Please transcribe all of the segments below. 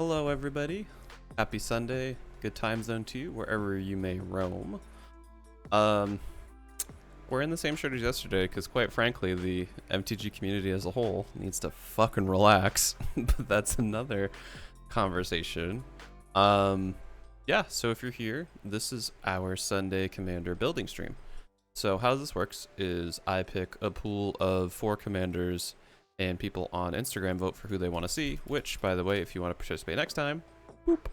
Hello everybody, happy Sunday, good time zone to you, wherever you may roam. We're in the same shirt as yesterday, because quite frankly, the MTG community as a whole needs to fucking relax, but that's another conversation. Yeah, so if you're here, this is our Sunday Commander building stream. So how this works is I pick a pool of 4 commanders and people on Instagram vote for who they want to see, which, by the way, if you want to participate next time, boop,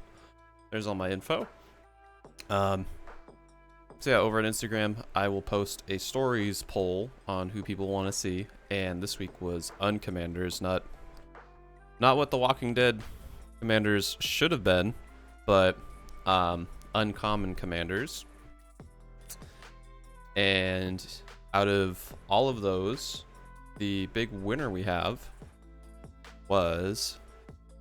there's all my info. So yeah, over on Instagram, I will post a stories poll on who people want to see, and this week was uncommanders, not what the Walking Dead commanders should have been, but uncommon commanders. And out of all of those, the big winner we have was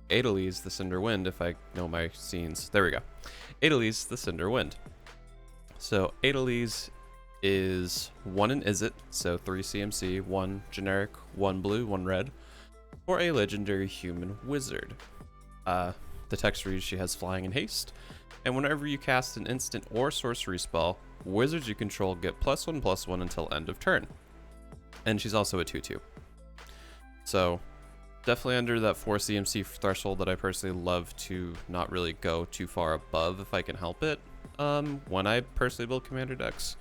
Adeliz the Cinder Wind, if I know my scenes. There we go. Adeliz the Cinder Wind. So Adeliz is 1 in Izzet, so 3 CMC, 1 generic, 1 blue, 1 red, for a legendary human wizard. The text reads she has flying and haste, and whenever you cast an instant or sorcery spell, wizards you control get +1/+1 until end of turn. And she's also a 2/2. So definitely under that 4 CMC threshold that I personally love to not really go too far above if I can help it. When I personally build commander decks.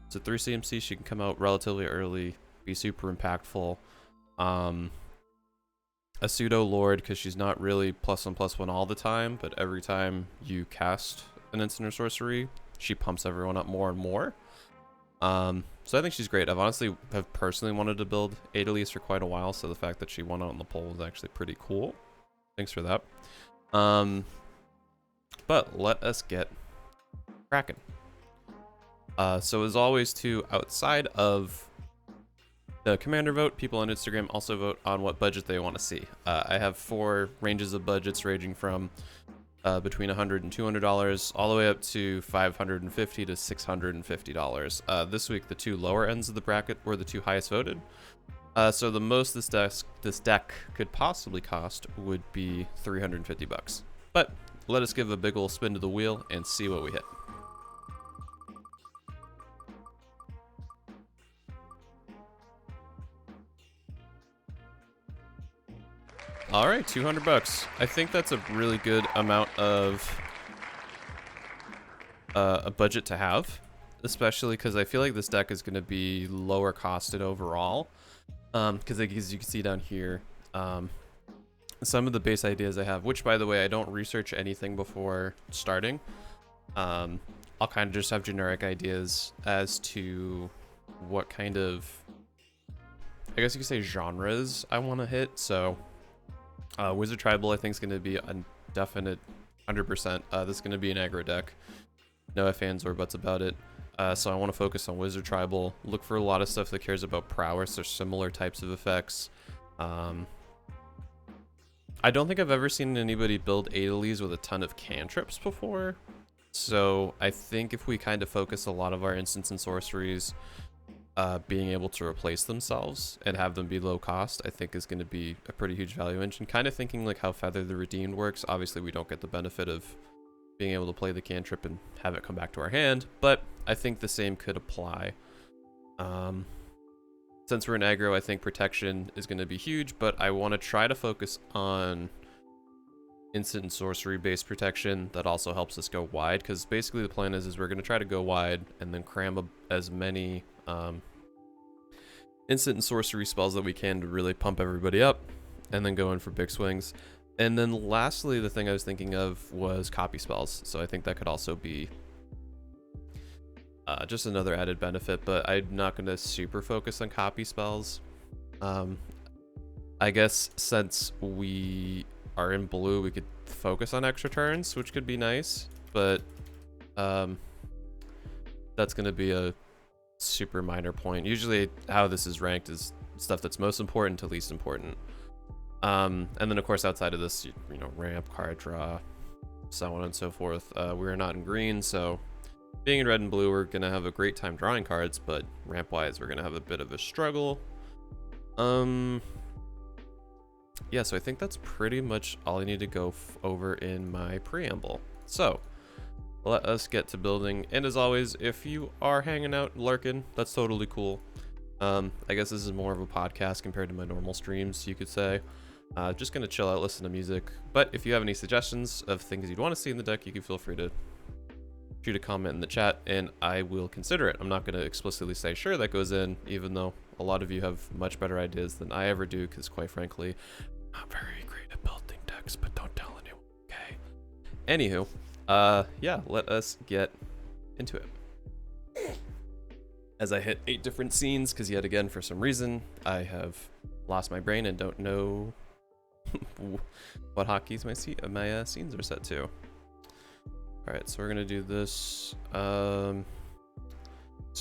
So 3 CMC, she can come out relatively early, be super impactful. A pseudo lord, because she's not really +1/+1 all the time, but every time you cast an instant or sorcery, she pumps everyone up more and more. So I think she's great. I've honestly have personally wanted to build Adeliz for quite a while, so the fact that she won out in the poll was actually pretty cool. Thanks for that. But let us get cracking. So as always, too, outside of the commander vote, people on Instagram also vote on what budget they want to see. I have 4 ranges of budgets ranging from between $100 and $200 all the way up to $550 to $650. This week, the 2 lower ends of the bracket were the 2 highest voted. So the most this deck could possibly cost would be $350. But let us give a big ol' spin to the wheel and see what we hit. All right, $200. I think that's a really good amount of a budget to have, especially because I feel like this deck is going to be lower costed overall. Because as you can see down here, some of the base ideas I have, which by the way, I don't research anything before starting. I'll kind of just have generic ideas as to what kind of, I guess you could say, genres I want to hit. So Wizard Tribal, I think, is going to be a definite 100%. This is going to be an aggro deck. No ifs, ands, or buts about it. So I want to focus on Wizard Tribal. Look for a lot of stuff that cares about prowess or similar types of effects. I don't think I've ever seen anybody build Adeliz with a ton of cantrips before. So I think if we kind of focus a lot of our instants and sorceries being able to replace themselves and have them be low cost, I think is going to be a pretty huge value engine. Kind of thinking like how Feather the Redeemed works. Obviously, we don't get the benefit of being able to play the cantrip and have it come back to our hand, but I think the same could apply. Since we're in aggro, I think protection is going to be huge, but I want to try to focus on instant and sorcery based protection that also helps us go wide, because basically the plan is we're going to try to go wide and then cram as many instant and sorcery spells that we can to really pump everybody up, and then go in for big swings. And then lastly, the thing I was thinking of was copy spells. So I think that could also be just another added benefit, but I'm not going to super focus on copy spells. I guess since we are in blue, we could focus on extra turns, which could be nice, but that's going to be a super minor point. Usually how this is ranked is stuff that's most important to least important. And then of course outside of this, you know, ramp, card draw, so on and so forth. We're not in green, so being in red and blue, we're gonna have a great time drawing cards, but ramp wise, we're gonna have a bit of a struggle. yeah, so I think that's pretty much all I need to go over in my preamble. So let us get to building. And as always, if you are hanging out, lurking, that's totally cool. I guess this is more of a podcast compared to my normal streams, you could say. Just gonna chill out, listen to music. But if you have any suggestions of things you'd want to see in the deck, you can feel free to shoot a comment in the chat, and I will consider it. I'm not gonna explicitly say sure that goes in, even though a lot of you have much better ideas than I ever do, because quite frankly, I'm not very great at building decks, but don't tell anyone, okay? Anywho, yeah, let us get into it. As I hit 8 different scenes, because yet again, for some reason, I have lost my brain and don't know what hotkeys my scenes are set to. All right, so we're gonna do this. So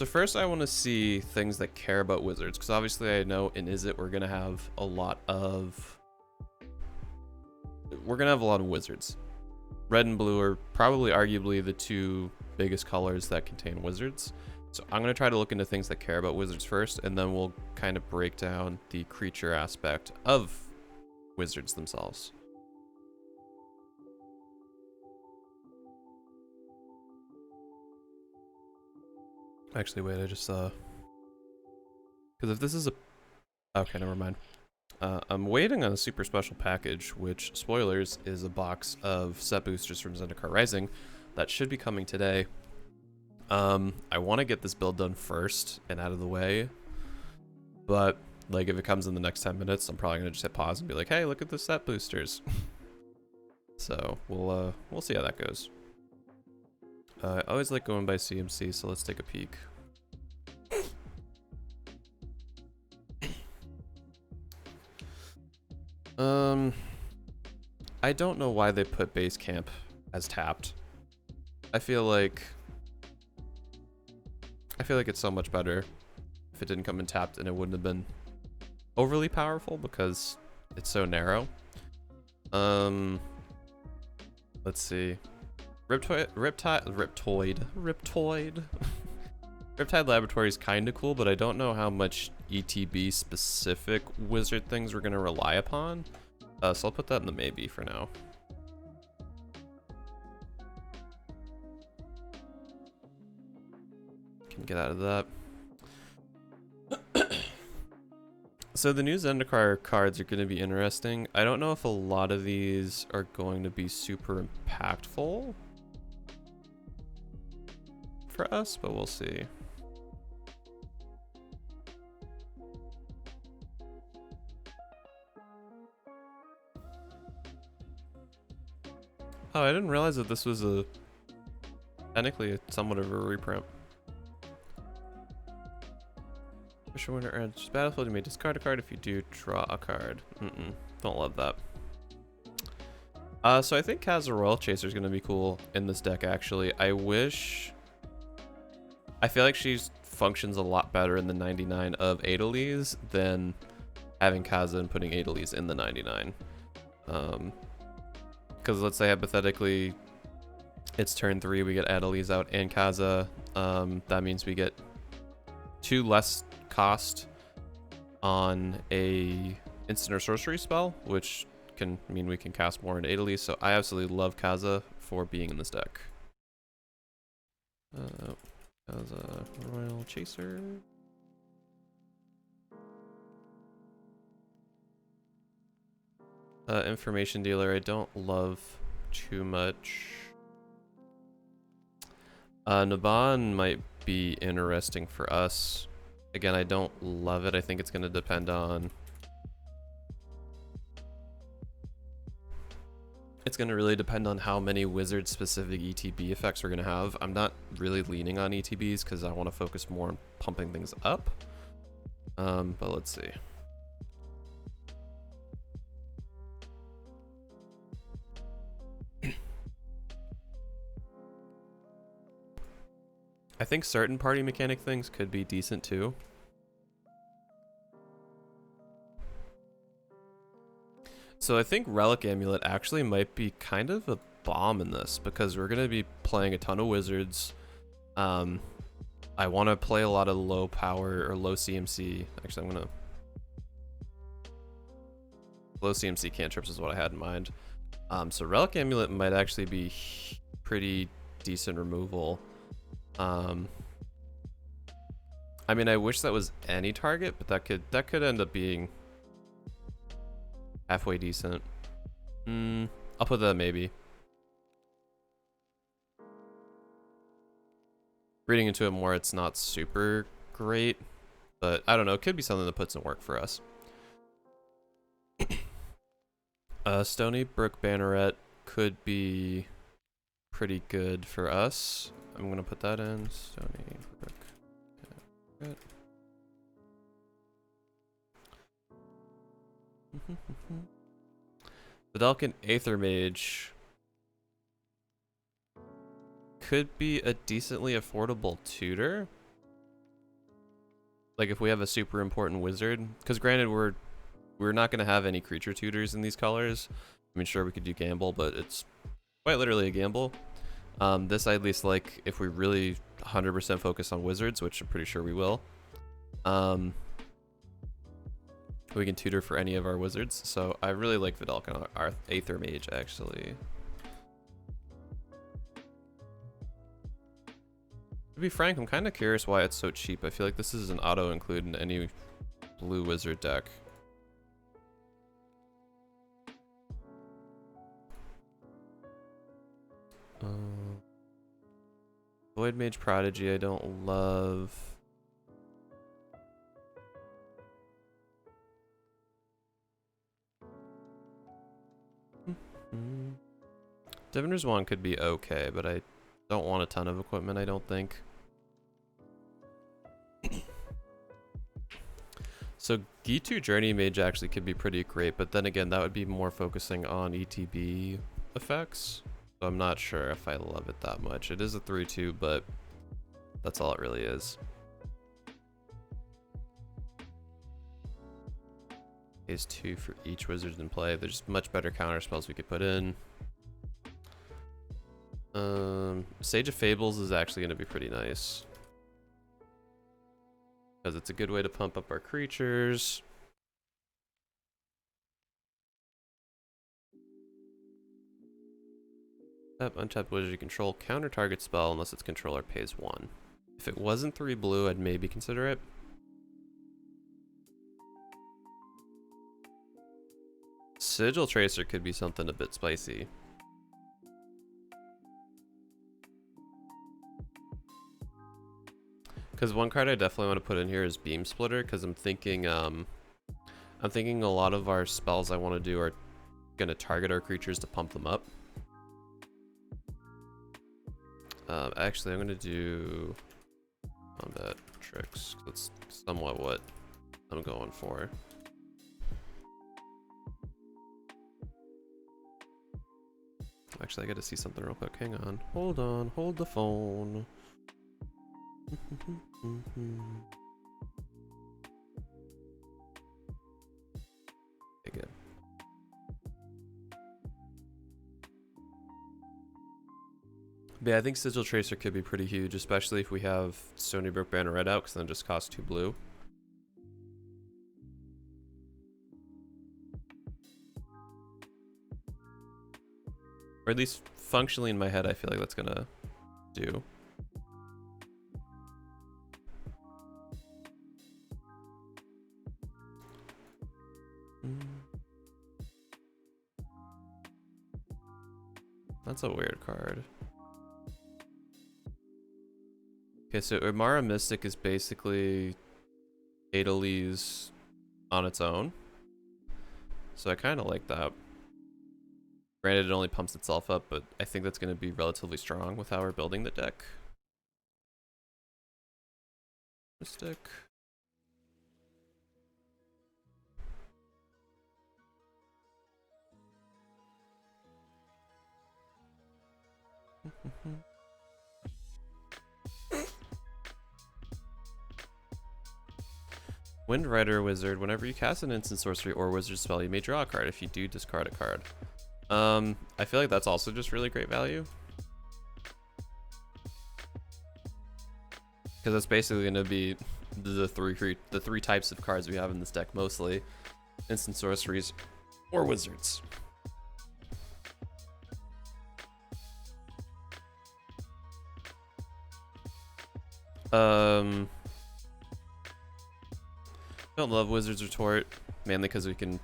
first, I want to see things that care about wizards, because obviously I know in Izzet we're gonna have a lot of wizards. Red and blue are probably arguably the two biggest colors that contain wizards. So I'm going to try to look into things that care about wizards first, and then we'll kind of break down the creature aspect of wizards themselves. Actually, wait, I just saw... Because if this is a... Okay, never mind. I'm waiting on a super special package, which, spoilers, is a box of set boosters from Zendikar Rising that should be coming today. I want to get this build done first and out of the way, but like if it comes in the next 10 minutes, I'm probably gonna just hit pause and be like, hey, look at the set boosters. So we'll see how that goes. I always like going by CMC, so let's take a peek. I don't know why they put base camp as tapped. I feel like it's so much better if it didn't come in tapped, and it wouldn't have been overly powerful because it's so narrow. Let's see. Riptide Laboratory is kind of cool, but I don't know how much ETB specific wizard things we're gonna rely upon. So I'll put that in the maybe for now. Can get out of that. So the new Zendikar cards are going to be interesting. I don't know if a lot of these are going to be super impactful for us, but we'll see. Oh, I didn't realize that this was technically somewhat of a reprint. Wish winner enters battlefield, you may discard a card. If you do, draw a card. Don't love that. So I think Kaz Royal Chaser is going to be cool in this deck, actually. I feel like she functions a lot better in the 99 of Adeliz than having Kaza and putting Adeliz in the 99. Because let's say hypothetically it's turn 3, we get Adeliz out and Kaza. That means we get 2 less cost on a instant or sorcery spell, which can mean we can cast more into Adeliz. So I absolutely love Kaza for being in this deck. Kaza Royal Chaser. Information dealer, I don't love too much. Naban might be interesting for us. Again, I don't love it. I think it's going to depend on... It's going to really depend on how many wizard-specific ETB effects we're going to have. I'm not really leaning on ETBs because I want to focus more on pumping things up. But let's see. I think certain party mechanic things could be decent too. So I think Relic Amulet actually might be kind of a bomb in this because we're going to be playing a ton of wizards. I want to play a lot of low power or low CMC. Actually, I'm going to... Low CMC cantrips is what I had in mind. So Relic Amulet might actually be pretty decent removal. I mean, I wish that was any target, but that could end up being halfway decent. I'll put that maybe. Reading into it more, it's not super great, but I don't know. It could be something that puts in work for us. Stony Brook Banneret could be pretty good for us. I'm gonna put that in. Stony Brook Banneret. Vidalcan Aether Mage could be a decently affordable tutor. Like if we have a super important wizard, because granted we're not going to have any creature tutors in these colors. I mean, sure, we could do gamble, but it's quite literally a gamble. This I at least like if we really 100% focus on wizards, which I'm pretty sure we will. We can tutor for any of our wizards, so I really like Vidalcan, our Aether Mage, actually. To be frank, I'm kind of curious why it's so cheap. I feel like this is an auto-include in any blue wizard deck. Void Mage Prodigy I don't love. Diviner's Wand could be okay, but I don't want a ton of equipment, I don't think. So Gitu Journey Mage actually could be pretty great, but then again, that would be more focusing on ETB effects. So I'm not sure if I love it that much. It is a 3/2, but that's all it really is. Phase 2 for each wizard in play. There's much better counter spells we could put in. Sage of Fables is actually going to be pretty nice, because it's a good way to pump up our creatures. Untapped wizard you control, counter target spell unless its controller pays 1. If it wasn't 3 blue, I'd maybe consider it. Sigil Tracer could be something a bit spicy. Because one card I definitely want to put in here is Beam Splitter, because I'm thinking a lot of our spells I want to do are going to target our creatures to pump them up. Actually, I'm going to do combat tricks. That's somewhat what I'm going for. Actually, I got to see something real quick. Hang on. Hold on. Hold the phone. Okay, good. But yeah, I think Sigil Tracer could be pretty huge, especially if we have Stony Brook Banneret out, because then it just costs 2 blue. Or at least functionally in my head, I feel like that's gonna do. That's a weird card. Okay, so Umara Mystic is basically Adeliz on its own. So I kind of like that. Granted, it only pumps itself up, but I think that's going to be relatively strong with how we're building the deck. Mystic. Windrider Wizard. Whenever you cast an instant sorcery or wizard spell, you may draw a card. If you do, discard a card. I feel like that's also just really great value, because that's basically going to be the three types of cards we have in this deck mostly: instant sorceries, Or wizards. Don't love Wizard's Retort, mainly because we can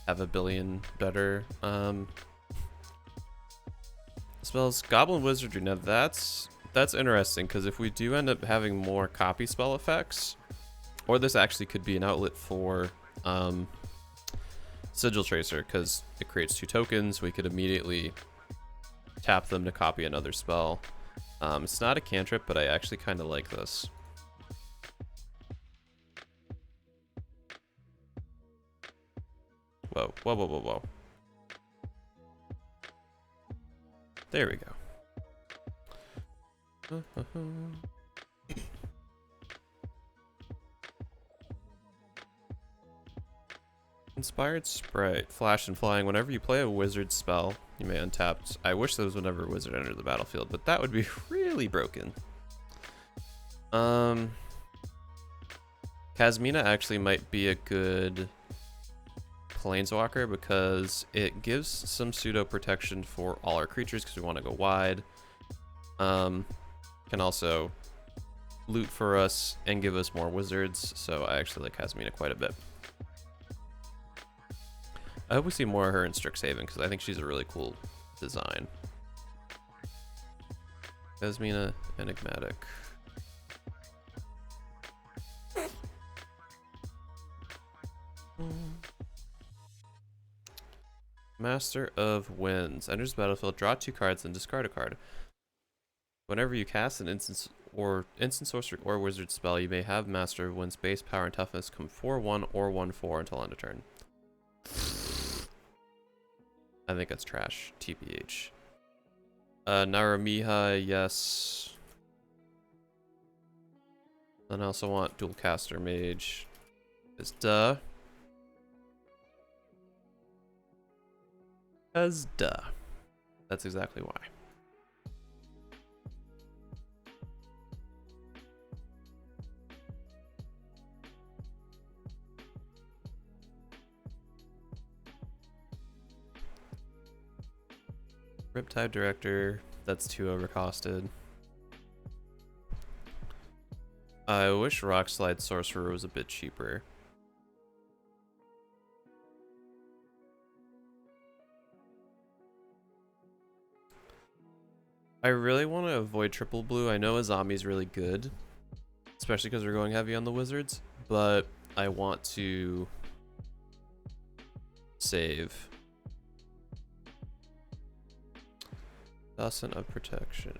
have a billion better spells. Goblin Wizardry, now that's interesting, because if we do end up having more copy spell effects, or this actually could be an outlet for Sigil Tracer, because it creates 2 tokens, we could immediately tap them to copy another spell. It's not a cantrip, but I actually kind of like this. Whoa, whoa, whoa, whoa, whoa. There we go. Inspired Sprite. Flash and Flying. Whenever you play a wizard spell, you may untap. I wish those whenever a wizard entered the battlefield, but that would be really broken. Kasmina actually might be a good planeswalker because it gives some pseudo protection for all our creatures because we want to go wide. Can also loot for us and give us more wizards, so I actually like Kasmina quite a bit. I hope we see more of her in Strixhaven because I think she's a really cool design. Kasmina, Enigmatic. Master of Winds. Enters the battlefield, draw 2 cards, and discard a card. Whenever you cast an instant sorcery or wizard spell, you may have Master of Winds base power and toughness come 4/1 or 1/4 until end of turn. I think that's trash. TPH. Naramiha, yes. Then I also want Dual Caster Mage. It's duh. As duh. That's exactly why. Riptide Director, that's too overcosted. I wish Rockslide Sorcerer was a bit cheaper. I really want to avoid triple blue. I know Azami's really good, especially because we're going heavy on the wizards, but I want to save. Dawson of Perfection.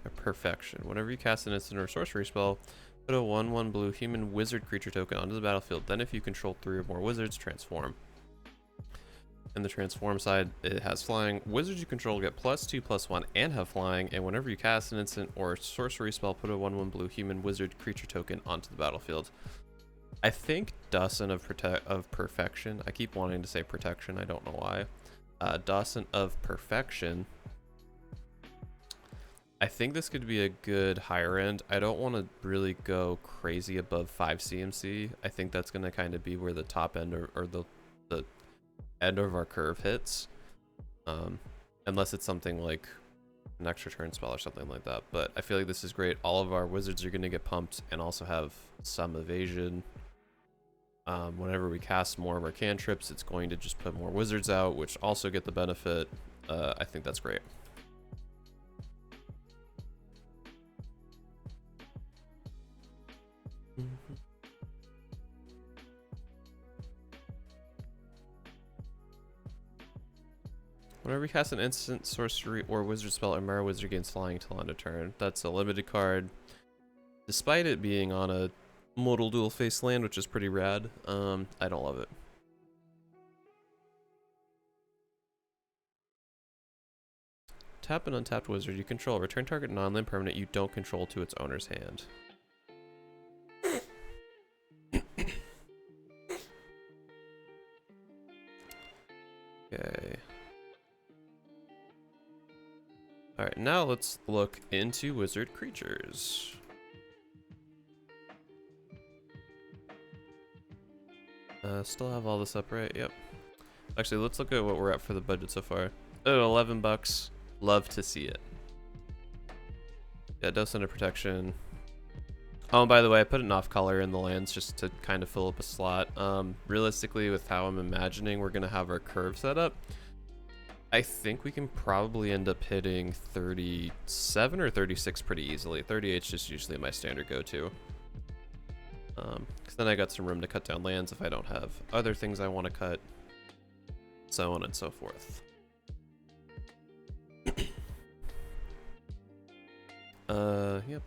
Whenever you cast an instant or sorcery spell, put a 1/1 blue human wizard creature token onto the battlefield. Then if you control 3 or more wizards, transform. In the transform side, it has flying. Wizards you control get +2/+1 and have flying, and whenever you cast an instant or sorcery spell, put a 1/1 blue human wizard creature token onto the battlefield. I think Dawson of Perfection, I keep wanting to say protection, I don't know why. Dawson of Perfection, I think this could be a good higher end. I don't want to really go crazy above 5 CMC. I think that's going to kind of be where the top end or the end of our curve hits. Unless it's something like an extra turn spell or something like that. But I feel like this is great. All of our wizards are going to get pumped and also have some evasion. Whenever we cast more of our cantrips, it's going to just put more wizards out, which also get the benefit. I think that's great. Whenever we cast an instant, sorcery, or wizard spell, a Mara Wizard gains flying until end of turn. That's a limited card. Despite it being on a modal dual face land, which is pretty rad, I don't love it. Tap an untapped wizard you control. Return target non-land permanent you don't control to its owner's hand. Okay. Alright, now let's look into wizard creatures. Still have all this up, right? Yep. Actually, let's look at what we're at for the budget so far. Oh, 11 bucks. Love to see it. Yeah, Dose Under Protection. Oh, by the way, I put an off color in the lands just to kind of fill up a slot. Realistically, with how I'm imagining we're going to have our curve set up, I think we can probably end up hitting 37 or 36 pretty easily. 38 is just usually my standard go-to. Because then I got some room to cut down lands if I don't have other things I want to cut. So on and so forth. Yeah,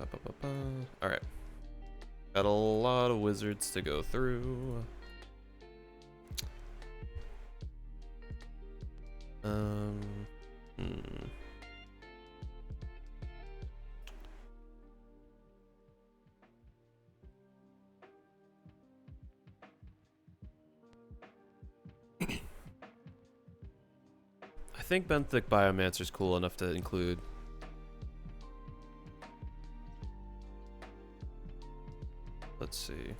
alright. Got a lot of wizards to go through. I think Benthic Biomancer's cool enough to include. Let's see.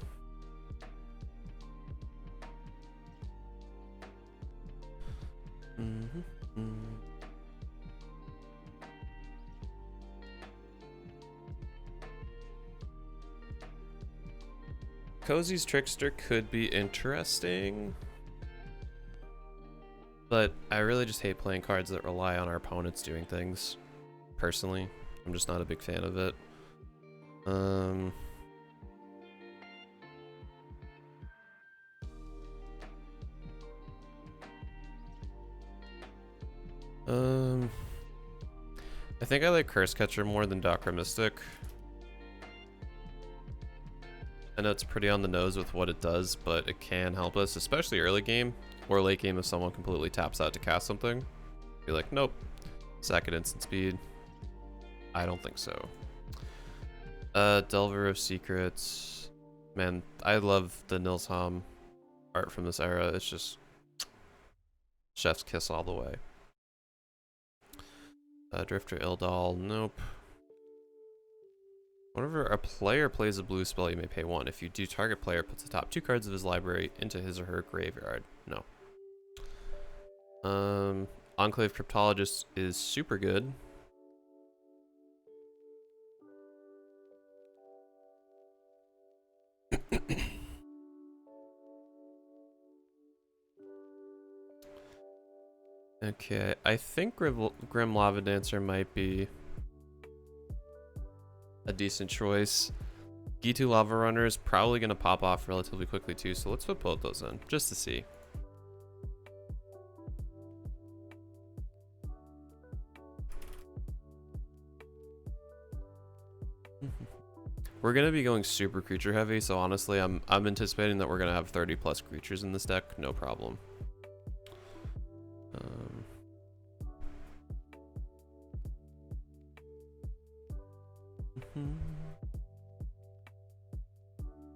Cozy's Trickster could be interesting, but I really just hate playing cards that rely on our opponents doing things. Personally, I'm just not a big fan of it. I think I like Curse Catcher more than Doctor Mystic. I know it's pretty on the nose with what it does, but it can help us, especially early game or late game if someone completely taps out to cast something. Be like, nope, sack it instant speed. I don't think so. Delver of Secrets. Man, I love the Nilsham art from this era. It's just chef's kiss all the way. Drifter Ildal, nope. Whenever a player plays a blue spell, you may pay 1. If you do, target player puts the top 2 cards of his library into his or her graveyard. No. Enclave Cryptologist is super good. Okay, I think Grim Lava Dancer might be a decent choice. Gitu Lava Runner is probably going to pop off relatively quickly too, so let's put both those in, just to see. We're going to be going super creature heavy, so honestly, I'm anticipating that we're going to have 30 plus creatures in this deck, no problem.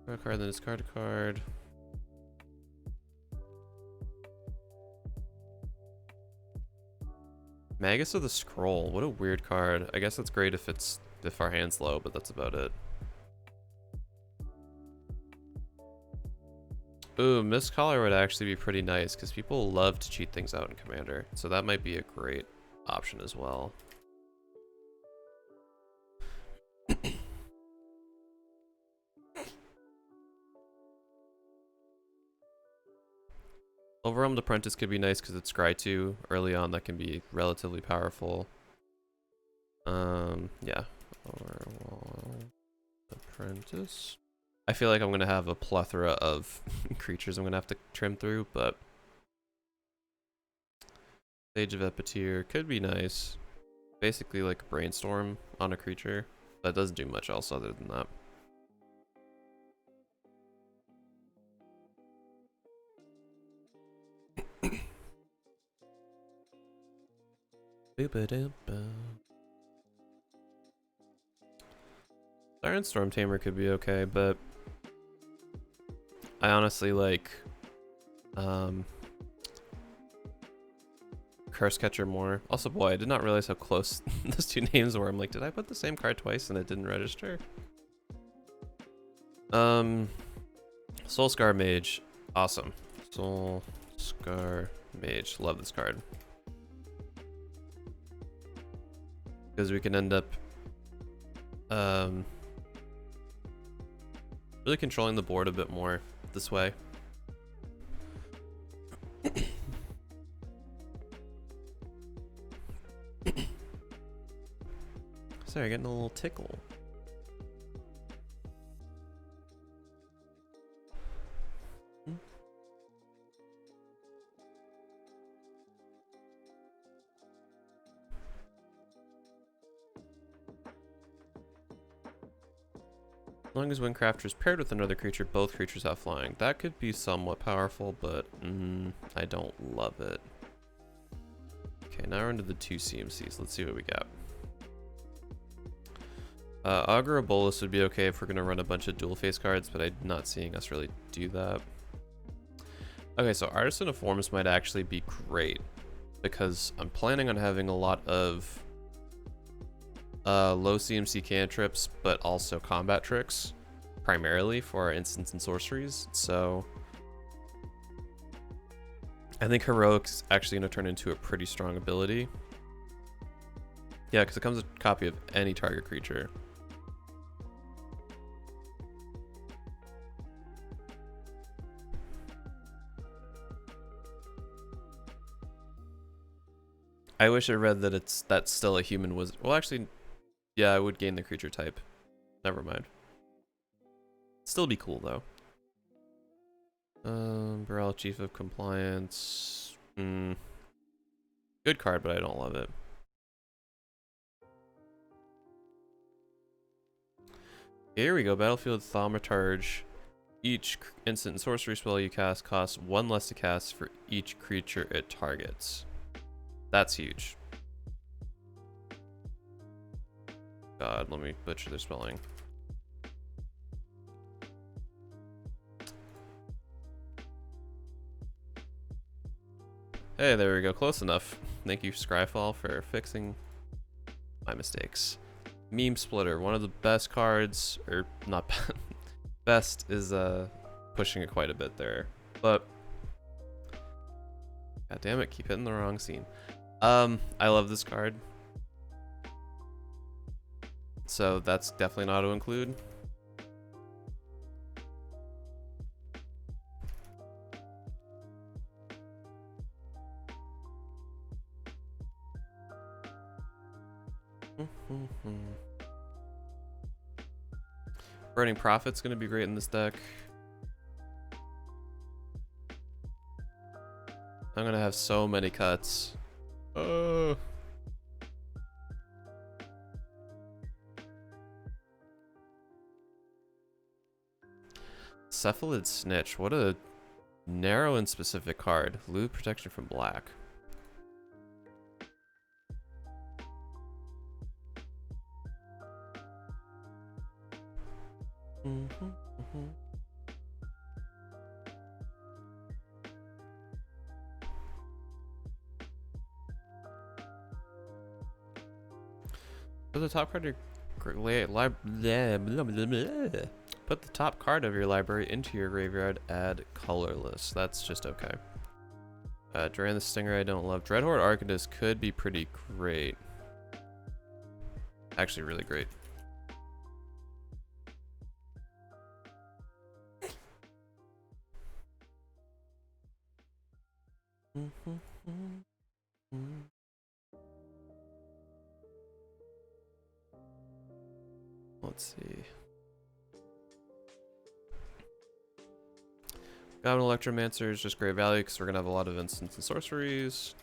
Draw a card, then discard a card. Magus of the Scroll, what a weird card. I guess that's great if our hand's low, but that's about it. Ooh, Mist Collar would actually be pretty nice because people love to cheat things out in Commander, so that might be a great option as well. Overwhelmed Apprentice could be nice because it's Scry 2 early on. That can be relatively powerful. Yeah. Overwhelmed Apprentice. I feel like I'm going to have a plethora of creatures I'm going to have to trim through, but Sage of Epiteer could be nice. Basically like a Brainstorm on a creature. That doesn't do much else other than that. Siren Storm Tamer could be okay, but I honestly like Curse Catcher more. Also, boy, I did not realize how close those two names were. I'm like, did I put the same card twice and it didn't register? Soul Scar Mage, awesome. Soul Scar Mage. Love this card. Because we can end up really controlling the board a bit more this way. Sorry, getting a little tickle. As long as Windcrafter is paired with another creature, both creatures have flying. That could be somewhat powerful, but I don't love it. Okay, now we're into the 2 CMCs. Let's see what we got. Augur or Bolus would be okay if we're going to run a bunch of dual face cards, but I'm not seeing us really do that. Okay, so Artisan of Forms might actually be great, because I'm planning on having a lot of low CMC cantrips, but also combat tricks, primarily for our instants and sorceries. So I think Heroic's actually going to turn into a pretty strong ability. Yeah, because it comes with a copy of any target creature. I wish I read that that's still a human wizard. Well, actually, yeah, I would gain the creature type. Never mind. Still be cool though. Baral, Chief of Compliance. Good card, but I don't love it. Here we go. Battlefield Thaumaturge. Each instant and sorcery spell you cast costs 1 less to cast for each creature it targets. That's huge. God, let me butcher their spelling. Hey, there we go. Close enough. Thank you, Scryfall, for fixing my mistakes. Meme Splitter, one of the best cards, or not best, is pushing it quite a bit there. But god damn it, keep hitting the wrong scene. I love this card. So that's definitely not to include. Burning Prophet's going to be great in this deck. I'm going to have so many cuts. Cephalid Snitch. What a narrow and specific card. Loot protection from black. Put the top card of your put the top card of your library into your graveyard. Add colorless. That's just okay. Duran the Stinger I don't love. Dreadhorde Arcanist could be pretty great. Actually, really great. Let's see. Goblin Electromancer is just great value because we're gonna have a lot of instants and sorceries.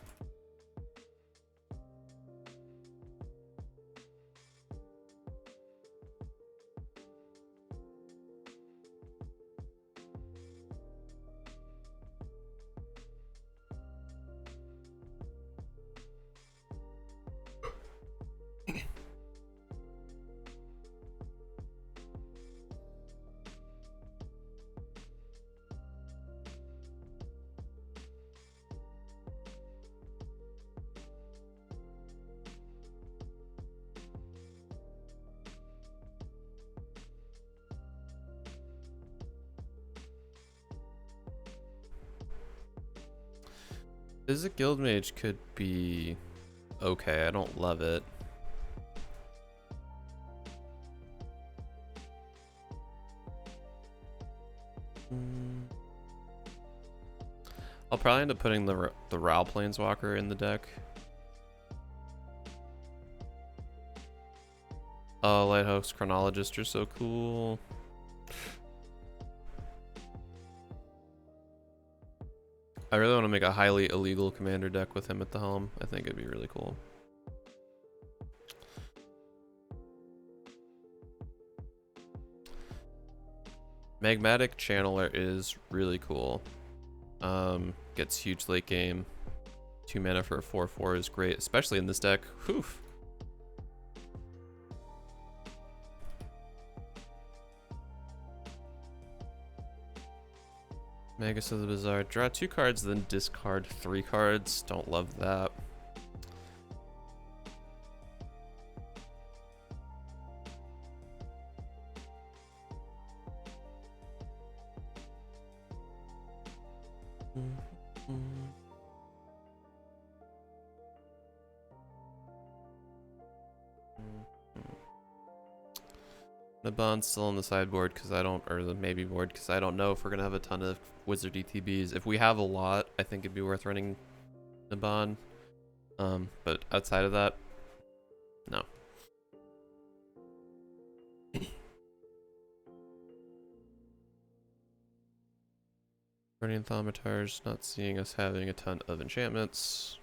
Physic Guild Mage could be okay. I don't love it. I'll probably end up putting the Ral Planeswalker in the deck. Oh, Lighthouse Chronologist are so cool. I really want to make a highly illegal commander deck with him at the helm. I think it'd be really cool. Magmatic Channeler is really cool. Gets huge late game. 2 mana for a 4/4 is great, especially in this deck. Whew. Magus of the Bazaar. Draw 2 cards, then discard 3 cards. Don't love that. The bond's still on the sideboard because I don't, or the maybe board because I don't know if we're gonna have a ton of Wizard ETBs. If we have a lot, I think it'd be worth running the bond. But outside of that, no. Guardian Thaumatar's not seeing us having a ton of enchantments.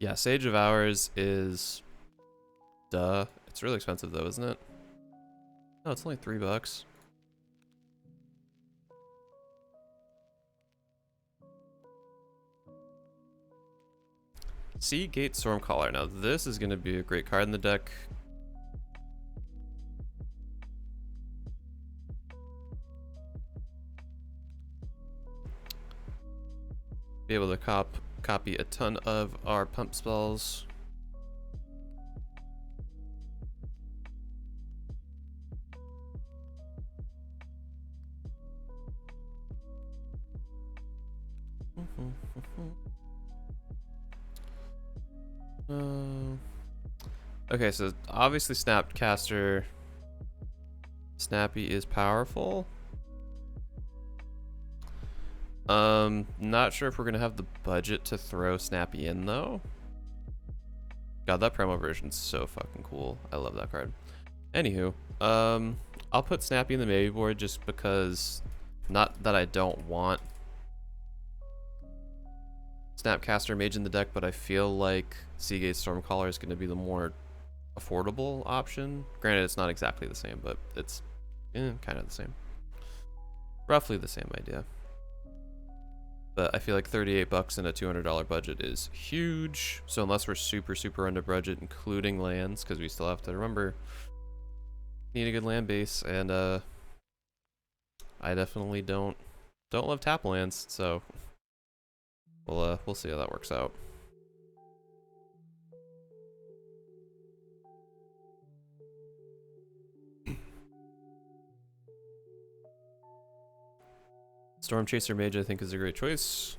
Yeah, Sage of Hours is duh. It's really expensive though, isn't it? No, it's only $3. Seagate Stormcaller. Now this is going to be a great card in the deck. Be able to copy a ton of our pump spells. Okay, so obviously Snapcaster. Snappy is powerful. Not sure if we're gonna have the budget to throw Snappy in though. God, that promo version's so fucking cool. I love that card. Anywho, I'll put Snappy in the maybe board just because, not that I don't want Snapcaster Mage in the deck, but I feel like Seagate Stormcaller is gonna be the more affordable option. Granted, it's not exactly the same, but it's kind of the same. Roughly the same idea. But I feel like $38 in a $200 budget is huge. So unless we're super under budget, including lands, because we still have to remember, need a good land base, and I definitely don't love tap lands. So we'll see how that works out. Storm Chaser Mage, I think, is a great choice.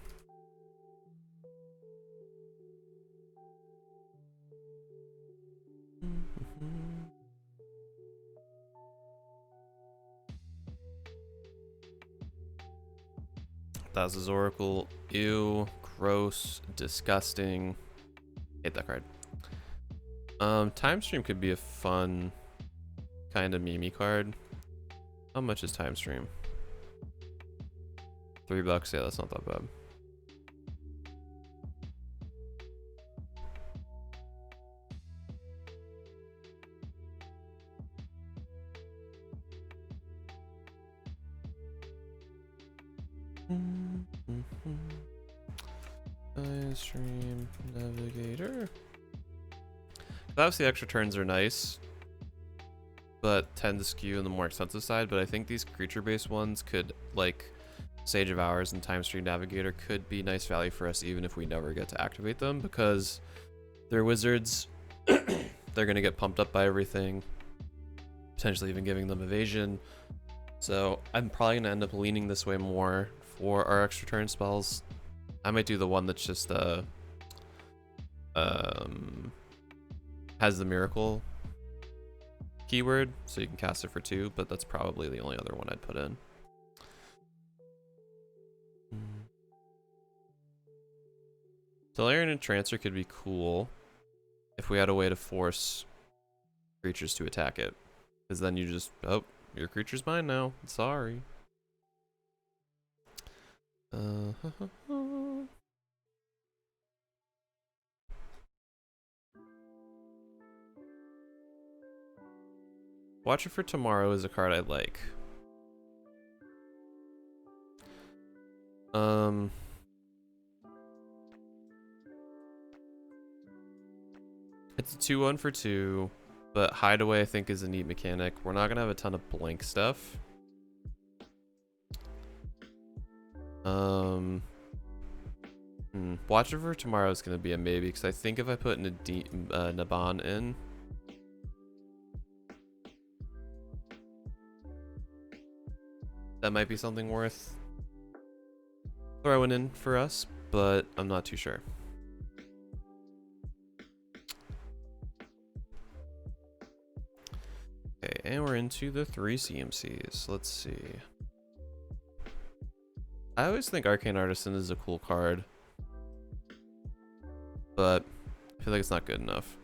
Thassa's Oracle. Ew. Gross. Disgusting. Hate that card. Time Stream could be a fun kind of meme card. How much is Time Stream? $3, yeah, that's not that bad. Stream Navigator. Obviously, extra turns are nice, but tend to skew on the more expensive side. But I think these creature-based ones could, like Sage of Hours and Time Stream Navigator, could be nice value for us even if we never get to activate them, because They're wizards. They're gonna get pumped up by everything, potentially even giving them evasion. So I'm probably gonna end up leaning this way more for our extra turn spells. I might do the one that's just has the miracle keyword, so you can cast it for 2, but that's probably the only other one I'd put in. Delirium and Trancer could be cool if we had a way to force creatures to attack it, because then you just, oh, your creature's mine now. Sorry. Watcher for Tomorrow is a card I like. It's a 2/1 for 2, but Hideaway I think is a neat mechanic. We're not gonna have a ton of blank stuff. Watcher for Tomorrow is gonna be a maybe, because I think if I put Naban in, that might be something worth throwing in for us, but I'm not too sure. Okay, and we're into the 3 CMCs. Let's see. I always think Arcane Artisan is a cool card, but I feel like it's not good enough.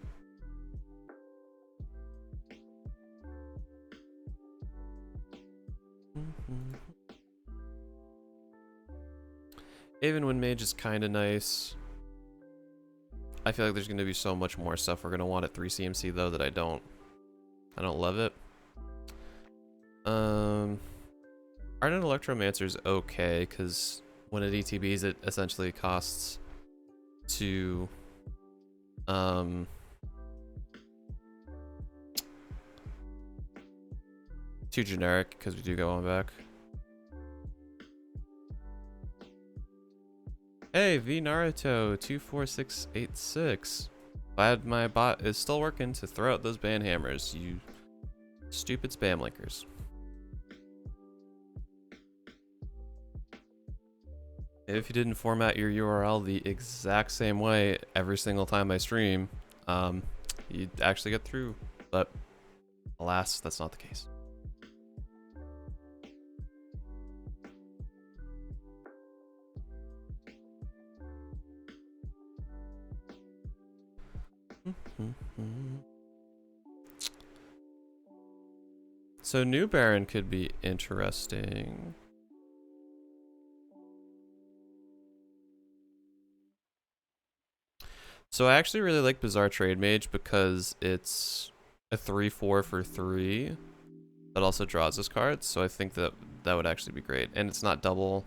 Even Wind Mage is kind of nice. I feel like there's going to be so much more stuff we're going to want at 3 CMC though that I don't love it. Ardent Electromancer is okay, because when it ETBs it essentially costs to too generic, because we do go on back. Hey, V Naruto 24686. Glad my bot is still working to throw out those ban hammers, you stupid spam linkers. If you didn't format your URL the exact same way every single time I stream, you'd actually get through, but alas, that's not the case. So New Baron could be interesting. So I actually really like Bizarre Trade Mage because it's a 3/4 for 3 that also draws us cards, so I think that that would actually be great. And it's not double.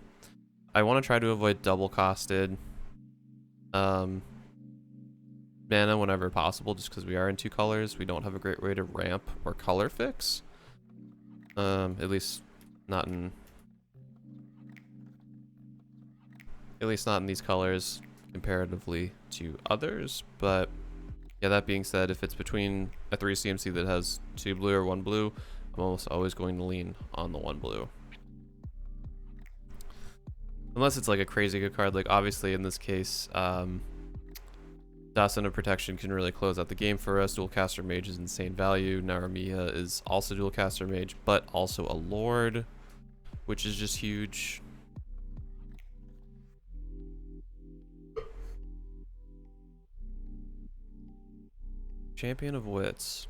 I want to try to avoid double costed mana whenever possible, just because we are in 2 colors. We don't have a great way to ramp or color fix. At least not in these colors comparatively to others. But yeah, that being said, if it's between a 3 CMC that has 2 blue or 1 blue, I'm almost always going to lean on the 1 blue. Unless it's like a crazy good card, like obviously in this case, Dasein of Protection can really close out the game for us. Dual Caster Mage is insane value. Naramiya is also Dual Caster Mage, but also a Lord, which is just huge. Champion of Wits.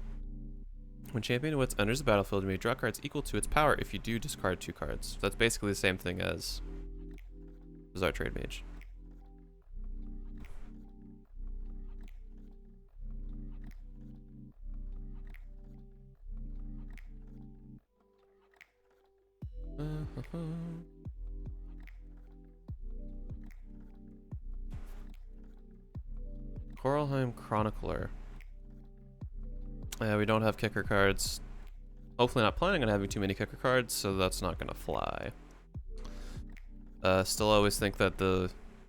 When Champion of Wits enters the battlefield, you may draw cards equal to its power. If you do, discard 2 cards. So that's basically the same thing as Bizarre Trade Mage. Coralheim Chronicler. We don't have kicker cards. Hopefully not planning on having too many kicker cards, so that's not gonna fly. Still always think that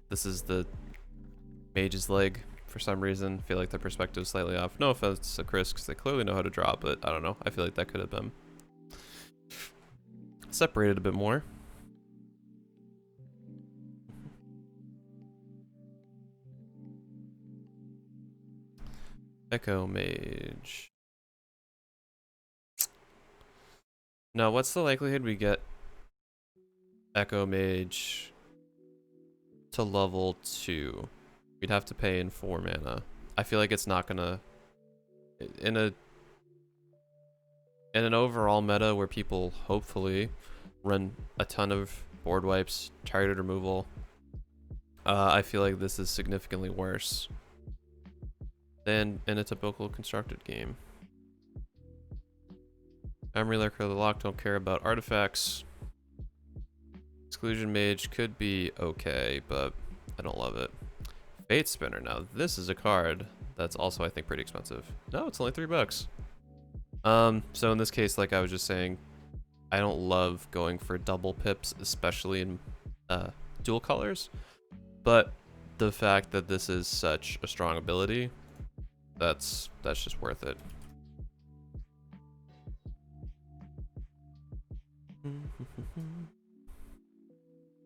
this is the mage's leg for some reason. Feel like their perspective is slightly off. No offense to Chris, because they clearly know how to draw, but I don't know. I feel like that could have been separated a bit more. Echo Mage. Now, what's the likelihood we get Echo Mage to level 2? We'd have to pay in 4 mana. I feel like it's not gonna... In an overall meta where people hopefully run a ton of board wipes, targeted removal, I feel like this is significantly worse than in a typical constructed game. Memory Lurker of the Lock, don't care about artifacts. Exclusion Mage could be okay, but I don't love it. Fate Spinner, now this is a card that's also, I think, pretty expensive. No, it's only $3. So in this case, like I was just saying, I don't love going for double pips, especially in dual colors, but the fact that this is such a strong ability, that's just worth it.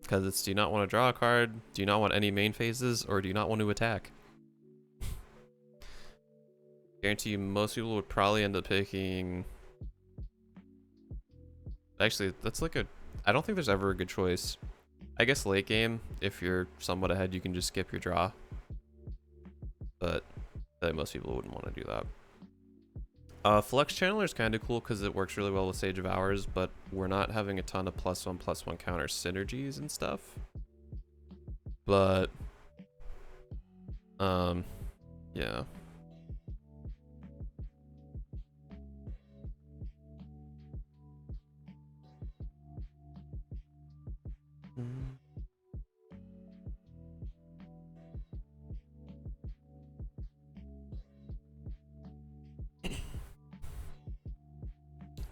Because it's, do you not want to draw a card? Do you not want any main phases? Or do you not want to attack? Guarantee you most people would probably end up picking... Actually, that's like a... I don't think there's ever a good choice. I guess late game, if you're somewhat ahead, you can just skip your draw. But most people wouldn't want to do that. Flux Channeler is kind of cool because it works really well with Sage of Hours, but we're not having a ton of +1/+1 counter synergies and stuff. But, yeah.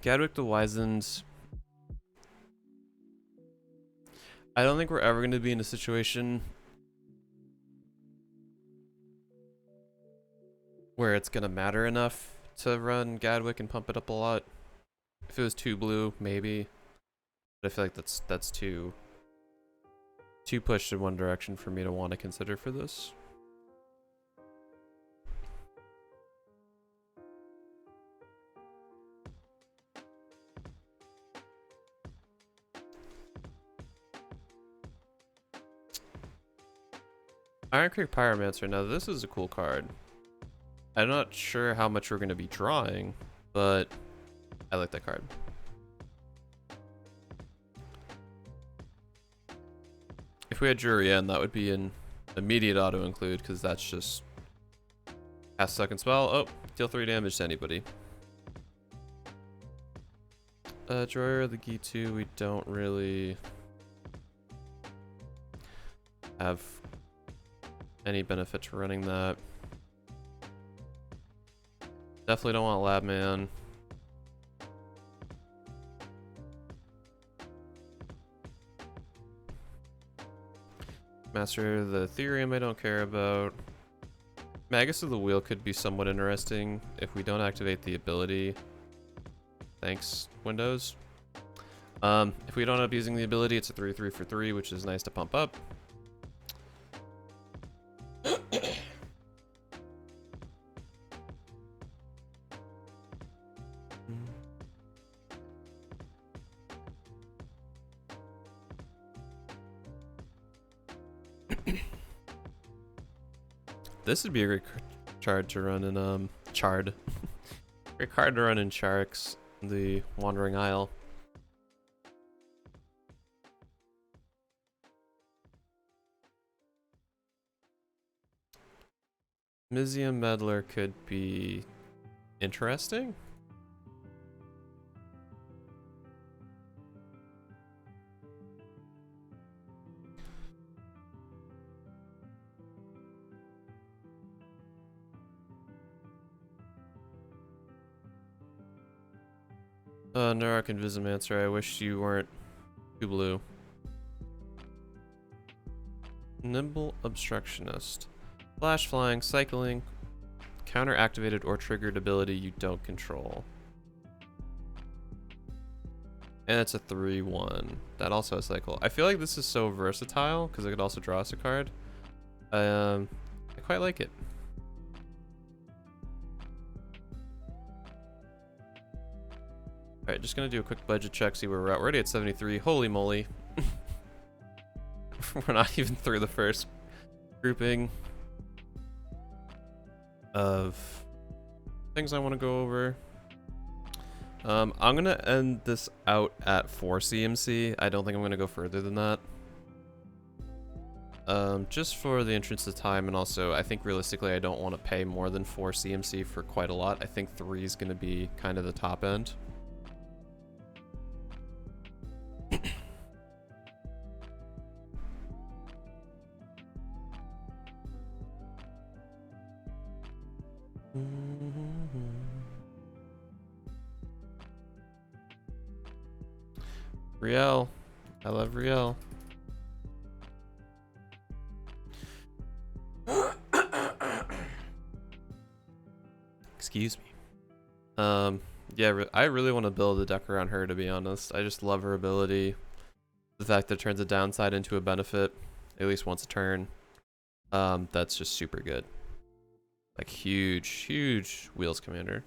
Gadwick the Wizened. I don't think we're ever going to be in a situation where it's going to matter enough to run Gadwick and pump it up a lot. If it was 2 blue, maybe. But I feel like that's too pushed in one direction for me to want to consider for this. Iron Creek Pyromancer. Now this is a cool card. I'm not sure how much we're going to be drawing, but I like that card. If we had Jurian, that would be an immediate auto include because that's just cast second spell. Oh, deal 3 damage to anybody. Drawer of the Gitu, we don't really have any benefit to running that. Definitely don't want Labman. Master of the Ethereum I don't care about. Magus of the Wheel could be somewhat interesting if we don't activate the ability. Thanks, Windows. If we don't end up using the ability, it's a 3/3 for 3, which is nice to pump up. This would be a great card to run in great card to run in Sharks, the Wandering Isle. Mizium Meddler could be interesting. Narok and Visimancer, I wish you weren't 2 blue. Nimble Obstructionist. Flash, flying, cycling, counter activated or triggered ability you don't control. And it's a 3/1. That also has cycle. I feel like this is so versatile because I could also draw us a card. I quite like it. Alright, just gonna do a quick budget check, see where we're at. We're already at 73. Holy moly. We're not even through the first grouping of things I want to go over. I'm gonna end this out at 4 CMC. I don't think I'm gonna go further than that. Just for the interest of time, and also I think realistically I don't want to pay more than 4 CMC for quite a lot. I think 3 is gonna be kind of the top end. Riel. I love Riel. Excuse me. Yeah, I really want to build a deck around her, to be honest. I just love her ability. The fact that it turns a downside into a benefit, at least once a turn. That's just super good. Like huge wheels commander.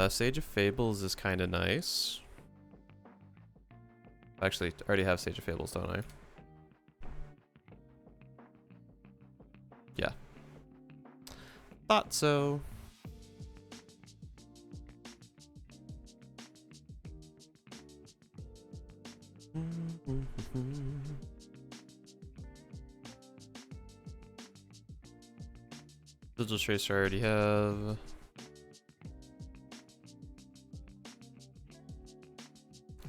Sage of Fables is kind of nice. Actually, I already have Sage of Fables, don't I? Yeah. Thought so. Digital Tracer I already have.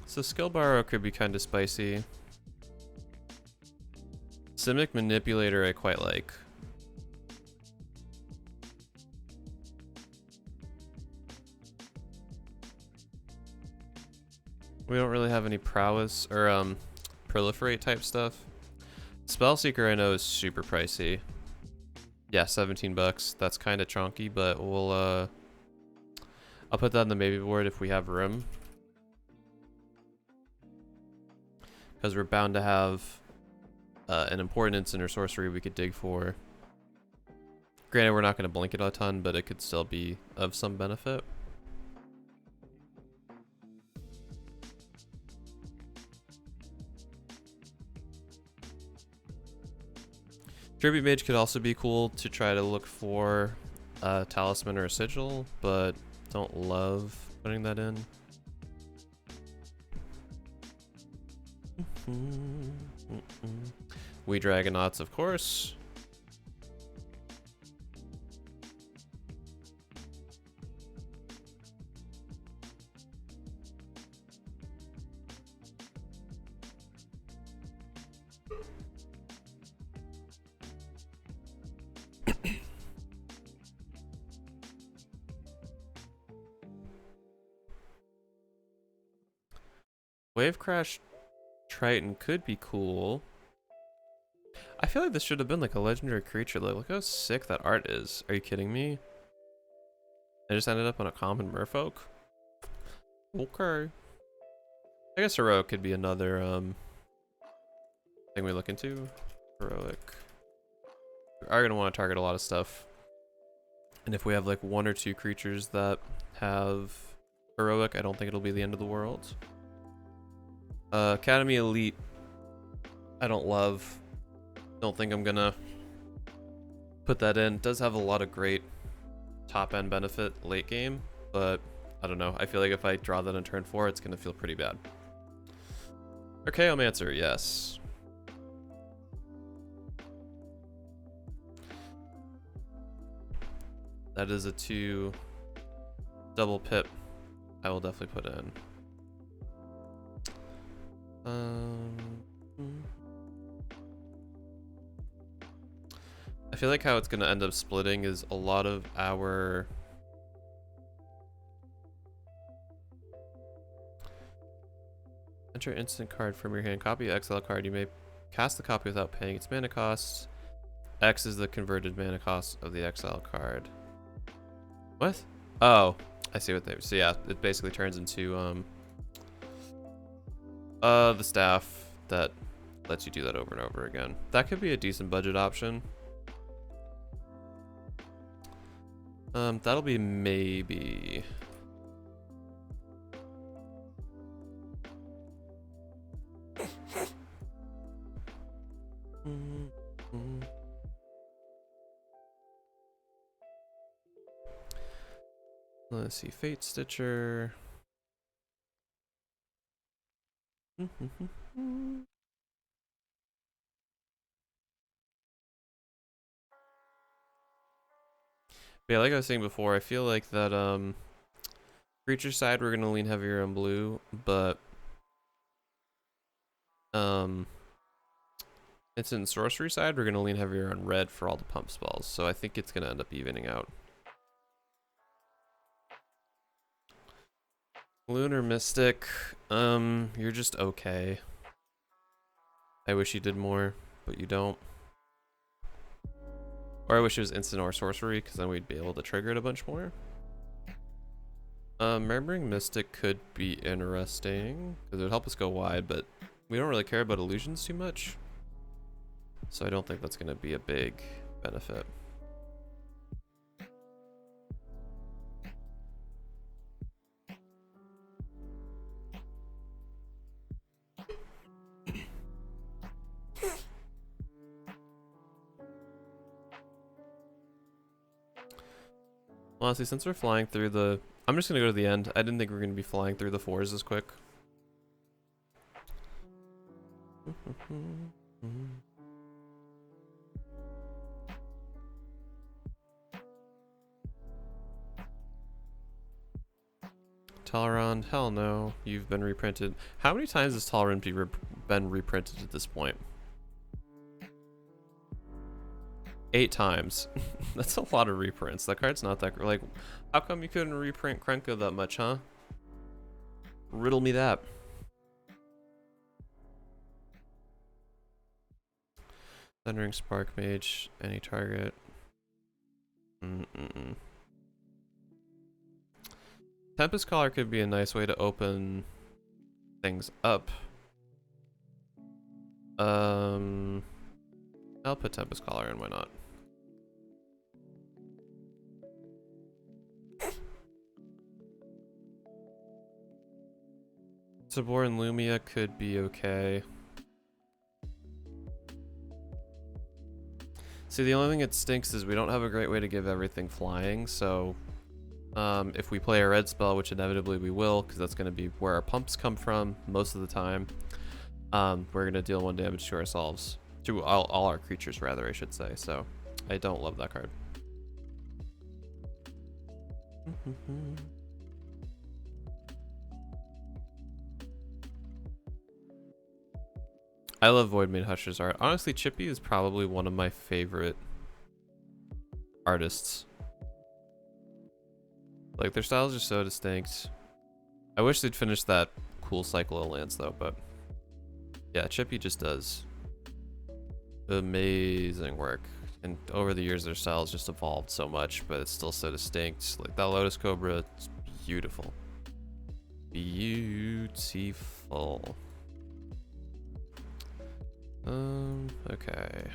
So Skill Borrow could be kind of spicy. Simic Manipulator I quite like. We don't really have any prowess or proliferate type stuff. Spellseeker I know is super pricey. Yeah, 17 bucks. That's kind of chunky, but we'll I'll put that on the maybe board if we have room. Because we're bound to have an important instant or sorcery we could dig for. Granted, we're not going to blink it a ton, but it could still be of some benefit. Tribute Mage could also be cool to try to look for a Talisman or a Sigil, but don't love putting that in. We Dragonauts, of course. Wave Crash Triton could be cool. I feel like this should have been like a legendary creature. Like, look how sick that art is. Are you kidding me? I just ended up on a common merfolk. Okay. I guess heroic could be another thing we look into. Heroic. We are gonna want to target a lot of stuff. And if we have like 1 or 2 creatures that have heroic, I don't think it'll be the end of the world. Academy Elite, I don't love. Don't think I'm gonna put that in. It does have a lot of great top end benefit late game, but I don't know. I feel like if I draw that on turn 4, it's gonna feel pretty bad. Archaeomancer, yes. That is a 2 double pip. I will definitely put in. I feel like how it's gonna end up splitting is a lot of our enter instant card from your hand, copy exile card you may Cast the copy without paying its mana cost. X is the converted mana cost of the exile card. What? Oh, I see what they. So yeah, it basically turns into the staff that lets you do that over and over again. That could be a decent budget option. That'll be maybe. Let's see, Fate Stitcher. Yeah, like I was saying before, I feel like that creature side we're gonna lean heavier on blue, but it's in sorcery side we're gonna lean heavier on red for all the pump spells. So I think it's gonna end up evening out. Lunar Mystic, you're just okay. I wish you did more, but you don't. Or I wish it was instant or sorcery, because then we'd be able to trigger it a bunch more. Remembering Mystic could be interesting, because it would help us go wide, but we don't really care about illusions too much. So I don't think that's going to be a big benefit. Honestly, since we're flying through the... I'm just going to go to the end. I didn't think we were going to be flying through the 4s this quick. Talron, hell no. You've been reprinted. How many times has Talron been reprinted at this point? 8 times. That's a lot of reprints. That card's not that... Like, how come you couldn't reprint Krenko that much, huh? Riddle me that. Thundering Spark Mage, any target. Tempest Caller could be a nice way to open things up. I'll put Tempest Caller in, why not? Sabor and Lumia could be okay. See, the only thing that stinks is we don't have a great way to give everything flying, so if we play a red spell, which inevitably we will, because that's going to be where our pumps come from most of the time, we're going to deal 1 damage to ourselves. To all our creatures, rather, I should say. So I don't love that card. I love Voidmane Hush's art. Honestly, Chippy is probably one of my favorite artists. Like, their styles are so distinct. I wish they'd finish that cool cycle of lands, though, but yeah, Chippy just does amazing work. And over the years, their styles just evolved so much, but it's still so distinct. Like, that Lotus Cobra, it's beautiful. Beautiful. Okay.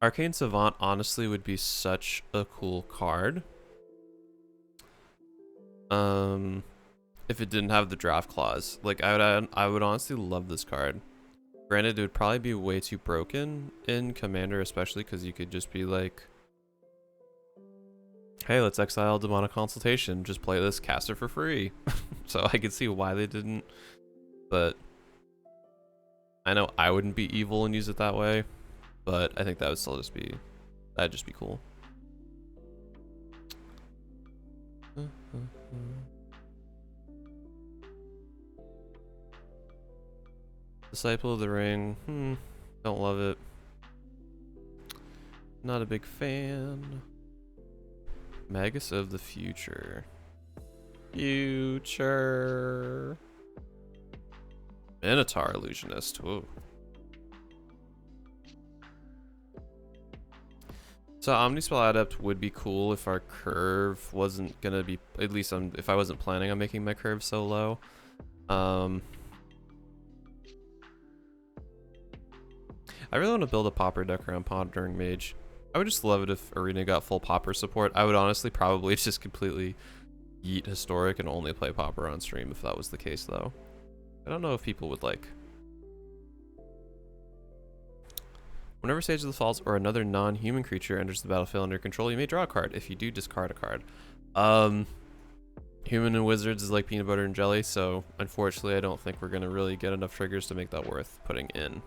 Arcane Savant honestly would be such a cool card. If it didn't have the draft clause. Like, I would honestly love this card. Granted, it would probably be way too broken in Commander, especially because you could just be like, hey, let's exile Demonic Consultation, just play this caster for free. So I could see why they didn't, but I know I wouldn't be evil and use it that way, but I think that would still just be, that'd just be cool. Disciple of the Ring. Don't love it. Not a big fan. Magus of the Future. Future. Minotaur Illusionist. Whoa. So Omnispell Adept would be cool if our curve wasn't gonna be, at least if I wasn't planning on making my curve so low. I really want to build a Pauper deck around Pondering Mage. I would just love it if Arena got full Pauper support. I would honestly probably just completely yeet Historic and only play Pauper on stream if that was the case, though. I don't know if people would like. Whenever Sage of the Falls or another non-human creature enters the battlefield under control, you may draw a card. If you do, discard a card. Human and Wizards is like peanut butter and jelly, so unfortunately I don't think we're going to really get enough triggers to make that worth putting in.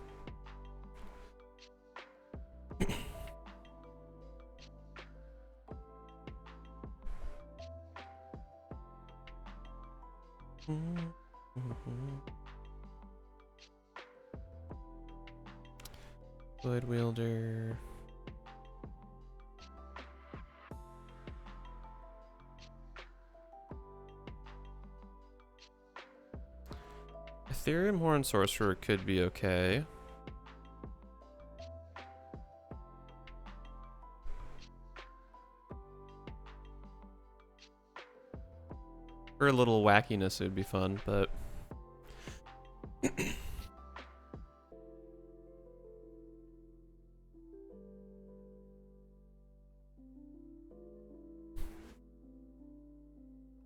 Blade Wielder. Ethereum Horn Sorcerer could be okay. For a little wackiness, it would be fun, but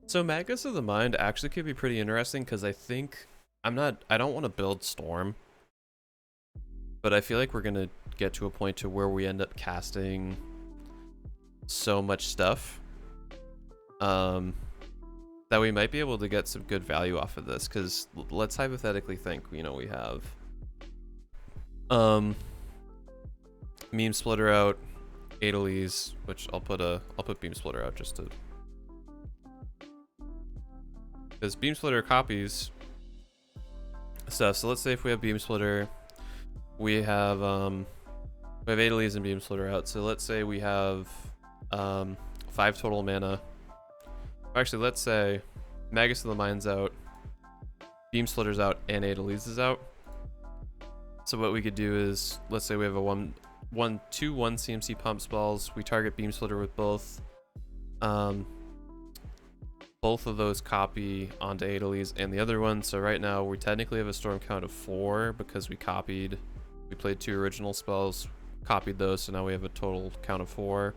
so Magus of the Mind actually could be pretty interesting because I think I don't want to build Storm, but I feel like we're gonna get to a point to where we end up casting so much stuff that we might be able to get some good value off of this, because let's hypothetically think, you know, we have Meme Splitter out, Adeliz, which I'll put Beam Splitter out just to, because Beam Splitter copies stuff. So let's say if we have Beam Splitter, we have Adeliz and Beam Splitter out. So let's say we have 5 total mana. Actually, let's say Magus of the Mind's out, Beam Splitter's out, and Adeliz is out. So what we could do is, let's say we have a 1 CMC pump spells. We target Beam Splitter with both. Both of those copy onto Adeliz and the other one. So right now we technically have a storm count of 4 because we played 2 original spells, copied those, so now we have a total count of 4.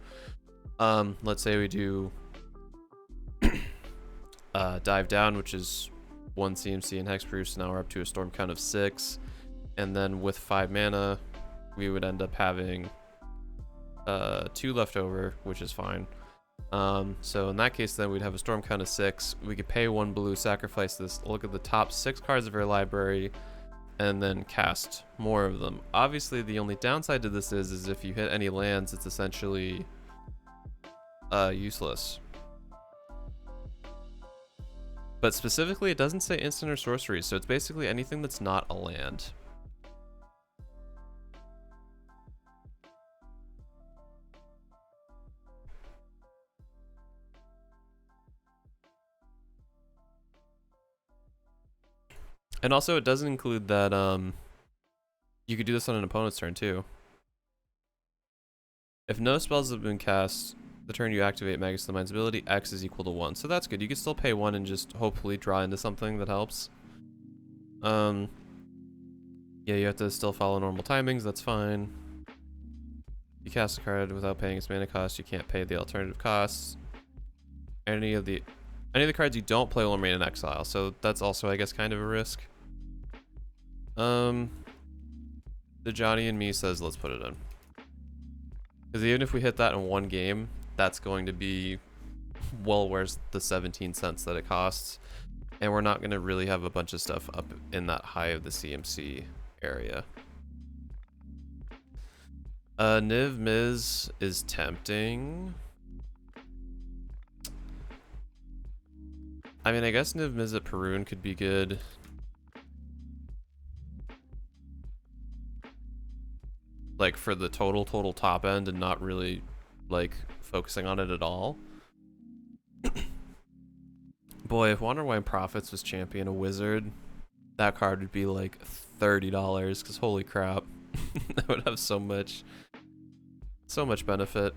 Let's say we do Dive Down, which is 1 CMC and Hexproof, so now we're up to a storm count of 6. And then with 5 mana, we would end up having 2 left over, which is fine. So in that case, then we'd have a storm count of 6. We could pay 1 blue, sacrifice this, look at the top 6 cards of our library, and then cast more of them. Obviously, the only downside to this is if you hit any lands, it's essentially useless. But specifically, it doesn't say instant or sorcery, so it's basically anything that's not a land. And also, it doesn't include that you could do this on an opponent's turn too. If no spells have been cast the turn you activate Magus of the Mind's ability, X is equal to 1. So that's good. You can still pay 1 and just hopefully draw into something that helps. Yeah, you have to still follow normal timings. That's fine. You cast a card without paying its mana cost. You can't pay the alternative costs. Any of the cards you don't play will remain in exile. So that's also, I guess, kind of a risk. The Johnny and me says let's put it in. Because even if we hit that in 1 game, that's going to be well worth the 17 cents that it costs. And we're not going to really have a bunch of stuff up in that high of the CMC area. Niv Miz is tempting. I mean, I guess Niv Miz at Perun could be good. like for the total top end and not really like focusing on it at all. Boy, if Wonder Wine Profits was champion a wizard, that card would be like $30 because holy crap. That would have so much benefit.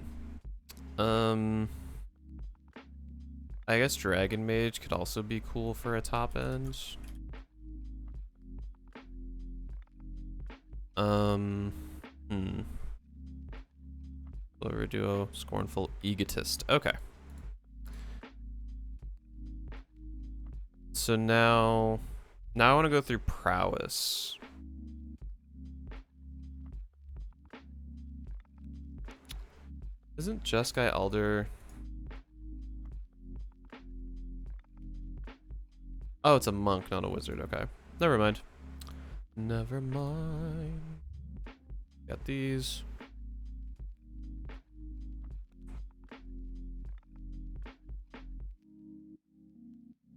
I guess Dragon Mage could also be cool for a top end. Silver Duo, Scornful Egotist. Okay. So now I want to go through Prowess. Isn't Jeskai Elder? Oh, it's a monk, not a wizard. Okay. Never mind. Never mind. Got these.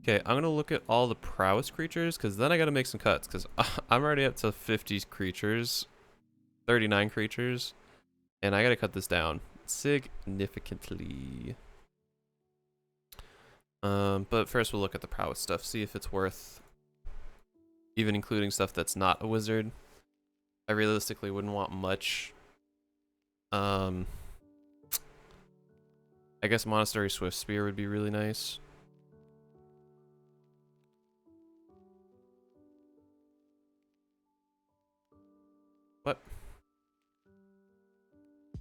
Okay, I'm gonna look at all the prowess creatures because then I gotta make some cuts because I'm already up to 50 creatures, 39 creatures, and I gotta cut this down significantly. But first we'll look at the prowess stuff, see if it's worth even including stuff that's not a wizard. I realistically wouldn't want much. I guess Monastery Swift Spear would be really nice. What?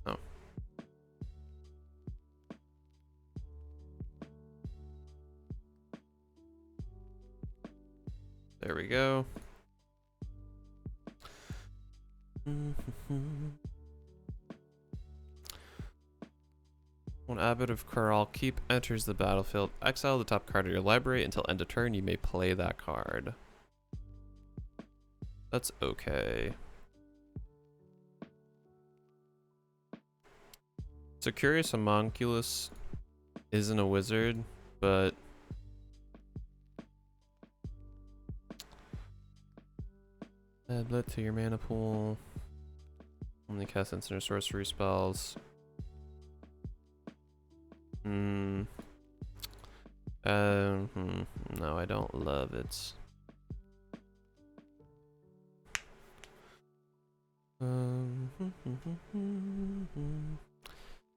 Oh. There we go. When Abbot of Corral Keep enters the battlefield, exile the top card of your library until end of turn. You may play that card. That's okay. So Curious Homunculus isn't a wizard, but add blood to your mana pool. Only cast instant or sorcery spells. No, I don't love it.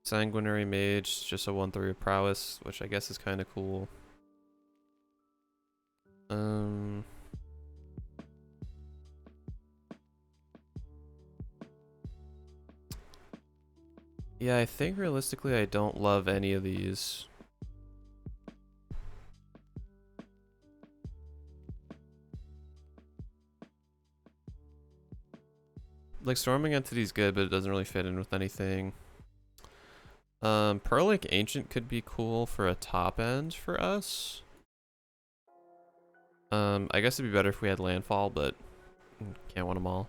Sanguinary Mage, just a 1/3 prowess, which I guess is kind of cool. Yeah, I think realistically I don't love any of these. Like Storming Entity's good, but it doesn't really fit in with anything. Pearl Lake Ancient could be cool for a top end for us. I guess it'd be better if we had Landfall, but can't want them all.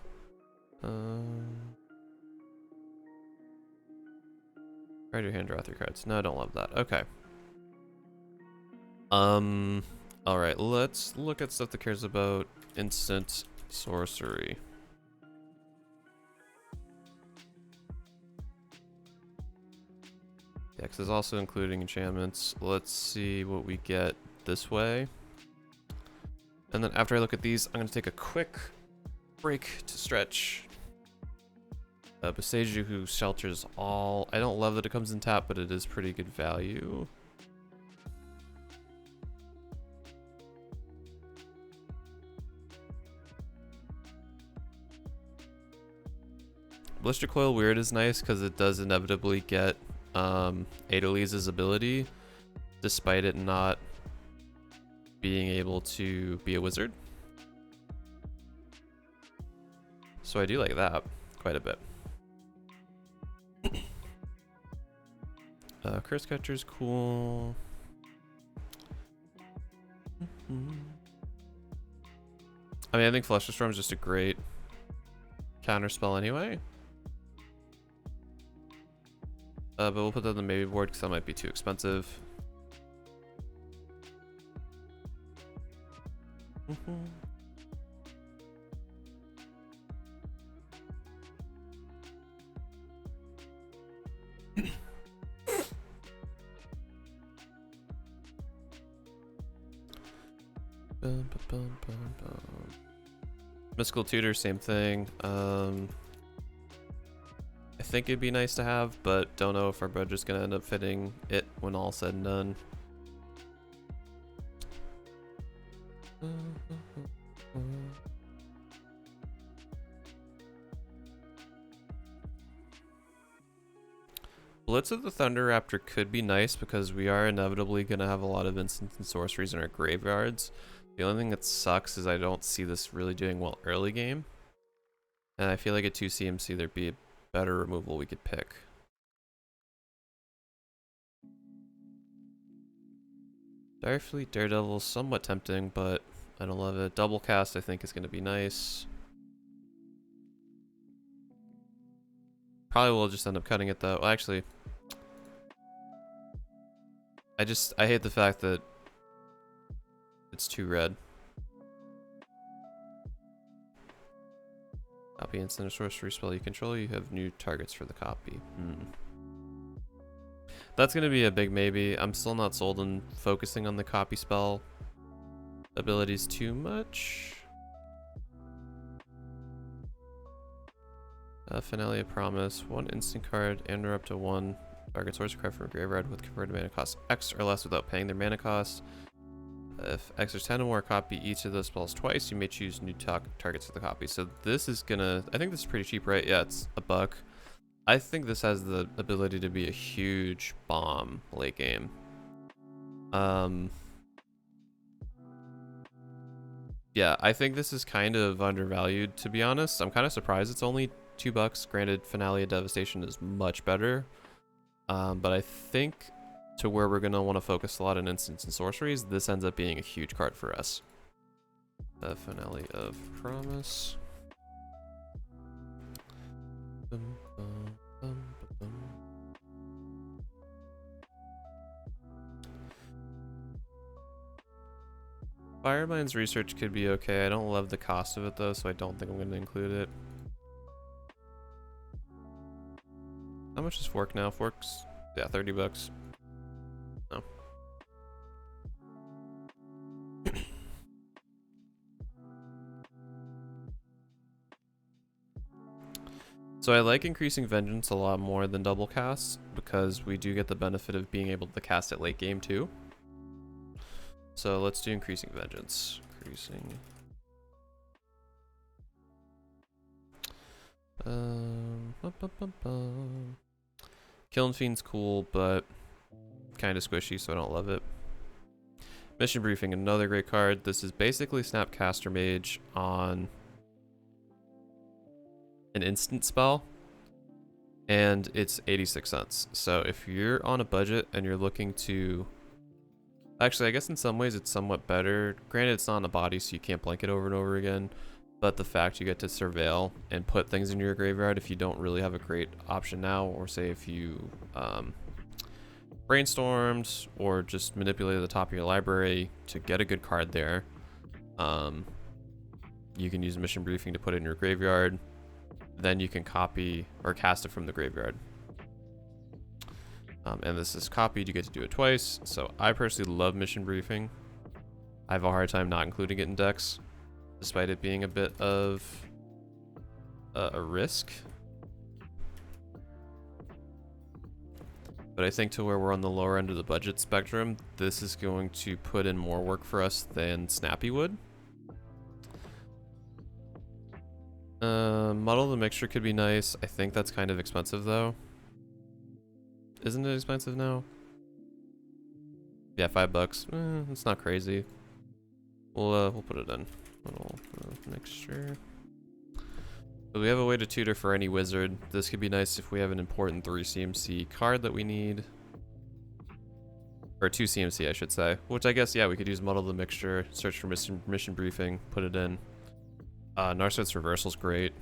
Try your hand, draw 3 cards. No, I don't love that. Okay. Alright, let's look at stuff that cares about instant sorcery. Yeah, because it's also including enchantments. Let's see what we get this way. And then after I look at these, I'm going to take a quick break to stretch. Boseiju, who shelters all. I don't love that it comes in tap, but it is pretty good value. Blister Coil Weird is nice because it does inevitably get Adeliz's ability, despite it not being able to be a wizard. So I do like that quite a bit. Curse Catcher's cool. I mean, I think Flusterstorm is just a great counter spell anyway. But we'll put that on the maybe board because that might be too expensive. Bum, bum, bum, bum, bum. Mystical Tutor, same thing. I think it'd be nice to have, but don't know if our budget's gonna end up fitting it when all said and done. Blitz of the Thunder Raptor could be nice because we are inevitably going to have a lot of instants and sorceries in our graveyards. The only thing that sucks is I don't see this really doing well early game. And I feel like at 2 CMC there'd be a better removal we could pick. Direfleet Daredevil is somewhat tempting, but I don't love it. Double cast I think is going to be nice. Probably will just end up cutting it though. Well, actually, I hate the fact that it's too red. Copy instant or sorcery spell you control. You have new targets for the copy. That's going to be a big maybe. I'm still not sold on focusing on the copy spell abilities too much. Finale of Promise. 1 instant card and or up to 1 target source card from a graveyard with converted mana cost X or less without paying their mana cost. If X is 10 or more, copy each of those spells twice. You may choose new targets for the copy. So this is gonna, I think this is pretty cheap, right? Yeah, it's $1. I think this has the ability to be a huge bomb late game. Yeah, I think this is kind of undervalued, to be honest. I'm kind of surprised it's only $2. Granted, Finale of Devastation is much better. But I think to where we're going to want to focus a lot on instants and sorceries, this ends up being a huge card for us. The Finale of Promise. Firemind's Research could be okay. I don't love the cost of it though, so I don't think I'm going to include it. How much is Fork now? Fork's, yeah, $30. No. So I like increasing Vengeance a lot more than double cast because we do get the benefit of being able to cast it late game too. So let's do increasing Vengeance. Killing Fiend's cool, but kind of squishy, so I don't love it. Mission Briefing, another great card. This is basically Snapcaster Mage on an instant spell, and it's 86 cents. So if you're on a budget and you're looking to... Actually, I guess in some ways it's somewhat better. Granted, it's not on a body, so you can't blank it over and over again. But the fact you get to surveil and put things into your graveyard if you don't really have a great option now, or say if you brainstormed or just manipulated the top of your library to get a good card there, you can use Mission Briefing to put it in your graveyard. Then you can copy or cast it from the graveyard. And this is copied, you get to do it twice. So I personally love Mission Briefing. I have a hard time not including it in decks, despite it being a bit of a risk. But I think to where we're on the lower end of the budget spectrum, this is going to put in more work for us than Snappy would. Muddle the Mixture could be nice. I think that's kind of expensive though. Isn't it expensive now? Yeah, $5. It's not crazy. We'll put it in. Muddle the Mixture. So we have a way to tutor for any wizard. This could be nice if we have an important 3 CMC card that we need. Or 2 CMC, I should say. Which I guess, yeah, we could use Muddle the Mixture, search for mission Briefing, put it in. Narset's Reversal's great.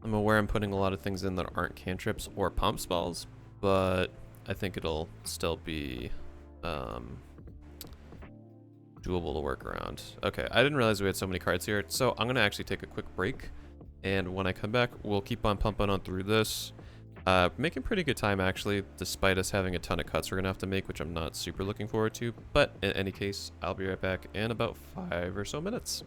I'm aware I'm putting a lot of things in that aren't cantrips or pump spells, but I think it'll still be doable to work around. Okay, I didn't realize we had so many cards here, so I'm gonna actually take a quick break, and when I come back, we'll keep on pumping on through this. Making pretty good time, actually, despite us having a ton of cuts we're going to have to make, which I'm not super looking forward to. But in any case, I'll be right back in about 5 or so minutes.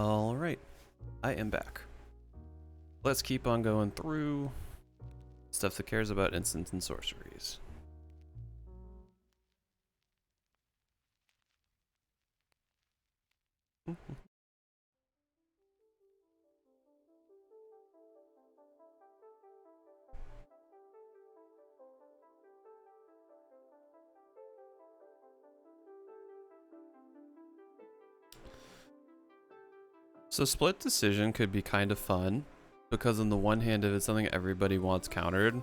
All right, I am back. Let's keep on going through stuff that cares about instants and sorceries. So split decision could be kind of fun, because on the one hand, if it's something everybody wants countered,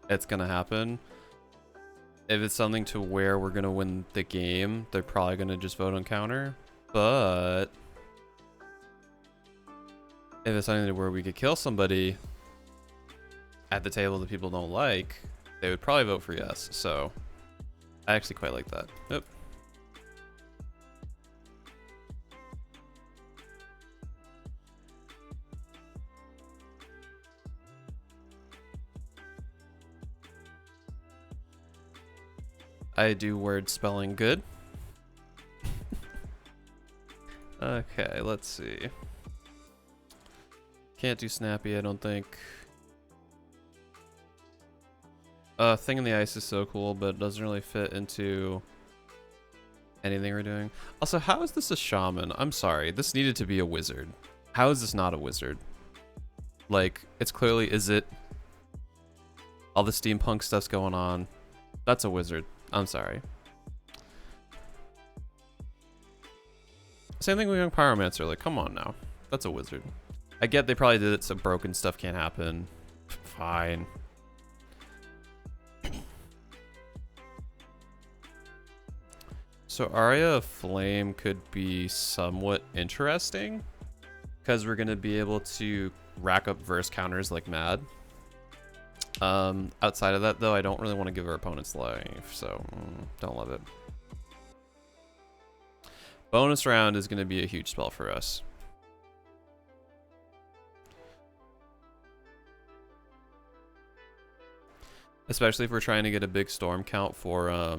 it's gonna happen. If it's something to where we're gonna win the game, they're probably gonna just vote on counter. But if it's something where we could kill somebody at the table that people don't like, they would probably vote for yes. So I actually quite like that. Yep. I do word spelling good. Okay, let's see. Can't do snappy, I don't think. Thing in the ice is so cool, but it doesn't really fit into anything we're doing. Also, how is this a shaman? I'm sorry, this needed to be a wizard. How is this not a wizard? Like, it's clearly, is it? All the steampunk stuff's going on. That's a wizard. I'm sorry. Same thing with Young Pyromancer. Like, come on now. That's a wizard. I get they probably did it so broken stuff can't happen. Fine. So Aria of Flame could be somewhat interesting, because we're going to be able to rack up verse counters like mad. Outside of that, though, I don't really want to give our opponents life, so don't love it. Bonus round is going to be a huge spell for us. Especially if we're trying to get a big storm count for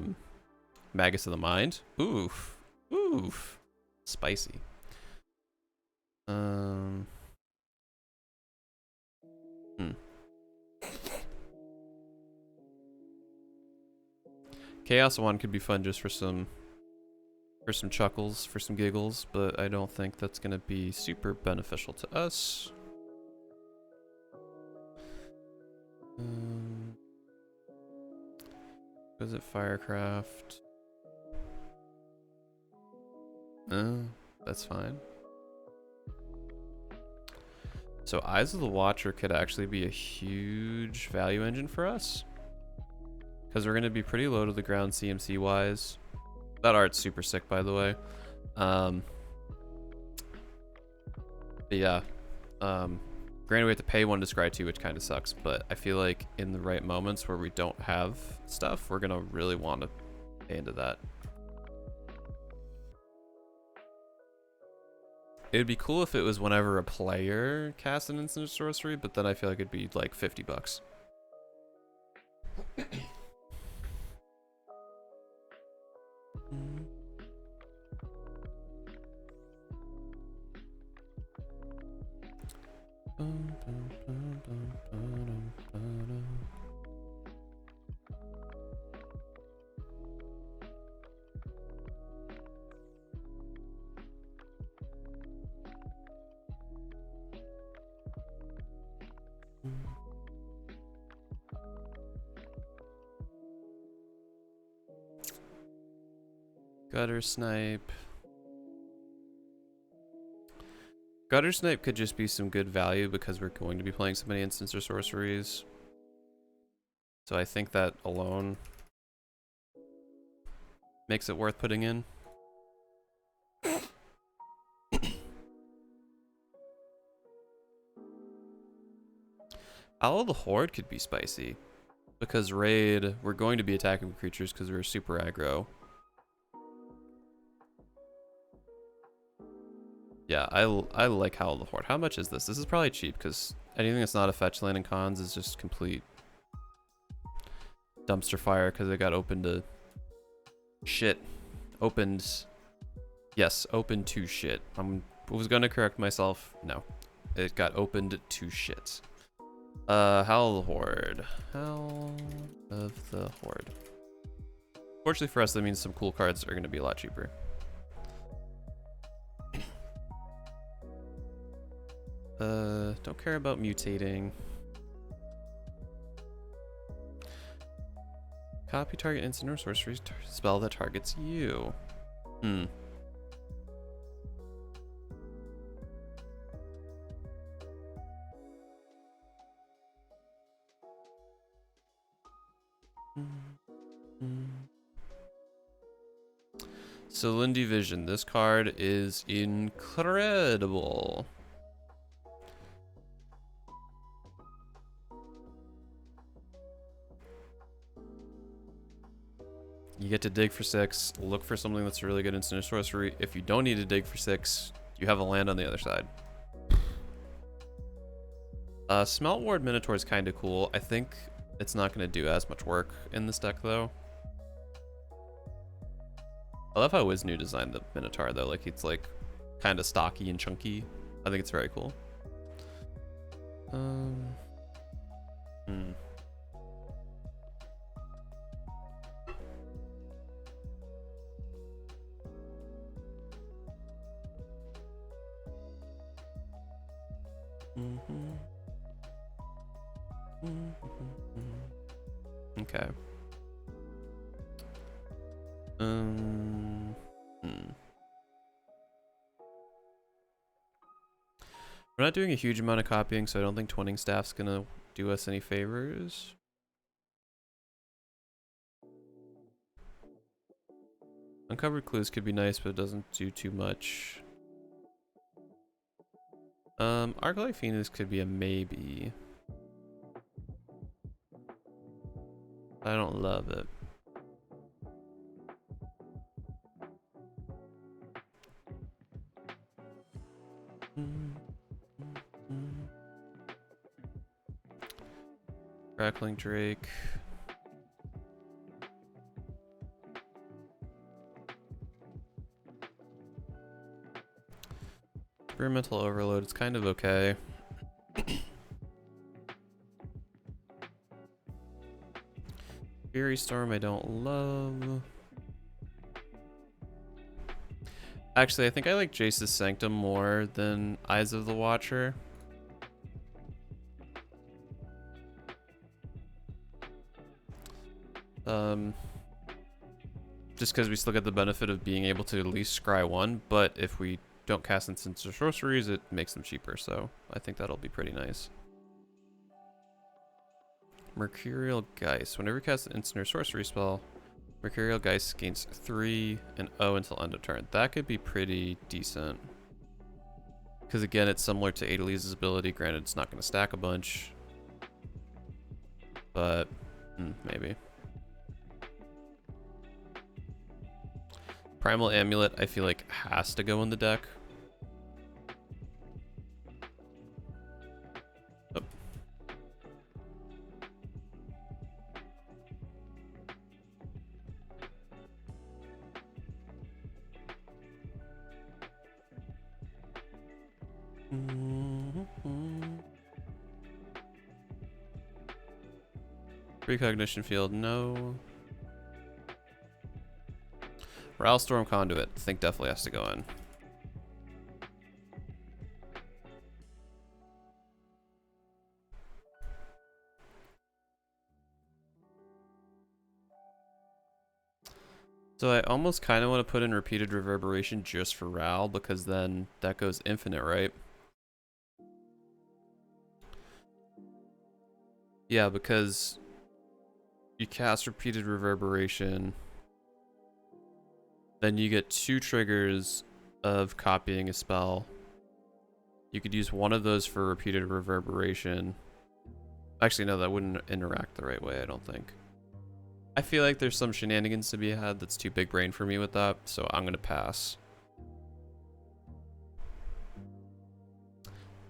Magus of the Mind. Oof. Oof. Spicy. Chaos One could be fun just for some chuckles, for some giggles, but I don't think that's gonna be super beneficial to us. Was it Firecraft? That's fine. So Eyes of the Watcher could actually be a huge value engine for us, because we're going to be pretty low to the ground CMC wise. That art's super sick, by the way. But yeah, granted we have to pay 1 to scry 2, which kind of sucks, but I feel like in the right moments where we don't have stuff, we're going to really want to pay into that. It would be cool if it was whenever a player casts an instant sorcery, but then I feel like it'd be like $50. Gutter Snipe. Gutter Snipe could just be some good value because we're going to be playing so many instants or sorceries. So I think that alone makes it worth putting in. Owl of the Horde could be spicy, because raid, we're going to be attacking creatures because we're super aggro. Yeah, I like Howl of the Horde. How much is this? This is probably cheap, because anything that's not a fetch land in cons is just complete dumpster fire, because it got opened to shit. Opened, yes, open to shit. I'm was gonna correct myself. No. It got opened to shit. Howl of the Horde. Howl of the Horde. Fortunately for us, that means some cool cards are gonna be a lot cheaper. Don't care about mutating. Copy target instant or sorcery spell that targets you. So Lindy Vision, this card is incredible. You get to dig for 6, look for something that's a really good instant or sorcery. If you don't need to dig for 6, you have a land on the other side. Smelt Ward Minotaur is kind of cool. I think it's not going to do as much work in this deck, though. I love how Wisnu designed the Minotaur, though. Like, it's, like, kind of stocky and chunky. I think it's very cool. Okay. We're not doing a huge amount of copying, so I don't think Twinning Staff's gonna do us any favors. Uncovered Clues could be nice, but it doesn't do too much. Arclight Phoenix could be a maybe. I don't love it. Crackling Drake. Experimental Overload, it's kind of okay. Fury Storm I don't love. Actually, I think I like Jace's Sanctum more than Eyes of the Watcher. Just because we still get the benefit of being able to at least scry one, but if we don't cast instants or sorceries, it makes them cheaper, so I think that'll be pretty nice. Mercurial Geist. Whenever you cast an instant or sorcery spell, Mercurial Geist gains 3 and 0 until end of turn. That could be pretty decent. Because again, it's similar to Adeliz's ability. Granted, it's not going to stack a bunch. But, maybe. Primal Amulet, I feel like, has to go in the deck. Oh. Precognition Field, no. Storm Conduit, I think definitely has to go in. So I almost kind of want to put in Repeated Reverberation just for Ral, because then that goes infinite, right? Yeah, because you cast Repeated Reverberation, then you get 2 triggers of copying a spell. You could use one of those for Repeated Reverberation. Actually, no, that wouldn't interact the right way, I don't think. I feel like there's some shenanigans to be had that's too big brain for me with that, so I'm going to pass.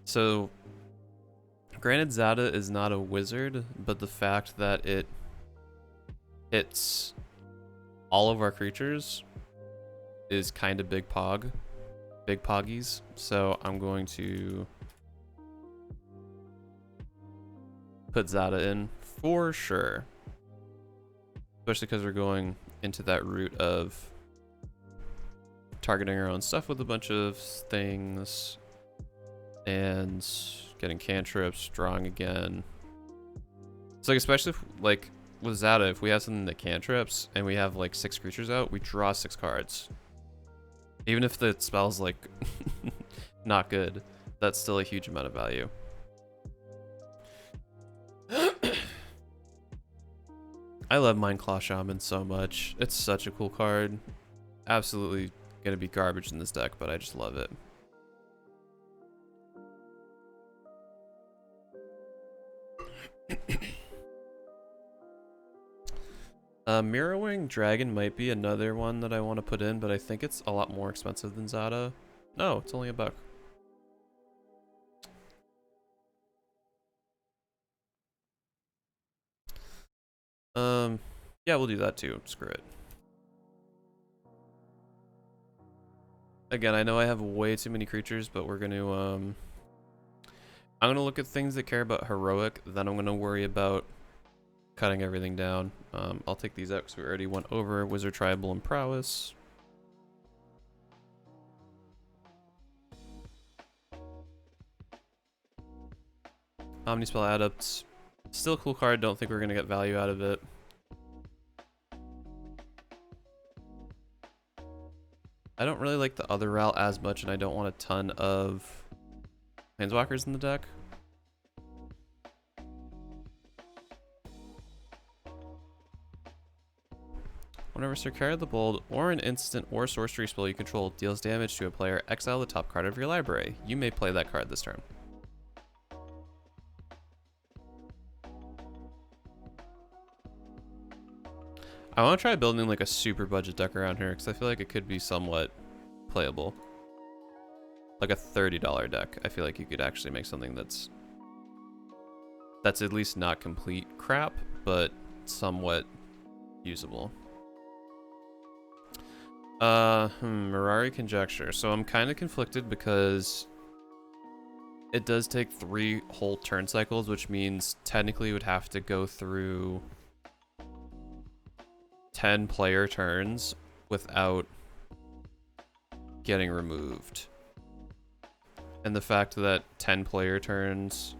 So, granted, Zada is not a wizard, but the fact that it hits all of our creatures is kind of big pog. big poggies. So I'm going to put Zada in for sure. Especially because we're going into that route of targeting our own stuff with a bunch of things and getting cantrips, drawing again. It's like, especially if, like with Zada, if we have something that cantrips and we have like 6 creatures out, we draw 6 cards. Even if the spell's like not good, that's still a huge amount of value. I love Mindclaw Shaman so much. It's such a cool card. Absolutely gonna be garbage in this deck, but I just love it. Mirrorwing Dragon might be another one that I want to put in, but I think it's a lot more expensive than Zada. No, it's only $1. Yeah, we'll do that too. Screw it. Again, I know I have way too many creatures, but we're gonna I'm gonna look at things that care about heroic, then I'm gonna worry about cutting everything down. I'll take these out because we already went over Wizard Tribal and Prowess. Omnispell Adepts. Still a cool card, don't think we're gonna get value out of it. I don't really like the other route as much, and I don't want a ton of Planeswalkers in the deck. Whenever Sarkar the Bold or an instant or sorcery spell you control deals damage to a player, exile the top card of your library. You may play that card this turn. I want to try building like a super budget deck around here because I feel like it could be somewhat playable. Like a $30 deck. I feel like you could actually make something that's at least not complete crap, but somewhat usable. Mirari Conjecture. So I'm kind of conflicted because it does take 3 whole turn cycles, which means technically it would have to go through 10 player turns without getting removed. And the fact that 10 player turns,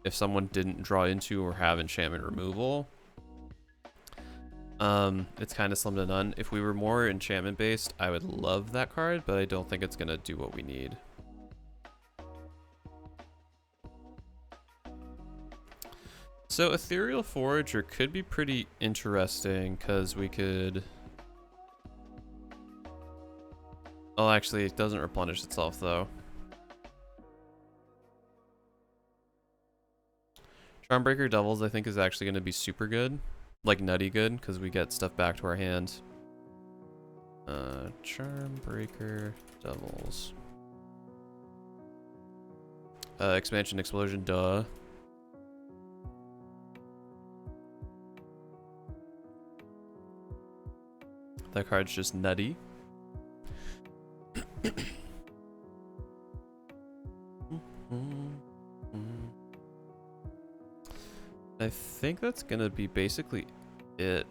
if someone didn't draw into or have enchantment removal, it's kind of slim to none. If we were more enchantment based, I would love that card, but I don't think it's gonna do what we need. So Ethereal Forager could be pretty interesting because we could... Oh, actually, it doesn't replenish itself though. Charmbreaker Devils I think is actually going to be super good. Like nutty good, because we get stuff back to our hand. Charmbreaker Devils. Expansion Explosion, duh. That card's just nutty. I think that's gonna be basically it.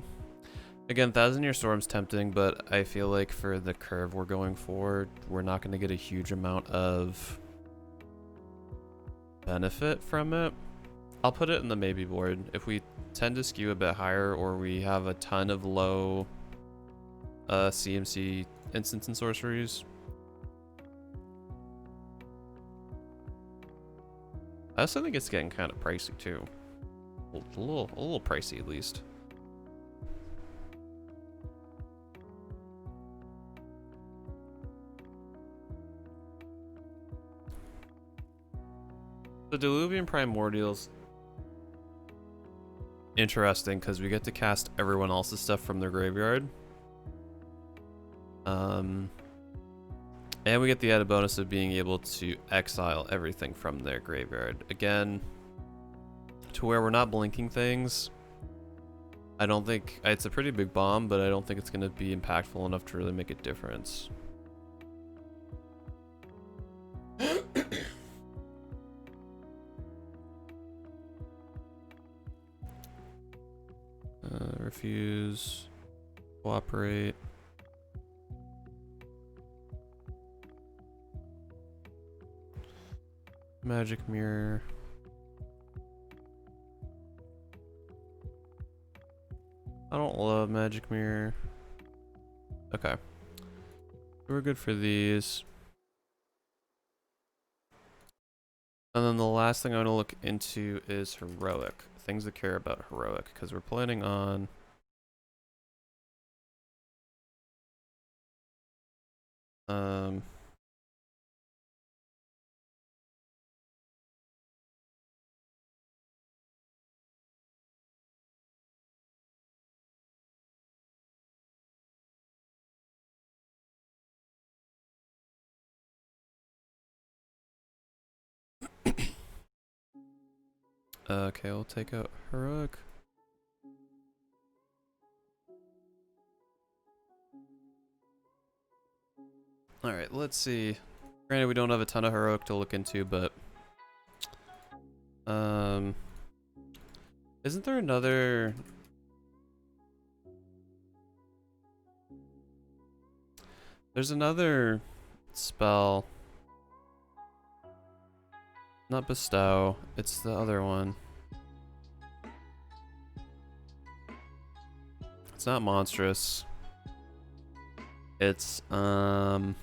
Again, Thousand Year Storm's tempting, but I feel like for the curve we're going for, we're not gonna get a huge amount of benefit from it. I'll put it in the maybe board. If we tend to skew a bit higher or we have a ton of low CMC instants and sorceries. I also think it's getting kind of pricey too. A little pricey at least. The Diluvian Primordials, interesting because we get to cast everyone else's stuff from their graveyard. And we get the added bonus of being able to exile everything from their graveyard. Again, to where we're not blinking things. I don't think, it's a pretty big bomb, but I don't think it's going to be impactful enough to really make a difference. refuse, cooperate. Magic mirror. I don't love magic mirror. Okay. We're good for these. And then the last thing I want to look into is heroic. Things that care about heroic, because we're planning on okay, we'll take out heroic. Alright, let's see. Granted, we don't have a ton of heroic to look into, but isn't there another? There's another spell. Not bestow, it's the other one. It's not monstrous. It's oh,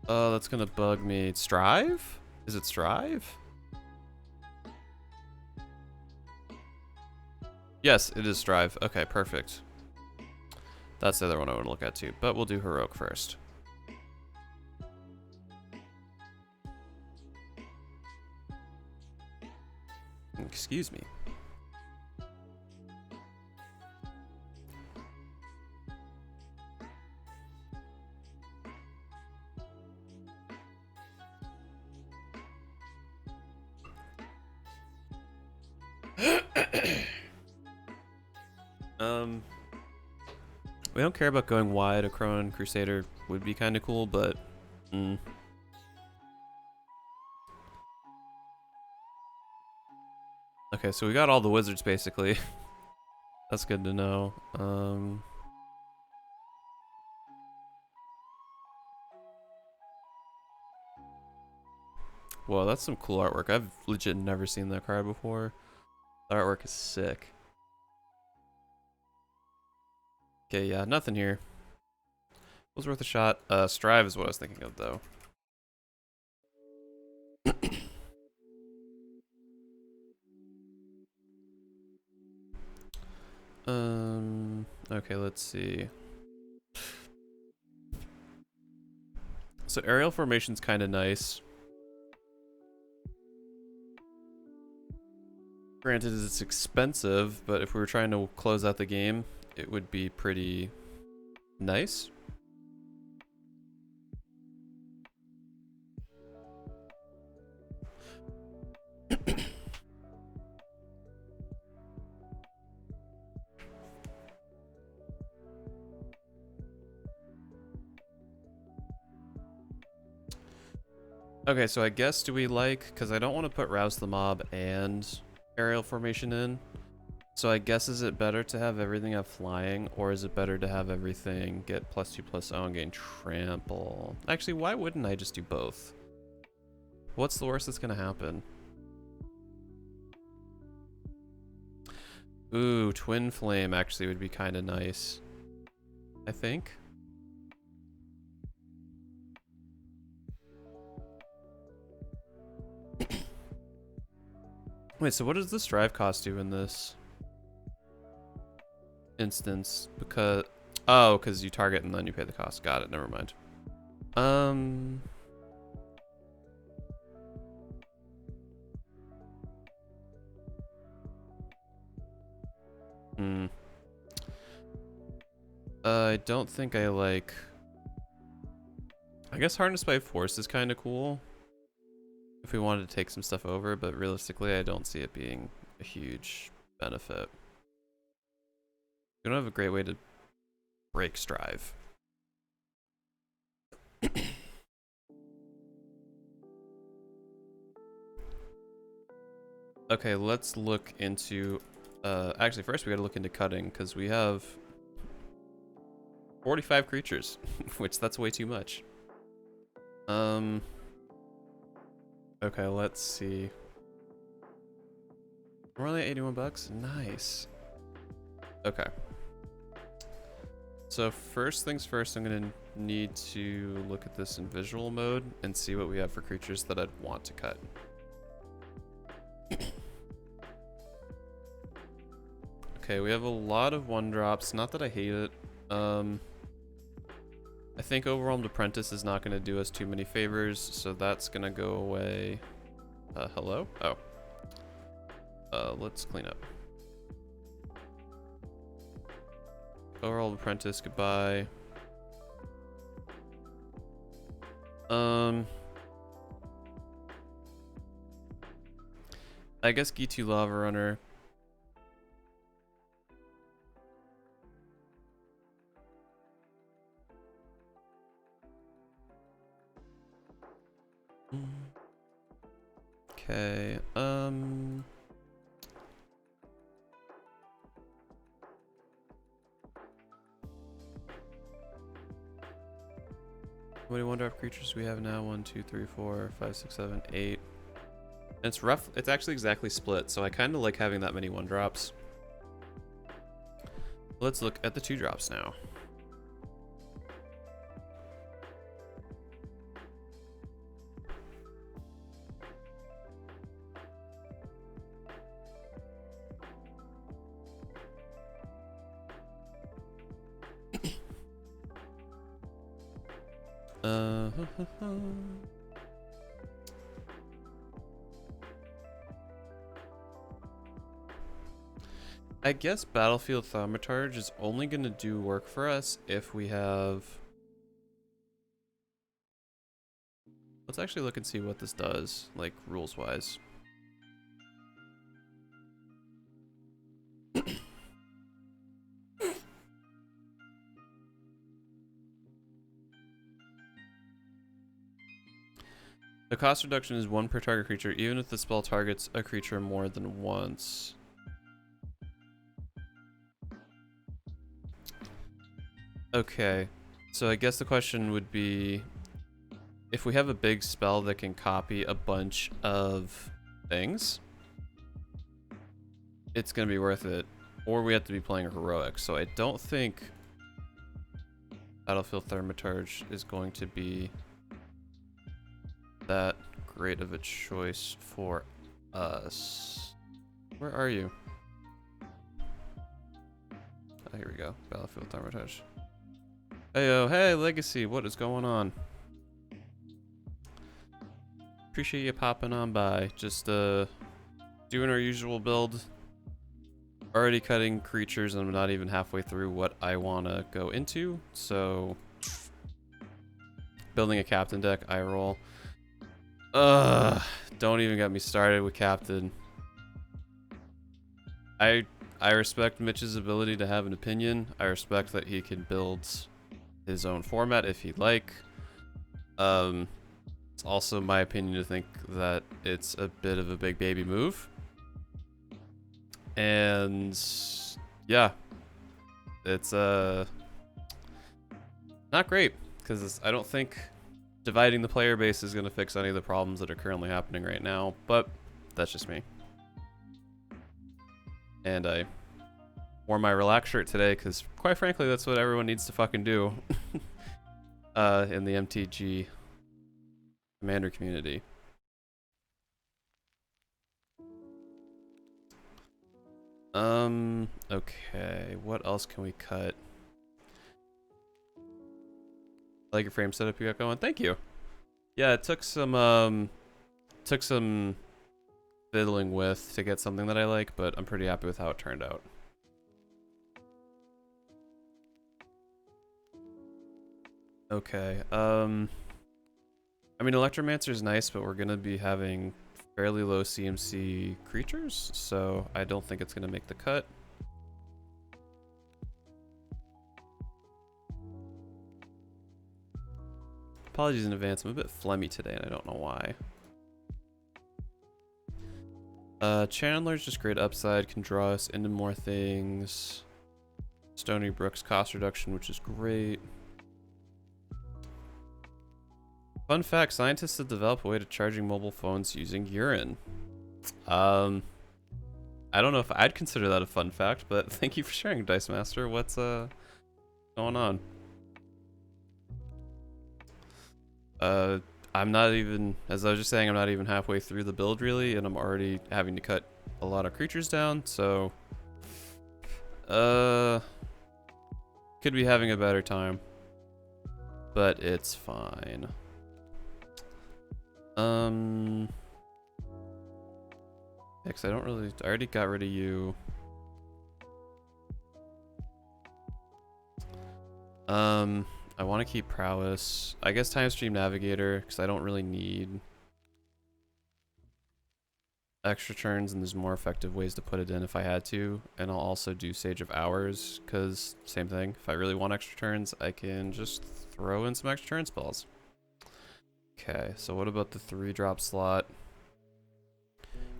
that's gonna bug me. Strive? Is it strive? Yes, it is strive. Okay, perfect. That's the other one I want to look at too, but we'll do heroic first. Excuse me. We don't care about going wide. A Cronin Crusader would be kind of cool, but okay, so we got all the wizards basically. That's good to know. Whoa, that's some cool artwork. I've legit never seen that card before. The artwork is sick. Okay, yeah, nothing here. Was worth a shot. Strive is what I was thinking of, though. Okay, let's see. So aerial formation's kind of nice. Granted, it's expensive, but if we were trying to close out the game, it would be pretty nice. Okay, so I guess do we like, because I don't want to put Rouse the Mob and aerial formation in. So I guess is it better to have everything have flying, or is it better to have everything get +2/+0 and gain trample? Actually, why wouldn't I just do both? What's the worst that's gonna happen? Ooh, Twin Flame actually would be kind of nice, I think. Wait, so what does the Strive cost do in this instance? Because, oh, because you target and then you pay the cost. Got it, never mind. I don't think I like... I guess Harnessed by Force is kind of cool if we wanted to take some stuff over, but realistically I don't see it being a huge benefit. We don't have a great way to break Strive. Okay, let's look into Actually, first we gotta look into cutting, because we have 45 creatures, which that's way too much. Okay, let's see. We're only at 81 bucks? Nice. Okay. So first things first, I'm gonna need to look at this in visual mode and see what we have for creatures that I'd want to cut. Okay, we have a lot of 1-drops. Not that I hate it. I think Overwhelmed Apprentice is not going to do us too many favors, so that's going to go away. Hello? Oh. Let's clean up. Overwhelmed Apprentice, goodbye. I guess Gitu Lava Runner. Okay, how many 1-drop creatures do we have now? 1, 2, 3, 4, 5, 6, 7, 8. And it's rough. It's actually exactly split, so I kind of like having that many 1-drops. Let's look at the 2-drops now. I guess Battlefield Thaumaturge is only going to do work for us if we have... Let's actually look and see what this does, like, rules-wise. The cost reduction is 1 per target creature, even if the spell targets a creature more than once. Okay, so I guess the question would be, if we have a big spell that can copy a bunch of things, it's going to be worth it, or we have to be playing a heroic. So I don't think Battlefield Thaumaturge is going to be that great of a choice for us. Where are you? Oh, here we go. Battlefield Thaumaturge. Heyo, hey Legacy, what is going on? Appreciate you popping on by. Just doing our usual build. Already cutting creatures, and I'm not even halfway through what I want to go into. So building a captain deck, I roll. Don't even get me started with captain. I respect Mitch's ability to have an opinion. I respect that he can build his own format if he'd like. It's also my opinion to think that it's a bit of a big baby move. And yeah, it's not great, because I don't think dividing the player base is going to fix any of the problems that are currently happening right now, but that's just me. And I wore my relax shirt today because, quite frankly, that's what everyone needs to fucking do in the MTG Commander community. Okay, what else can we cut? I like your frame setup you got going. Thank you. Yeah, it took some fiddling with to get something that I like, but I'm pretty happy with how it turned out. Okay, I mean, Electromancer is nice, but we're gonna be having fairly low CMC creatures, so I don't think it's gonna make the cut. Apologies in advance, I'm a bit phlegmy today and I don't know why. Chandler's just great upside, can draw us into more things. Stony Brook's cost reduction, which is great. Fun fact, scientists have developed a way to charging mobile phones using urine. I don't know if I'd consider that a fun fact, but thank you for sharing, Dice Master. What's going on? I'm not even, as I was just saying, I'm not even halfway through the build really, and I'm already having to cut a lot of creatures down, so could be having a better time, but it's fine. Because I don't really, I already got rid of you. I want to keep Prowess. I guess Time Stream Navigator, because I don't really need extra turns, and there's more effective ways to put it in if I had to. And I'll also do Sage of Hours, because same thing. If I really want extra turns, I can just throw in some extra turn spells. Okay, so what about the 3-drop slot?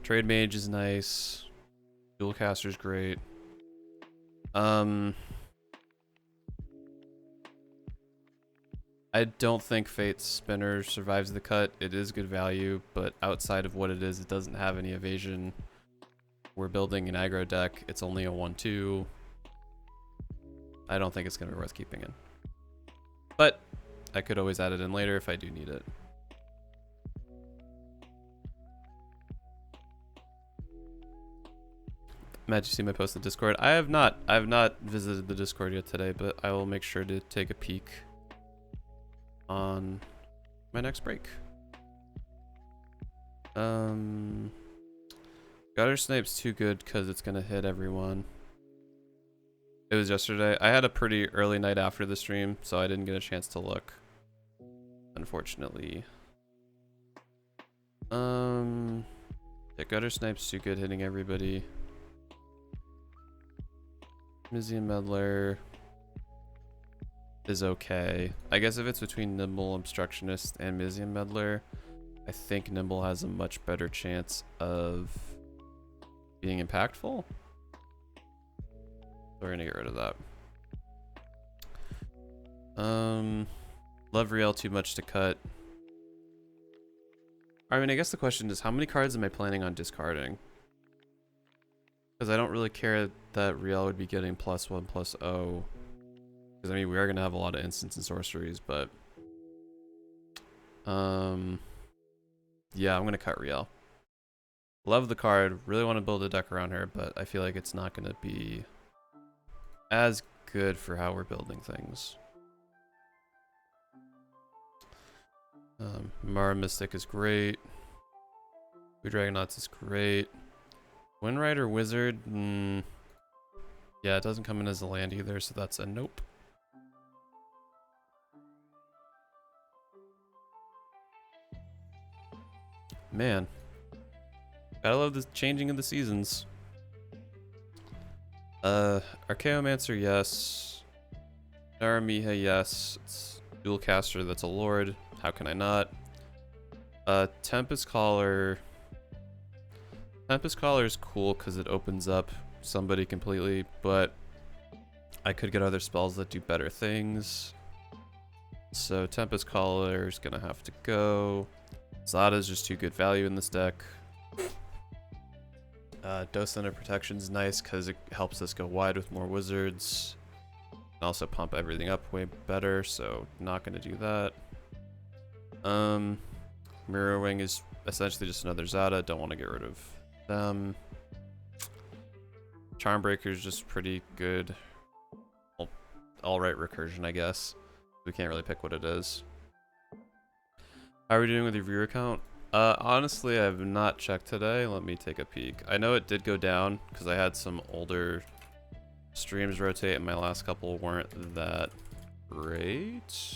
Trade Mage is nice. Dual Caster's great. I don't think Fate's Spinner survives the cut. It is good value, but outside of what it is, it doesn't have any evasion. We're building an aggro deck. It's only a 1/2. I don't think it's going to be worth keeping in. But I could always add it in later if I do need it. Matt, you see my post in Discord? I have not. I have not visited the Discord yet today, but I will make sure to take a peek on my next break. Gutter Snipe's too good because it's gonna hit everyone. It was yesterday. I had a pretty early night after the stream, so I didn't get a chance to look, unfortunately. Yeah, Gutter Snipe's too good hitting everybody. Mizian Meddler is okay. I guess if it's between Nimble, Obstructionist, and Mizian Meddler, I think Nimble has a much better chance of being impactful. So we're gonna get rid of that. Love Riel too much to cut. I mean, I guess the question is, how many cards am I planning on discarding? Because I don't really care that Riel would be getting +1/+0. Because I mean, we are gonna have a lot of instants and sorceries, but yeah, I'm gonna cut Riel. Love the card, really want to build a deck around her, but I feel like it's not gonna be as good for how we're building things. Mara Mystic is great. Blue Dragonauts is great. Windrider Wizard, yeah, it doesn't come in as a land either, so that's a nope. Man, gotta love the changing of the seasons. Archaeomancer, yes. Naramiha, yes. It's dual caster, that's a lord. How can I not? Tempest Caller. Tempest Caller is cool because it opens up somebody completely, but I could get other spells that do better things. So Tempest Caller is gonna have to go. Zada is just too good value in this deck. Dose Center Protection is nice because it helps us go wide with more wizards. And also pump everything up way better, so not gonna do that. Mirror Wing is essentially just another Zada, don't want to get rid of them. Charmbreaker is just pretty good. Alright recursion, I guess. We can't really pick what it is. How are we doing with your viewer count? Honestly, I have not checked today. Let me take a peek. I know it did go down because I had some older streams rotate and my last couple weren't that great.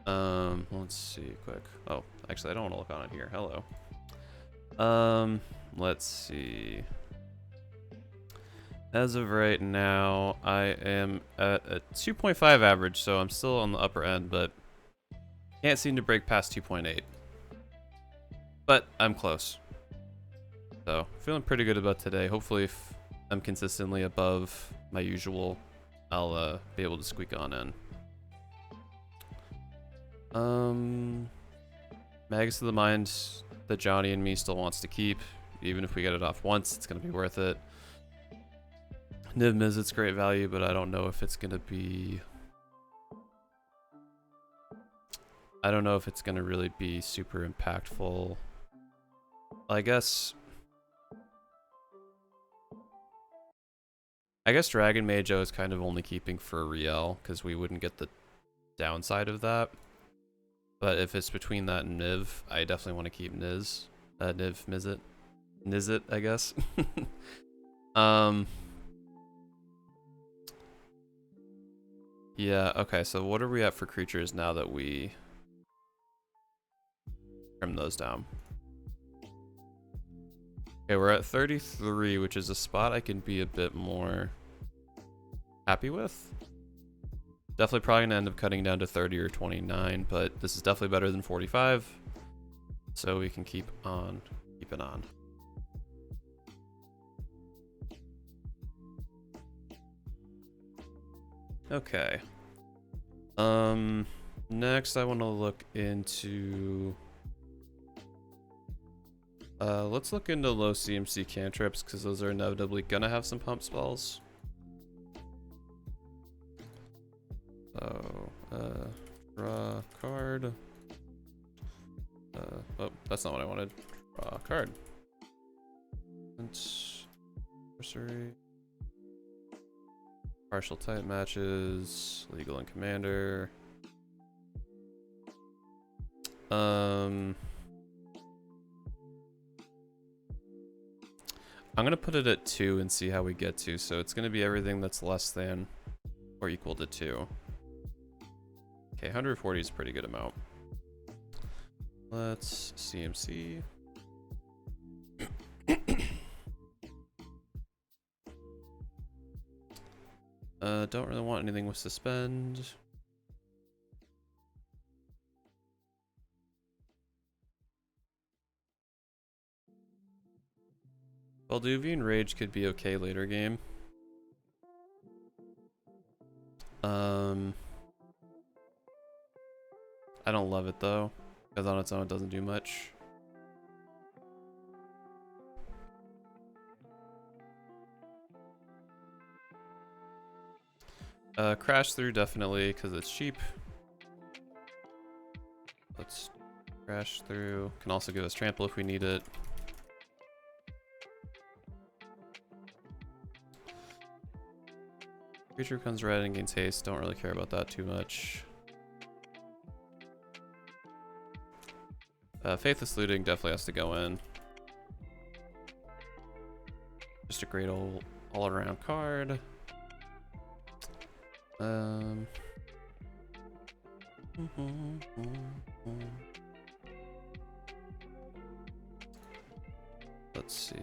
Let's see quick. Oh, actually I don't want to look on it here. Hello. Let's see. As of right now, I am at a 2.5 average, so I'm still on the upper end, but can't seem to break past 2.8. but I'm close. So feeling pretty good about today. Hopefully if I'm consistently above my usual, I'll be able to squeak on in. Magus of the Mind that Johnny and me still wants to keep. Even if we get it off once, it's going to be worth it. Niv Mizzet's great value, but I don't know if it's going to be... I don't know if it's going to really be super impactful. I guess Dragon Mage I was kind of only keeping for Riel, because we wouldn't get the downside of that. But if it's between that and Niv, I definitely want to keep Niv Mizzet. Nizzet, I guess. Yeah, okay, so what are we at for creatures now that we trim those down? Okay, we're at 33, which is a spot I can be a bit more happy with. Definitely probably gonna end up cutting down to 30 or 29, but this is definitely better than 45. So we can keep it on. Okay. Next I want to look into... let's look into low CMC cantrips, because those are inevitably gonna have some pump spells. So, draw a card. Oh, that's not what I wanted. Draw a card. And sorcery. Partial type matches. Legal and commander. I'm gonna put it at 2 and see how we get to. So it's gonna be everything that's less than or equal to 2. Okay, 140 is a pretty good amount. Let's CMC. Don't really want anything with suspend. Valduvian Rage could be okay later game. I don't love it though, because on its own it doesn't do much. Crash through definitely, because it's cheap. Let's crash through. Can also give us trample if we need it. Creature becomes red and gains haste. Don't really care about that too much. Faithless Looting definitely has to go in. Just a great old all-around card. Let's see.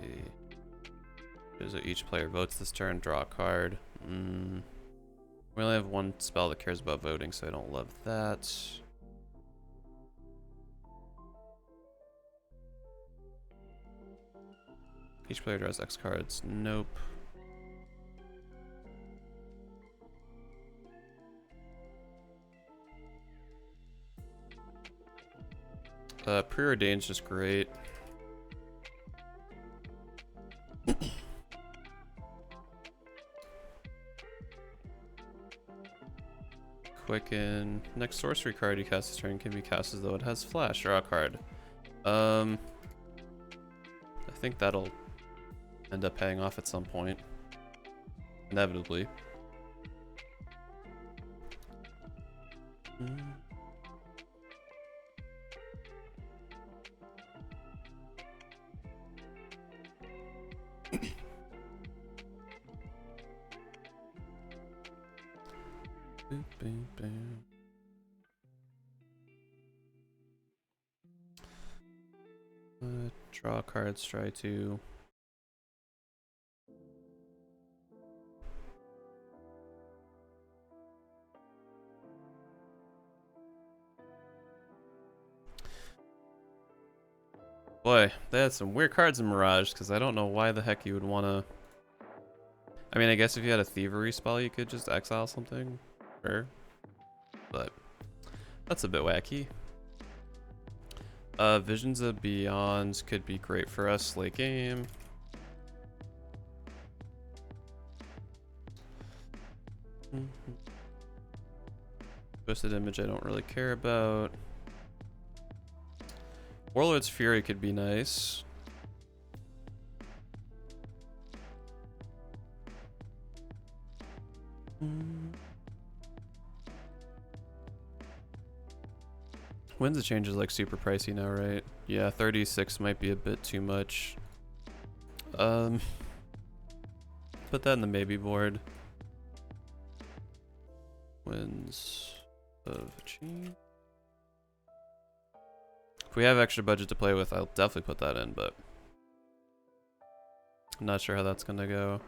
So each player votes this turn, draw a card. We only have one spell that cares about voting, so I don't love that. Each player draws X cards. Nope. Preordained's just great. Quicken. Next sorcery card you cast this turn can be cast as though it has flash. Draw a card. I think that'll end up paying off at some point. Inevitably. Draw cards, try to. Boy, they had some weird cards in Mirage, because I don't know why the heck you would want to... I mean, I guess if you had a Thievery spell, you could just exile something. Sure. But that's a bit wacky. Visions of Beyond could be great for us late game. Twisted Image I don't really care about. Warlord's Fury could be nice. Winds of Change is like super pricey now, right? Yeah, 36 might be a bit too much. Put that in the maybe board. Winds of Change. If we have extra budget to play with, I'll definitely put that in, but I'm not sure how that's gonna go.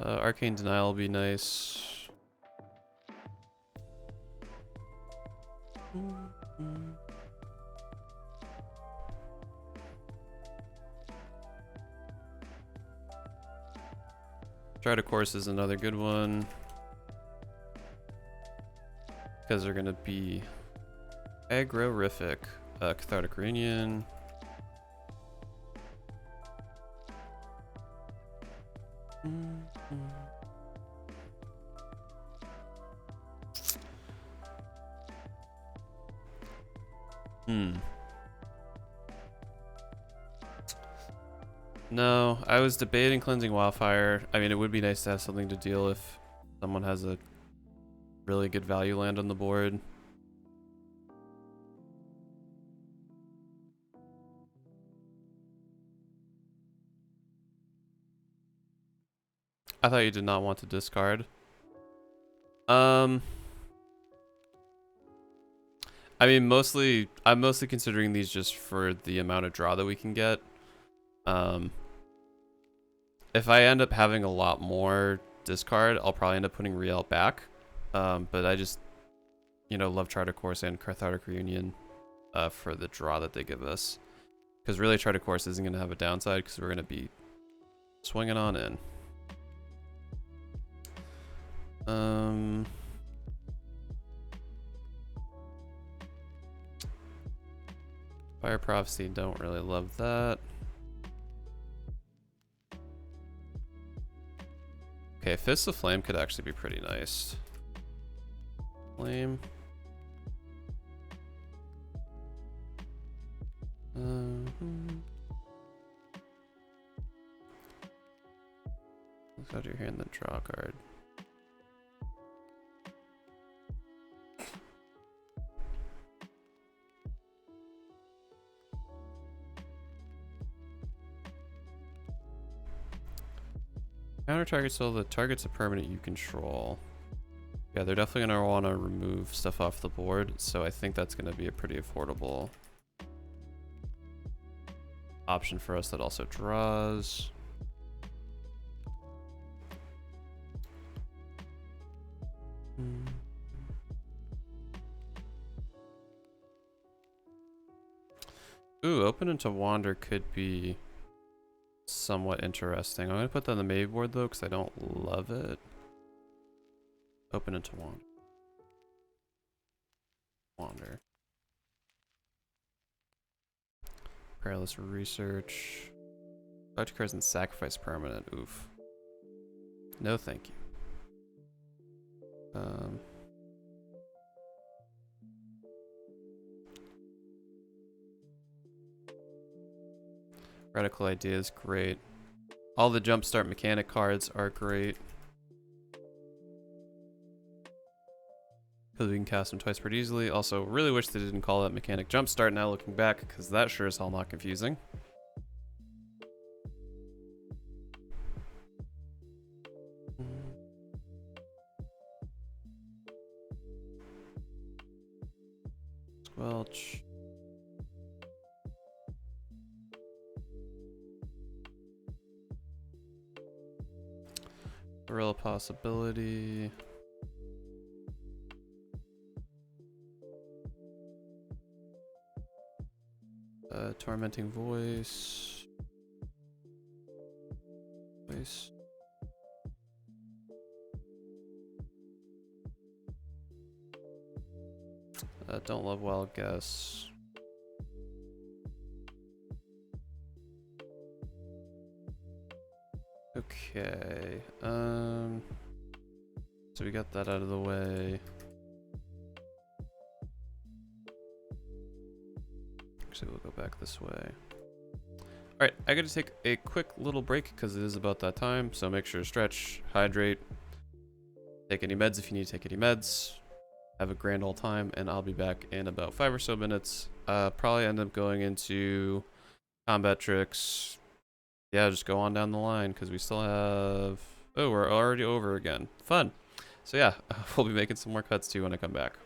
Arcane Denial will be nice. Try to Course is another good one. Because they're gonna be aggrorific. Cathartic Reunion. No, I was debating Cleansing Wildfire. I mean, it would be nice to have something to deal if someone has a really good value land on the board. I thought you did not want to discard. I mean, I'm mostly considering these just for the amount of draw that we can get. If I end up having a lot more discard, I'll probably end up putting Riel back. But I just, love Charter Course and Cathartic Reunion for the draw that they give us. Because really, Charter Course isn't going to have a downside because we're going to be swinging on in. Fire Prophecy, don't really love that. Okay, Fist of Flame could actually be pretty nice. Flame. Look out your hand, then draw a card. Counter target so the target's a permanent you control. Yeah, they're definitely gonna want to remove stuff off the board, so I think that's gonna be a pretty affordable option for us that also draws. Ooh, Open into Wander could be somewhat interesting. I'm gonna put that on the maybe board though, because I don't love it. Open into Wander. Perilous Research. Dr. Cards and Sacrifice permanent. Oof. No, thank you. Radical Ideas, great. All the Jumpstart mechanic cards are great. Because we can cast them twice pretty easily. Also, really wish they didn't call that mechanic Jumpstart now looking back, because that sure is hell not confusing. Squelch. Gorilla Possibility. Tormenting voice. Voice. Don't love wild guess. Okay. So we got that out of the way. Actually, we'll go back this way. Alright, I gotta take a quick little break because it is about that time, so make sure to stretch, hydrate, take any meds if you need to take any meds. Have a grand old time, and I'll be back in about 5 or so minutes. Probably end up going into combat tricks. Yeah, just go on down the line because we still have... Oh, we're already over again. Fun. So yeah, we'll be making some more cuts too when I come back.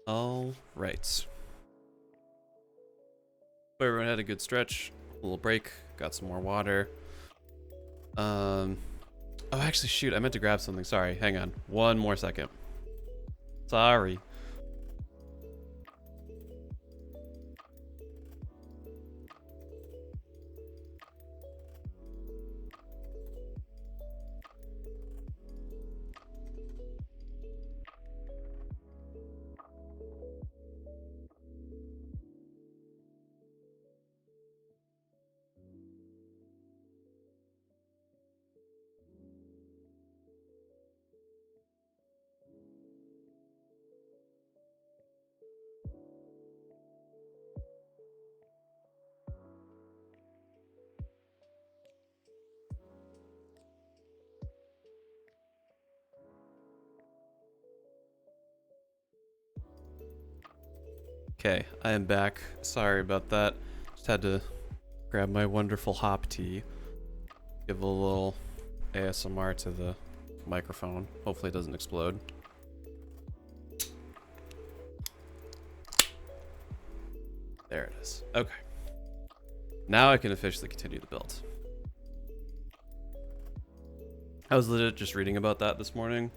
All right. But everyone had a good stretch, a little break, got some more water. Oh, actually, shoot, I meant to grab something. Sorry, hang on. One more second. Sorry. Okay, I am back. Sorry about that. Just had to grab my wonderful hop tea. Give a little ASMR to the microphone. Hopefully it doesn't explode. There it is. Okay. Now I can officially continue the build. I was legit just reading about that this morning.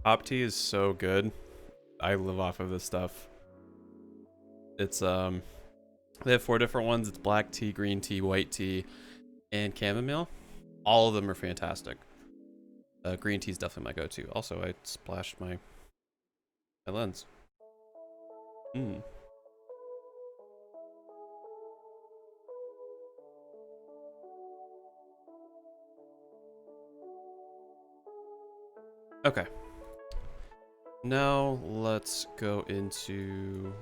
Hop tea is so good. I live off of this stuff. It's they have 4 different ones. It's black tea, green tea, white tea, and chamomile. All of them are fantastic. Green tea is definitely my go-to. Also, I splashed my lens. Okay. Now let's go into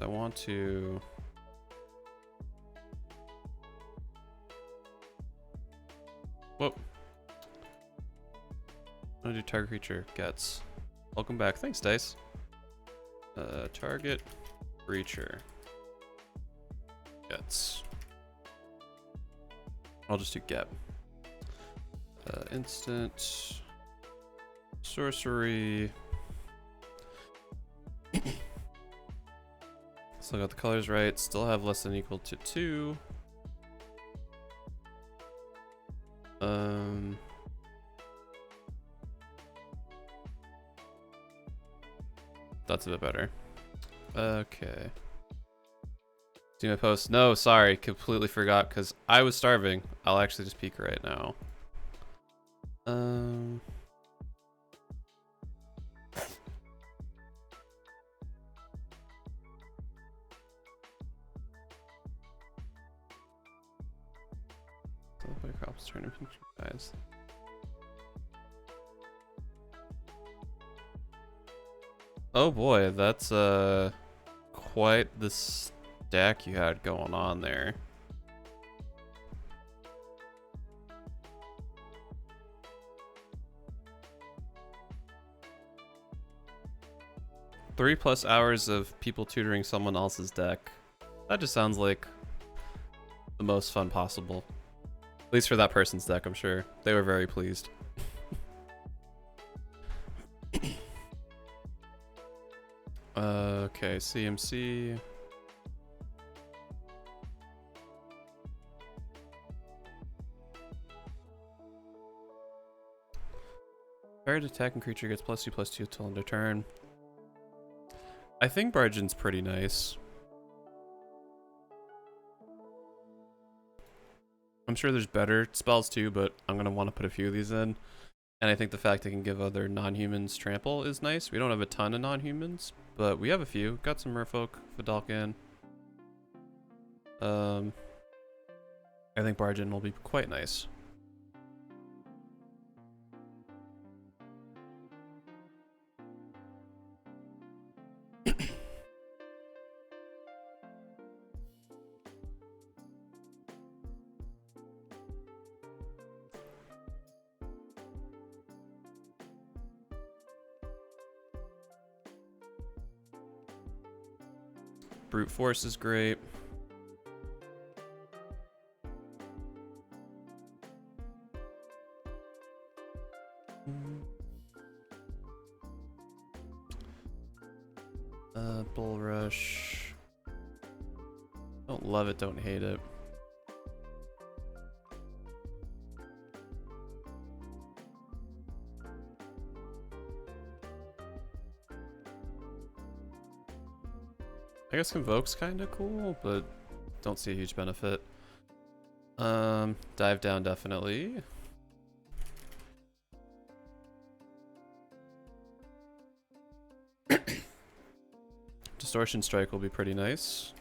I want to whoop. I'm gonna do target creature gets. Welcome back. Thanks, Dice. Target creature gets. I'll just do get. Instant sorcery. Still got the colors right. Still have less than equal to 2. That's a bit better. Okay. See my post? No, sorry, completely forgot because I was starving. I'll actually just peek right now. Crops turn guys. Oh boy, that's quite the stack you had going on there. +3 hours of people tutoring someone else's deck. That just sounds like the most fun possible. At least for that person's deck, I'm sure. They were very pleased. Okay, CMC. Target attacking creature gets +2/+2 till end of turn. I think Bargain's pretty nice. I'm sure there's better spells too, but I'm going to want to put a few of these in. And I think the fact it can give other non-humans trample is nice. We don't have a ton of non-humans, but we have a few. Got some Merfolk, Vidalcan. I think Bargain will be quite nice. Brute Force is great. Bull Rush. Don't love it, don't hate it. I guess Convoke's kind of cool, but don't see a huge benefit. Dive down definitely. Distortion Strike will be pretty nice.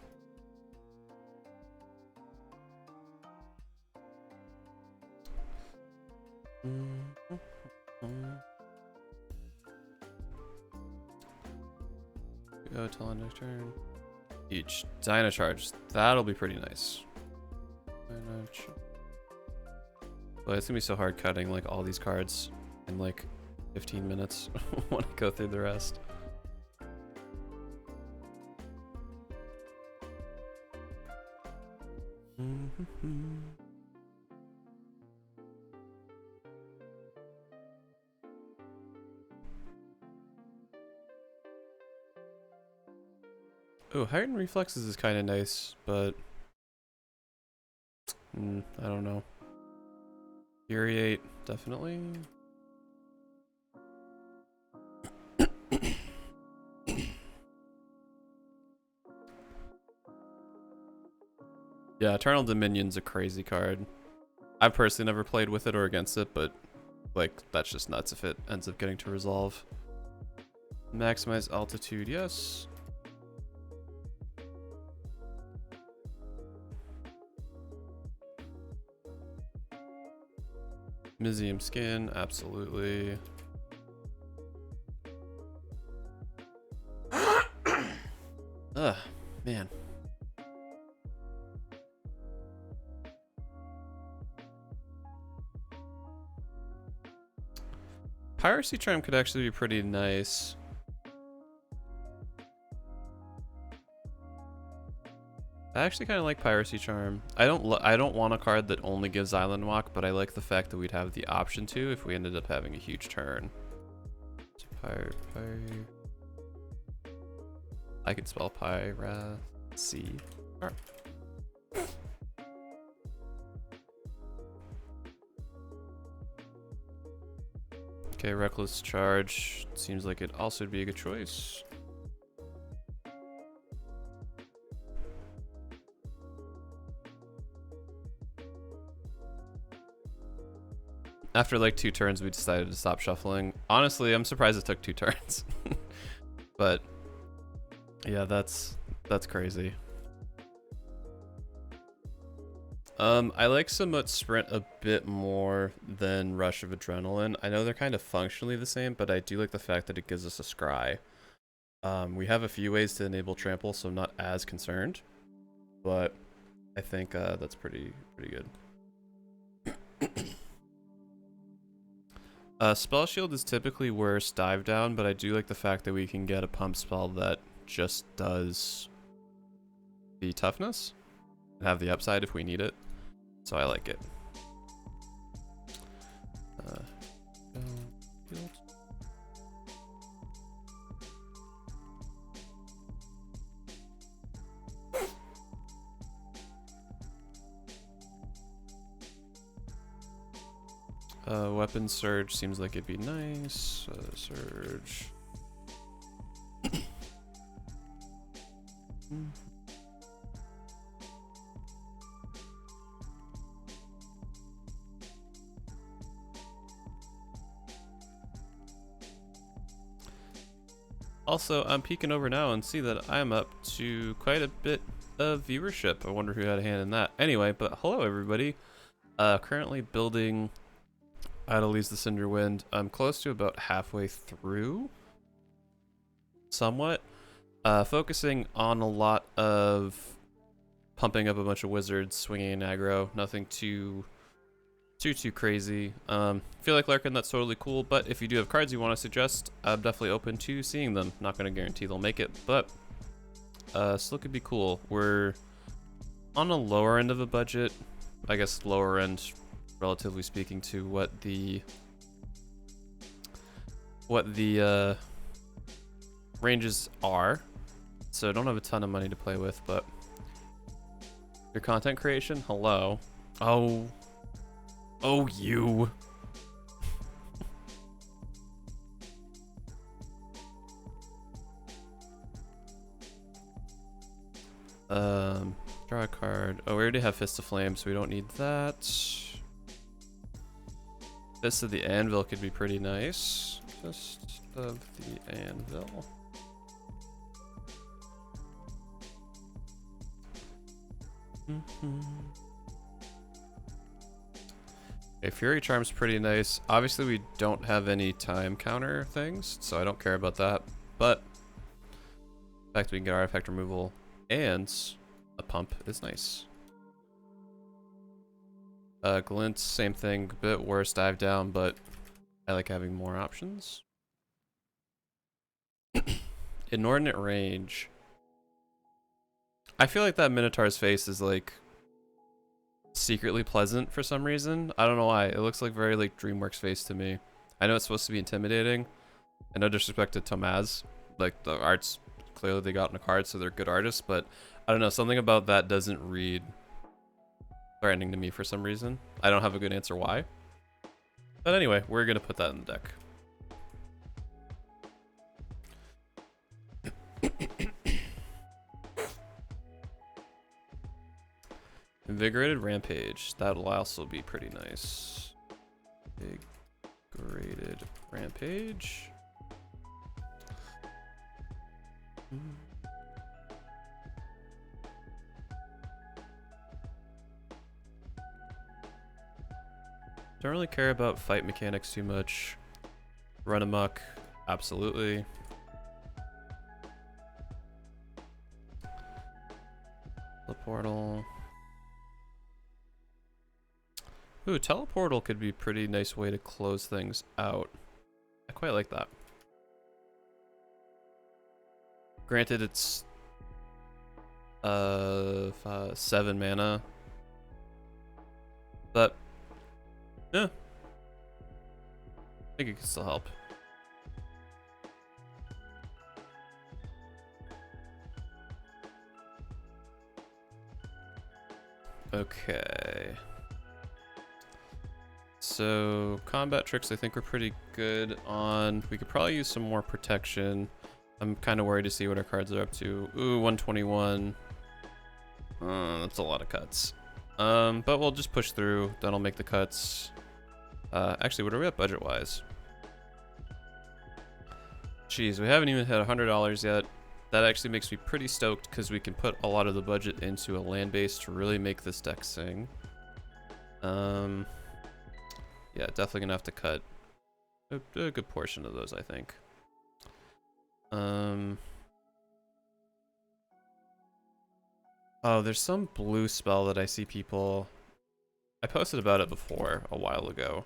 Go till end of turn. Each Dino Charge. That'll be pretty nice. But it's gonna be so hard cutting like all these cards in like 15 minutes when I go through the rest. Oh, Heightened Reflexes is kind of nice, but I don't know. Infuriate, definitely. Yeah, Eternal Dominion's a crazy card. I've personally never played with it or against it, but like that's just nuts if it ends up getting to resolve. Maximize altitude, yes. Museum Skin, absolutely. Ugh, man. Piracy Charm could actually be pretty nice. I actually kind of like Piracy Charm. I don't want a card that only gives Island Walk, but I like the fact that we'd have the option to if we ended up having a huge turn. So I could spell Piracy. Alright. Okay, Reckless Charge seems like it also would be a good choice. After like 2 turns, we decided to stop shuffling. Honestly, I'm surprised it took 2 turns. But yeah, that's crazy. I like Somewhat Sprint a bit more than Rush of Adrenaline. I know they're kind of functionally the same, but I do like the fact that it gives us a scry. We have a few ways to enable Trample, so I'm not as concerned. But I think that's pretty good. Spell Shield is typically worse dive down, but I do like the fact that we can get a pump spell that just does the toughness and have the upside if we need it. So I like it. Weapon Surge seems like it'd be nice. Surge. Also, I'm peeking over now and see that I'm up to quite a bit of viewership. I wonder who had a hand in that. Anyway, but hello everybody. Currently building Adeliz the Cinderwind. I'm close to about halfway through. Somewhat. Focusing on a lot of pumping up a bunch of wizards, swinging in aggro. Nothing too crazy. Feel like Larkin, that's totally cool, but if you do have cards you want to suggest, I'm definitely open to seeing them. Not going to guarantee they'll make it, but still could be cool. We're on a lower end of a budget. I guess lower end, relatively speaking, to what the what the ranges are. So I don't have a ton of money to play with, but your content creation, hello. Oh, you. Draw a card. Oh, we already have Fist of Flame, so we don't need that. Fist of the Anvil could be pretty nice. Fist of the Anvil. Okay, Fury Charm's pretty nice. Obviously, we don't have any time counter things, so I don't care about that. But the fact that we can get artifact removal and a pump is nice. Glint, same thing, a bit worse dive down, but I like having more options. Inordinate range. I feel like that Minotaur's face is like secretly pleasant for some reason. I don't know why. It looks like very like DreamWorks face to me. I know it's supposed to be intimidating. And no disrespect to Tomaz. Like the art's clearly they got in a card, so they're good artists, but I don't know, something about that doesn't read threatening to me for some reason. I don't have a good answer why. But anyway, we're gonna put that in the deck. Invigorated Rampage. That'll also be pretty nice. Invigorated Rampage. Don't really care about fight mechanics too much. Run amok, absolutely. Teleportal. Ooh, teleportal could be a pretty nice way to close things out. I quite like that. Granted, it's 7 mana, but yeah, I think it can still help. Okay. So combat tricks I think we're pretty good on. We could probably use some more protection. I'm kind of worried to see what our cards are up to. Ooh, 121. That's a lot of cuts. But we'll just push through. Then I'll make the cuts. Actually, what are we at budget-wise? Jeez, we haven't even hit $100 yet. That actually makes me pretty stoked because we can put a lot of the budget into a land base to really make this deck sing. Yeah, definitely gonna have to cut a good portion of those, I think. Oh, there's some blue spell that I see people... I posted about it before, a while ago.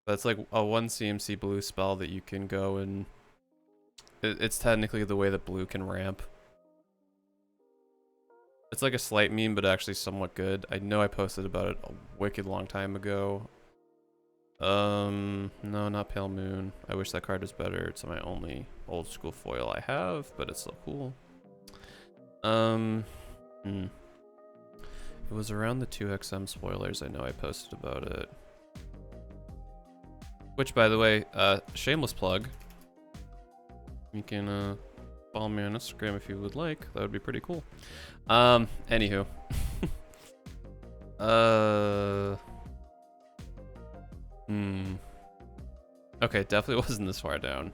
But it's like a 1 CMC blue spell that you can go and... It's technically the way that blue can ramp. It's like a slight meme, but actually somewhat good. I know I posted about it a wicked long time ago. No, not Pale Moon. I wish that card was better. It's my only old school foil I have, but it's still cool. It was around the 2XM spoilers. I know I posted about it. Which, by the way, shameless plug. You can follow me on Instagram if you would like. That would be pretty cool. Anywho. Okay, definitely wasn't this far down.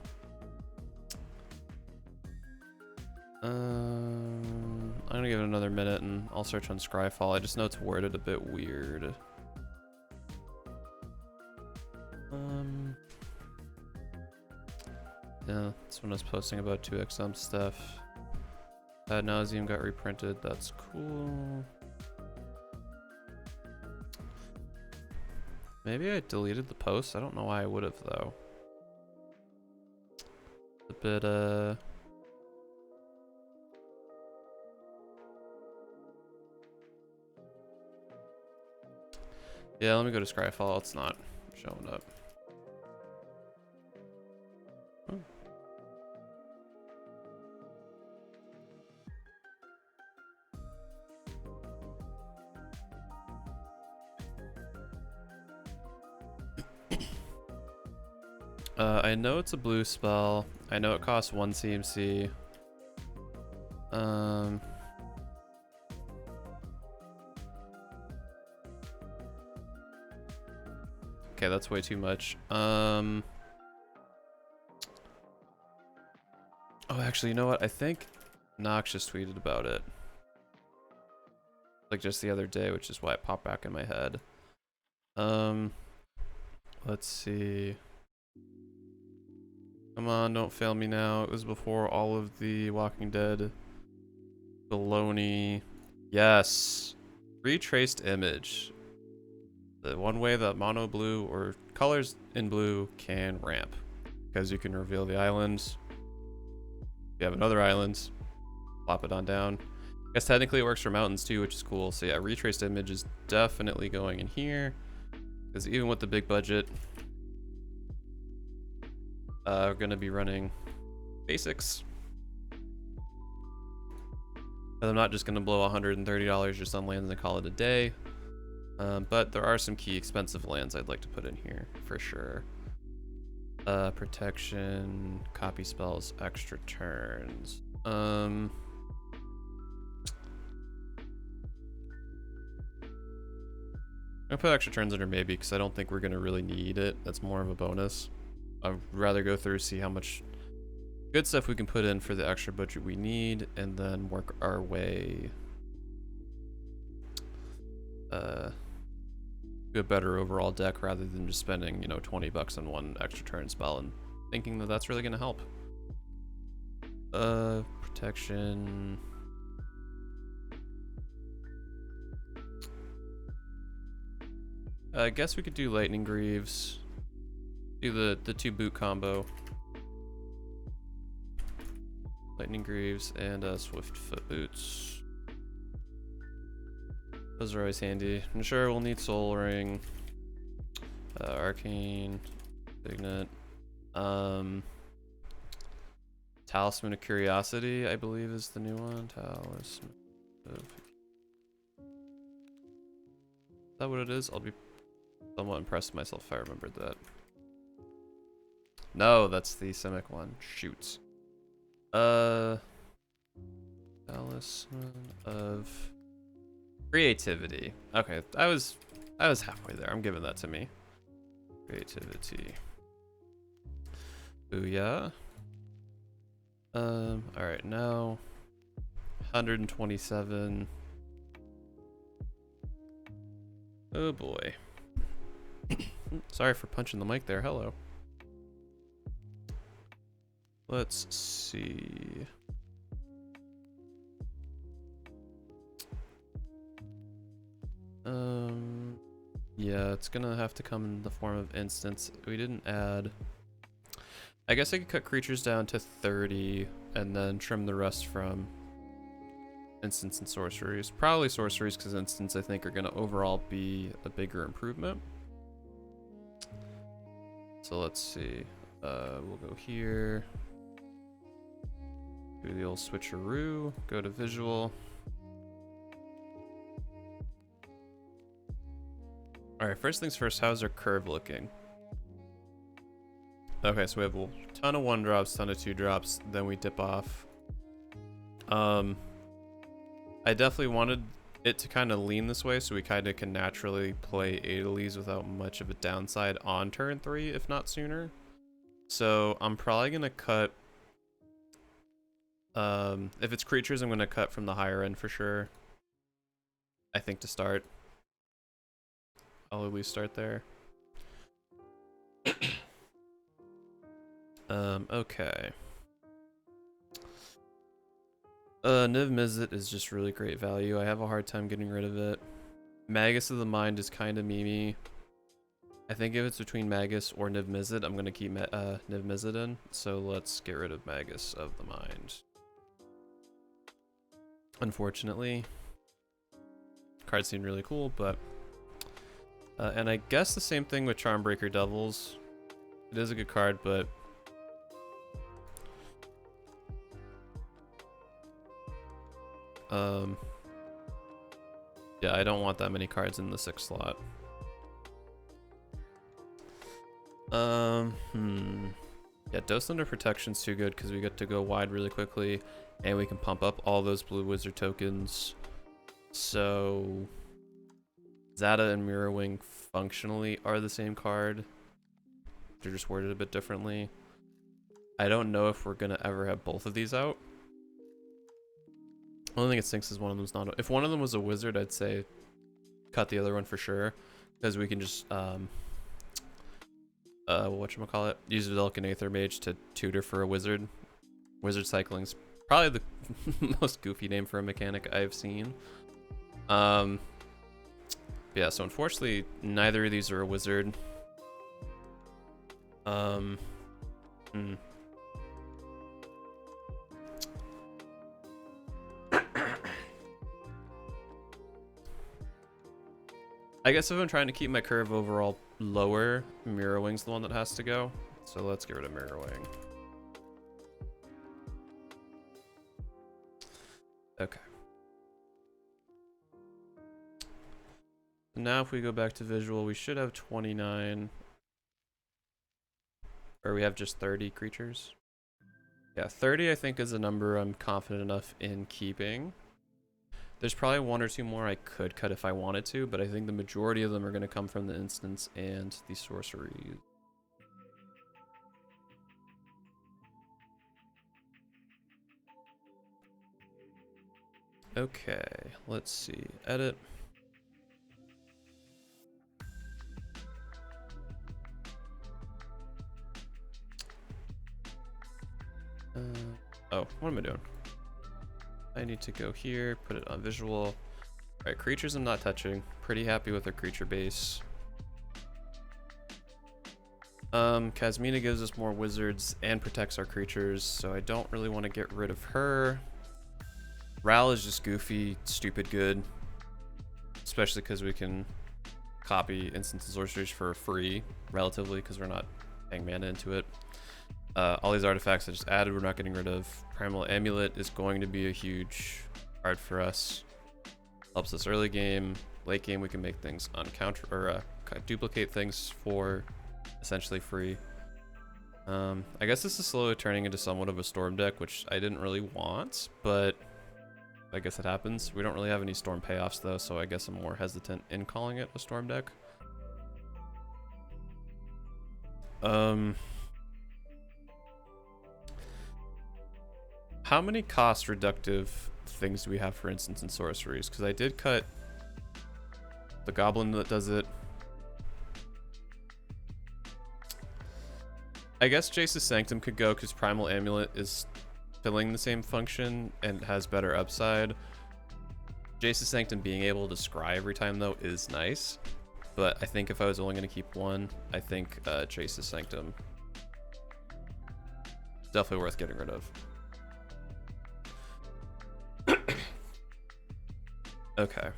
I'm gonna give it another minute and I'll search on Scryfall. I just know it's worded a bit weird. Yeah, that's when I was posting about 2XM stuff. Ad Nauseam got reprinted. That's cool. Maybe I deleted the post. I don't know why I would have though. A bit yeah, let me go to Scryfall. It's not showing up. I know it's a blue spell. I know it costs 1 CMC. Okay, that's way too much. Oh, actually, you know what? I think Noxious tweeted about it. Like just the other day, which is why it popped back in my head. Let's see. Come on, don't fail me now. It was before all of the Walking Dead baloney. Yes. Retraced image. The one way that mono blue or colors in blue can ramp. Because you can reveal the islands. If you have another island, plop it on down. I guess technically it works for mountains too, which is cool. So yeah, retraced image is definitely going in here. Because even with the big budget, we're going to be running basics. And I'm not just going to blow $130 just on lands and call it a day. But there are some key expensive lands I'd like to put in here for sure. Protection, copy spells, extra turns. I'm gonna put extra turns under maybe because I don't think we're gonna really need it. That's more of a bonus. I'd rather go through, see how much good stuff we can put in for the extra budget we need, and then work our way to a better overall deck rather than just spending, you know, 20 bucks on one extra turn spell and thinking that that's really gonna help. Protection. I guess we could do Lightning Greaves. Do the 2 boot combo. Lightning Greaves and Swift Foot Boots. Those are always handy. I'm sure we'll need Soul Ring, Arcane, Signet, Talisman of Curiosity, I believe is the new one. Talisman of... Is that what it is? I'll be somewhat impressed with myself if I remembered that. No, that's the Simic one. Shoot. Talisman of Creativity. Okay, I was halfway there. I'm giving that to me. Creativity. Booyah. Alright, now 127. Oh boy. Sorry for punching the mic there. Hello. Let's see. Yeah, it's gonna have to come in the form of instance. We didn't add. I guess I could cut creatures down to 30 and then trim the rest from instants and sorceries. Probably sorceries because instants I think are gonna overall be a bigger improvement. So let's see. We'll go here. Do the old switcheroo. Go to visual. Alright, first things first, how's our curve looking? Okay, so we have a ton of 1-drops, ton of 2-drops, then we dip off. I definitely wanted it to kind of lean this way so we kind of can naturally play Adeliz without much of a downside on turn 3, if not sooner. So I'm probably going to cut... if it's creatures, I'm going to cut from the higher end for sure. I think to start. I'll at least start there. Okay. Niv Mizzet is just really great value. I have a hard time getting rid of it. Magus of the Mind is kind of memey. I think if it's between Magus or Niv Mizzet, I'm going to keep Niv Mizzet in. So let's get rid of Magus of the Mind. Unfortunately. Cards seem really cool, but... and I guess the same thing with Charmbreaker Devils. It is a good card, but... yeah, I don't want that many cards in the 6th slot. Yeah, Dose Under Protection's too good because we get to go wide really quickly, and we can pump up all those blue wizard tokens. So Zata and Mirrorwing functionally are the same card. They're just worded a bit differently. I don't know if we're gonna ever have both of these out. The only thing it stinks is one of them's not. If one of them was a wizard, I'd say cut the other one for sure, because we can just whatchamacallit, use Vedalken Aether Mage to tutor for a wizard. Wizard cycling's probably the most goofy name for a mechanic I've seen. Yeah, so unfortunately neither of these are a wizard. I guess if I'm trying to keep my curve overall lower, Mirrorwing's the one that has to go. So let's get rid of Mirrorwing. Okay. Now if we go back to visual, we should have 29. Or we have just 30 creatures. Yeah, 30 I think is a number I'm confident enough in keeping. There's probably one or two more I could cut if I wanted to, but I think the majority of them are going to come from the instants and the sorceries. Okay, let's see. Edit. Oh, what am I doing? I need to go here, put it on visual. Alright, creatures I'm not touching. Pretty happy with our creature base. Kasmina gives us more wizards and protects our creatures, so I don't really want to get rid of her. Ral is just goofy, stupid good. Especially because we can copy instants and sorceries for free, relatively, because we're not paying mana into it. All these artifacts I just added, we're not getting rid of. Primal Amulet is going to be a huge card for us. Helps us early game. Late game, we can make things on counter or duplicate things for essentially free. I guess this is slowly turning into somewhat of a storm deck, which I didn't really want, but I guess it happens. We don't really have any storm payoffs though, so I guess I'm more hesitant in calling it a storm deck. How many cost reductive things do we have for instants and sorceries? Because I did cut the goblin that does it. I guess Jace's Sanctum could go because Primal Amulet is filling the same function and has better upside. Jace's Sanctum being able to scry every time though is nice. But I think if I was only going to keep one, I think Jace's Sanctum is definitely worth getting rid of. Okay.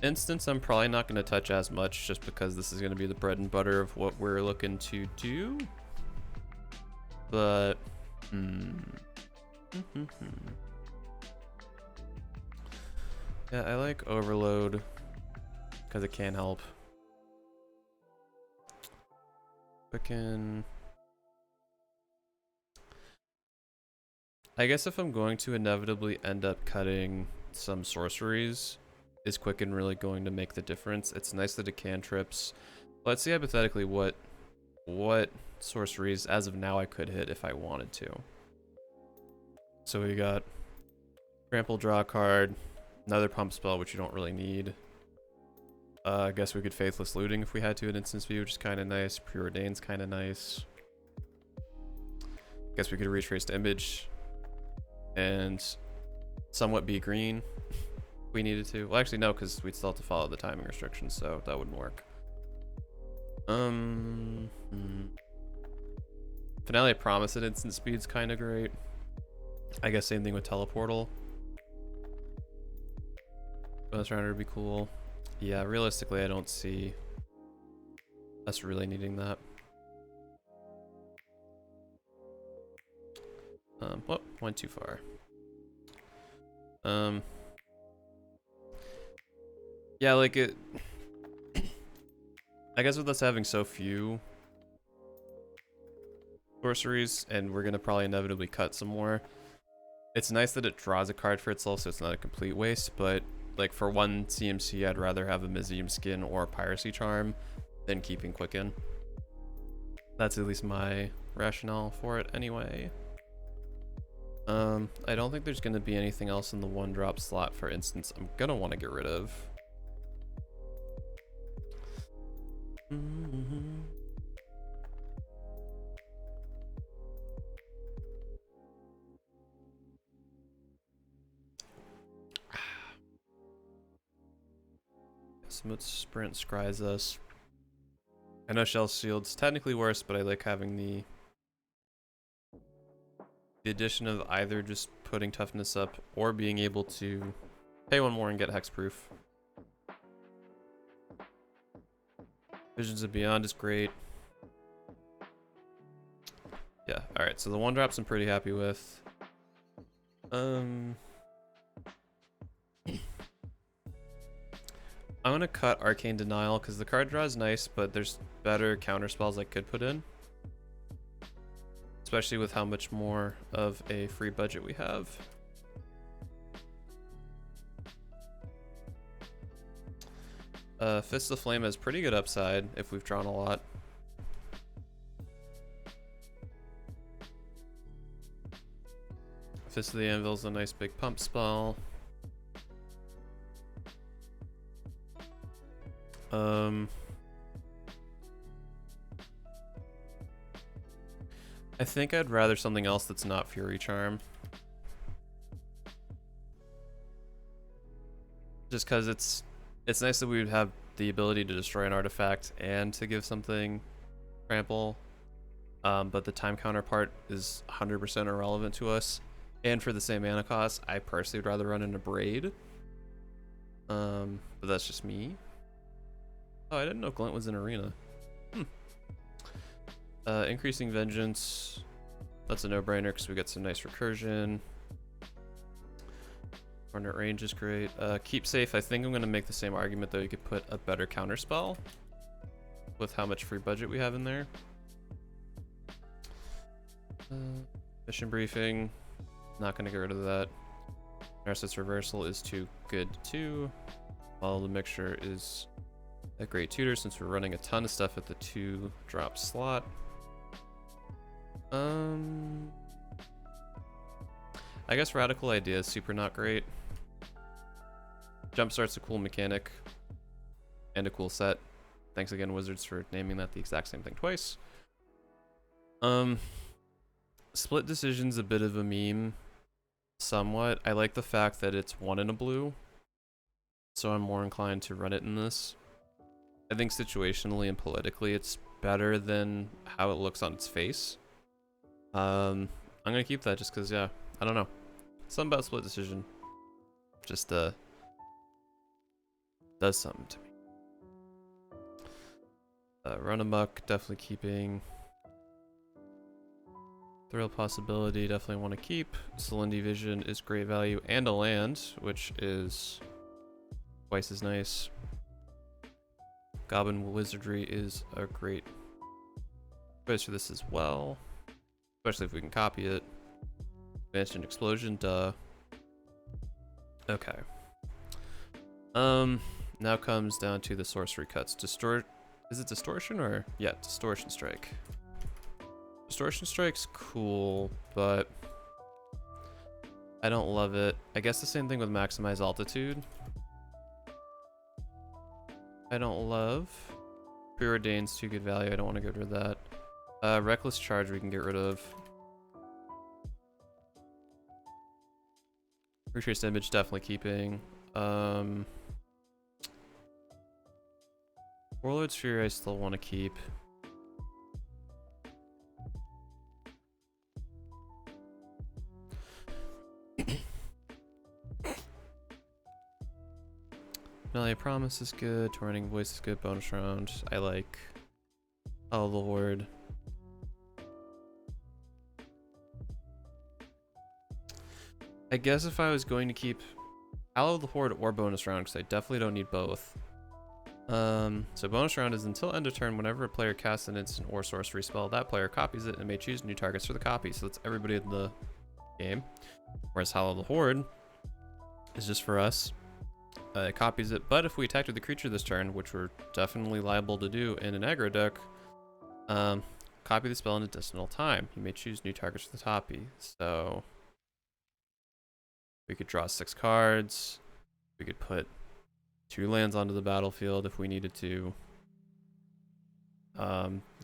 Instance I'm probably not going to touch as much just because this is going to be the bread and butter of what we're looking to do. But yeah, I like Overload because it can help. Quicken. I guess if I'm going to inevitably end up cutting some sorceries, is Quicken really going to make the difference? It's nice that it cantrips. Let's see hypothetically what sorceries as of now I could hit if I wanted to. So we got Trample, draw a card, another pump spell, which you don't really need. I guess we could Faithless Looting if we had to in Instance View, which is kind of nice. Preordain's kind of nice. Guess we could Retrace to Image and somewhat be green if we needed to. Well, actually no, because we'd still have to follow the timing restrictions, so that wouldn't work. Finale Promise at instant speed's kind of great. I guess same thing with Teleportal. Bonus Rounder would be cool. Yeah, realistically I don't see us really needing that. Whoop, went too far. Yeah, like it. I guess with us having so few sorceries, and we're gonna probably inevitably cut some more, it's nice that it draws a card for itself, so it's not a complete waste, but like for one CMC, I'd rather have a Mizium Skin or a Piracy Charm than keeping Quicken. That's at least my rationale for it anyway. I don't think there's going to be anything else in the 1-drop slot, for instance, I'm going to want to get rid of. Smooth Sprint scries us. I know Shell Shield's technically worse, but I like having the addition of either just putting toughness up or being able to pay one more and get hexproof. Visions of Beyond is great. Yeah, alright, so the 1-drops I'm pretty happy with. I'm gonna cut Arcane Denial because the card draw is nice, but there's better counter spells I could put in. Especially with how much more of a free budget we have. Fist of Flame has pretty good upside if we've drawn a lot. Fist of the Anvil is a nice big pump spell. I think I'd rather something else that's not Fury Charm. Just because it's nice that we would have the ability to destroy an artifact and to give something trample. But the time counterpart is 100% irrelevant to us. And for the same mana cost, I personally would rather run in a Braid. But that's just me. Oh, I didn't know Glint was in Arena. Increasing Vengeance. That's a no-brainer because we get some nice recursion. Corner range is great. Keep Safe. I think I'm going to make the same argument, though. You could put a better counterspell with how much free budget we have in there. Mission Briefing. Not going to get rid of that. Narcissus Reversal is too good, too. Follow the Mixture is a great tutor since we're running a ton of stuff at the 2-drop slot. I guess Radical Idea is super not great. Jumpstart's a cool mechanic and a cool set. Thanks again, Wizards, for naming that the exact same thing twice. Split Decision's a bit of a meme, somewhat. I like the fact that it's 1 in a blue, so I'm more inclined to run it in this. I think situationally and politically it's better than how it looks on its face. I'm gonna keep that just because, yeah, I don't know. Something about Split Decision just does something to me. Run Amok, definitely keeping. Thrill Possibility, definitely want to keep. Celindy Vision is great value and a land, which is twice as nice. Goblin Wizardry is a great choice for this as well, especially if we can copy it. Advanced Explosion, duh. Okay. Now comes down to the sorcery cuts. Is it Distortion or? Yeah, Distortion Strike. Distortion Strike's cool, but I don't love it. I guess the same thing with Maximize Altitude. I don't love. Preordain's too good value. I don't want to get rid of that. Reckless Charge we can get rid of. Retrace Image definitely keeping. Warlord's Fury I still want to keep. Melee Promise is good. Torrenting Voice is good. Bonus round. I like Hollow the Horde. I guess if I was going to keep Hollow the Horde or bonus round, because I definitely don't need both. So bonus round is until end of turn, whenever a player casts an instant or sorcery spell, that player copies it and may choose new targets for the copy. So that's everybody in the game. Whereas Howl of the Horde is just for us. It copies it, but if we attack with the creature this turn, which we're definitely liable to do in an aggro deck, copy the spell in additional time. You may choose new targets for the copy. So we could draw 6 cards. We could put 2 lands onto the battlefield if we needed to.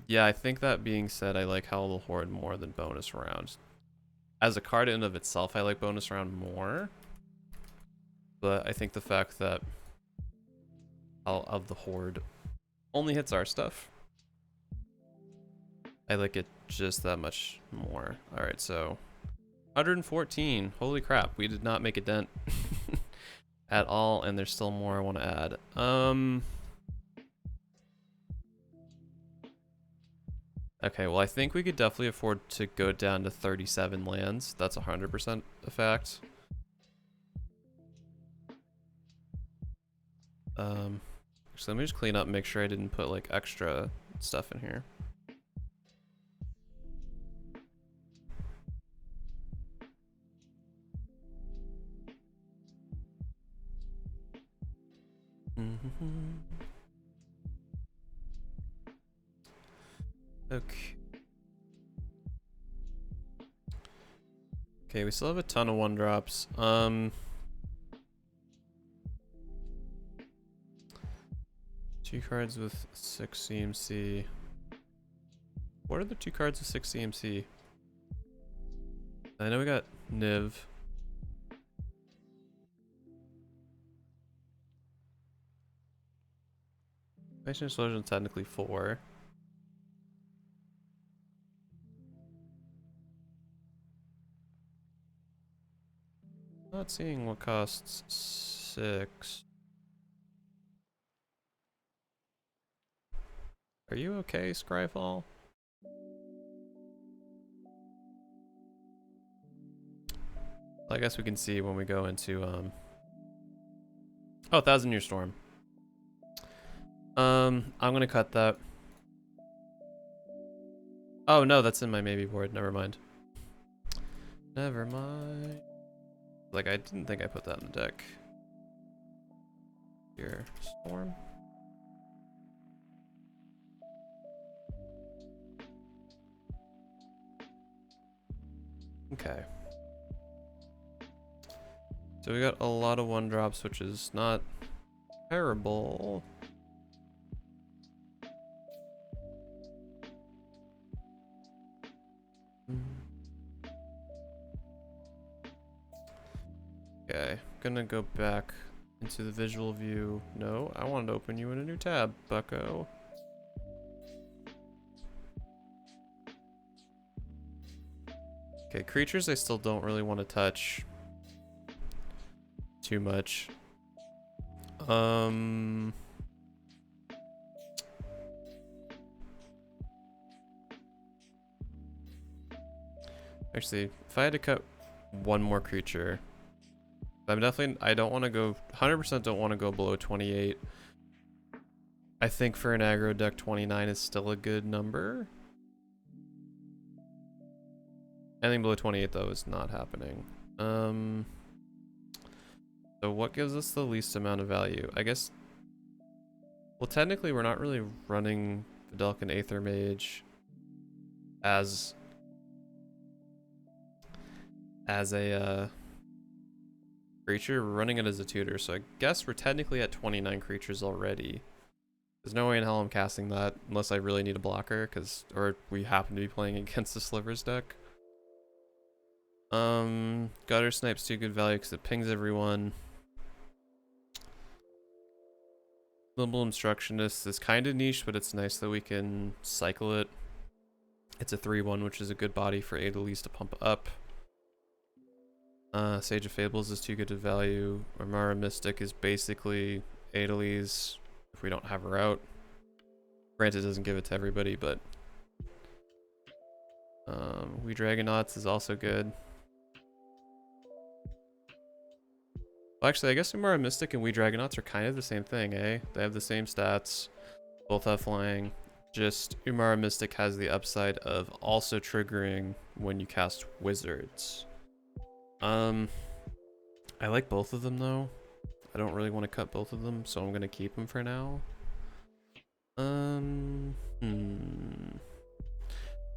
Yeah, I think that being said, I like Howl of the Horde more than bonus round. As a card in and of itself, I like bonus round more. But I think the fact that Howl of the Horde only hits our stuff, I like it just that much more. Alright, so 114. Holy crap, we did not make a dent at all, and there's still more I want to add. Okay, well I think we could definitely afford to go down to 37 lands. That's 100% a fact. So let me just clean up and make sure I didn't put like extra stuff in here. Okay. Okay, we still have a ton of 1-drops. 2 cards with 6 CMC. What are the 2 cards with 6 CMC? I know we got Niv. Nation Explosion is technically 4. Not seeing what costs 6. Are you okay, Scryfall? I guess we can see when we go into oh, 1,000-Year Storm. I'm gonna cut that. Oh no, that's in my maybe board. Never mind. Never mind. Like, I didn't think I put that in the deck. Here, Storm. Okay. So we got a lot of 1-drops, which is not terrible. Okay, gonna go back into the visual view. No, I wanted to open you in a new tab, bucko. Okay, creatures I still don't really want to touch too much. Actually, if I had to cut one more creature, I don't want to go, 100% don't want to go below 28. I think for an aggro deck, 29 is still a good number. Anything below 28 though is not happening. So what gives us the least amount of value? I guess, well, technically we're not really running Vidalcan Aether Mage as a creature. We're running it as a tutor, so I guess we're technically at 29 creatures already. There's no way in hell I'm casting that unless I really need a blocker, or we happen to be playing against the Slivers deck. Gutter Snipe's too good value because it pings everyone. Nimble Instructionist is kind of niche, but it's nice that we can cycle it. It's a 3/1, which is a good body for Adeliz to pump up. Sage of Fables is too good to value. Armara Mystic is basically Adeliz if we don't have her out. Granted, it doesn't give it to everybody, but We Dragonauts is also good. Well, actually, I guess Umara Mystic and We Dragonauts are kind of the same thing, eh? They have the same stats. Both have flying. Just Umara Mystic has the upside of also triggering when you cast wizards. I like both of them though. I don't really want to cut both of them, so I'm gonna keep them for now.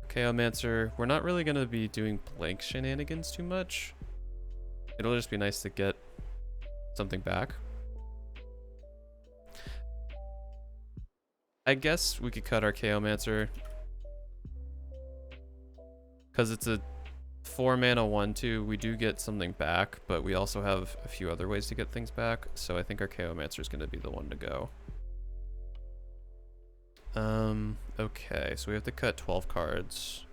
Chaomancer, we're not really gonna be doing blank shenanigans too much. It'll just be nice to get something back. I guess we could cut our Chaomancer because it's a 4 mana 1/2. We do get something back, but we also have a few other ways to get things back. So I think our Chaomancer is going to be the one to go. Okay, so we have to cut 12 cards.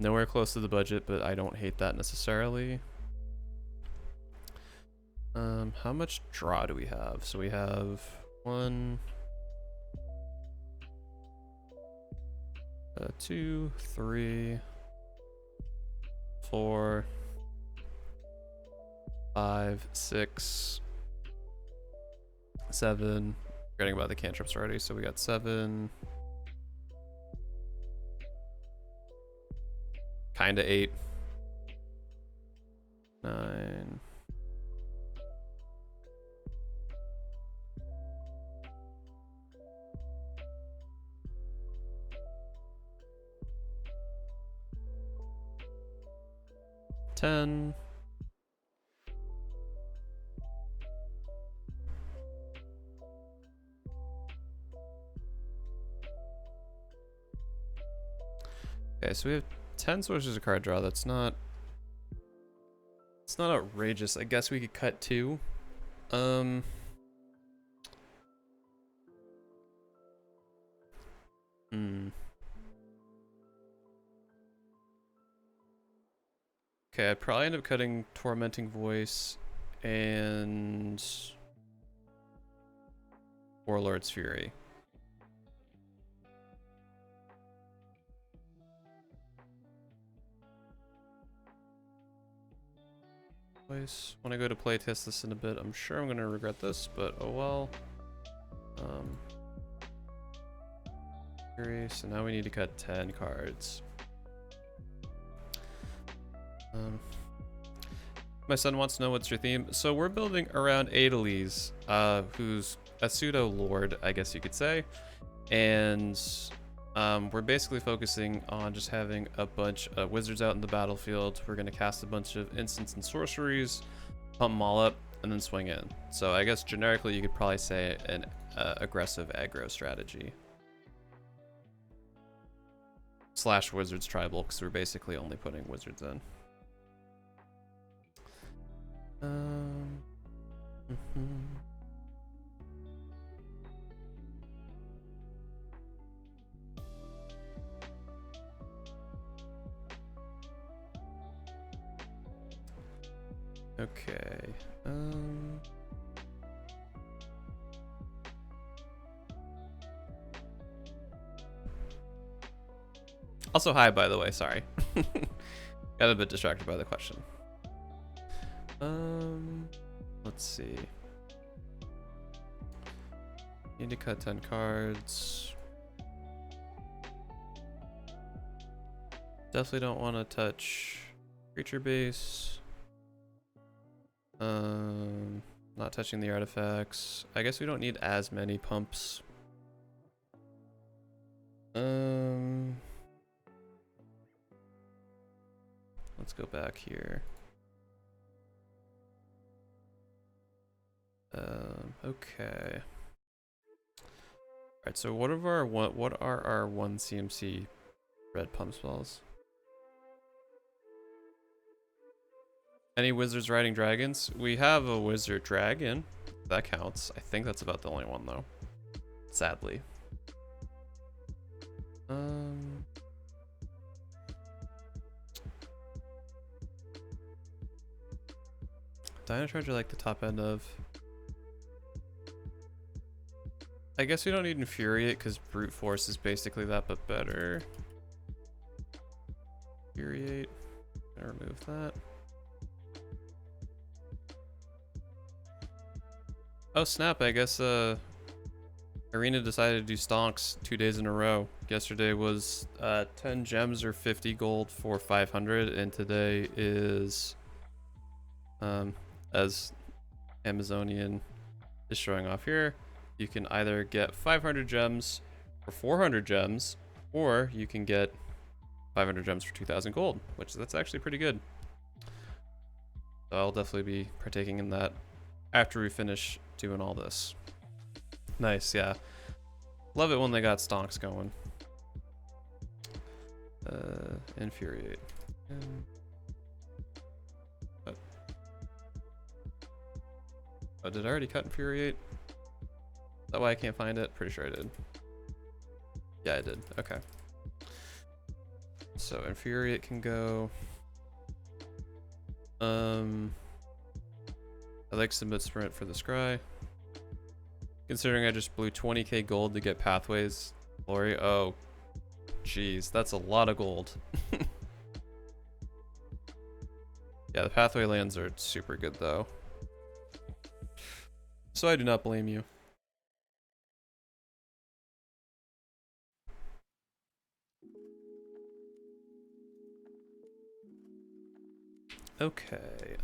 Nowhere close to the budget, but I don't hate that necessarily. How much draw do we have? So we have 1, 2, 3, 4, 5, 6, 7. Forgetting about the cantrips already, so we got 7. Kinda 8. 9. 10. Okay, so we have 10 sources of card draw. It's not outrageous. I guess we could cut 2. Okay, I'd probably end up cutting Tormenting Voice and Warlord's Fury. When I go to play test this in a bit, I'm sure I'm gonna regret this, but oh well. Fury, so now we need to cut 10 cards. My son wants to know what's your theme. So we're building around Adeliz, who's a pseudo lord, I guess you could say, and we're basically focusing on just having a bunch of wizards out in the battlefield. We're gonna cast a bunch of instants and sorceries, pump them all up, and then swing in. So I guess generically you could probably say an aggressive aggro strategy. / wizards tribal, because we're basically only putting wizards in. Okay. Also, hi, by the way, sorry. Got a bit distracted by the question. Let's see. Need to cut 10 cards. Definitely don't want to touch creature base. Not touching the artifacts. I guess we don't need as many pumps. Let's go back here. Okay. Alright, so what are our 1 CMC red pump spells? Any wizards riding dragons? We have a wizard dragon. That counts. I think that's about the only one though. Sadly. Dino Charge are like the top end of. I guess we don't need Infuriate because Brute Force is basically that but better. Infuriate. Gonna remove that. Oh snap, I guess Arena decided to do stonks 2 days in a row. Yesterday was 10 gems or 50 gold for 500, and today is, as Amazonian is showing off here, you can either get 500 gems for 400 gems, or you can get 500 gems for 2,000 gold, which that's actually pretty good. So I'll definitely be partaking in that after we finish doing all this. Nice, yeah. Love it when they got stonks going. Infuriate. Oh, did I already cut Infuriate? Is that why I can't find it? Pretty sure I did. Yeah, I did. Okay. So Infuriate can go. I like Submit Sprint for the Scry. Considering I just blew 20k gold to get Pathways Glory. Oh, jeez, that's a lot of gold. Yeah, the Pathway lands are super good though. So I do not blame you. Okay,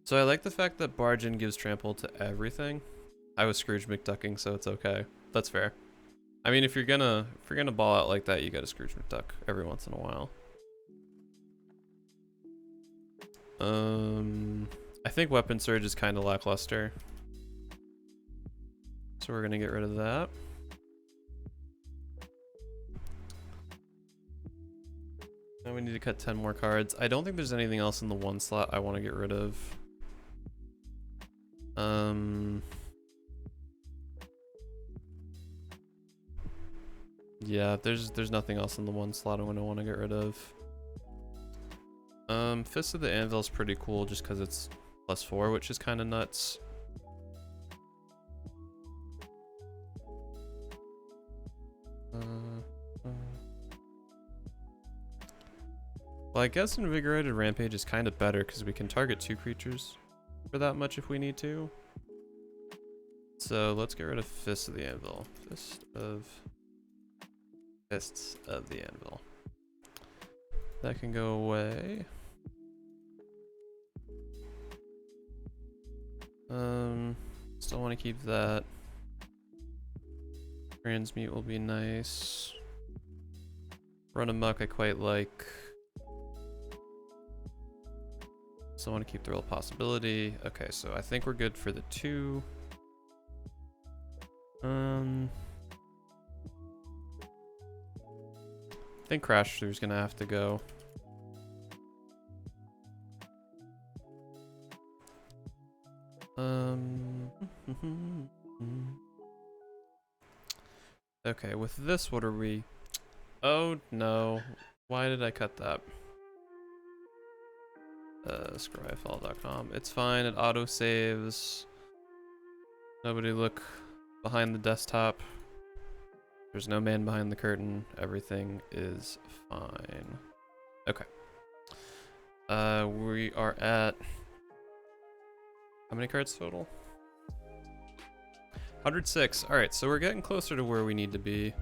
so I like the fact that Bargain gives trample to everything. I was Scrooge McDucking, so it's okay. That's fair. I mean, if you're gonna ball out like that, you gotta Scrooge McDuck every once in a while. I think Weapon Surge is kind of lackluster, so we're gonna get rid of that. Now we need to cut 10 more cards. I don't think there's anything else in the one slot I want to get rid of. Yeah, there's nothing else in the one slot I'm gonna want to get rid of. Fist of the Anvil is pretty cool just because it's +4, which is kind of nuts. Well, I guess Invigorated Rampage is kind of better because we can target 2 creatures for that much if we need to. So let's get rid of Fist of the Anvil. Fists of the Anvil. That can go away. Still want to keep that. Transmute will be nice. Run Amok I quite like. Still want to keep the Real Possibility. Okay, so I think we're good for the 2. I think Crash Through's gonna have to go. Okay, with this, what are we? Oh no, why did I cut that? Scryfall.com. It's fine, it auto saves. Nobody look behind the desktop. There's no man behind the curtain. Everything is fine. Okay. We are at how many cards total? 106. All right, so we're getting closer to where we need to be.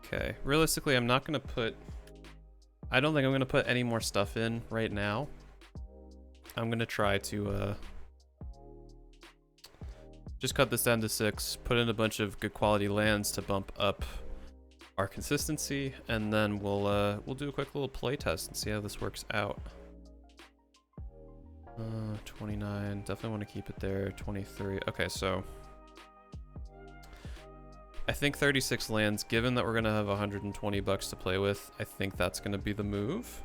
Okay, realistically, I'm not gonna put. I don't think I'm gonna put any more stuff in right now. I'm gonna try to just cut this down to 6, put in a bunch of good quality lands to bump up our consistency, and then we'll do a quick little play test and see how this works out. 29, definitely want to keep it there. 23. Okay, so I think 36 lands, given that we're gonna have 120 bucks to play with, I think that's gonna be the move.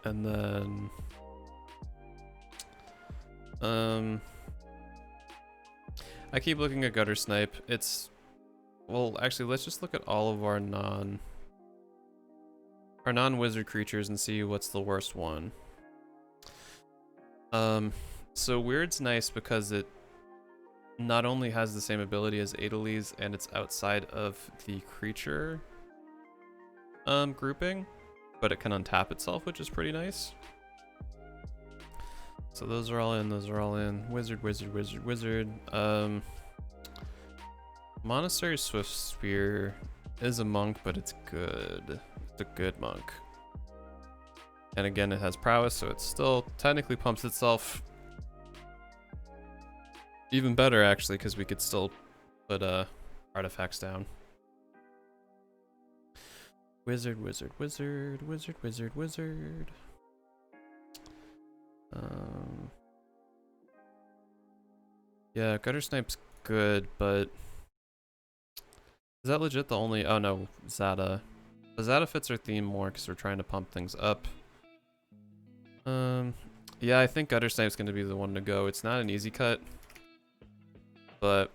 And then I keep looking at Gutter Snipe. It's, well, actually, let's just look at all of our our non-wizard creatures and see what's the worst one. So Weird's nice because it not only has the same ability as Adeliz and it's outside of the creature grouping, but it can untap itself, which is pretty nice. So those are all in, those are all in. Wizard, wizard, wizard, wizard. Monastery Swift Spear is a monk, but it's good. It's a good monk. And again, it has prowess, so it still technically pumps itself. Even better, actually, because we could still put artifacts down. Wizard, wizard, wizard, wizard, wizard, wizard. Yeah, Gutter Snipe's good, but is that legit the only? Oh no, Zada. But Zada fits our theme more because we're trying to pump things up. Yeah, I think Gutter Snipe's gonna be the one to go. It's not an easy cut, but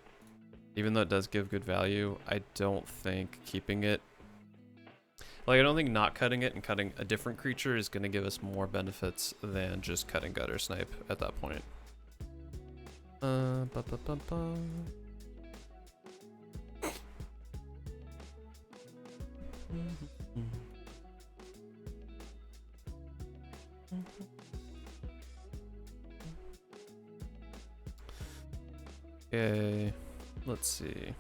even though it does give good value, I don't think keeping it. Like, I don't think not cutting it and cutting a different creature is gonna give us more benefits than just cutting Gutter Snipe at that point. Okay, let's see.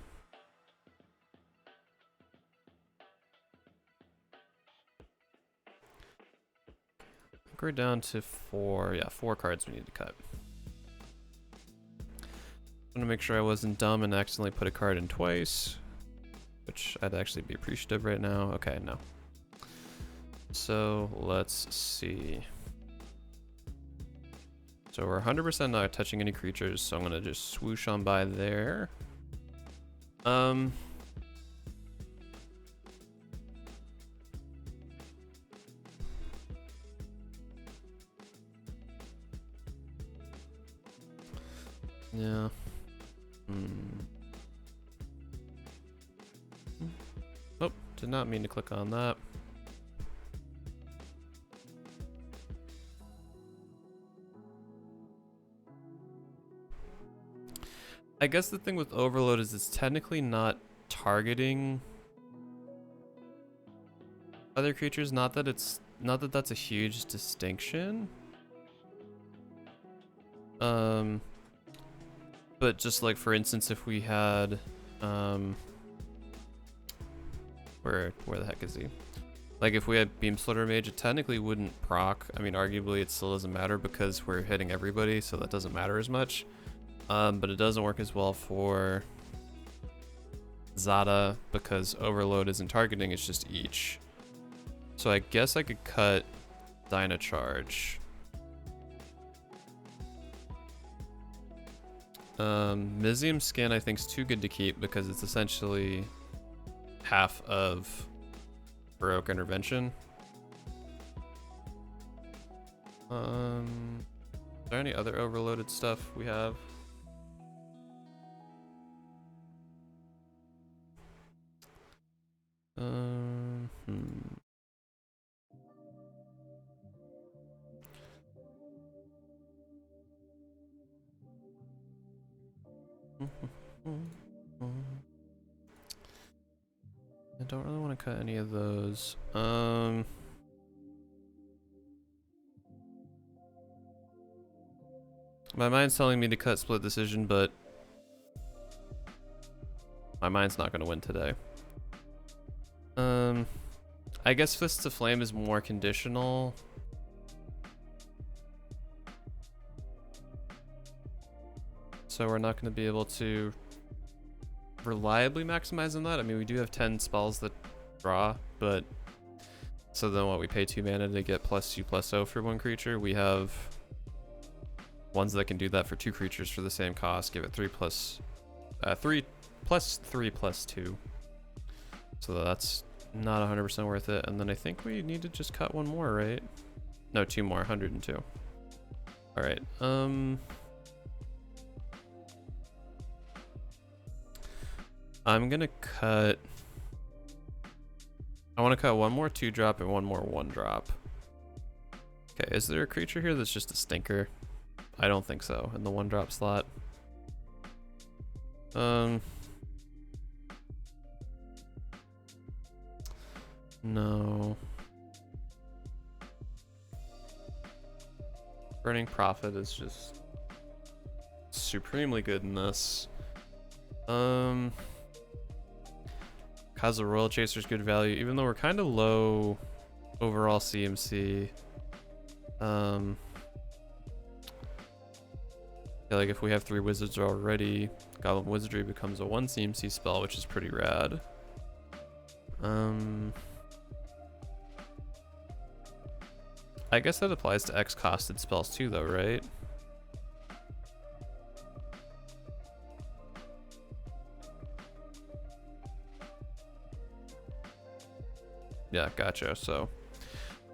We're down to 4. Yeah, 4 cards we need to cut. I want to make sure I wasn't dumb and accidentally put a card in twice, which I'd actually be appreciative right now. Okay, no. So let's see. So we're 100% not touching any creatures, so I'm gonna just swoosh on by there. Yeah. Oh, did not mean to click on that. I guess the thing with Overload is it's technically not targeting other creatures. Not that that's a huge distinction. But just like, for instance, if we had where the heck is he? Like, if we had Beam Splitter Mage, it technically wouldn't proc. I mean, arguably it still doesn't matter because we're hitting everybody, so that doesn't matter as much. But it doesn't work as well for Zada because Overload isn't targeting, it's just each. So I guess I could cut Dynacharge. Mizium Skin I think is too good to keep because it's essentially half of Baroque Intervention. Is there any other overloaded stuff we have? I don't really want to cut any of those. My mind's telling me to cut Split Decision, but my mind's not going to win today. I guess Fists of Flame is more conditional. So we're not going to be able to reliably maximize on that. I mean, we do have 10 spells that draw, but so then what, we pay 2 mana to get +2/+0 for 1 creature. We have ones that can do that for 2 creatures for the same cost. Give it 3 + 3/+2. So that's not 100% worth it. And then I think we need to just cut 1 more, right? No, 2 more, 102. All right. I'm gonna cut. I want to cut one more 2-drop and one more 1-drop. Okay, is there a creature here that's just a stinker? I don't think so, in the 1-drop slot. No. Burning Prophet is just supremely good in this. Kaza Royal Chaser's good value, even though we're kind of low overall CMC. Yeah, like if we have 3 wizards already, Goblin Wizardry becomes a 1 CMC spell, which is pretty rad. I guess that applies to X-costed spells too, though, right? Yeah, gotcha. So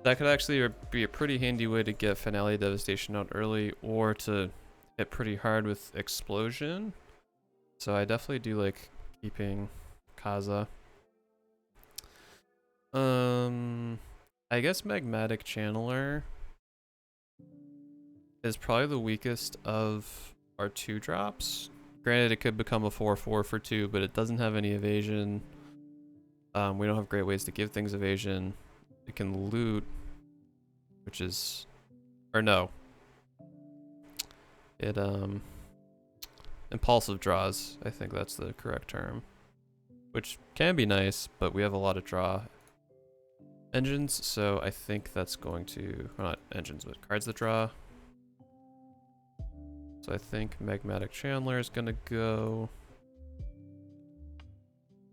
that could actually be a pretty handy way to get Finale Devastation out early, or to hit pretty hard with Explosion. So I definitely do like keeping Kaza. I guess Magmatic Channeler is probably the weakest of our 2-drops. Granted, it could become a 4/4 for 2, but it doesn't have any evasion. We don't have great ways to give things evasion. It can loot, which is, or no. It impulsive draws, I think that's the correct term. Which can be nice, but we have a lot of draw engines, so I think that's going to, well, not engines, but cards that draw. So I think Magmatic Channeler is gonna go.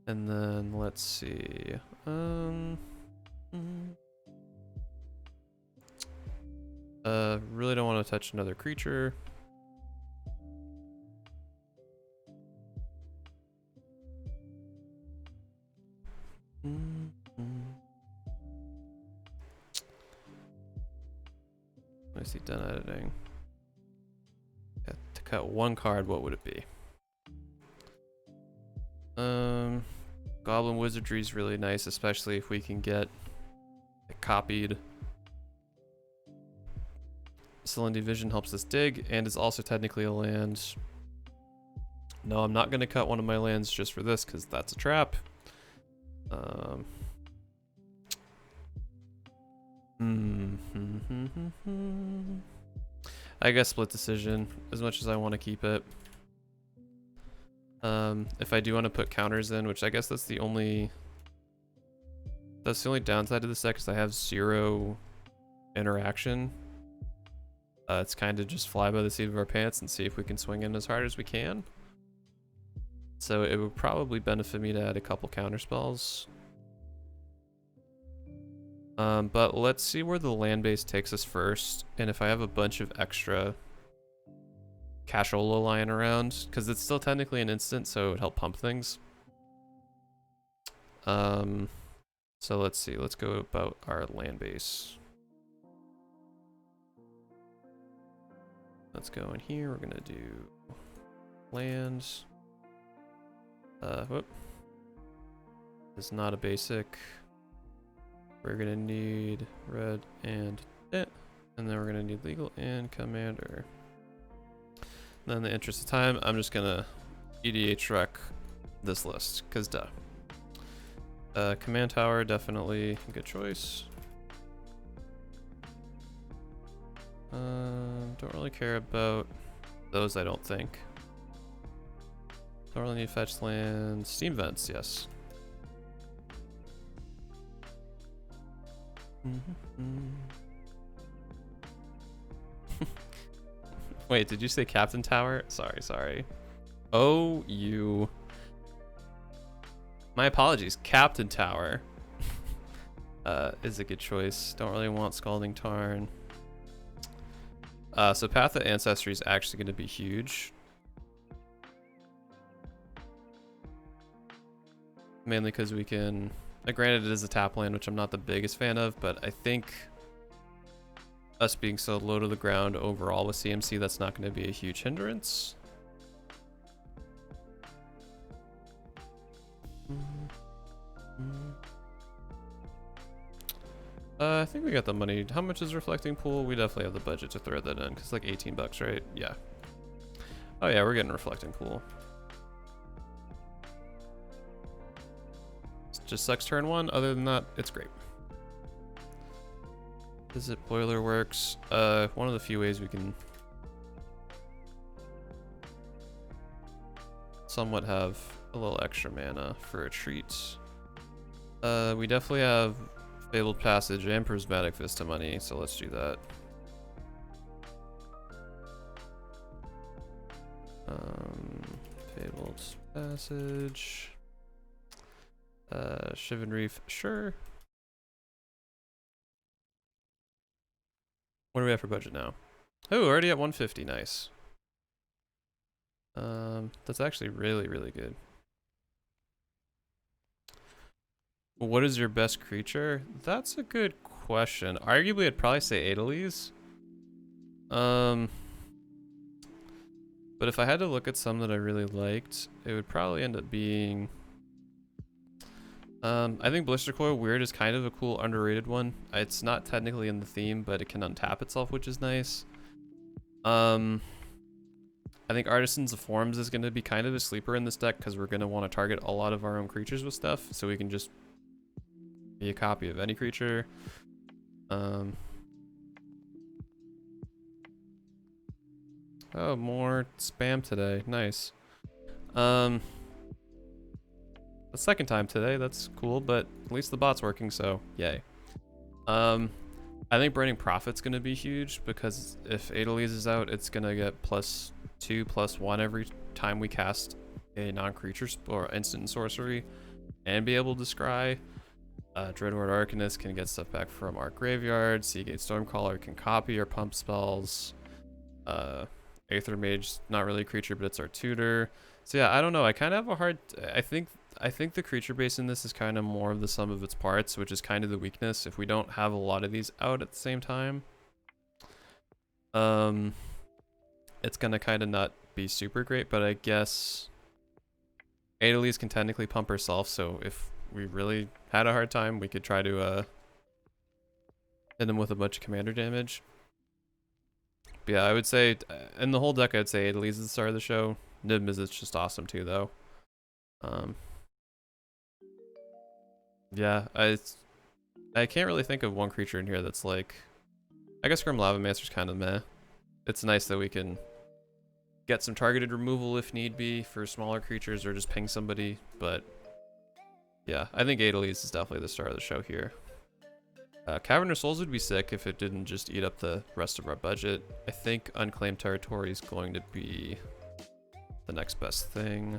And then let's see. Really don't want to touch another creature. I see done editing. Yeah, to cut 1 card, what would it be? Goblin Wizardry is really nice, especially if we can get it copied. Celine Vision helps us dig, and is also technically a land. No, I'm not going to cut one of my lands just for this, because that's a trap. I guess split decision, as much as I want to keep it. If I do want to put counters in, which I guess that's the only downside to this deck, is I have 0 interaction. It's kind of just fly by the seat of our pants and see if we can swing in as hard as we can. So it would probably benefit me to add a couple counter spells. But let's see where the land base takes us first, and if I have a bunch of extra Cashola lying around, because it's still technically an instant, so it would help pump things. So let's see, let's go about our land base. Let's go in here, we're gonna do lands. Whoop. It's not a basic. We're gonna need red and it, and then we're gonna need legal and commander. And then in the interest of time, I'm just gonna EDH wreck this list, cause duh. Command tower, definitely a good choice. Don't really care about those, I don't think. Don't really need fetch lands. Steam vents, yes. Wait, did you say Captain Tower? Sorry. Oh, you. My apologies. Captain Tower is a good choice. Don't really want Scalding Tarn. So Path of Ancestry is actually going to be huge. Mainly because we can... granted, it is a tap land, which I'm not the biggest fan of, but I think us being so low to the ground overall with CMC, that's not going to be a huge hindrance. I think we got the money. How much is reflecting pool? We definitely have the budget to throw that in, because it's like 18 bucks, right? Yeah. Oh yeah, we're getting reflecting pool. It just sucks turn 1. Other than that, it's great. Visit Boiler Works. One of the few ways we can somewhat have a little extra mana for a treat. We definitely have Fabled Passage and Prismatic Vista money, so let's do that. Fabled Passage. Shivan Reef, sure. What do we have for budget now? Oh, already at 150, nice. That's actually really, really good. What is your best creature? That's a good question. Arguably, I'd probably say Adeliz. But if I had to look at some that I really liked, it would probably end up being... I think Blister Coil Weird is kind of a cool underrated one. It's not technically in the theme, but it can untap itself, which is nice. I think Artisans of Forms is going to be kind of a sleeper in this deck because we're going to want to target a lot of our own creatures with stuff, so we can just be a copy of any creature. Oh, more spam today. Nice. The second time today, that's cool, but at least the bot's working, so yay. I think Burning Prophet's gonna be huge because if Adeliz is out, it's gonna get +2, +1 every time we cast a non-creature or instant sorcery and be able to scry. Dreadward Arcanist can get stuff back from our graveyard. Seagate Stormcaller can copy or pump spells. Aether Mage, not really a creature, but it's our tutor. So yeah, I don't know. I kind of have a hard... I think the creature base in this is kind of more of the sum of its parts, which is kind of the weakness. If we don't have a lot of these out at the same time, it's gonna kind of not be super great. But I guess Adeliz can technically pump herself, so if we really had a hard time, we could try to hit them with a bunch of commander damage. But yeah, I would say in the whole deck, I'd say Adeliz is the star of the show. Nib is just awesome too, though. Yeah, I can't really think of one creature in here that's like... I guess Grim Lavamancer's kind of meh. It's nice that we can get some targeted removal if need be for smaller creatures or just ping somebody, but yeah, I think Adeliz is definitely the star of the show here. Cavern of Souls would be sick if it didn't just eat up the rest of our budget. I think Unclaimed Territory is going to be the next best thing.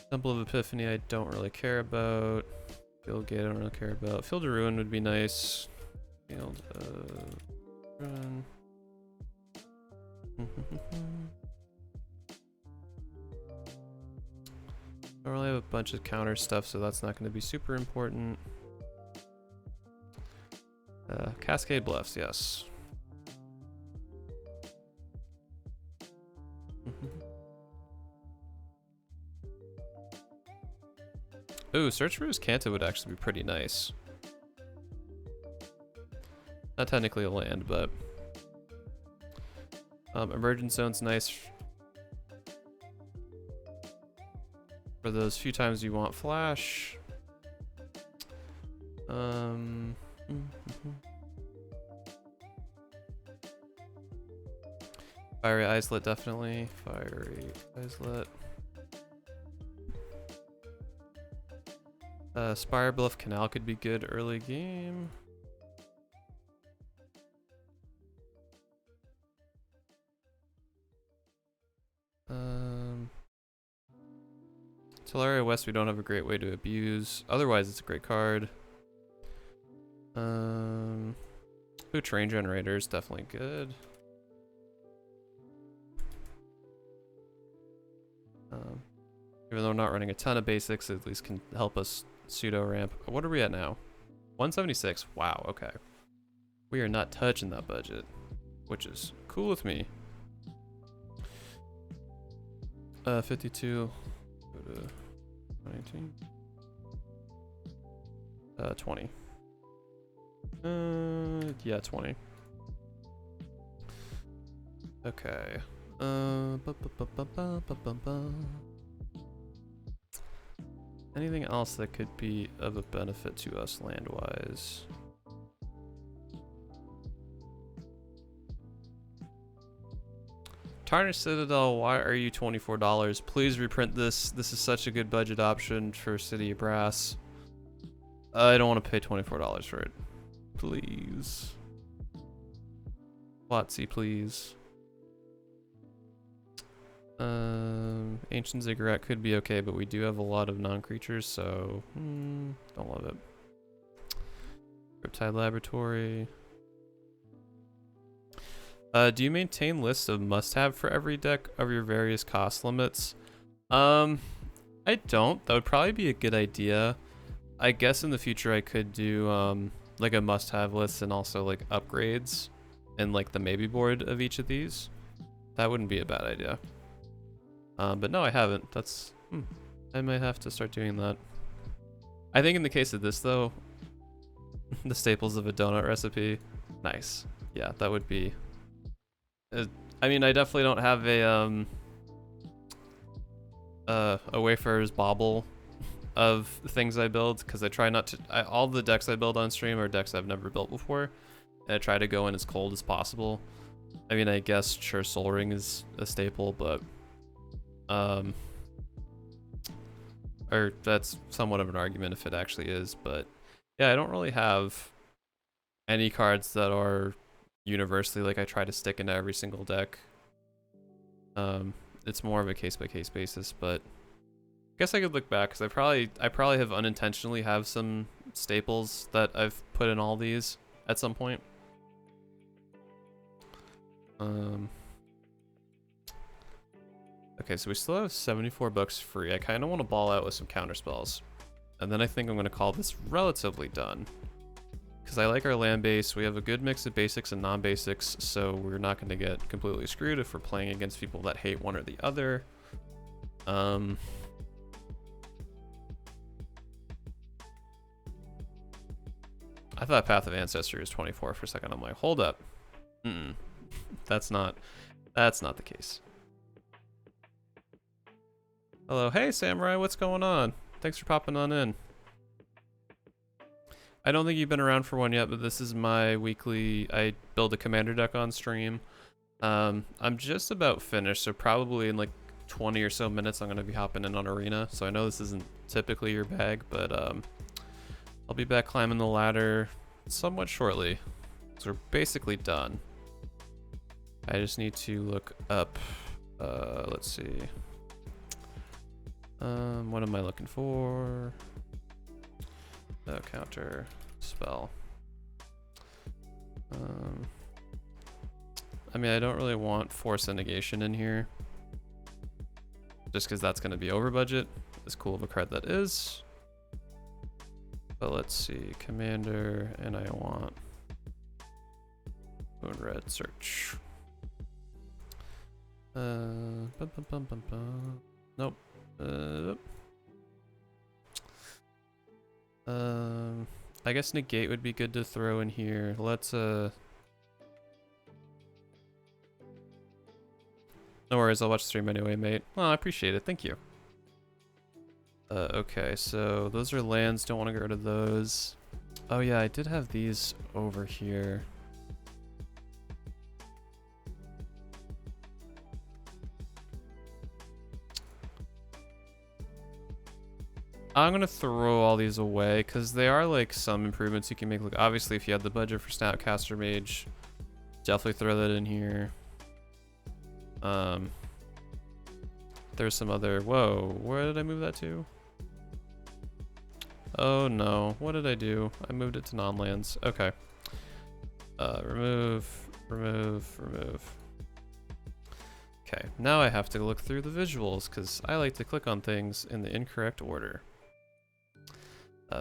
Temple of Epiphany I don't really care about. Field Gate I don't really care about. Field of Ruin would be nice. Field of Ruin. I don't really have a bunch of counter stuff, so that's not going to be super important. Cascade Bluffs, yes. Ooh, Search for Canto would actually be pretty nice. Not technically a land, but Emergent Zone's nice for those few times you want flash. Fiery Islet, definitely. Fiery Islet. Spire Bluff Canal could be good early game. Tolaria West we don't have a great way to abuse. Otherwise it's a great card. Ooh, Terrain Generator is definitely good. Even though we're not running a ton of basics, it at least can help us pseudo ramp. What are we at now? 176. Wow, okay. We are not touching that budget, which is cool with me. 52. Go to 19. 20. Yeah, 20. Okay. Anything else that could be of a benefit to us land-wise? Tarnished Citadel, why are you $24? Please reprint this. This is such a good budget option for City of Brass. I don't want to pay $24 for it. Please. Watsy, please. Ancient Ziggurat could be okay, but we do have a lot of non-creatures, so don't love it. Riptide Laboratory. Do you maintain lists of must-have for every deck of your various cost limits? I don't. That would probably be a good idea. I guess in the future I could do like a must-have list and also like upgrades and like the maybe board of each of these. That wouldn't be a bad idea. But no, I haven't. That's I might have to start doing that. I think in the case of this though, the staples of a donut recipe, nice. Yeah, that would be. I mean, I definitely don't have a Wayfarer's bauble of things I build because I try not to. All the decks I build on stream are decks I've never built before, and I try to go in as cold as possible. I mean, I guess sure Soul Ring is a staple, but or that's somewhat of an argument if it actually is. But yeah, I don't really have any cards that are universally like I try to stick into every single deck. It's more of a case by case basis, but I guess I could look back because I probably have unintentionally have some staples that I've put in all these at some point. Okay, so we still have 74 bucks free. I kind of want to ball out with some counter spells, and then I think I'm going to call this relatively done. Because I like our land base, we have a good mix of basics and non-basics, so we're not going to get completely screwed if we're playing against people that hate one or the other. I thought Path of Ancestry was 24 for a second. I'm like, hold up. That's not the case. Hello, hey Samurai, what's going on? Thanks for popping on in. I don't think you've been around for one yet, but this is my weekly, I build a commander deck on stream. I'm just about finished, so probably in like 20 or so minutes I'm going to be hopping in on Arena. So I know this isn't typically your bag, but I'll be back climbing the ladder somewhat shortly. So we're basically done. I just need to look up, let's see. What am I looking for? Counter spell. I mean, I don't really want Force and Negation in here, just because that's going to be over budget, as cool of a card that is. But let's see, Commander, and I want Moon Red Search. Nope. I guess Negate would be good to throw in here. Let's no worries, I'll watch the stream anyway, mate. Oh, I appreciate it, thank you. Okay, so those are lands, don't want to get rid of those. Oh yeah, I did have these over here. I'm gonna throw all these away because they are like some improvements you can make. Like obviously, if you had the budget for Snapcaster Mage, definitely throw that in here. There's some other. Whoa, where did I move that to? Oh no, what did I do? I moved it to non-lands. Okay. Remove. Okay, now I have to look through the visuals because I like to click on things in the incorrect order.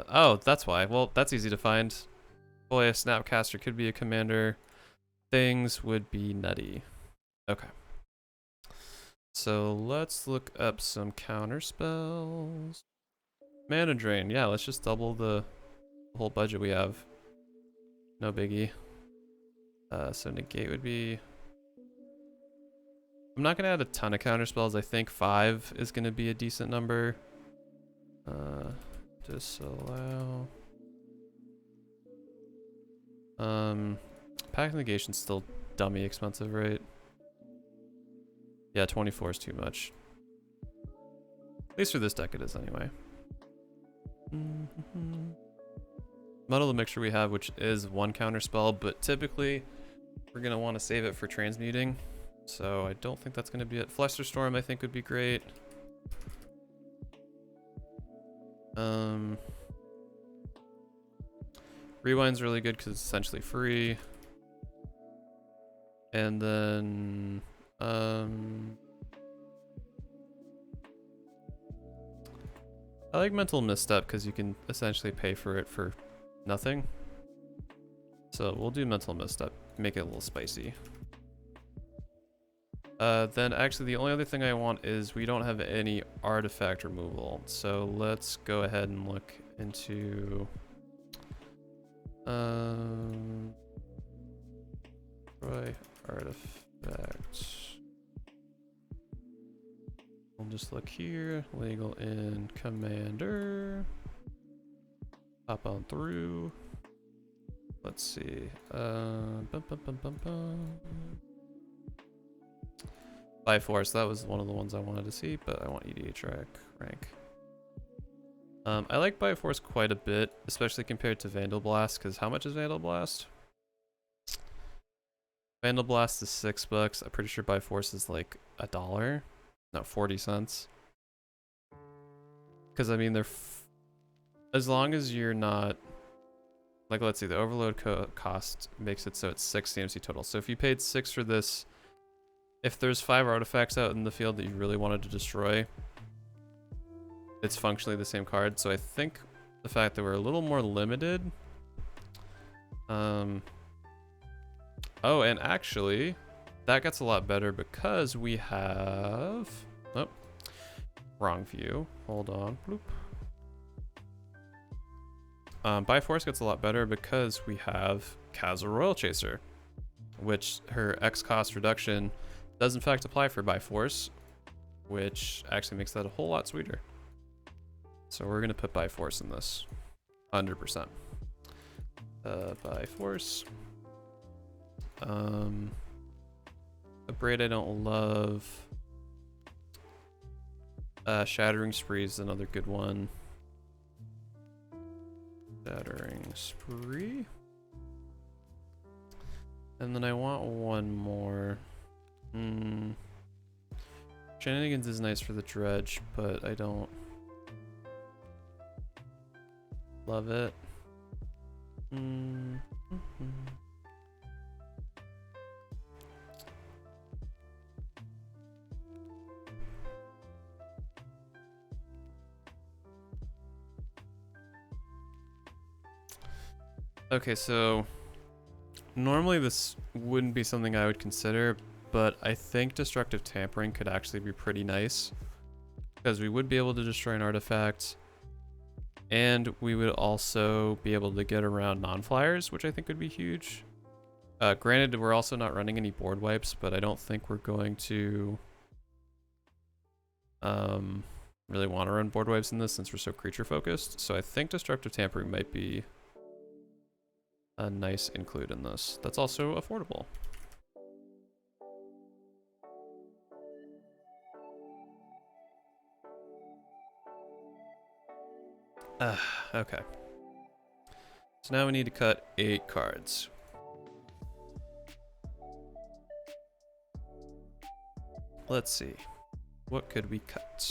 Oh, that's why. Well, that's easy to find. Boy, a Snapcaster could be a commander. Things would be nutty. Okay. So let's look up some counter spells. Mana drain. Yeah, let's just double the whole budget we have. No biggie. So negate would be... I'm not going to add a ton of counter spells. I think 5 is going to be a decent number. Disallow. Pack negation's still dummy expensive, right? Yeah, 24 is too much. At least for this deck it is anyway. Muddle the mixture we have, which is 1 counter spell, but typically we're going to want to save it for transmuting. So I don't think that's going to be it. Flusterstorm I think would be great. Rewind's really good because it's essentially free. And then I like Mental Misstep because you can essentially pay for it for nothing. So we'll do Mental Misstep, make it a little spicy. Then actually the only other thing I want is we don't have any artifact removal. So let's go ahead and look into try artifacts. We'll just look here, legal in commander. Hop on through. Let's see. Bioforce, that was one of the ones I wanted to see, but I want EDH rank. I like Bioforce quite a bit, especially compared to Vandal Blast, because how much is Vandal Blast? Vandal Blast is $6. I'm pretty sure Bioforce is like $1. No, 40 cents. Because I mean, they're as long as you're not like, let's see, the overload cost makes it so it's 6 CMC total. So if you paid 6 for this, if there's 5 artifacts out in the field that you really wanted to destroy, it's functionally the same card. So I think the fact that we're a little more limited. Oh, and actually, that gets a lot better because we have... Oh, wrong view. Hold on. Bloop. Bioforce gets a lot better because we have Kazza Royal Chaser, which her X cost reduction does in fact apply for Bioforce, which actually makes that a whole lot sweeter. So we're gonna put Bioforce in this, 100%. Bioforce. A braid I don't love. Shattering Spree is another good one. Shattering Spree. And then I want one more. Shenanigans is nice for the dredge, but I don't love it. Okay, so normally this wouldn't be something I would consider, but I think Destructive Tampering could actually be pretty nice because we would be able to destroy an artifact and we would also be able to get around non-flyers, which I think would be huge. Granted, we're also not running any board wipes, but I don't think we're going to really want to run board wipes in this since we're so creature focused. So I think Destructive Tampering might be a nice include in this. That's also affordable. Okay. So now we need to cut 8 cards. Let's see. What could we cut?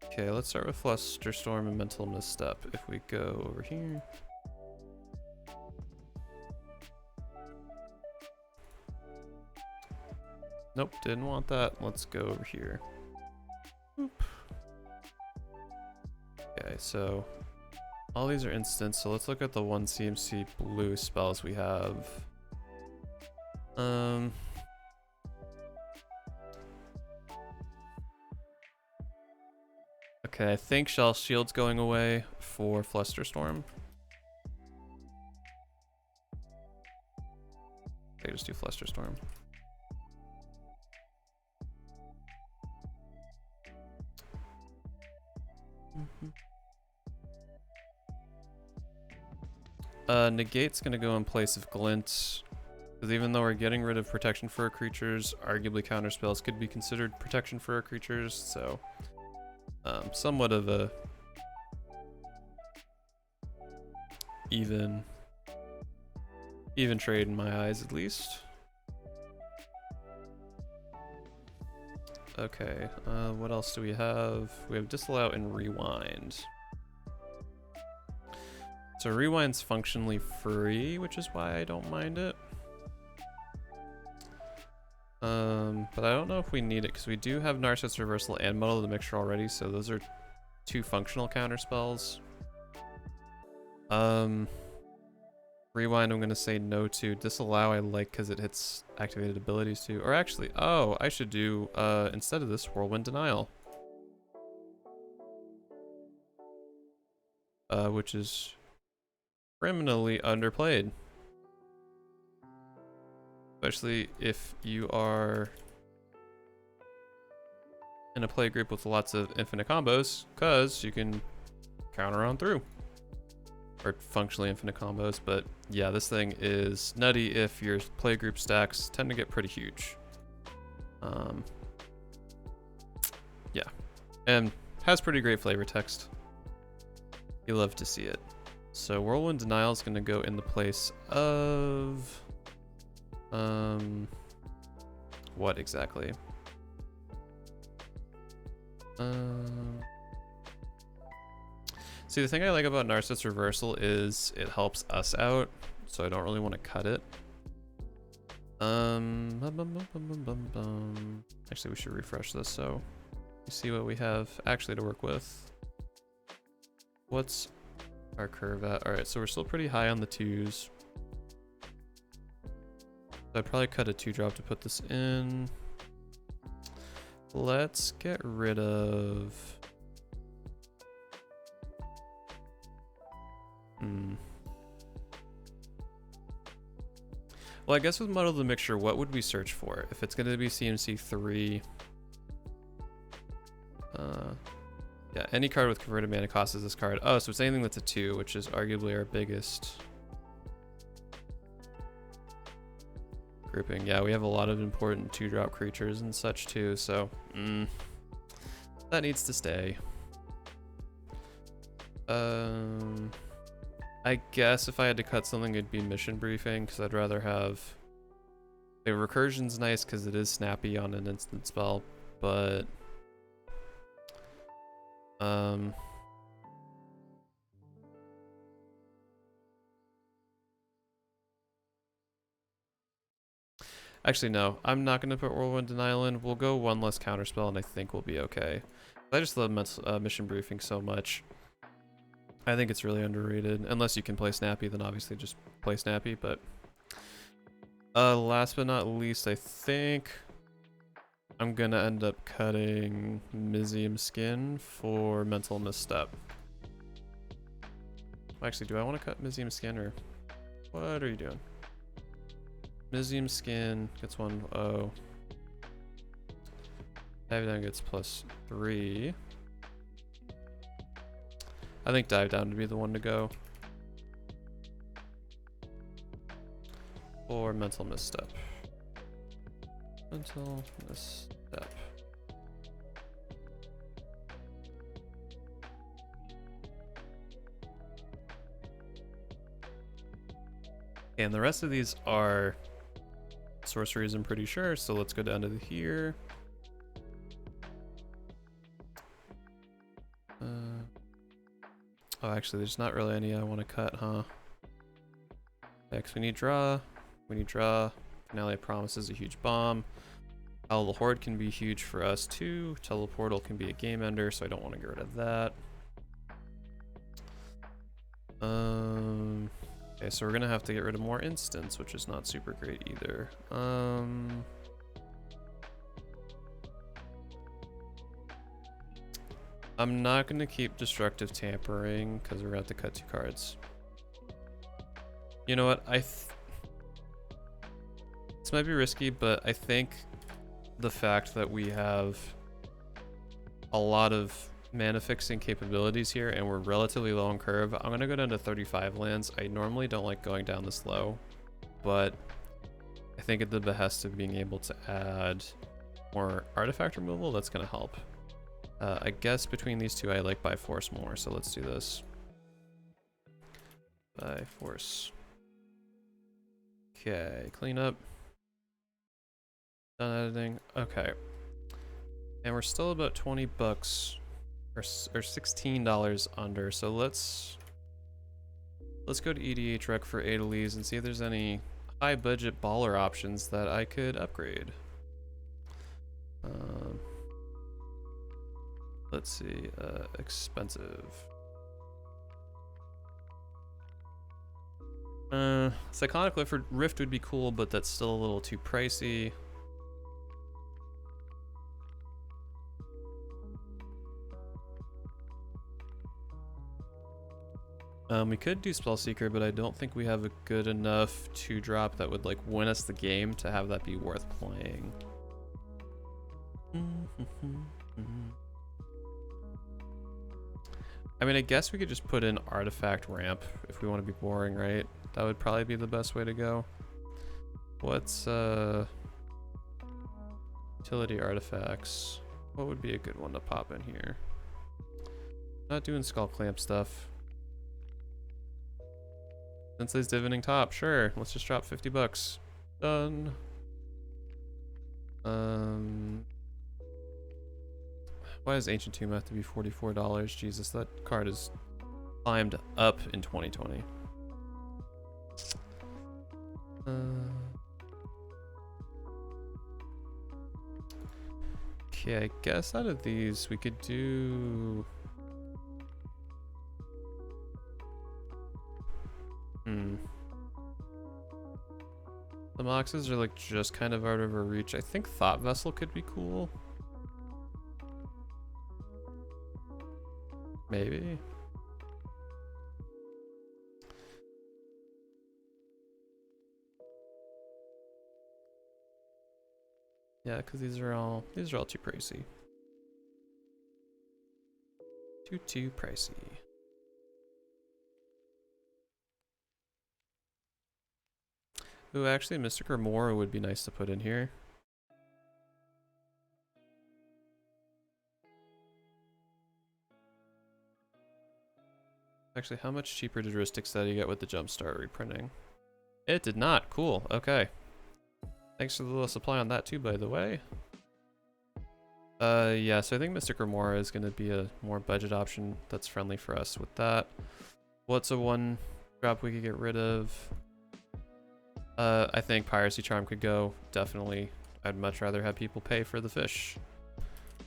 Okay, let's start with Flusterstorm and Mental Misstep. If we go over here. Nope, didn't want that. Let's go over here. Oop. Okay, so All these are instants, so let's look at the 1 CMC blue spells we have. Okay, I think Shell Shield's going away for Flusterstorm. Okay, just do Flusterstorm. Negate's gonna go in place of Glint, because even though we're getting rid of protection for our creatures, arguably counter spells could be considered protection for our creatures, so somewhat of a even trade in my eyes, at least. Okay, what else do we have? We have Disallow and Rewind. So Rewind's functionally free, which is why I don't mind it. But I don't know if we need it, because we do have Narset's Reversal and Muddle the Mixture already, so those are 2 functional counter spells. Rewind I'm going to say no to. Disallow I like because it hits activated abilities too. Or actually, oh, I should do, instead of this, Whirlwind Denial. Which is criminally underplayed. Especially if you are in a play group with lots of infinite combos, because you can counter on through. Or functionally infinite combos, but yeah, this thing is nutty if your play group stacks tend to get pretty huge. Yeah, and has pretty great flavor text. You love to see it. So Whirlwind Denial is going to go in the place of what exactly? See, the thing I like about Narset's Reversal is it helps us out, so I don't really want to cut it. Actually, we should refresh this so you see what we have actually to work with. What's our curve at? All right, so we're still pretty high on the 2s. I'd probably cut a 2-drop to put this in. Let's get rid of... Well, I guess with Muddle the Mixture, what would we search for? If it's going to be CMC 3... yeah, any card with converted mana cost is this card. Oh, so it's anything that's a 2, which is arguably our biggest grouping. Yeah, we have a lot of important 2-drop creatures and such too, so that needs to stay. I guess if I had to cut something, it'd be Mission Briefing, because I'd rather have... The Recursion's nice because it is snappy on an instant spell, but... Actually, no. I'm not going to put Whirlwind Denial in. We'll go 1 less counterspell, and I think we'll be okay. I just love Mission Briefing so much. I think it's really underrated. Unless you can play Snappy, then obviously just play Snappy. But last but not least, I think I'm going to end up cutting Mizium Skin for Mental Misstep. Actually, do I want to cut Mizium Skin, or what are you doing? Mizium Skin gets 1/0. Dive Down gets +3. I think Dive Down would be the one to go. Or Mental Misstep. Mental Misstep. And the rest of these are sorceries, I'm pretty sure, so let's go down to here. Oh, actually, there's not really any I want to cut, huh? Yeah, 'cause we need draw. We need draw. Finale of Promise is a huge bomb. Howl the Horde can be huge for us too. Teleportal can be a game ender, so I don't want to get rid of that. Okay, so we're gonna have to get rid of more instants, which is not super great either. I'm not gonna keep destructive tampering because we're gonna have to cut 2 cards. You know what? This might be risky, but I think the fact that we have a lot of mana fixing capabilities here and we're relatively low on curve, I'm gonna go down to 35 lands. I normally don't like going down this low, but I think at the behest of being able to add more artifact removal, that's gonna help. I guess between these two I like by force more, so let's do this. By force. Okay, clean up. Done editing. Okay. And we're still about 20 bucks or $16 under. So let's go to EDH rec for Adeliz and see if there's any high budget baller options that I could upgrade. Let's see, expensive. Psychotic Rift would be cool, but that's still a little too pricey. We could do Spellseeker, but I don't think we have a good enough 2-drop that would like win us the game to have that be worth playing. I mean, I guess we could just put in Artifact Ramp if we want to be boring, right? That would probably be the best way to go. What's utility artifacts? What would be a good one to pop in here? Not doing Skull Clamp stuff. Sensei's Divining Top, sure. Let's just drop 50 bucks. Done. Why does Ancient Tomb have to be $44? Jesus, that card has climbed up in 2020. Okay, I guess out of these we could do... The Moxes are like just kind of out of our reach. I think Thought Vessel could be cool. Maybe. Yeah, because these are all too pricey. Too pricey. Ooh, actually, Mystic Remora would be nice to put in here. Actually, how much cheaper did Rhystic Study get with the Jumpstart reprinting? It did not. Cool. Okay. Thanks for the little supply on that too, by the way. Yeah, so I think Mystic Remora is going to be a more budget option that's friendly for us with that. What's a 1-drop we could get rid of? I think Piracy Charm could go. Definitely. I'd much rather have people pay for the fish.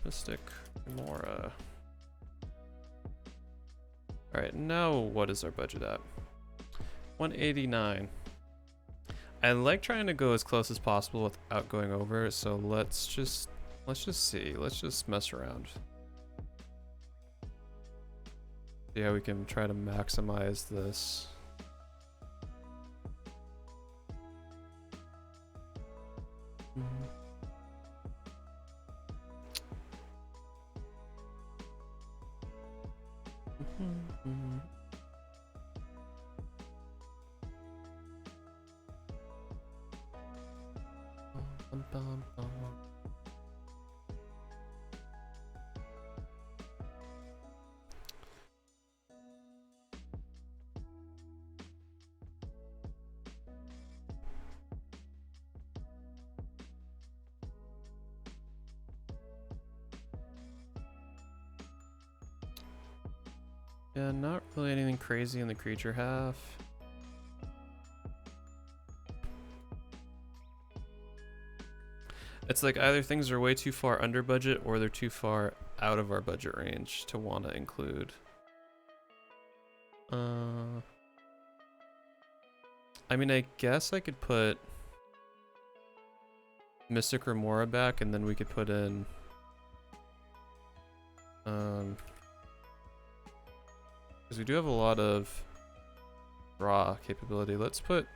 Mystic Remora. Alright, now what is our budget at? 189. I like trying to go as close as possible without going over, so let's just see. Let's just mess around. See how we can try to maximize this. Yeah, not really anything crazy in the creature half. It's like either things are way too far under budget or they're too far out of our budget range to want to include. I mean, I guess I could put Mystic Remora back, and then we could put in because we do have a lot of draw capability. Let's put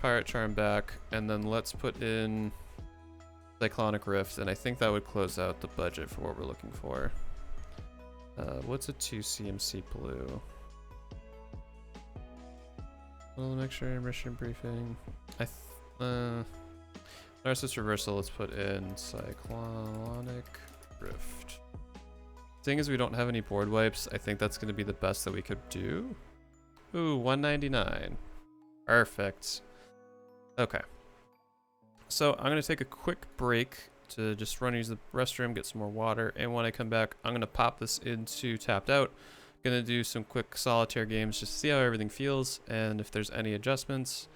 Pirate Charm back, and then let's put in Cyclonic Rift, and I think that would close out the budget for what we're looking for. What's a 2 CMC blue? Well, mixture, mission briefing. Narcissus Reversal, let's put in Cyclonic Rift. Seeing as we don't have any board wipes, I think that's going to be the best that we could do. Ooh, 199. Perfect. Okay. So I'm going to take a quick break to just run use the restroom, get some more water, and when I come back, I'm going to pop this into Tapped Out. Going to do some quick solitaire games just to see how everything feels and if there's any adjustments.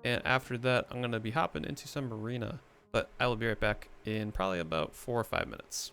And after that, I'm going to be hopping into some Arena. But I will be right back in probably about 4 or 5 minutes.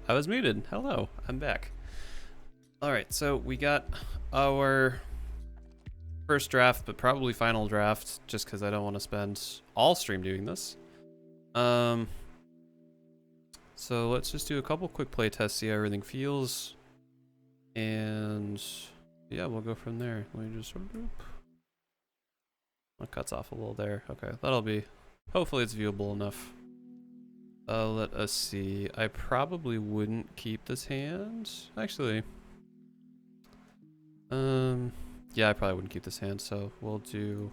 I was muted. Hello, I'm back. All right, so we got our first draft, but probably final draft, just because I don't want to spend all stream doing this. So let's just do a couple quick play tests, see how everything feels, and yeah, we'll go from there. Let me just that cuts off a little there. Okay, that'll be, hopefully it's viewable enough. Let us see. I probably wouldn't keep this hand. Actually, yeah, I probably wouldn't keep this hand, so we'll do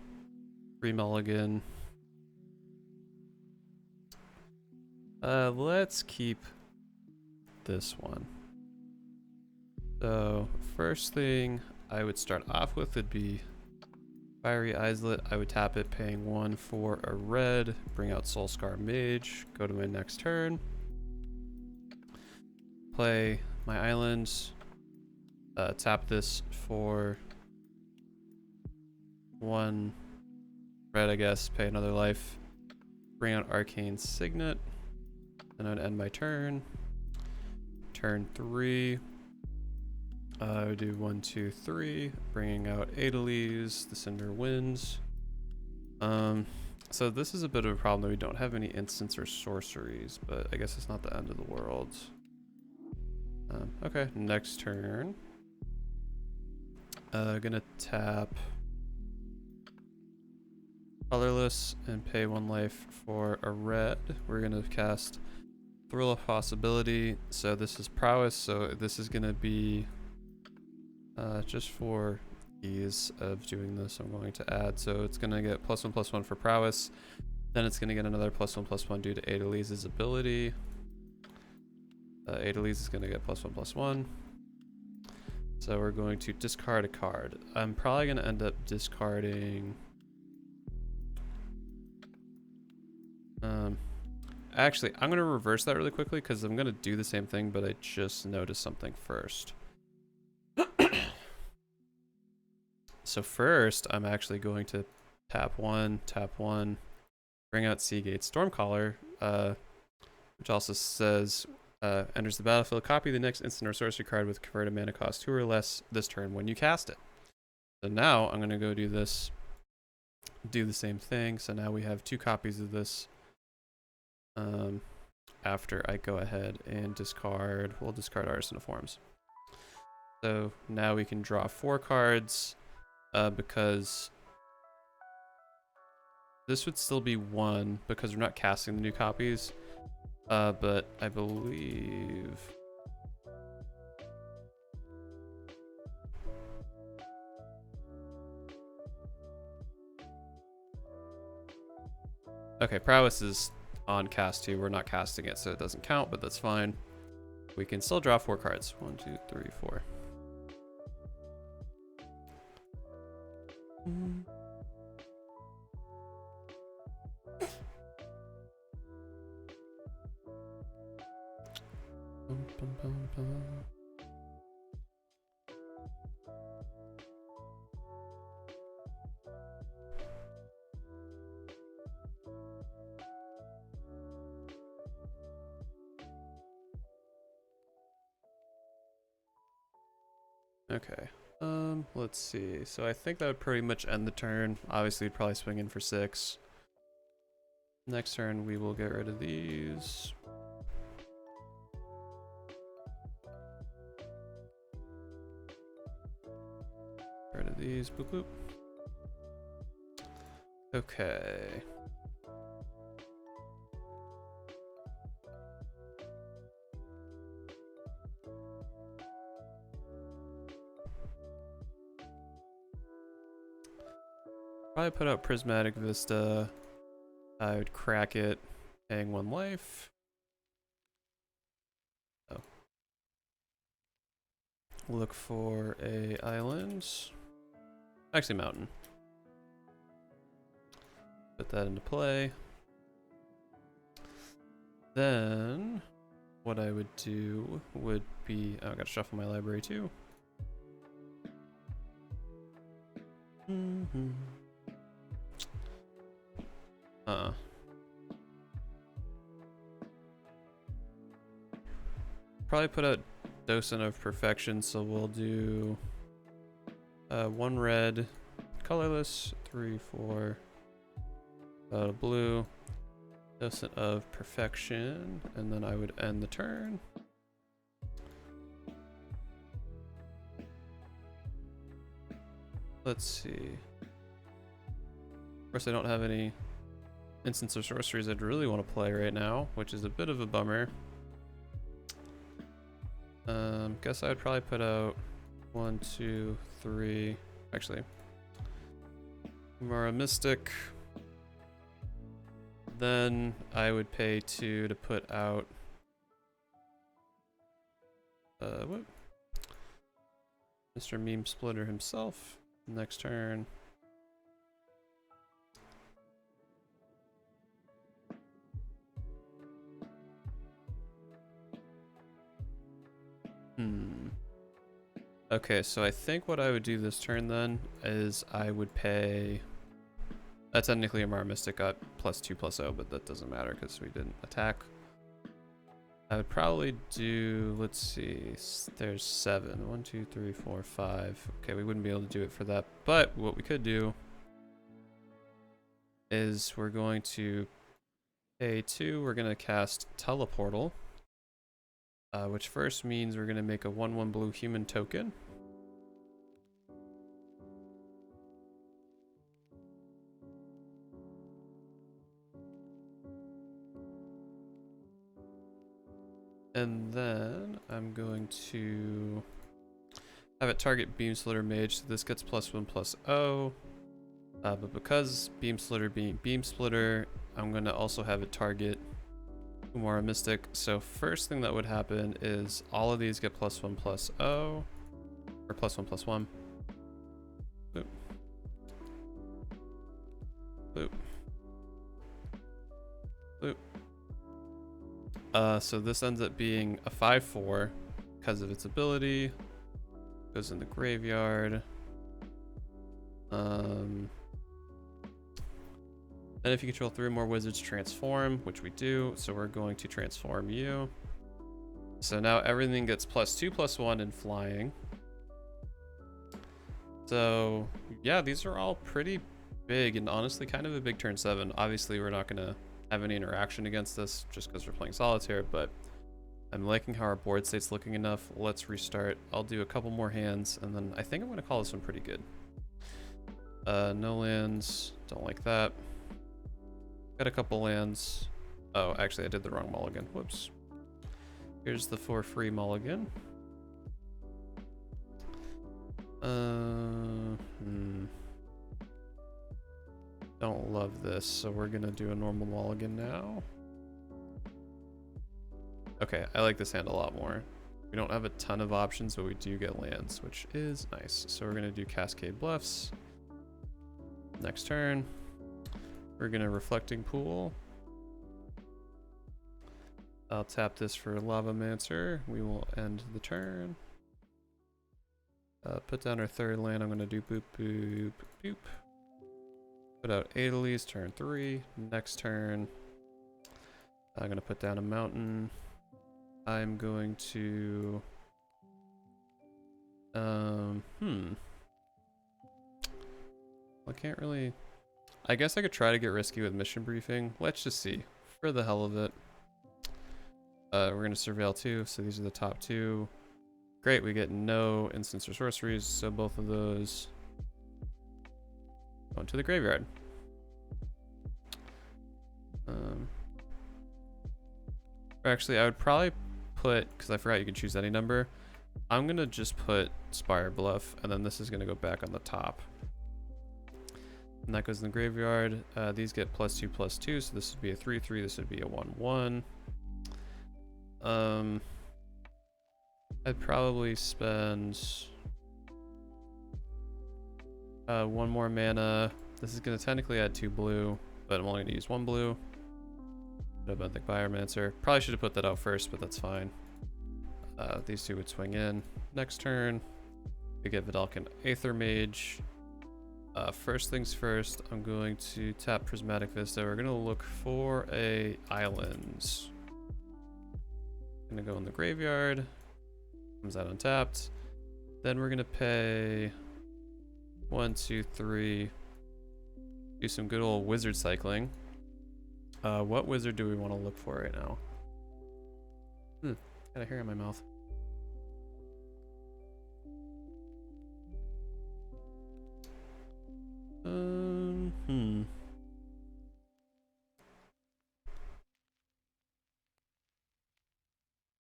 3 mulligan. Let's keep this one. So, first thing I would start off with would be Fiery Islet. I would tap it, paying 1 for a red, bring out Soulscar Mage, go to my next turn, play my islands, tap this for 1 red, I guess, pay another life, bring out Arcane Signet, and I'd end my turn. Turn 3, I would do 1, 2, 3, bringing out Adeliz, the Cinder Winds. So this is a bit of a problem that we don't have any instants or sorceries, but I guess it's not the end of the world. Okay, next turn. Gonna tap Colorless and pay 1 life for a red. We're gonna cast Thrill of Possibility. So this is Prowess, so this is gonna be just for ease of doing this, I'm going to add. So it's gonna get +1/+1 for Prowess. Then it's gonna get another +1/+1 due to Adeliz's ability. Adeliz is gonna get +1/+1. So we're going to discard a card. I'm probably gonna end up discarding. Actually, I'm gonna reverse that really quickly because I'm gonna do the same thing, but I just noticed something first. So first, I'm actually going to tap 1, bring out Seagate Stormcaller, which also says enters the battlefield, copy the next instant or sorcery card with converted mana cost 2 or less this turn when you cast it. So now I'm gonna go do this, do the same thing. So now we have 2 copies of this. After I go ahead and discard, we'll discard Artisan of Forms. So now we can draw 4 cards, because this would still be 1 because we're not casting the new copies. But I believe okay, Prowess is on cast 2. We're not casting it, so it doesn't count, but that's fine. We can still draw 4 cards. 1, 2, 3, 4. Okay, let's see. So I think that would pretty much end the turn. Obviously, we'd probably swing in for 6. Next turn, we will get rid of these. Get rid of these. Boop, boop. Okay. Probably put out Prismatic Vista. I would crack it, paying 1 life. Oh. Look for a island. Actually, mountain. Put that into play. Then, what I would do would be, oh, I gotta shuffle my library too. probably put out Docent of Perfection, so we'll do 1 red, colorless, 3, 4, blue, Docent of Perfection, and then I would end the turn. Let's see. Of course, I don't have any instants or sorceries I'd really want to play right now, which is a bit of a bummer. Guess I would probably put out 1, 2, 3. Actually, Mara Mystic. Then I would pay 2 to put out. What? Mr. Meme Splitter himself. Next turn. Okay, so I think what I would do this turn then is I would pay. Technically a Mara Mystic got +2/+0, but that doesn't matter because we didn't attack. I would probably do, let's see, there's 7. 1, 2, 3, 4, 5. Okay, we wouldn't be able to do it for that, but what we could do is we're going to pay 2. We're going to cast Teleportal, which first means we're going to make a 1/1 blue human token. And then I'm going to have it target Beam Splitter Mage, so this gets +1/+0. But because Beam Splitter being Beam Splitter, I'm going to also have it target Umara Mystic. So first thing that would happen is all of these get +1/+0, or +1/+1. Boop. Boop. Boop. So this ends up being a 5/4 because of its ability. Goes in the graveyard. And if you control 3 or more wizards, transform, which we do. So we're going to transform you. So now everything gets +2/+1 in flying. So yeah, these are all pretty big and honestly kind of a big turn 7. Obviously, we're not going to have any interaction against this just because we're playing solitaire, but I'm liking how our board state's looking enough. Let's restart. I'll do a couple more hands, and then I think I'm going to call this one pretty good. No lands. Don't like that. Got a couple lands. Oh, actually, I did the wrong mulligan. Whoops. Here's the for free mulligan. Don't love this, so we're gonna do a normal mulligan now. Okay, I like this hand a lot more. We don't have a ton of options, but we do get lands, which is nice. So we're gonna do Cascade Bluffs. Next turn, we're gonna Reflecting Pool. I'll tap this for Lavamancer. We will end the turn. Put down our 3rd land. I'm gonna do boop, boop, boop. Put out Adeliz, turn 3. Next turn, I'm gonna put down a mountain. I'm going to, I can't really, I guess I could try to get risky with mission briefing. Let's just see, for the hell of it. We're gonna surveil 2, so these are the top 2. Great, we get no instants or sorceries, so both of those go into the graveyard. Actually, I would probably put, because I forgot you can choose any number, I'm going to just put Spire Bluff, and then this is going to go back on the top. And that goes in the graveyard. These get +2/+2, so this would be a 3/3, this would be a 1/1. I'd probably spend 1 more mana. This is going to technically add 2 blue, but I'm only going to use 1 blue. I think Biomancer. Probably should have put that out first, but that's fine. These 2 would swing in. Next turn, we get Vidalcan Aether Mage. First things first, I'm going to tap Prismatic Vista. We're going to look for a island. Gonna go in the graveyard. Comes out untapped. Then we're gonna pay 1, 2, 3. Do some good old wizard cycling. What wizard do we want to look for right now? Got a hair in my mouth.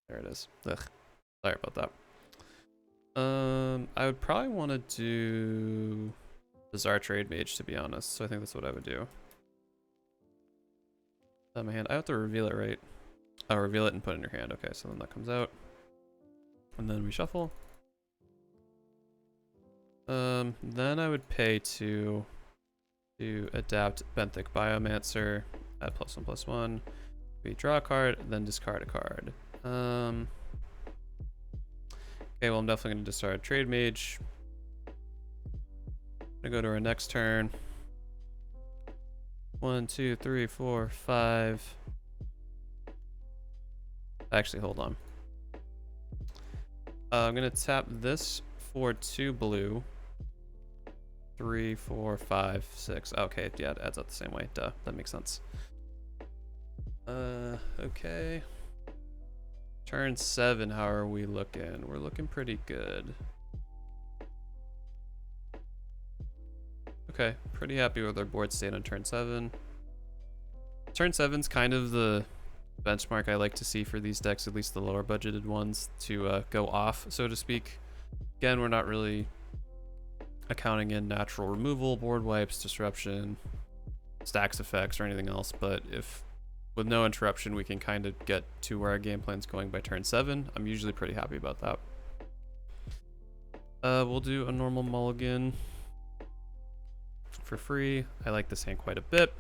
There it is. Ugh. Sorry about that. I would probably want to do Bizarre Trade Mage, to be honest. So I think that's what I would do. My hand. I have to reveal it, right? Oh, reveal it and put it in your hand. Okay, so then that comes out. And then we shuffle. Then I would pay to adapt Benthic Biomancer at +1/+1. We draw a card, then discard a card. Okay, well, I'm definitely going to discard Trade Mage. Gonna go to our next turn. 1, 2, 3, 4, 5. Actually, hold on. I'm gonna tap this for 2 blue. 3, 4, 5, 6. Okay, yeah, it adds up the same way. Duh, that makes sense. Okay. Turn 7, how are we looking? We're looking pretty good. Okay, pretty happy with our board state on turn 7. Turn 7's kind of the benchmark I like to see for these decks, at least the lower budgeted ones, to go off, so to speak. Again, we're not really accounting in natural removal, board wipes, disruption, stacks effects, or anything else, but if with no interruption we can kind of get to where our game plan's going by turn 7, I'm usually pretty happy about that. We'll do a normal mulligan for free. I like this hand quite a bit.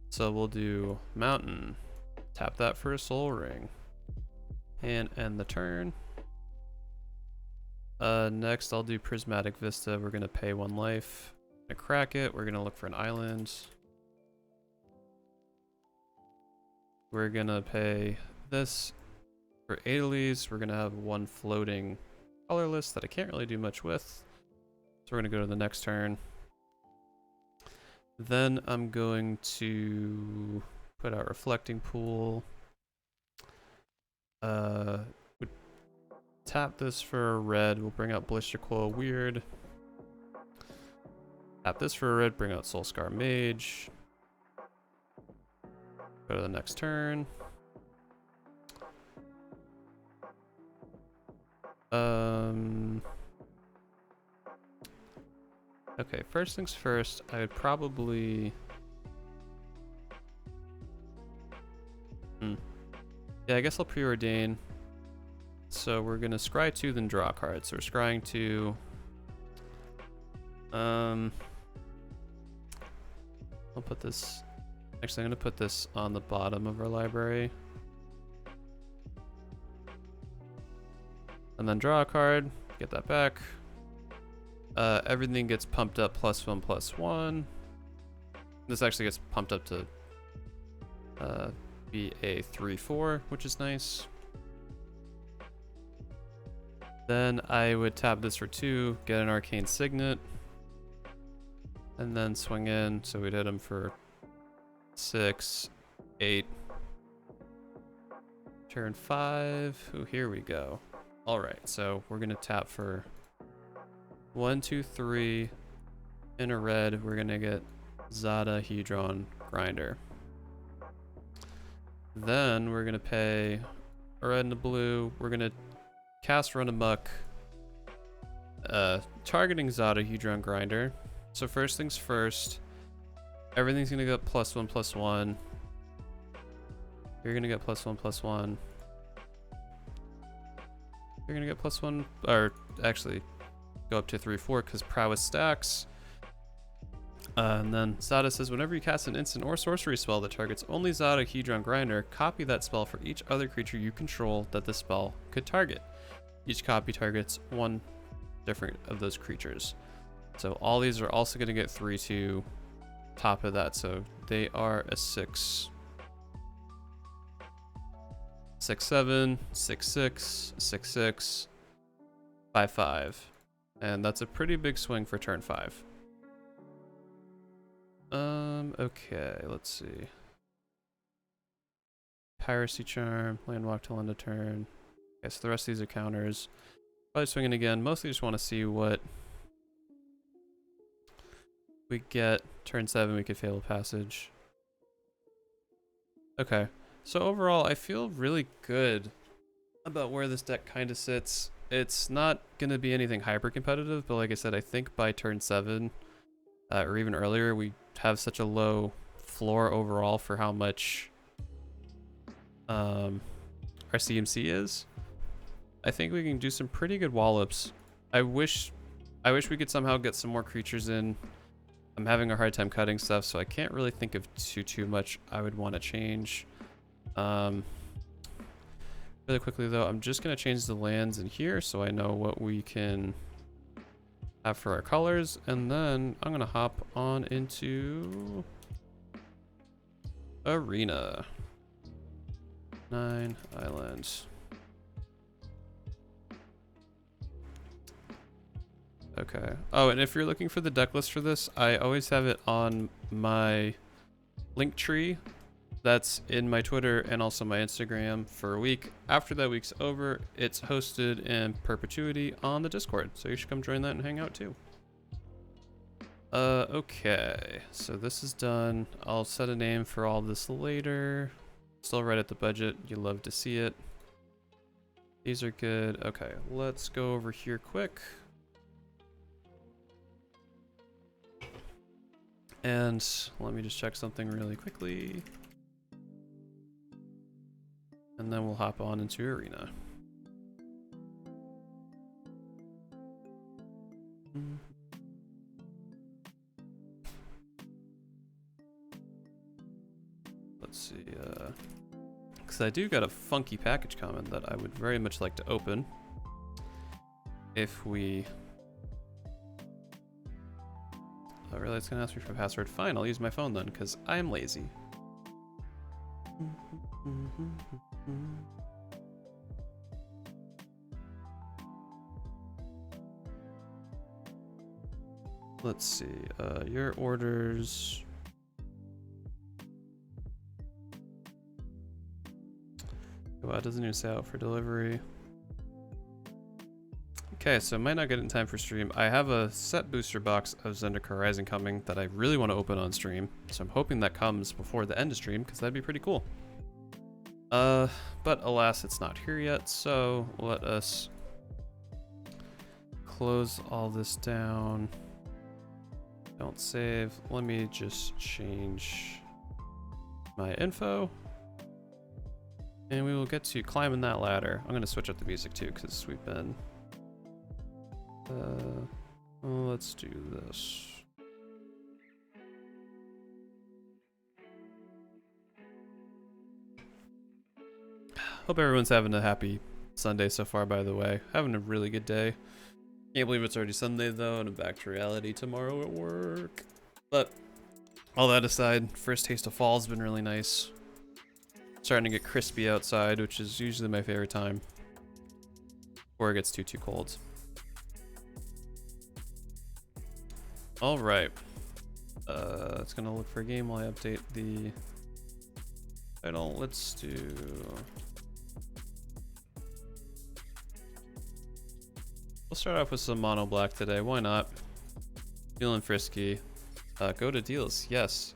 So we'll do Mountain. Tap that for a Soul Ring. And end the turn. Next I'll do Prismatic Vista. We're gonna pay 1 life. Gonna crack it. We're gonna look for an island. We're gonna pay this for Adeliz. We're gonna have 1 floating colorless that I can't really do much with. So we're gonna go to the next turn. Then I'm going to put out Reflecting Pool. Would tap this for a red. We'll bring out Blister Coil Weird. Tap this for a red. Bring out Soulscar Mage. Go to the next turn. Okay, first things first, I would probably... Yeah, I guess I'll preordain. So we're gonna scry 2, then draw a card. So we're scrying 2. I'll put this... Actually, I'm gonna put this on the bottom of our library. And then draw a card, get that back. Everything gets pumped up +1/+1. This actually gets pumped up to be a 3/4, which is nice. Then I would tap this for 2, get an Arcane Signet, and then swing in. So we'd hit him for 6, 8. Turn 5. Ooh, here we go. All right, so we're gonna tap for 1, 2, 3 in a red. We're gonna get Zada Hedron Grinder. Then we're gonna pay a red and a blue. We're gonna cast Run Amok, targeting Zada Hedron Grinder. So first things first, everything's gonna go +1/+1. You're gonna get +1/+1. You're gonna get +1, or actually go up to 3/4 because prowess stacks. And then Zada says, whenever you cast an instant or sorcery spell that targets only Zada Hedron Grinder, copy that spell for each other creature you control that the spell could target. Each copy targets 1 different of those creatures. So all these are also going to get 3/2 top of that, so they are a 6. 6-7, 6-6, 6-6, 5-5. And that's a pretty big swing for turn 5. Okay, let's see. Piracy Charm, Land Walk till end of turn. Okay, so the rest of these are counters. Probably swinging again. Mostly just want to see what we get. Turn 7, we could Fatal Passage. Okay, so overall, I feel really good about where this deck kind of sits. It's not going to be anything hyper competitive, but like I said, I think by turn 7, or even earlier, we have such a low floor overall for how much our CMC is. I think we can do some pretty good wallops. I wish we could somehow get some more creatures in. I'm having a hard time cutting stuff, so I can't really think of too much I would want to change. Really quickly though, I'm just gonna change the lands in here so I know what we can have for our colors, and then I'm gonna hop on into Arena. 9 islands. Okay. Oh, and if you're looking for the deck list for this, I always have it on my link tree. That's in my Twitter and also my Instagram for a week. After that week's over, it's hosted in perpetuity on the Discord. So you should come join that and hang out too. Okay. So this is done. I'll set a name for all this later. Still right at the budget. You love to see it. These are good. Okay. Let's go over here quick. And let me just check something really quickly. And then we'll hop on into Arena. Let's see, because I do got a funky package comment that I would very much like to open. If we... Oh, really? It's gonna ask me for a password. Fine, I'll use my phone then, because I am lazy. Let's see, your orders. Wow, it doesn't even say out for delivery. Okay, so I might not get it in time for stream. I have a set booster box of Zendikar Rising coming that I really want to open on stream. So I'm hoping that comes before the end of stream, because that'd be pretty cool. But alas, it's not here yet, so let us close all this down. Don't save. Let me just change my info. And we will get to climbing that ladder. I'm going to switch up the music too, because we've been... well, let's do this. Hope everyone's having a happy Sunday so far, by the way. Having a really good day. Can't believe it's already Sunday, though, and I'm back to reality tomorrow at work. But, all that aside, first taste of fall has been really nice. Starting to get crispy outside, which is usually my favorite time. Before it gets too cold. Alright. It's gonna look for a game while I update the title. Let's do... We'll start off with some mono black today. Why not? Feeling frisky. Go to deals. Yes.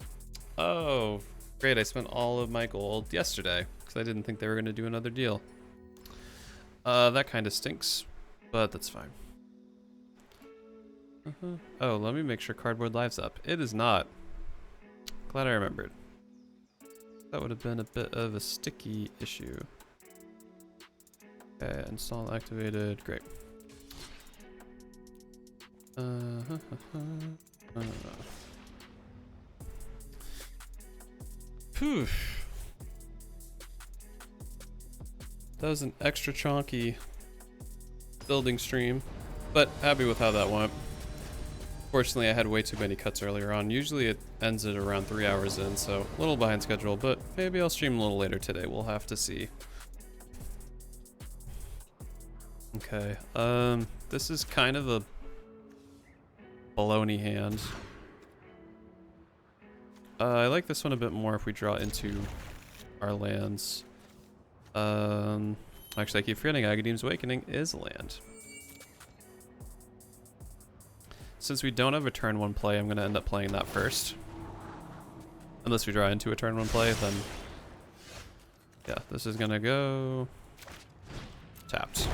Oh, great. I spent all of my gold yesterday because I didn't think they were going to do another deal. That kind of stinks, but that's fine. Oh, let me make sure Cardboard Live's up. It is not. Glad I remembered. That would have been a bit of a sticky issue. Okay, install activated. Great. Phew. That was an extra chonky building stream, but happy with how that went. Fortunately, I had way too many cuts earlier on. Usually it ends at around 3 hours in, so a little behind schedule, but maybe I'll stream a little later today. We'll have to see. Okay, this is kind of a baloney hand. I like this one a bit more if we draw into our lands. Actually, I keep forgetting Agadeem's Awakening is a land. Since we don't have a turn 1 play, I'm going to end up playing that first. Unless we draw into a turn 1 play, then yeah, this is going to go tapped.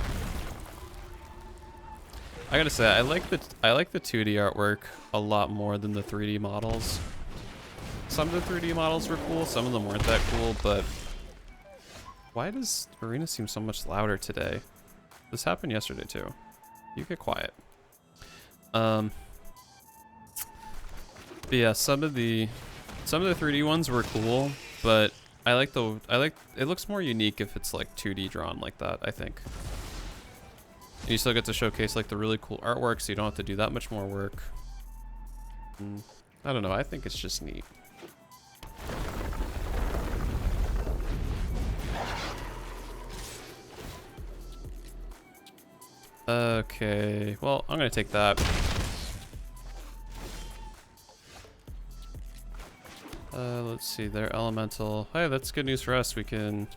I gotta say, I like the 2D artwork a lot more than the 3D models. Some of the 3D models were cool, some of them weren't that cool, but why does Arena seem so much louder today? This happened yesterday too. You get quiet. But yeah, some of the 3D ones were cool, but it looks more unique if it's like 2D drawn like that, I think. And you still get to showcase like the really cool artwork, so you don't have to do that much more work. I don't know, I think it's just neat. Okay, well, I'm gonna take that. Let's see, they're elemental. Hey, that's good news for us. We can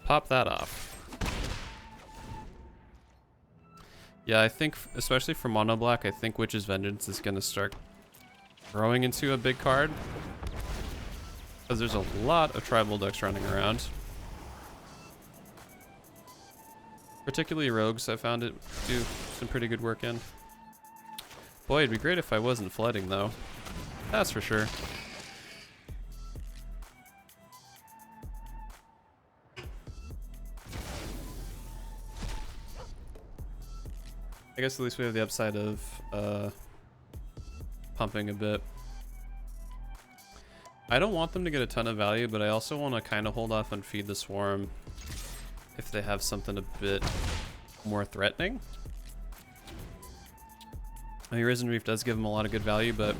pop that off. Yeah, I think, especially for mono black, I think Witch's Vengeance is gonna start growing into a big card. Because there's a lot of tribal decks running around. Particularly rogues, I found it do some pretty good work in. Boy, it'd be great if I wasn't flooding though. That's for sure. I guess at least we have the upside of pumping a bit. I don't want them to get a ton of value, but I also want to kind of hold off on Feed the Swarm if they have something a bit more threatening. I mean, Risen Reef does give them a lot of good value, but...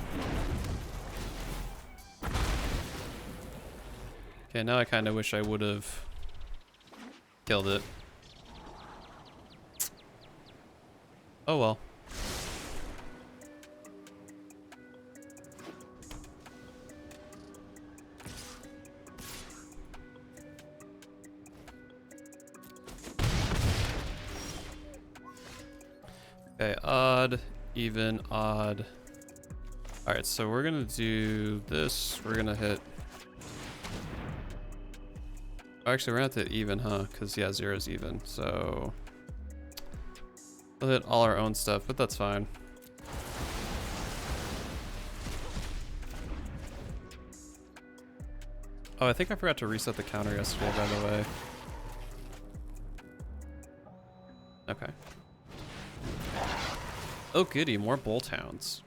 Okay, now I kind of wish I would have killed it. Oh well. Okay, odd, even, odd. Alright, so we're gonna do this. We're gonna hit... Actually, we're gonna have to hit even, huh? Because, yeah, 0's even, so... We'll hit all our own stuff, but that's fine. Oh, I think I forgot to reset the counter yesterday, by the way. Okay. Oh goody, more Bolt Hounds.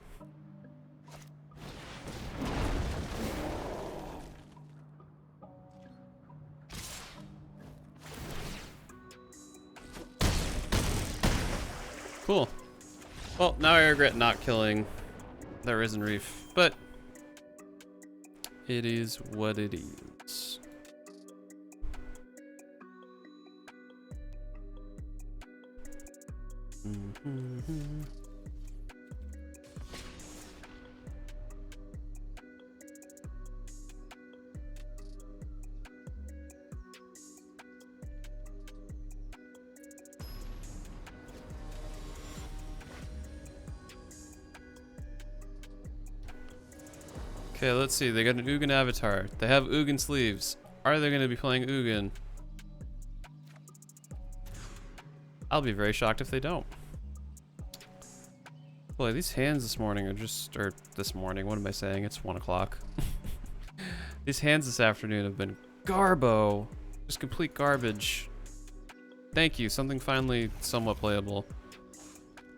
Cool. Well, now I regret not killing the Risen Reef, but it is what it is. Okay, let's see. They got an Ugin avatar. They have Ugin sleeves. Are they going to be playing Ugin? I'll be very shocked if they don't. Boy, these hands this morning are just... Or this morning, what am I saying? It's 1 o'clock. These hands this afternoon have been garbo. Just complete garbage. Thank you. Something finally somewhat playable.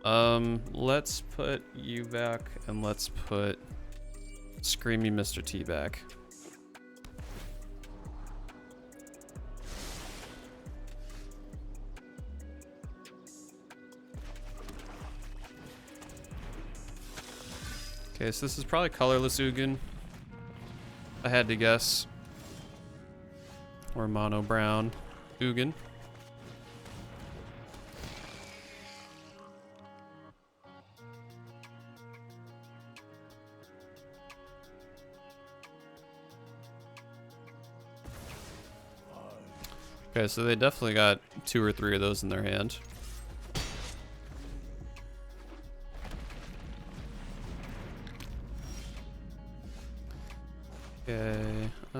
Let's put you back and let's put... Screamy Mr. T back. Okay, so this is probably colorless Ugin. I had to guess. or mono brown Ugin. Okay, so they definitely got 2 or 3 of those in their hand. Okay, we're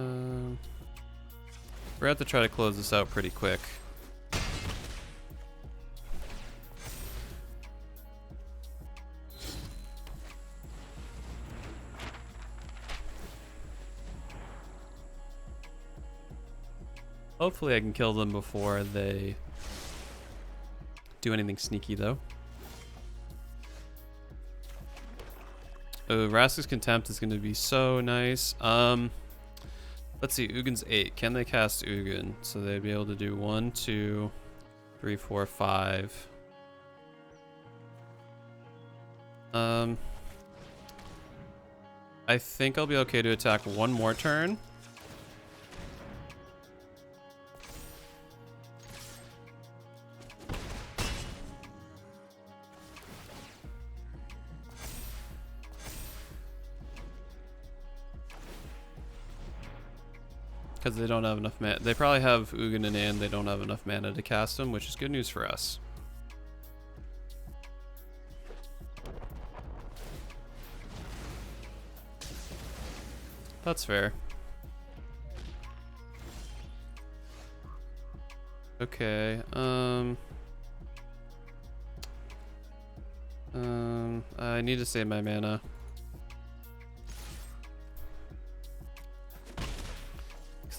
gonna have to try to close this out pretty quick. Hopefully I can kill them before they do anything sneaky though. Oh, Vraska's Contempt is going to be so nice. Let's see, Ugin's 8. Can they cast Ugin? So they'd be able to do 1, 2, 3, 4, 5. I think I'll be okay to attack one more turn. Because they don't have enough mana. They probably have Ugin in hand. They don't have enough mana to cast them, which is good news for us. That's fair. Okay. I need to save my mana.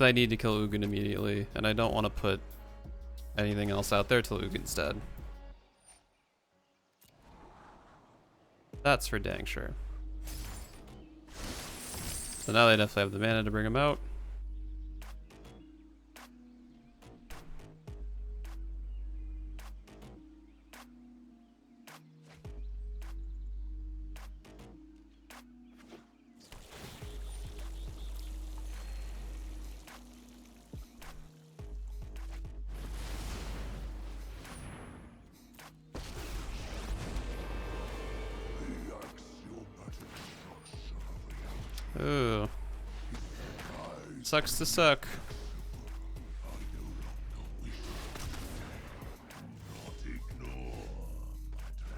I need to kill Ugin immediately, and I don't want to put anything else out there till Ugin's dead. That's for dang sure. So now they definitely have the mana to bring him out. Ooh. Sucks to suck.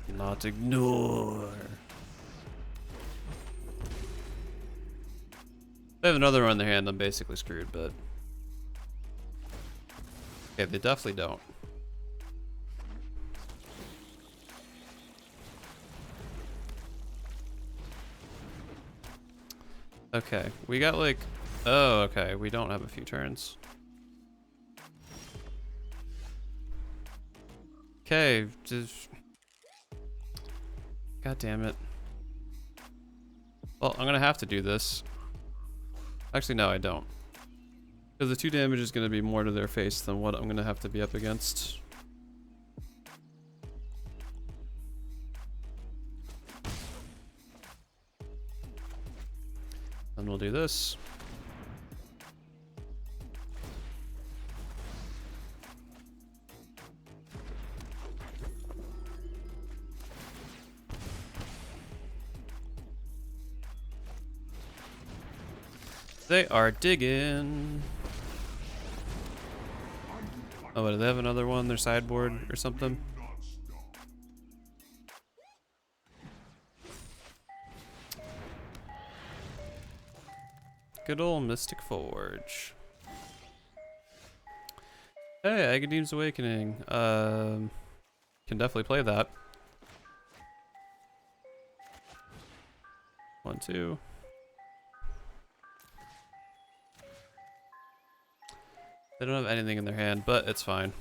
Not ignore. They have another one in their hand, I'm basically screwed, but... Okay, they definitely don't. Okay, we got like... Oh, okay, we don't have a few turns. Okay, just... God damn it. Well, I'm gonna have to do this. Actually, no, I don't. Because the 2 damage is gonna be more to their face than what I'm gonna have to be up against. And we'll do this. They are digging. Oh, do they have another one in their sideboard or something? Good old Mystic Forge. Hey, Agadim's Awakening. Can definitely play that. 1, 2. They don't have anything in their hand, but it's fine.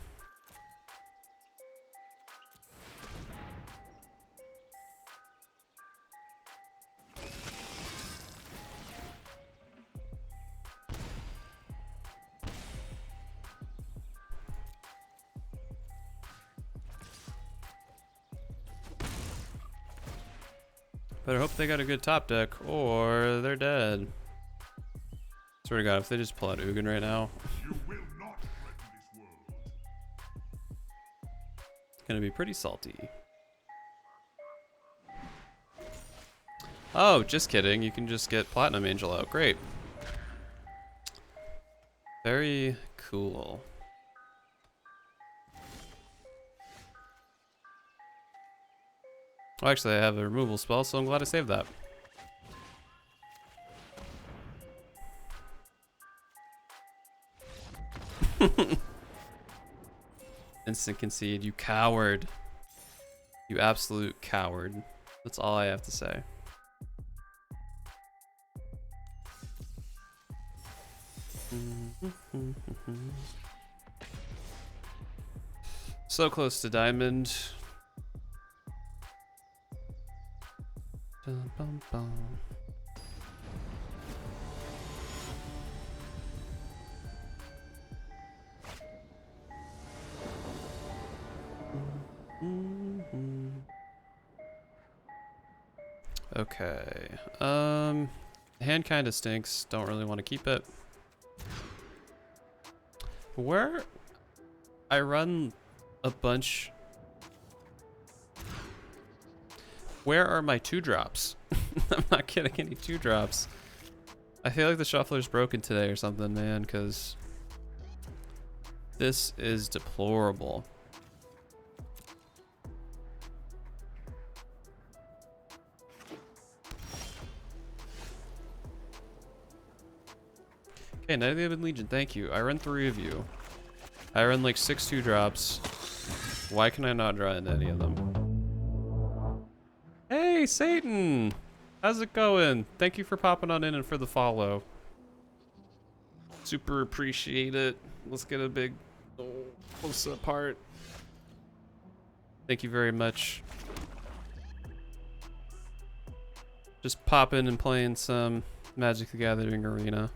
Better hope they got a good top deck, or they're dead. Swear to God, if they just pull out Ugin right now. gonna be pretty salty. Oh, just kidding. You can just get Platinum Angel out. Great. Very cool. Oh, actually, I have a removal spell, so I'm glad I saved that. Instant concede, you coward. You absolute coward. That's all I have to say. So close to diamond. Dun, bum, bum. Okay. Hand kind of stinks. Don't really want to keep it. Where I run a bunch. Where are my 2-drops? I'm not getting any 2-drops. I feel like the shuffler's broken today or something, man, because this is deplorable. Okay, Knight of the Ebon Legion, thank you. I run 3 of you. I run like 6 2-drops. Why can I not draw into any of them? Hey, Satan! How's it going? Thank you for popping on in and for the follow. Super appreciate it. Let's get a big close-up heart. Thank you very much. Just popping and playing some Magic the Gathering Arena.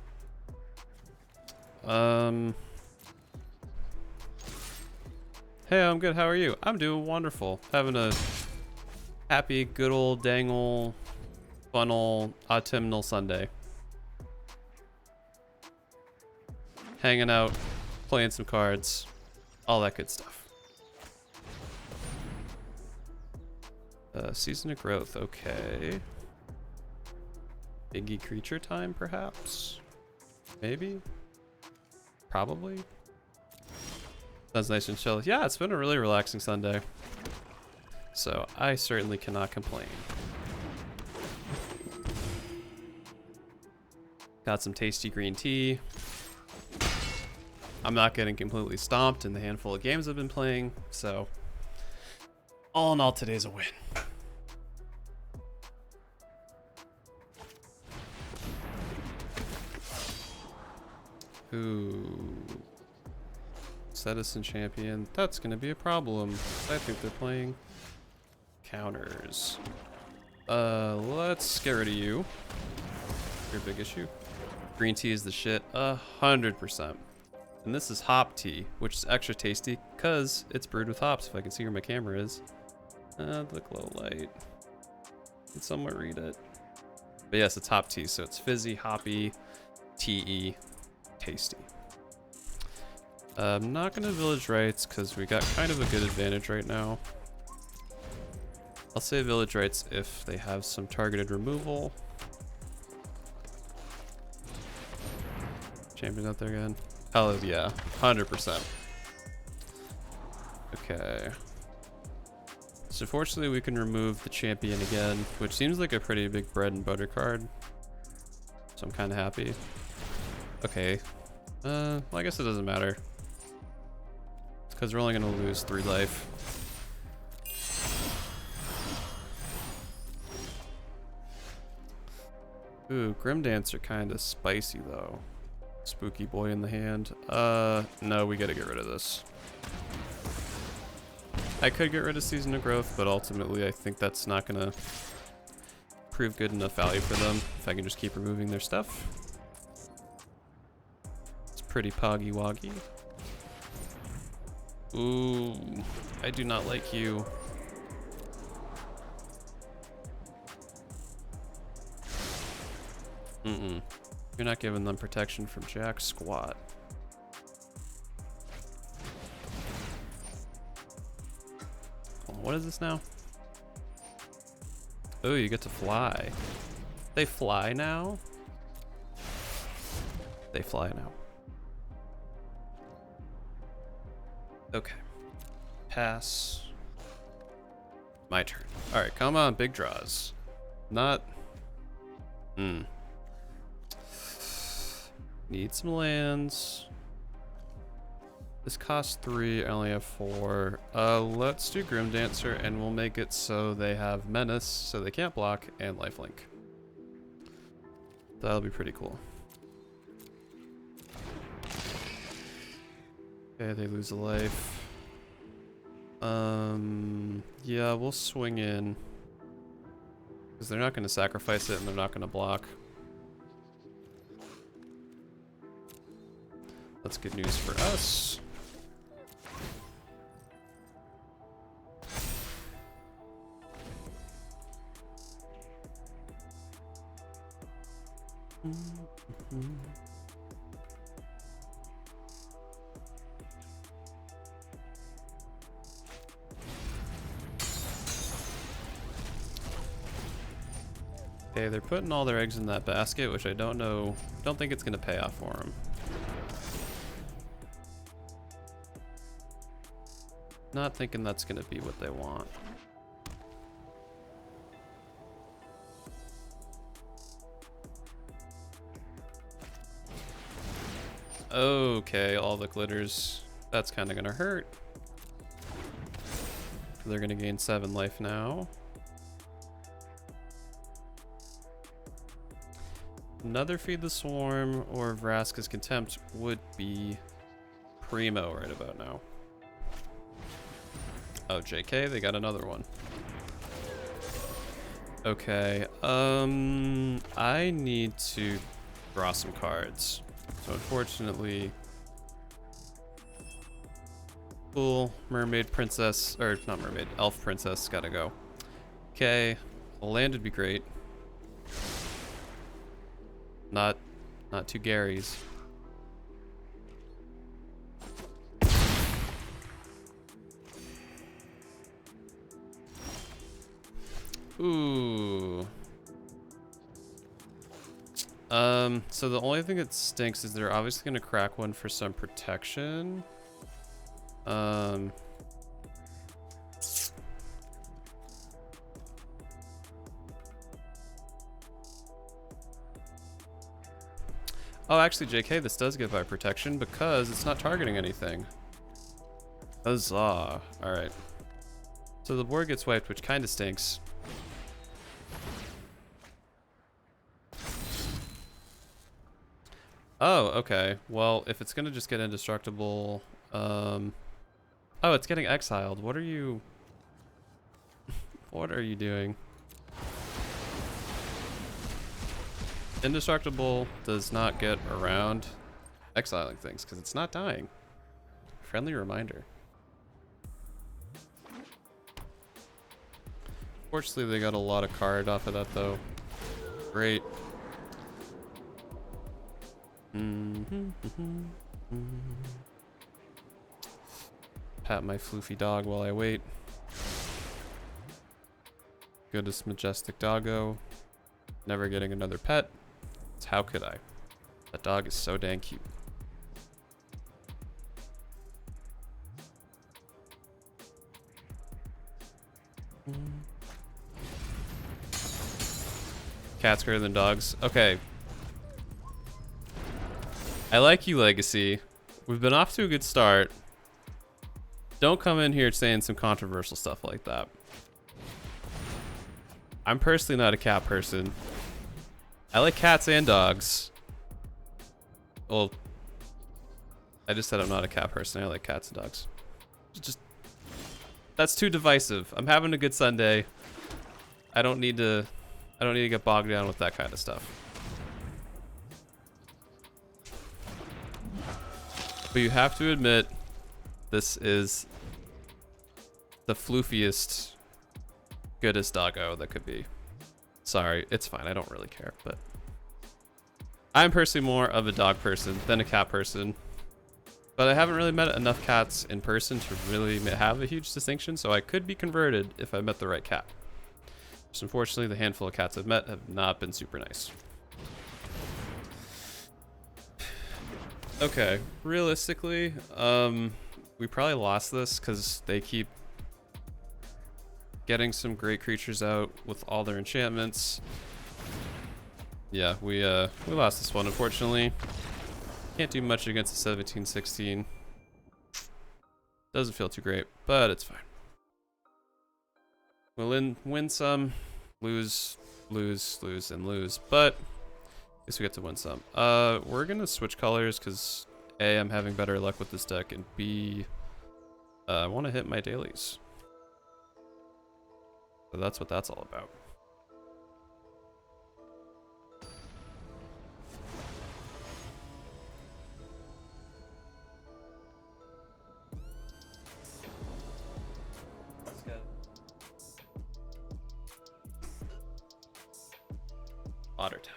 Hey, I'm good. How are you? I'm doing wonderful. Having a happy, good old dangle, funnel, autumnal Sunday. Hanging out, playing some cards, all that good stuff. Season of Growth, okay. Biggie creature time, perhaps? Maybe? Probably? Sounds nice and chill. Yeah, it's been a really relaxing Sunday. So, I certainly cannot complain. Got some tasty green tea. I'm not getting completely stomped in the handful of games I've been playing, so all in all, today's a win. Ooh. Citizen champion. That's gonna be a problem. I think they're playing counters. Let's get rid of you. Your big issue. Green tea is the shit. 100%. And this is hop tea, which is extra tasty because it's brewed with hops. If I can see where my camera is. The glow light. Can someone read it? But yes, it's hop tea, so it's fizzy, hoppy, tea-y, tasty. I'm not gonna village rights because we got kind of a good advantage right now. I'll say village rights if they have some targeted removal. Champion out there again. Hell yeah, 100%. Okay. So fortunately we can remove the champion again, which seems like a pretty big bread and butter card. So I'm kind of happy. Okay. Well, I guess it doesn't matter. It's because we're only going to lose 3 life. Ooh, Grim Dancer kind of spicy though. Spooky boy in the hand. No, we got to get rid of this. I could get rid of Season of Growth, but ultimately I think that's not going to prove good enough value for them if I can just keep removing their stuff. It's pretty poggy-woggy. Ooh, I do not like you. You're not giving them protection from jack squat. What is this now? Oh, you get to fly. They fly now? They fly now. Okay. Pass. My turn. All right, come on, big draws. Not. Need some lands. This costs 3, I only have 4. Let's do Grim Dancer and we'll make it so they have Menace, so they can't block, and Lifelink. That'll be pretty cool. Okay, they lose a life. Yeah, we'll swing in. Because they're not going to sacrifice it and they're not going to block. That's good news for us. Okay, they're putting all their eggs in that basket, which I don't think it's gonna pay off for them. Not thinking that's gonna be what they want. Okay, all the glitters. That's kind of gonna hurt. They're gonna gain 7 life now. Another Feed the Swarm or Vraska's Contempt would be primo right about now. Oh, JK, they got another one. Okay, I need to draw some cards. So unfortunately, cool, mermaid princess, or not mermaid, elf princess gotta go. Okay, a land would be great. Not two Garys. Ooh. So the only thing that stinks is they're obviously gonna crack one for some protection. Oh, actually, JK, this does give by protection because it's not targeting anything. Huzzah. Alright. So the board gets wiped, which kind of stinks. Oh, okay. Well, if it's gonna just get indestructible... Oh, it's getting exiled. What are you... What are you doing? Indestructible does not get around exiling things because it's not dying. Friendly reminder. Fortunately, they got a lot of card off of that though. Great. Pat my floofy dog while I wait. Goodest majestic doggo. Never getting another pet. How could I? That dog is so dang cute. Cats greater than dogs. Okay. I like you, Legacy. We've been off to a good start. Don't come in here saying some controversial stuff like that. I'm personally not a cat person. I like cats and dogs. Well, I just said I'm not a cat person. I like cats and dogs. Just that's too divisive. I'm having a good Sunday. I don't need to get bogged down with that kind of stuff. But you have to admit, this is the floofiest, goodest doggo that could be. Sorry, it's fine. I don't really care, but I'm personally more of a dog person than a cat person. But I haven't really met enough cats in person to really have a huge distinction, so I could be converted if I met the right cat. Just unfortunately, the handful of cats I've met have not been super nice. Okay, realistically, we probably lost this because they keep getting some great creatures out with all their enchantments. Yeah, we lost this one, unfortunately. Can't do much against the 17-16. Doesn't feel too great, but it's fine. We'll win some, lose, and lose, but at least we get to win some. We're gonna switch colors because A, I'm having better luck with this deck, and B, I want to hit my dailies. So that's what that's all about. Otter time.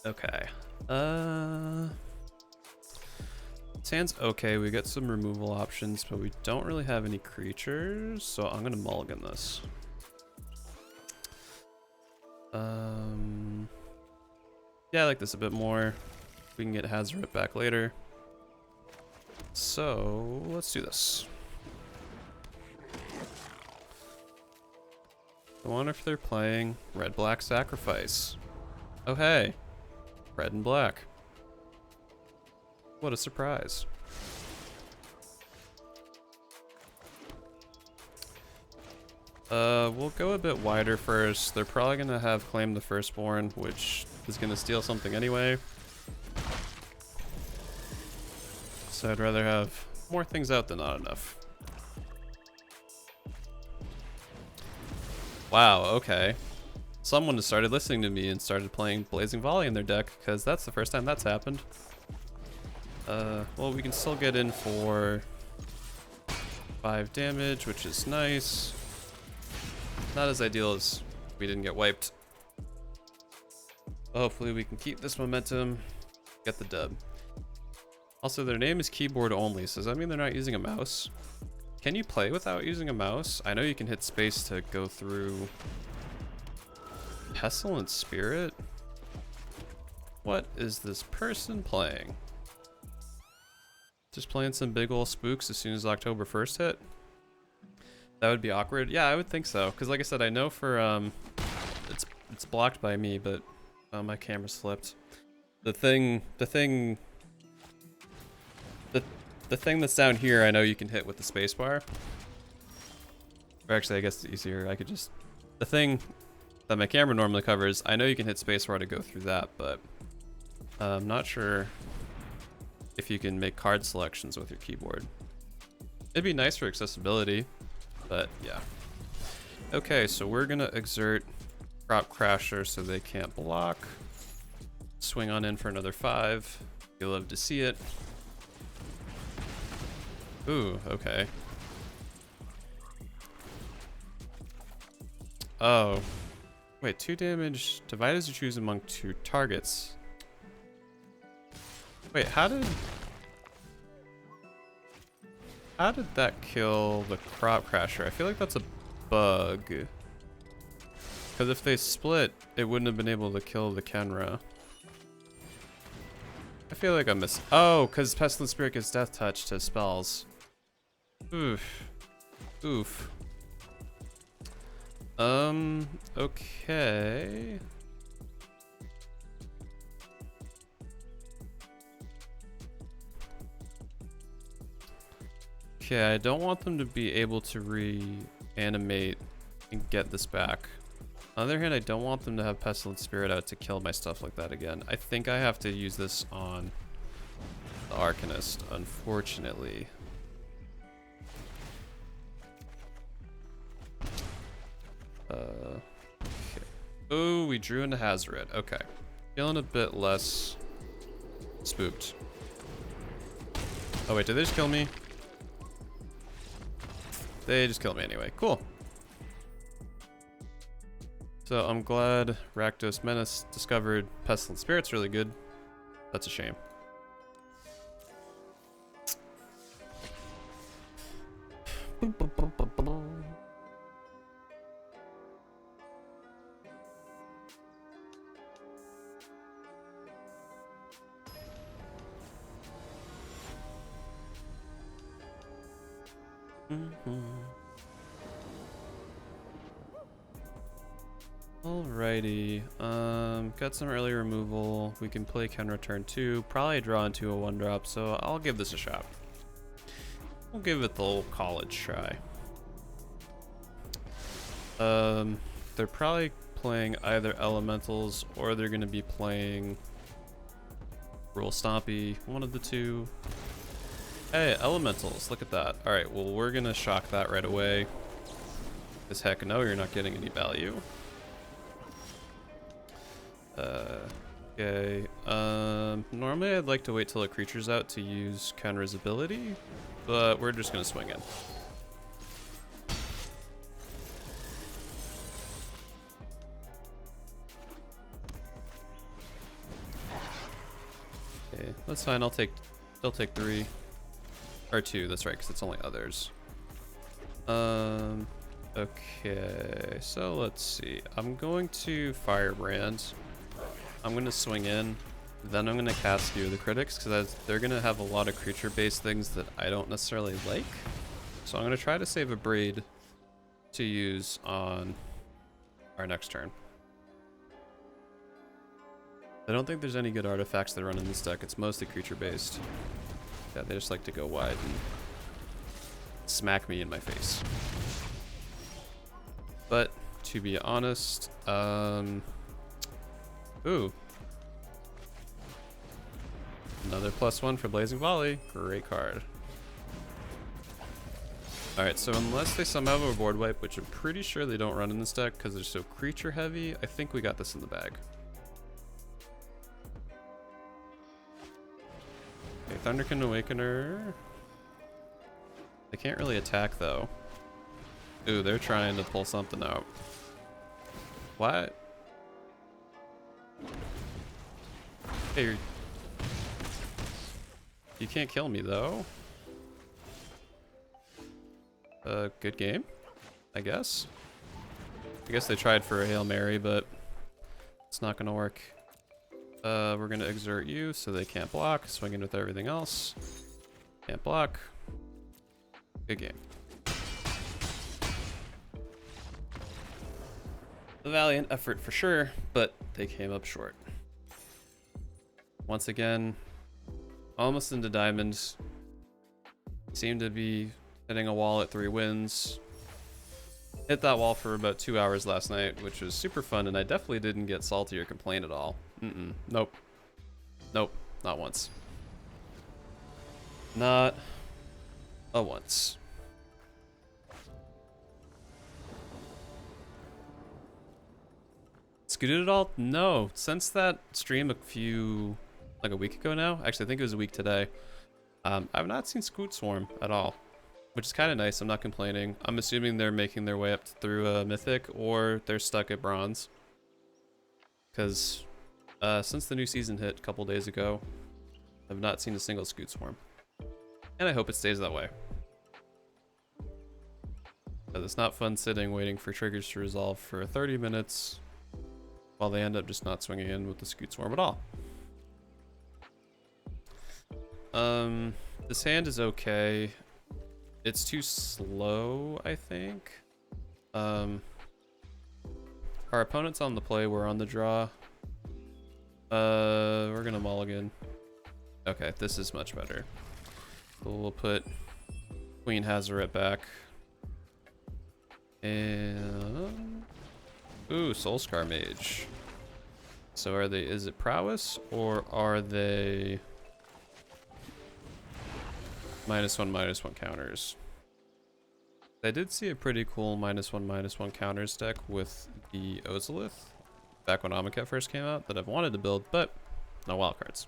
Okay. Sand's okay. We got some removal options, but we don't really have any creatures, so I'm gonna mulligan this. Yeah, I like this a bit more. We can get Hazoret back later. So let's do this. I wonder if they're playing red-black sacrifice. Oh hey, red and black. What a surprise. We'll go a bit wider first. They're probably gonna have Claim the Firstborn, which is gonna steal something anyway. So I'd rather have more things out than not enough. Wow, okay. Someone has started listening to me and started playing Blazing Volley in their deck, because that's the first time that's happened. Well, we can still get in for 5 damage, which is nice. Not as ideal as we didn't get wiped. Hopefully we can keep this momentum, get the dub. Also, their name is keyboard only, so does that mean they're not using a mouse? Can you play without using a mouse? I know you can hit space to go through Pestilent Spirit. What is this person playing? Just playing some big ol' spooks as soon as October 1st hit? That would be awkward. Yeah, I would think so. Cause like I said, I know for it's blocked by me, but my camera's flipped. The thing that's down here, I know you can hit with the spacebar. Or actually, I guess it's easier. I could just the thing that my camera normally covers. I know you can hit spacebar to go through that, but I'm not sure if you can make card selections with your keyboard. It'd be nice for accessibility, but yeah. Okay, so we're gonna exert Crop Crasher so they can't block. Swing on in for another 5. You'll love to see it. Ooh, okay. Oh. Wait, 2 damage. Divide as you choose among 2 targets. Wait, how did that kill the Crop Crasher? I feel like that's a bug. Because if they split, it wouldn't have been able to kill the Kenra. I feel like I missed. Oh, because Pestilent Spirit gives Death Touch to spells. Oof. Oof. Okay. Okay, I don't want them to be able to reanimate and get this back. On the other hand, I don't want them to have Pestilent Spirit out to kill my stuff like that again. I think I have to use this on the Arcanist, unfortunately. Okay. Oh, we drew into Hazoret. Okay. Feeling a bit less spooked. Oh wait, did they just kill me? They just killed me anyway. Cool. So I'm glad Rakdos Menace discovered Pestilent Spirit's really good. That's a shame. Alrighty, got some early removal. We can play Kenra turn 2, probably draw into a 1-drop, so I'll give this a shot. We'll give it the old college try. They're probably playing either elementals or they're gonna be playing Rule Stompy, one of the two. Hey, elementals, look at that. Alright, well we're gonna shock that right away. Because heck no, you're not getting any value. Okay, normally I'd like to wait till a creature's out to use Kenra's ability, but we're just gonna swing in. Okay, that's fine, I'll take 3. Or 2, that's right, because it's only others. Okay, so let's see. I'm going to Firebrand. I'm going to swing in. Then I'm going to cast View of the Critics, because they're going to have a lot of creature-based things that I don't necessarily like. So I'm going to try to save a Braid to use on our next turn. I don't think there's any good artifacts that run in this deck. It's mostly creature-based. Yeah, they just like to go wide and smack me in my face. But to be honest, ooh, another +1 for Blazing Volley. Great card. All right, so unless they somehow have a board wipe, which I'm pretty sure they don't run in this deck because they're so creature heavy, I think we got this in the bag. Okay, Thunderkin Awakener. They can't really attack though. Ooh, they're trying to pull something out. What? Hey, you can't kill me though. Good game, I guess. I guess they tried for a Hail Mary, but it's not gonna work. We're gonna exert you so they can't block. Swing in with everything else. Can't block. Good game. A valiant effort for sure, but they came up short. Once again, almost into diamonds. Seem to be hitting a wall at 3 wins. Hit that wall for about 2 hours last night, which was super fun, and I definitely didn't get salty or complain at all. Nope. Nope, not once. Not a once. Scooted at all? No. Since that stream like a week ago now, actually I think it was a week today, I've not seen Scoot Swarm at all, which is kind of nice. I'm not complaining. I'm assuming they're making their way up through a Mythic or they're stuck at Bronze. Because since the new season hit a couple days ago, I've not seen a single Scoot Swarm. And I hope it stays that way. Because it's not fun sitting waiting for triggers to resolve for 30 minutes while they end up just not swinging in with the Scoot Swarm at all. This hand is okay. It's too slow, I think. Our opponent's on the play, we're on the draw. We're gonna mulligan. Okay, this is much better. We'll put Queen Hazaret back. And ooh, Soulscar Mage. So are they, is it prowess or are they -1/-1 counters? I did see a pretty cool -1/-1 counters deck with the Ozolith back when Amonkhet first came out that I've wanted to build, but no wildcards.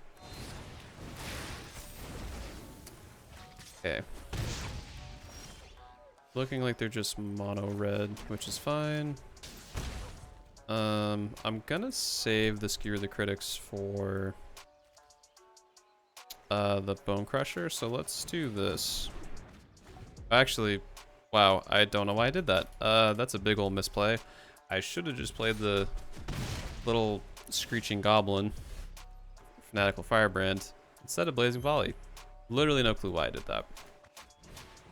Okay. Looking like they're just mono red, which is fine. I'm gonna save the Skewer the Critics for the Bone Crusher, so let's do this. Actually, wow, I don't know why I did that. That's a big old misplay. I should have just played the little Screeching Goblin, Fanatical Firebrand, instead of Blazing Volley. Literally no clue why I did that.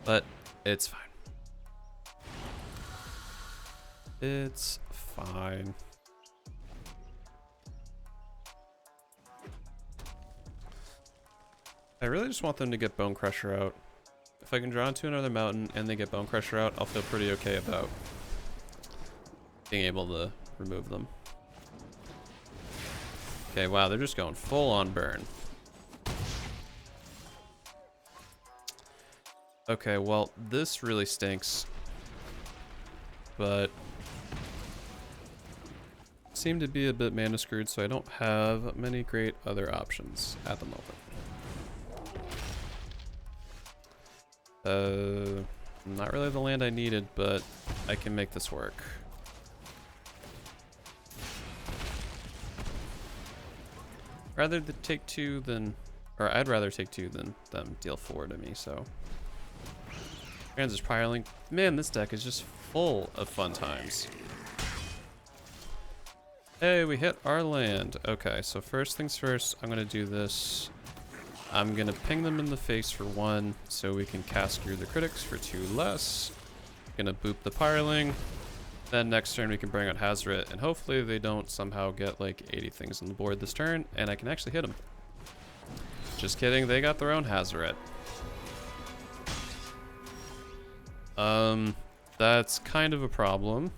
But it's fine. It's fine. I really just want them to get Bone Crusher out. If I can draw into another mountain and they get Bone Crusher out, I'll feel pretty okay about being able to remove them. Okay, wow, they're just going full on burn. Okay, well, this really stinks. But seem to be a bit mana screwed, so I don't have many great other options at the moment. Not really the land I needed, but I can make this work. Rather than take two than, or I'd rather take two than them deal four to me, so. Kansas Piling. Man, this deck is just full of fun times. Hey, we hit our land. Okay, so first things first, I'm gonna do this. I'm gonna ping them in the face for 1, so we can cast Screw the Critics for 2 less. Gonna boop the Piling. Then next turn we can bring out Hazoret, and hopefully they don't somehow get like 80 things on the board this turn, and I can actually hit them. Just kidding, they got their own Hazoret. That's kind of a problem.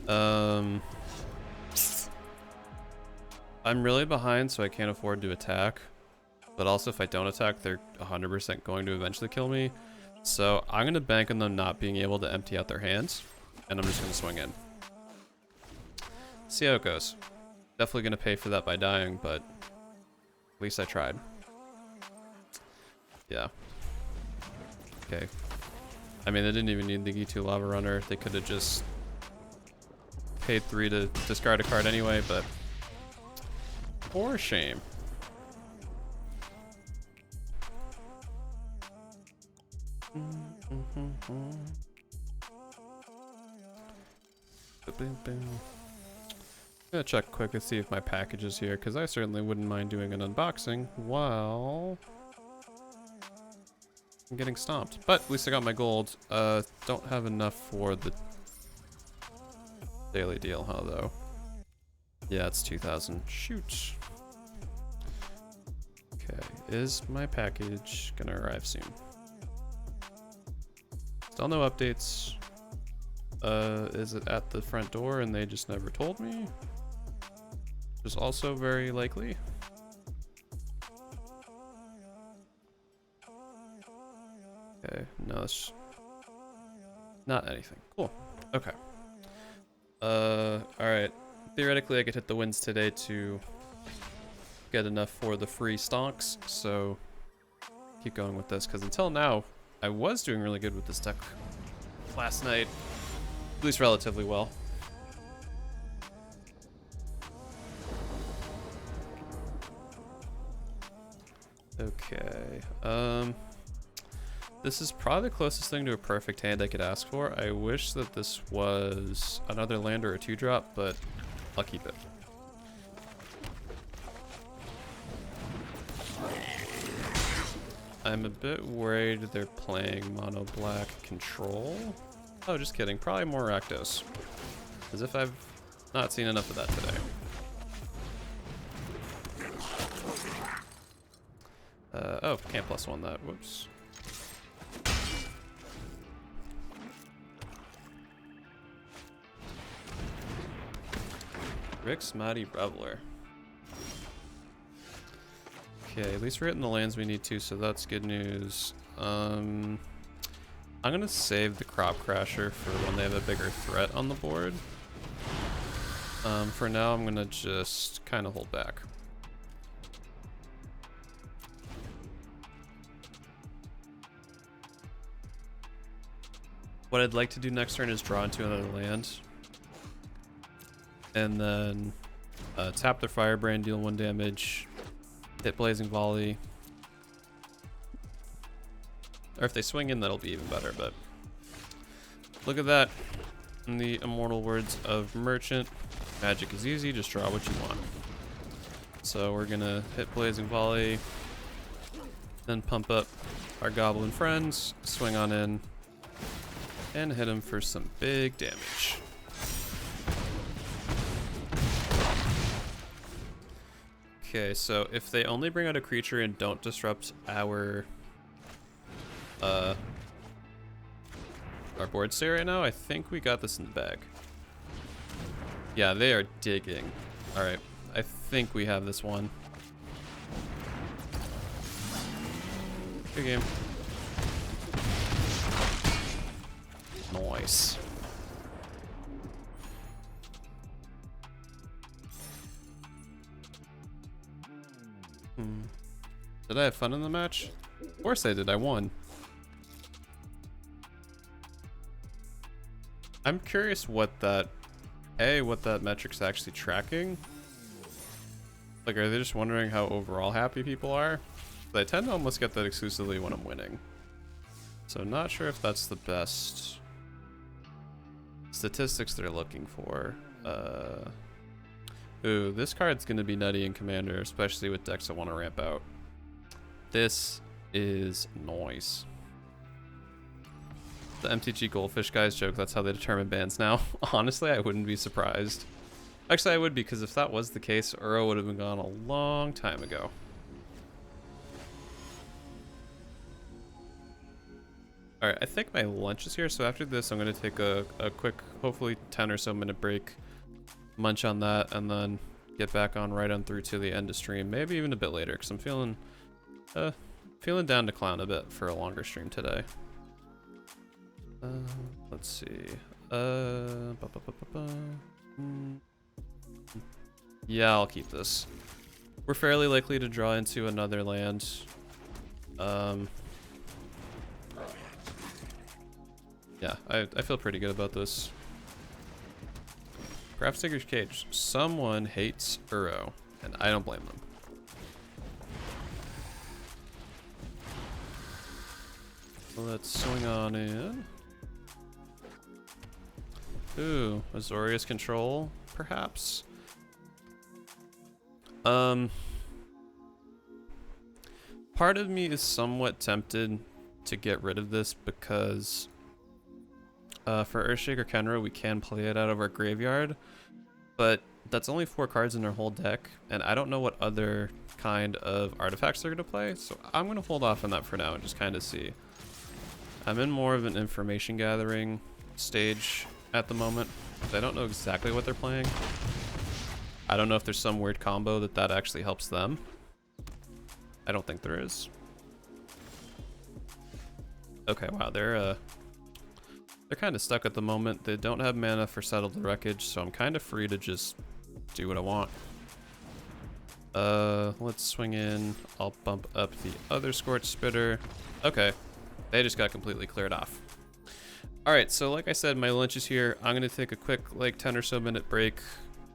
I'm really behind, so I can't afford to attack. But also, if I don't attack, they're 100% going to eventually kill me. So I'm going to bank on them not being able to empty out their hands. And I'm just going to swing in. See how it goes. Definitely going to pay for that by dying, but at least I tried. Yeah. Okay. I mean, they didn't even need the G2 Lava Runner. They could have just paid 3 to discard a card anyway, but for shame. I'm gonna check quick to see if my package is here, because I certainly wouldn't mind doing an unboxing while I'm getting stomped. But at least I got my gold. Don't have enough for the daily deal, huh, though? Yeah, it's 2,000. Shoot. Okay, is my package gonna arrive soon? Still no updates. Is it at the front door and they just never told me? Which is also very likely. Okay, no, it's not anything. Cool. Okay. Alright. Theoretically, I could hit the wins today to get enough for the free stonks, so keep going with this, because until now, I was doing really good with this deck last night. At least relatively well. Okay. This is probably the closest thing to a perfect hand I could ask for. I wish that this was another land or a 2-drop, but I'll keep it. I'm a bit worried they're playing mono black control. Oh, just kidding. Probably more Rakdos. As if I've not seen enough of that today. Oh, can't +1 that. Whoops. Rick's Mighty Reveler. Okay, at least we're hitting the lands we need to, so that's good news. I'm gonna save the Crop Crasher for when they have a bigger threat on the board. For now, I'm gonna just kind of hold back. What I'd like to do next turn is draw into another land. And then tap their Firebrand, deal 1 damage. hit Blazing Volley. Or if they swing in, that'll be even better, but look at that. In the immortal words of Merchant, magic is easy, just draw what you want. So we're gonna hit Blazing Volley, then pump up our goblin friends, swing on in, and hit him for some big damage. Okay, so if they only bring out a creature and don't disrupt our board state right now, I think we got this in the bag. Yeah, they are digging. Alright, I think we have this one. Good game. Nice. Did I have fun in the match? Of course I did, I won. I'm curious what that metric's actually tracking. Like, are they just wondering how overall happy people are? I tend to almost get that exclusively when I'm winning. So not sure if that's the best statistics they're looking for. Ooh, this card's gonna be nutty in Commander, especially with decks that want to ramp out. This is nice. The MTG Goldfish guys joke that's how they determine bans now. Honestly, I wouldn't be surprised. Actually, I would, because if that was the case, Uro would have been gone a long time ago. Alright, I think my lunch is here, so after this I'm going to take a quick, hopefully 10 or so minute break, munch on that, and then get back on right on through to the end of stream, maybe even a bit later, because I'm feeling down to clown a bit for a longer stream today. Let's see. Yeah, I'll keep this. We're fairly likely to draw into another land. Yeah, I feel pretty good about this. Grafsticker's Cage. Someone hates Uro, and I don't blame them. Let's swing on in. Ooh, Azorius Control, perhaps? Part of me is somewhat tempted to get rid of this because for Earthshaker Kenra, we can play it out of our graveyard, but that's only 4 cards in our whole deck, and I don't know what other kind of artifacts they're going to play, so I'm going to hold off on that for now and just kind of see. I'm in more of an information gathering stage at the moment. I don't know exactly what they're playing. I don't know if there's some weird combo that actually helps them. I don't think there is. Okay, wow, they're kind of stuck at the moment. They don't have mana for Settle the Wreckage, so I'm kind of free to just do what I want. Let's swing in. I'll bump up the other Scorch Spitter. Okay, they just got completely cleared off. Alright, so like I said, my lunch is here. I'm going to take a quick, like, 10 or so minute break,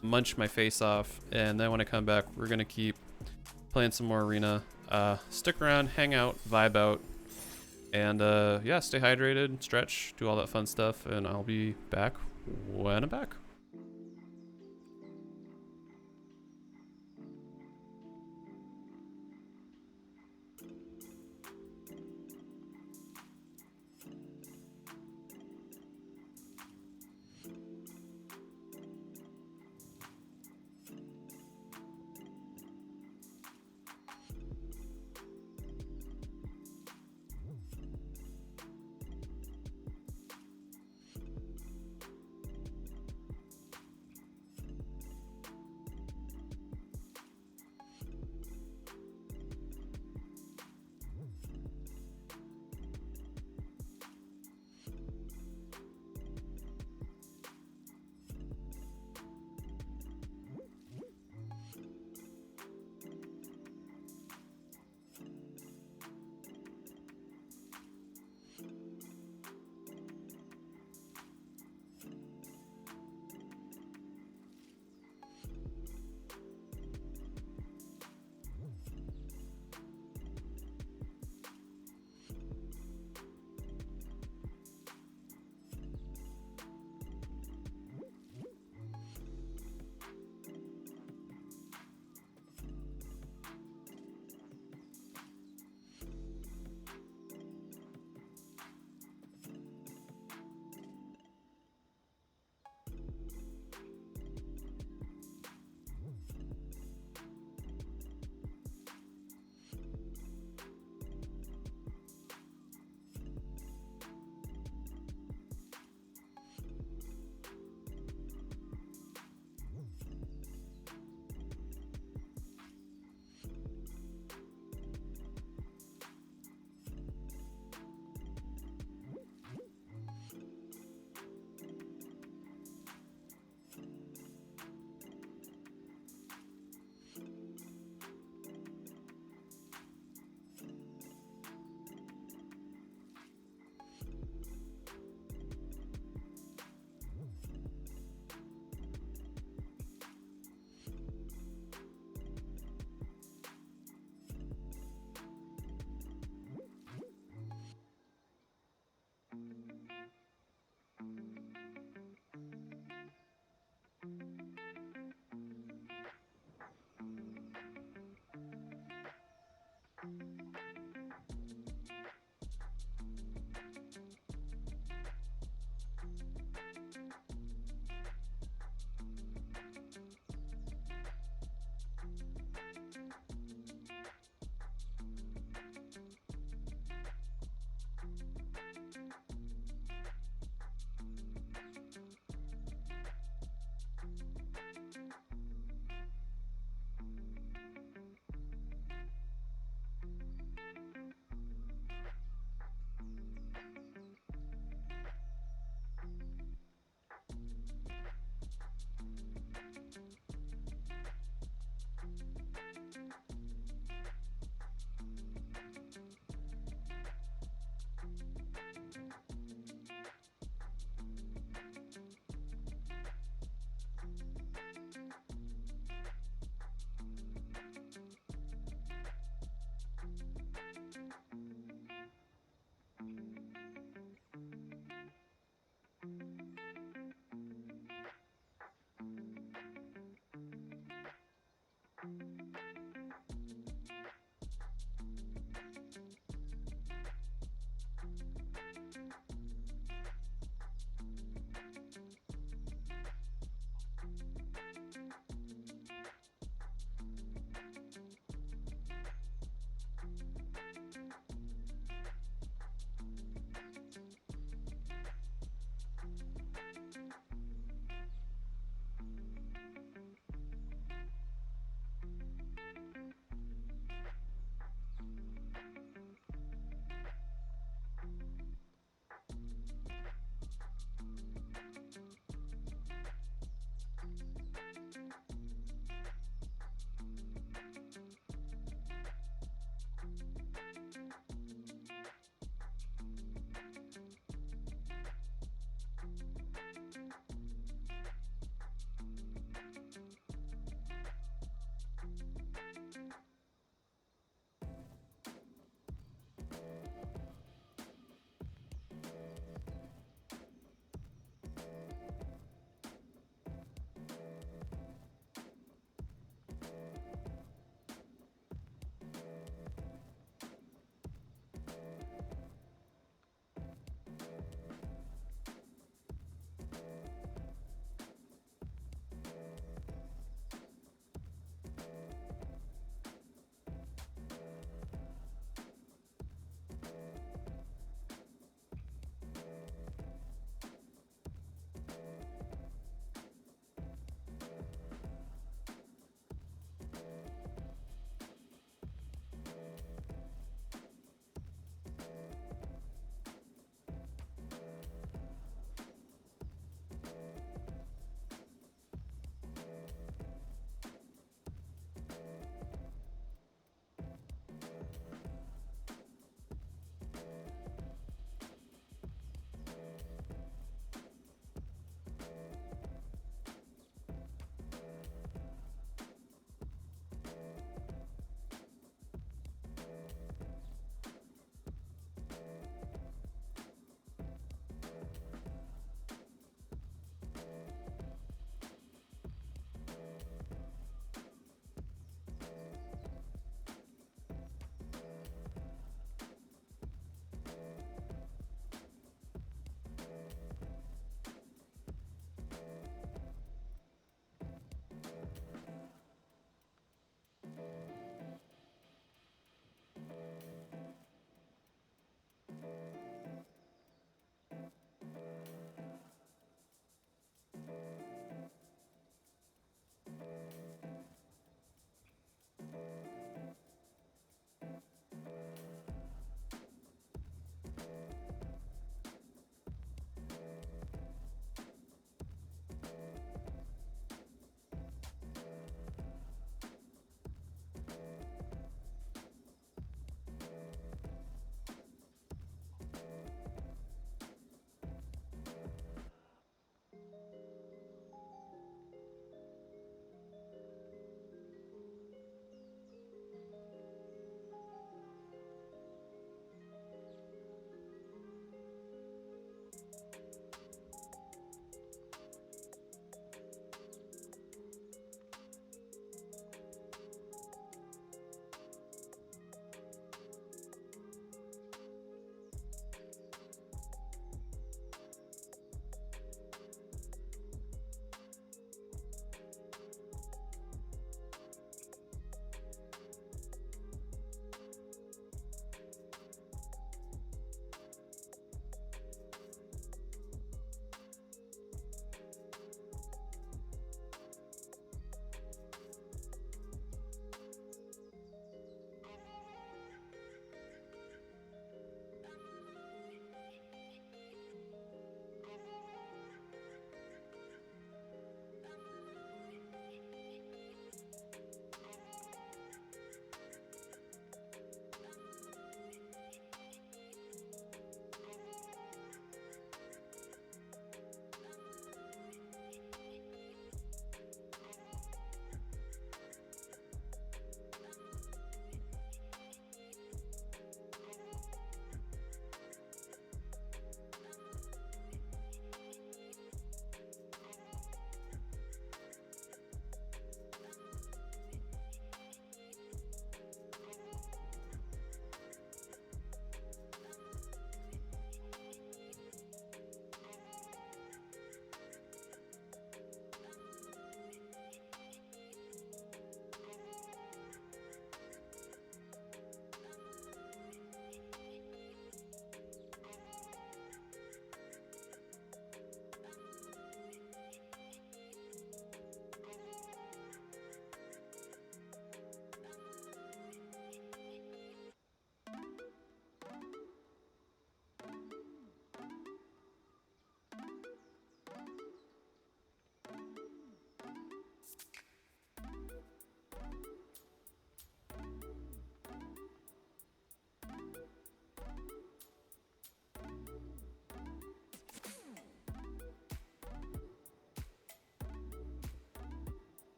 munch my face off, and then when I come back, we're going to keep playing some more Arena. Stick around, hang out, vibe out, and yeah, stay hydrated, stretch, do all that fun stuff, and I'll be back when I'm back.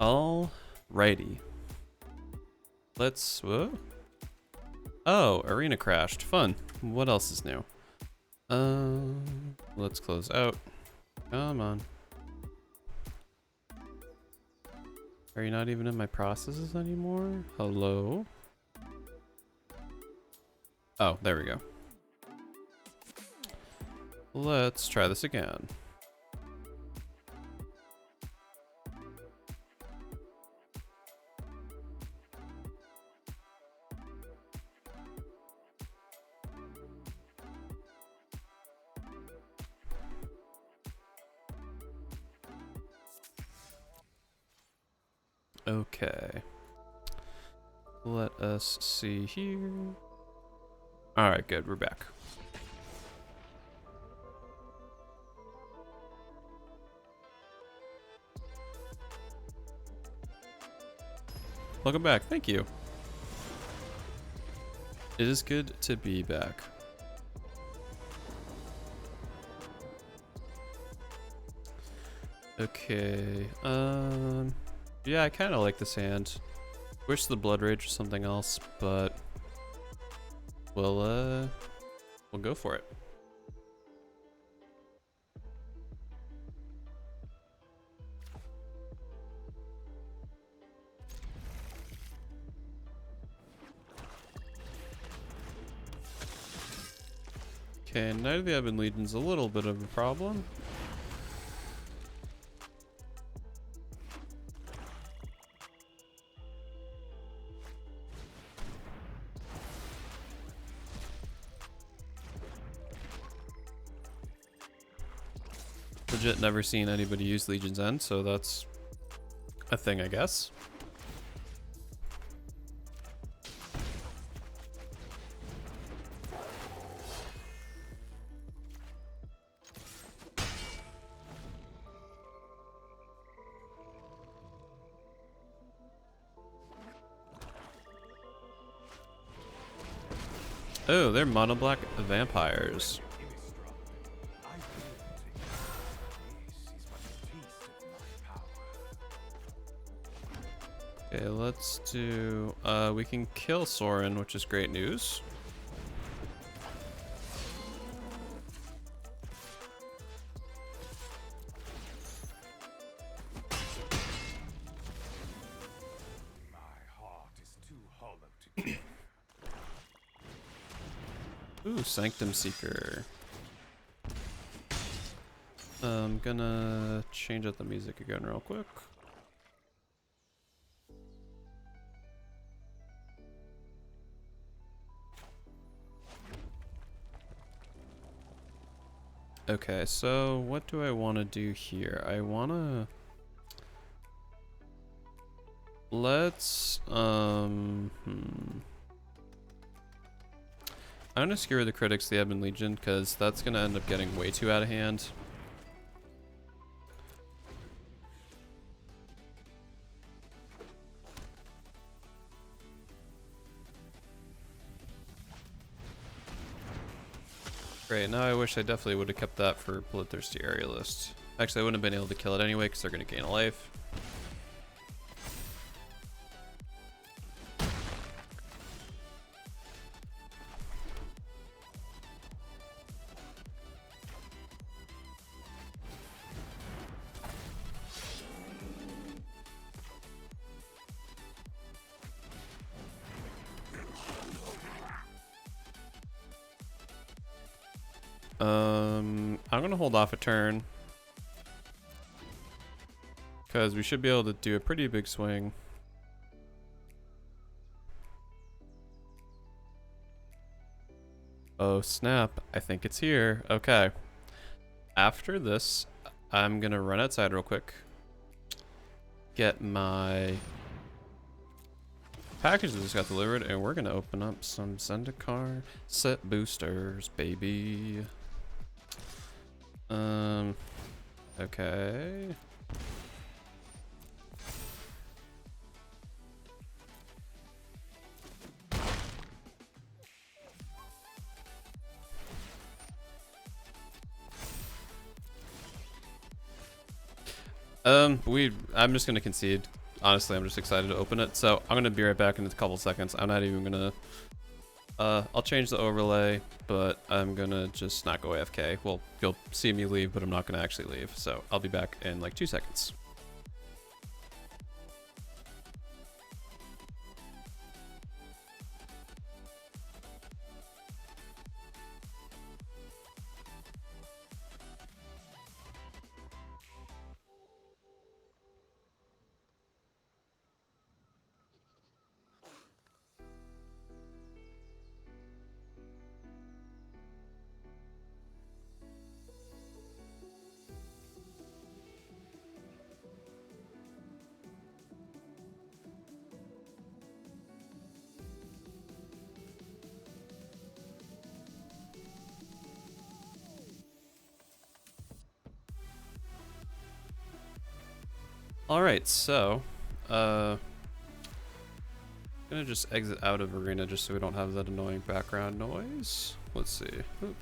Alrighty. Let's, whoa. Oh, arena crashed. Fun. What else is new? Let's close out. Come on. Are you not even in my processes anymore? Hello? Oh, there we go. Let's try this again. Okay. Let us see here. Alright, good. We're back. Welcome back. Thank you. It is good to be back. Okay. Yeah, I kind of like this hand. Wish the Blood Rage or something else, but we'll go for it. Okay, Knight of the Ebon Legion's a little bit of a problem. Legit never seen anybody use Legion's End, so that's a thing, I guess. Oh, they're mono black vampires. Okay, let's do, we can kill Sorin, which is great news. Ooh, Sanctum Seeker. I'm gonna change up the music again real quick. Okay, so what do I want to do here? I want to... Let's, I'm gonna skewer the critics, the Ebon Legion, because that's gonna end up getting way too out of hand. Great, now I wish I definitely would have kept that for Bloodthirsty Aerialist. Actually, I wouldn't have been able to kill it anyway, because they're gonna gain a life. I'm gonna hold off a turn because we should be able to do a pretty big swing. Oh snap, I think it's here. Okay. After this, I'm gonna run outside real quick, get my package that just got delivered, and we're gonna open up some Zendikar set boosters, baby. Okay. I'm just gonna concede. honestly, I'm just excited to open it. So I'm gonna be right back in a couple seconds. I'm not even gonna, I'll change the overlay, but I'm gonna just not go AFK. Well, you'll see me leave, but I'm not gonna actually leave. So I'll be back in like 2 seconds. Alright, so, gonna just exit out of Arena just so we don't have that annoying background noise. Let's see. Oop.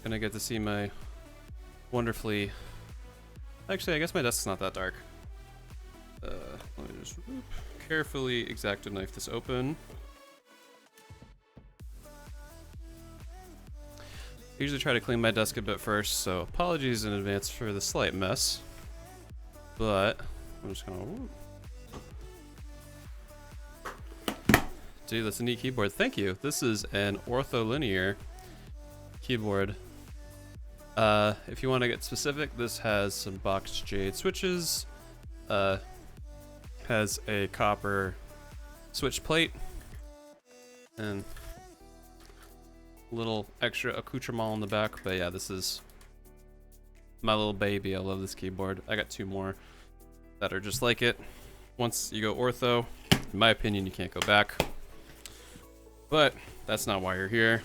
Gonna get to see my wonderfully... Actually, I guess my desk's not that dark. Let me just carefully X-Acto knife this open. I usually try to clean my desk a bit first, so apologies in advance for the slight mess. But I'm just gonna... Dude, that's a neat keyboard. Thank you. This is an ortholinear keyboard. If you want to get specific, this has some boxed jade switches. Has a copper switch plate and little extra accoutrement on the back. But yeah, this is my little baby. I love this keyboard. I got 2 more that are just like it. Once you go ortho, in my opinion, you can't go back. But that's not why you're here.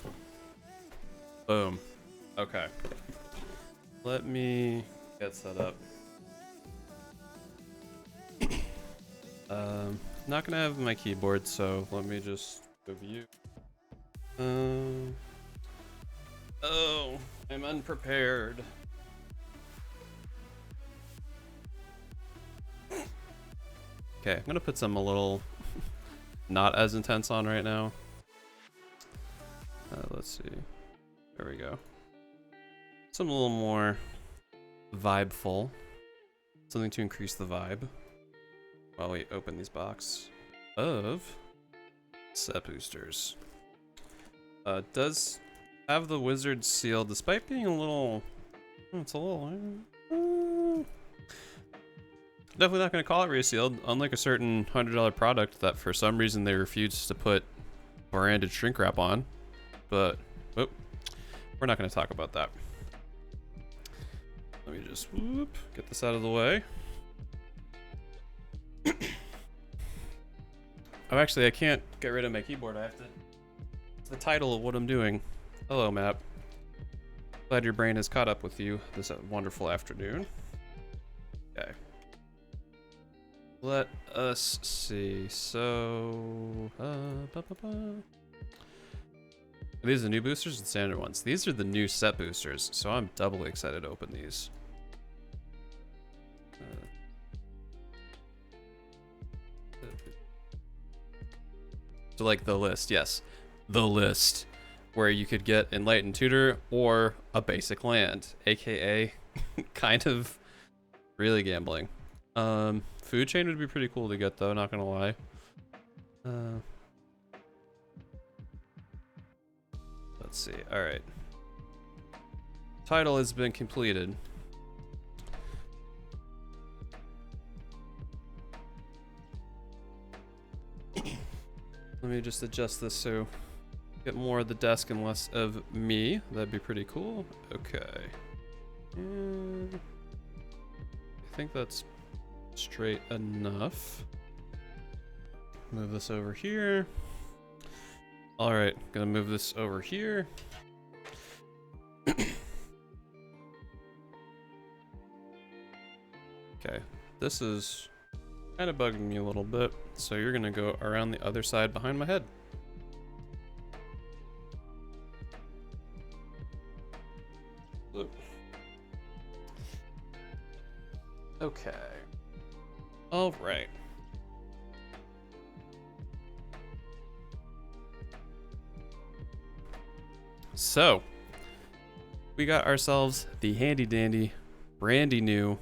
Boom. Okay. Let me get set up. Not gonna have my keyboard, so let me just go view. Oh, I'm unprepared. Okay, I'm gonna put some a little not as intense on right now. Let's see. There we go. Some a little more vibeful. Something to increase the vibe. While we open these box of set boosters. Does have the wizard seal, despite being a little... It's a little... Definitely not going to call it resealed, unlike a certain $100 product that for some reason they refused to put branded shrink wrap on. But, oh, we're not going to talk about that. Let me just get this out of the way. Oh, actually, I can't get rid of my keyboard. I have to... It's the title of what I'm doing. Hello, Matt. Glad your brain has caught up with you this wonderful afternoon. Okay. Let us see. So... Are these the new boosters or the standard ones? These are the new set boosters, so I'm doubly excited to open these. So like the list, yes. The list. Where you could get Enlightened Tutor or a basic land. AKA kind of really gambling. Food chain would be pretty cool to get though, not gonna lie. Let's see, alright. Title has been completed. Let me just adjust this so get more of the desk and less of me. That'd be pretty cool. Okay. And I think that's straight enough. Move this over here. All right, gonna move this over here. Okay, this is kind of bugging me a little bit, so you're gonna go around the other side behind my head. Okay. All right. So, we got ourselves the handy dandy, brandy new.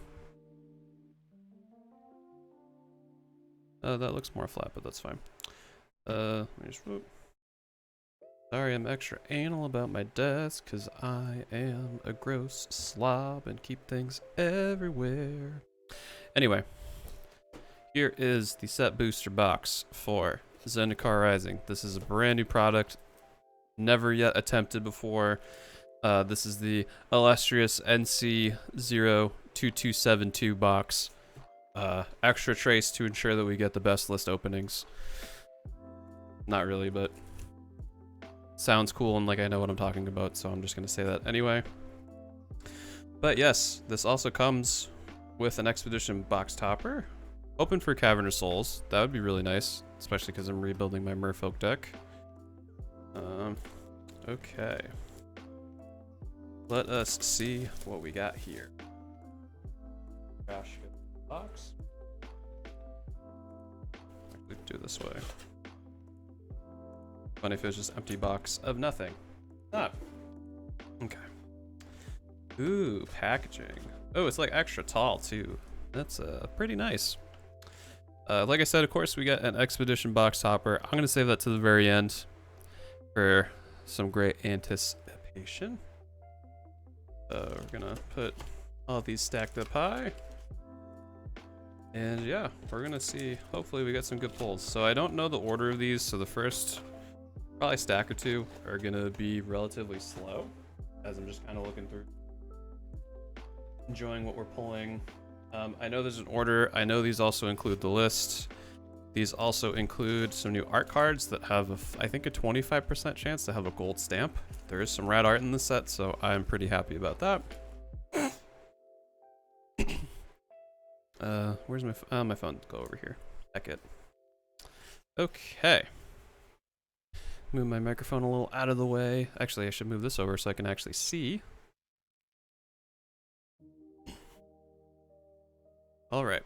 That looks more flat, but that's fine. Let me just whoop. Sorry, I'm extra anal about my desk because I am a gross slob and keep things everywhere. Anyway, here is the set booster box for Zendikar Rising. This is a brand new product, never yet attempted before. This is the illustrious NC02272 box. Extra trace to ensure that we get the best list openings. Not really, but sounds cool and like I know what I'm talking about, so I'm just gonna say that anyway. But yes, this also comes with an expedition box topper. Open for Cavernous Souls. That would be really nice, especially because I'm rebuilding my Merfolk deck. Okay. Let us see what we got here. Trash box. Actually, do it this way. Funny if it was just empty box of nothing. Ah. Okay. Ooh, packaging. Oh, it's like extra tall too. That's pretty nice. Like I said, of course, we got an expedition box topper. I'm gonna save that to the very end for some great anticipation. We're gonna put all these stacked up high. And yeah, we're gonna see, hopefully we get some good pulls. So I don't know the order of these, so the first probably stack or two are gonna be relatively slow, as I'm just kind of looking through, enjoying what we're pulling. I know there's an order. I know these also include the list. These also include some new art cards that have, I think, a 25% chance to have a gold stamp. There is some rad art in the set, so I'm pretty happy about that. Where's my phone? Go over here. Heck it. Okay. Move my microphone a little out of the way. Actually, I should move this over so I can actually see. All right.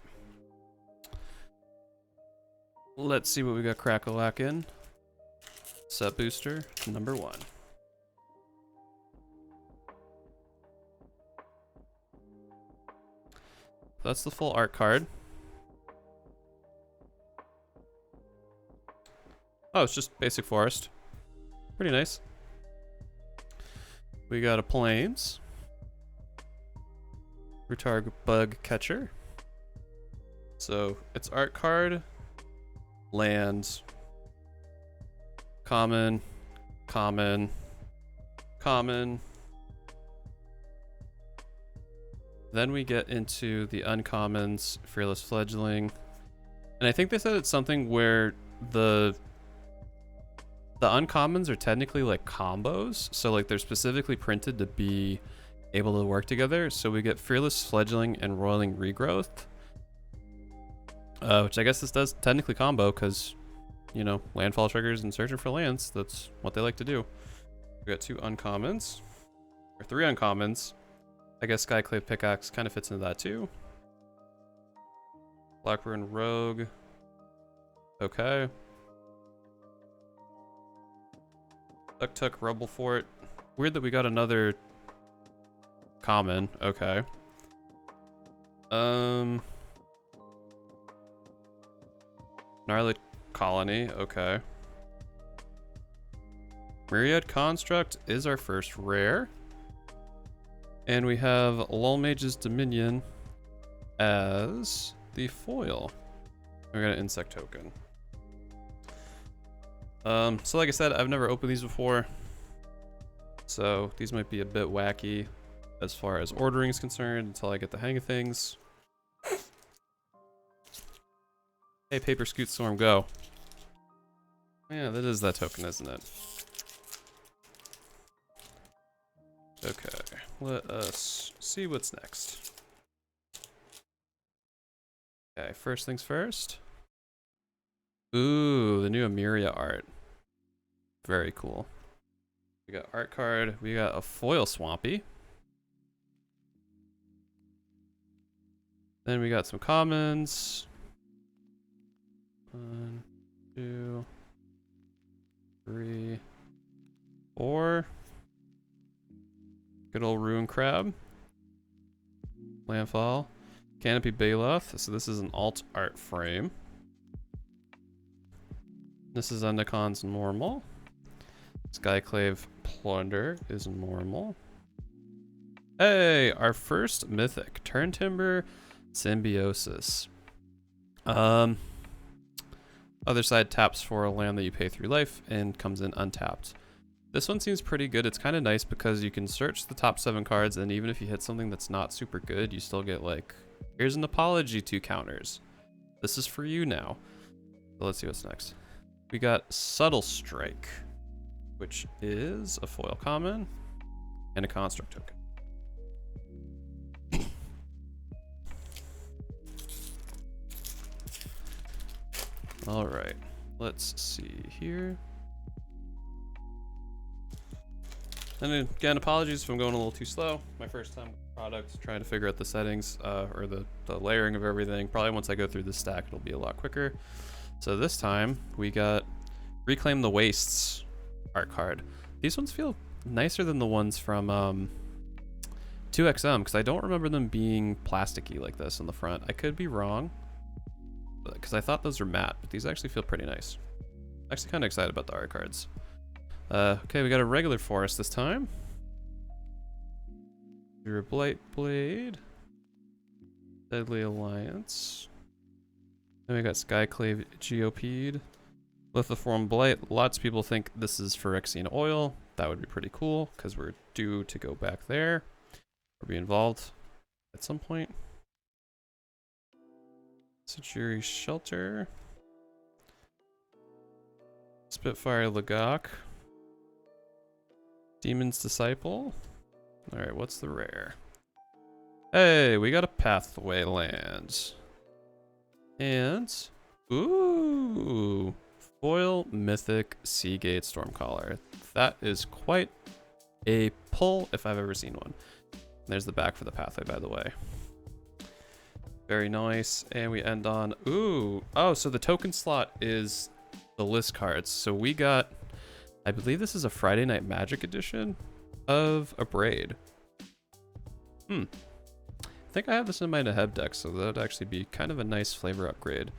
Let's see what we got Crackle-Lack in. Set booster number 1. That's the full art card. Oh, it's just basic forest. Pretty nice. We got a plains. Retard bug catcher. So it's art card, land, common, common, common. Then we get into the uncommons, Fearless Fledgling. And I think they said it's something where the uncommons are technically like combos. So like they're specifically printed to be able to work together. So we get Fearless Fledgling and Roiling Regrowth. Which I guess this does technically combo because, you know, landfall triggers and searching for lands. That's what they like to do. We got 2 uncommons. Or 3 uncommons. I guess Skyclave Pickaxe kind of fits into that too. Blackburn Rogue. Okay. Tuk Rebel Fort. Weird that we got another common. Okay. Gnarly Colony. Okay. Myriad Construct is our first rare. And we have Lulmage's Dominion as the foil. We got an insect token. So like I said, I've never opened these before. So these might be a bit wacky as far as ordering is concerned until I get the hang of things. Hey, Paper Scoot Storm, go. Yeah, that is that token, isn't it? Okay, let us see what's next. Okay, first things first. Ooh, the new Emiria art. Very cool. We got art card. We got a foil Swampy. Then we got some commons. 1, 2, 3, 4. Good old Ruin Crab. Landfall. Canopy Baloth. So this is an alt art frame. This is Undacon's normal. Skyclave Plunder is normal. Hey, our first mythic. Turntimber Symbiosis. Other side taps for a land that you pay through life and comes in untapped. This one seems pretty good. It's kind of nice because you can search the top 7 cards, and even if you hit something that's not super good, you still get like, here's an apology to counters. This is for you now. So let's see what's next. We got Subtle Strike, which is a foil common and a construct token. All right, let's see here. And again, apologies if I'm going a little too slow. My first time with the product, trying to figure out the settings or the layering of everything. Probably once I go through the stack, it'll be a lot quicker. So this time we got Reclaim the Wastes art card. These ones feel nicer than the ones from 2XM because I don't remember them being plasticky like this in the front. I could be wrong because I thought those were matte, but these actually feel pretty nice. Actually kind of excited about the art cards. Okay, we got a regular forest this time. Your Blight Blade. Deadly Alliance. Then we got Skyclave Geopede. Lithiform Blight. Lots of people think this is Phyrexian Oil. That would be pretty cool because we're due to go back there or be involved at some point. Sanctuary Shelter. Spitfire Lagok. Demon's Disciple. Alright, what's the rare? Hey, we got a Pathway Land. And, ooh, foil mythic Seagate Stormcaller. That is quite a pull if I've ever seen one. There's the back for the Pathway, by the way. Very nice. And we end on, ooh, oh, so the token slot is the list cards. So we got, I believe this is a Friday Night Magic edition of a Braid. I think I have this in my Neheb deck, so that would actually be kind of a nice flavor upgrade.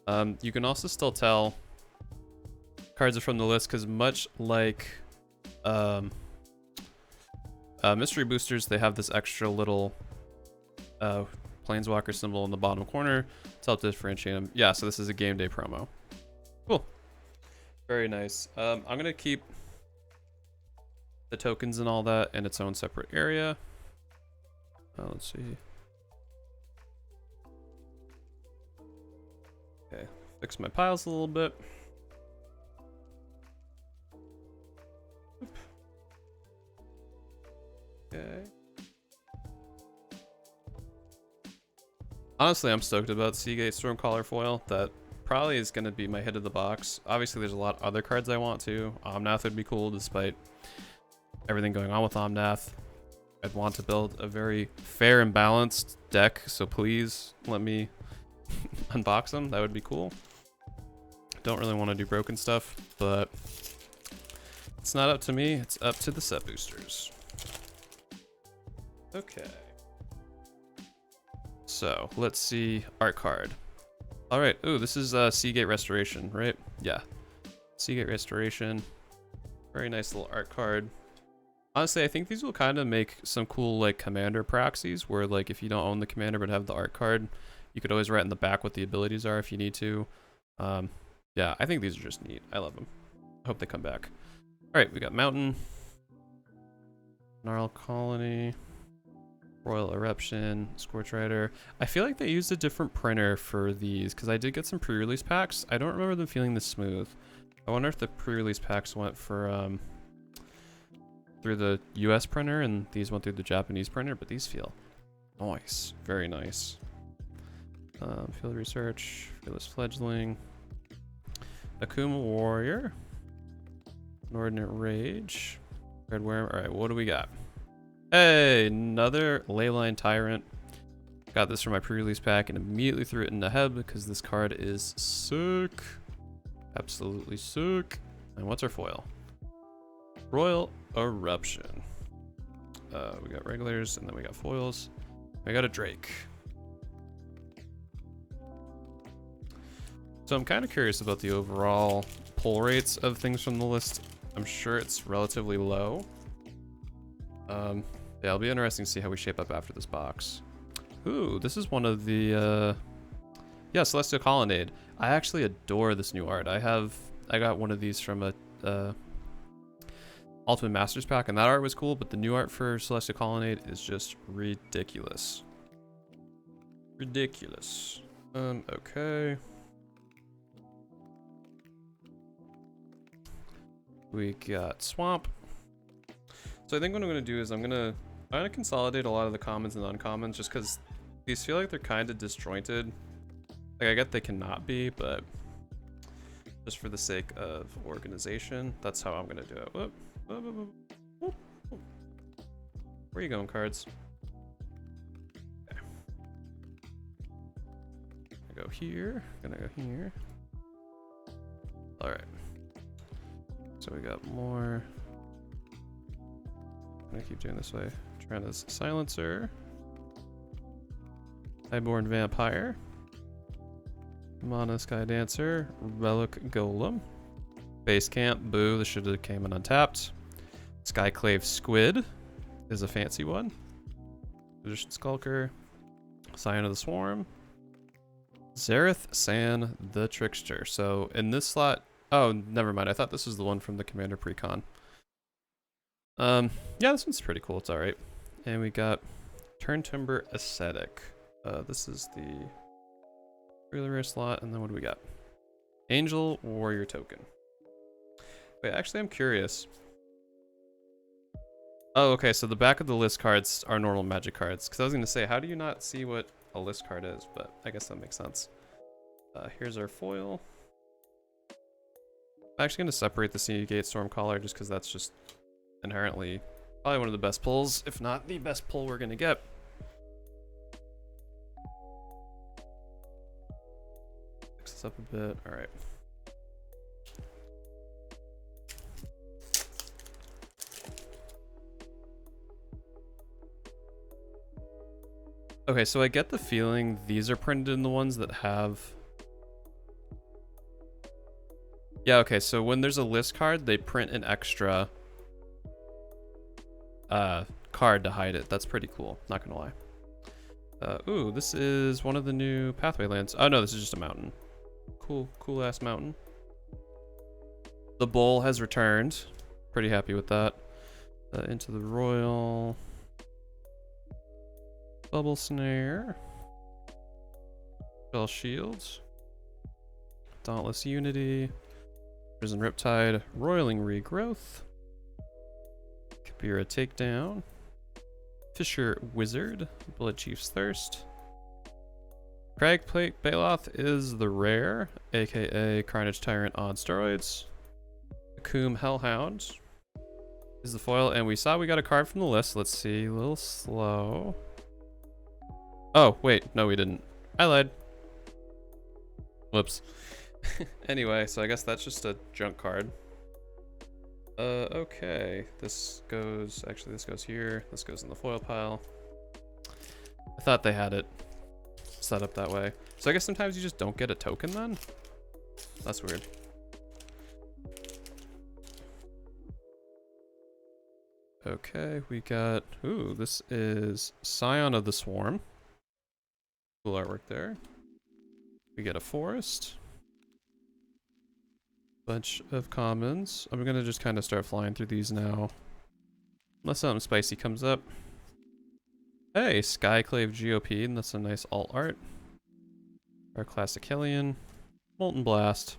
You can also still tell cards are from the list because much like mystery boosters, they have this extra little planeswalker symbol in the bottom corner to help differentiate them. Yeah, so this is a game day promo. Cool. Very nice. I'm gonna keep the tokens and all that in its own separate area. Let's see. Okay, fix my piles a little bit. Okay. Honestly, I'm stoked about Seagate Stormcaller foil. That probably is going to be my hit of the box. Obviously, there's a lot of other cards I want to. Omnath would be cool despite everything going on with Omnath. I'd want to build a very fair and balanced deck, so please let me unbox them. That would be cool. Don't really want to do broken stuff, but it's not up to me. It's up to the set boosters. Okay. So let's see art card. All right. Ooh, this is Seagate Restoration, right? Yeah. Seagate Restoration. Very nice little art card. Honestly, I think these will kind of make some cool like commander proxies where like if you don't own the commander but have the art card, you could always write in the back what the abilities are if you need to. Yeah, I think these are just neat. I love them. I hope they come back. All right, we got Mountain, Gnarl Colony, Royal Eruption, Scorch Rider. I feel like they used a different printer for these because I did get some pre-release packs. I don't remember them feeling this smooth. I wonder if the pre-release packs went for through the US printer and these went through the Japanese printer, but these feel nice. Very nice. Field Research, Fearless Fledgling, Akuma Warrior, Inordinate Rage, Red Worm. All right, what do we got? Hey, another Leyline Tyrant. Got this from my pre-release pack and immediately threw it in the head because this card is sick. Absolutely sick. And what's our foil? Royal Eruption. We got regulars and then we got foils. I got a Drake. So I'm kind of curious about the overall pull rates of things from the list. I'm sure it's relatively low. Yeah, it'll be interesting to see how we shape up after this box. Ooh, this is one of the, yeah, Celestial Colonnade. I actually adore this new art. I got one of these from a Ultimate Masters pack, and that art was cool, but the new art for Celestial Colonnade is just ridiculous. Ridiculous. Okay. We got Swamp. So I think what I'm gonna do is I'm gonna consolidate a lot of the commons and uncommons just because these feel like they're kind of disjointed. Like, I get they cannot be, but just for the sake of organization, that's how I'm gonna do it. Whoop, whoop, whoop, whoop, whoop, whoop. Where are you going, cards? Okay. Gonna go here, gonna go here. All right. So we got more. I'm gonna keep doing this way. Trina's Silencer. Highborn Vampire. Mana Sky Dancer. Relic Golem. Base Camp. Boo, this should have came in untapped. Skyclave Squid is a fancy one. Magician Skulker. Scion of the Swarm. Zareth San the Trickster. So in this slot, oh, never mind. I thought this was the one from the Commander Precon. Yeah, this one's pretty cool. It's all right. And we got Turn Timber Ascetic. This is the really rare slot. And then what do we got? Angel Warrior Token. Wait, actually, I'm curious. Oh, okay. So the back of the list cards are normal Magic cards. Because I was going to say, how do you not see what a list card is? But I guess that makes sense. Here's our foil. I'm actually going to separate the Seagate Stormcaller just because that's just inherently probably one of the best pulls, if not the best pull we're going to get. Fix this up a bit. All right. Okay, so I get the feeling these are printed in the ones that have... Yeah, okay, so when there's a list card, they print an extra card to hide it. That's pretty cool, not gonna lie. Ooh, this is one of the new Pathway lands. Oh no, this is just a mountain. Cool ass mountain. The bowl has returned. Pretty happy with that. Into the Royal. Bubble Snare. Spell Shields. Dauntless Unity. Prison Riptide. Roiling Regrowth. Kabira Takedown. Fisher Wizard. Blood Chief's Thirst. Cragplate Baloth is the rare, aka Carnage Tyrant on steroids. Akoum Hellhound is the foil, and we saw we got a card from the list. Let's see, a little slow. Oh, wait, no we didn't. I lied. Whoops. Anyway, so I guess that's just a junk card. Okay. This goes here. This goes in the foil pile. I thought they had it set up that way. So I guess sometimes you just don't get a token then? That's weird. Okay, we got, ooh, this is Scion of the Swarm. Cool artwork there. We get a forest. Bunch of commons. I'm gonna just kind of start flying through these now. Unless something spicy comes up. Hey, Skyclave GOP, and that's a nice alt art. Our classic Hellion. Molten Blast.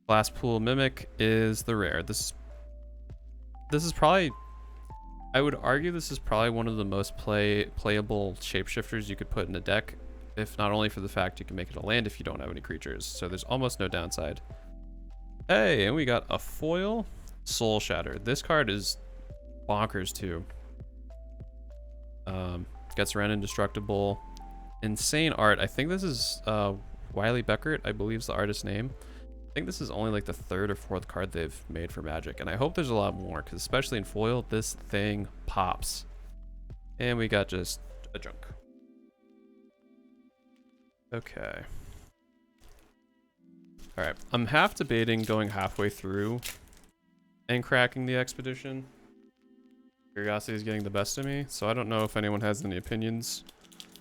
Blast Pool Mimic is the rare. This is probably, I would argue this is probably one of the most playable shapeshifters you could put in a deck. If not only for the fact you can make it a land if you don't have any creatures. So there's almost no downside. Hey, and we got a foil Soul Shatter. This card is bonkers too. Gets around indestructible. insane art. I think this is Wiley Beckert, I believe is the artist's name. I think this is only like the 3rd or 4th card they've made for Magic, and I hope there's a lot more, because especially in foil, this thing pops. And we got just a junk. Okay. Alright, I'm half debating going halfway through and cracking the expedition. Curiosity is getting the best of me, so I don't know if anyone has any opinions.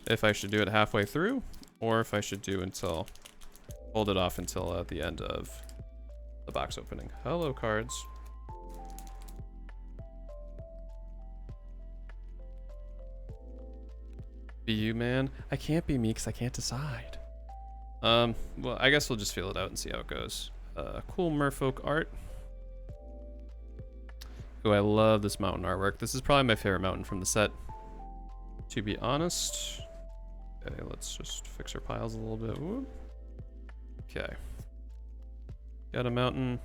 If I should do it halfway through, or if I should hold it off until the end of the box opening. Hello, cards. Be you, man. I can't be me because I can't decide. Well, I guess we'll just feel it out and see how it goes. Cool merfolk art. Ooh, I love this mountain artwork. This is probably my favorite mountain from the set, to be honest. Okay, let's just fix our piles a little bit. Whoop. Okay. Got a mountain.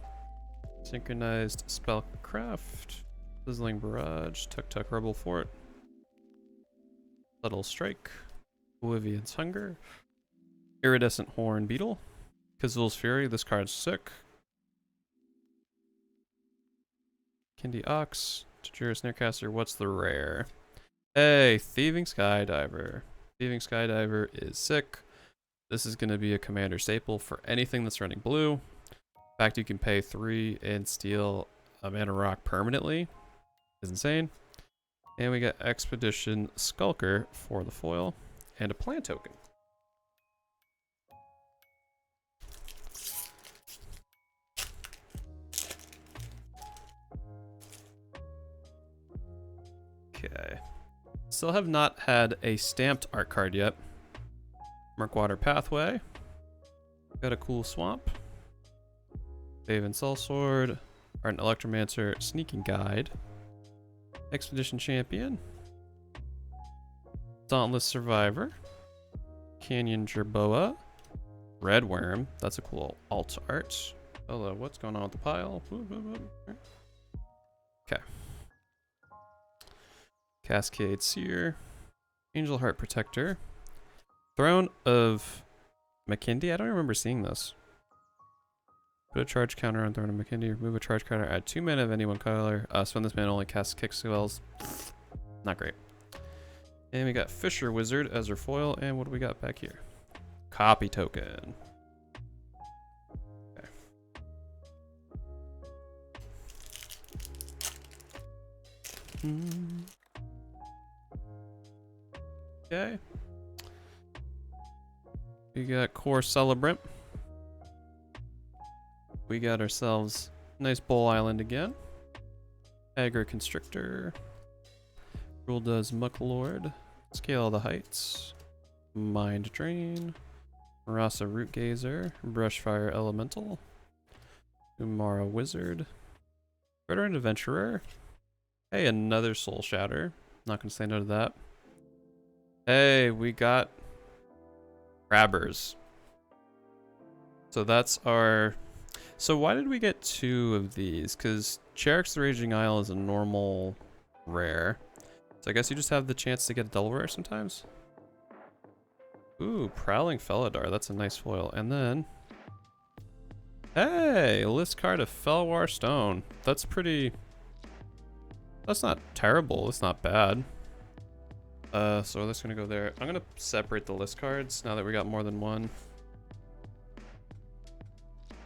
Synchronized spellcraft. Sizzling barrage. Tuk rebel fort. Subtle strike. Oblivion's hunger. Iridescent horn beetle. Kazul's fury. This card's sick. Kindy ox. Tajira snarecaster. What's the rare? Hey, thieving skydiver. Thieving skydiver is sick. This is going to be a commander staple for anything that's running blue. In fact, you can pay 3 and steal a mana rock permanently. Is insane. And we got Expedition Skulker for the foil and a plant token. Okay. Still have not had a stamped art card yet. Murkwater Pathway. Got a cool swamp. Dave and Sellsword. Art and Electromancer. Sneaking Guide. Expedition Champion. Dauntless Survivor. Canyon Jerboa. Red Worm. That's a cool alt art. Hello, what's going on with the pile? Okay. Cascade Seer. Angel Heart Protector. Throne of McKindy. I don't remember seeing this. Put a charge counter on Throne of McKindy. Remove a charge counter. Add 2 mana of any one color. Spend this mana only cast kick spells. Not great. And we got Fisher Wizard as our foil. And what do we got back here? Copy token. Okay. Okay. We got Core Celebrant. We got ourselves a nice Bowl Island again. Aggro Constrictor. Rule does Mucklord. Scale the Heights. Mind Drain. Marasa Root Gazer. Brushfire Elemental. Umara Wizard. Veteran Adventurer. Hey, another Soul Shatter. Not gonna say no to that. Hey, we got Grabbers. So that's our... So why did we get 2 of these? Because Cherek's the Raging Isle is a normal rare. So I guess you just have the chance to get a double rare sometimes. Ooh, Prowling Felidar. That's a nice foil. And then... Hey, list card of Felwar Stone. That's pretty... That's not terrible. It's not bad. So that's gonna go there. I'm gonna separate the list cards now that we got more than one.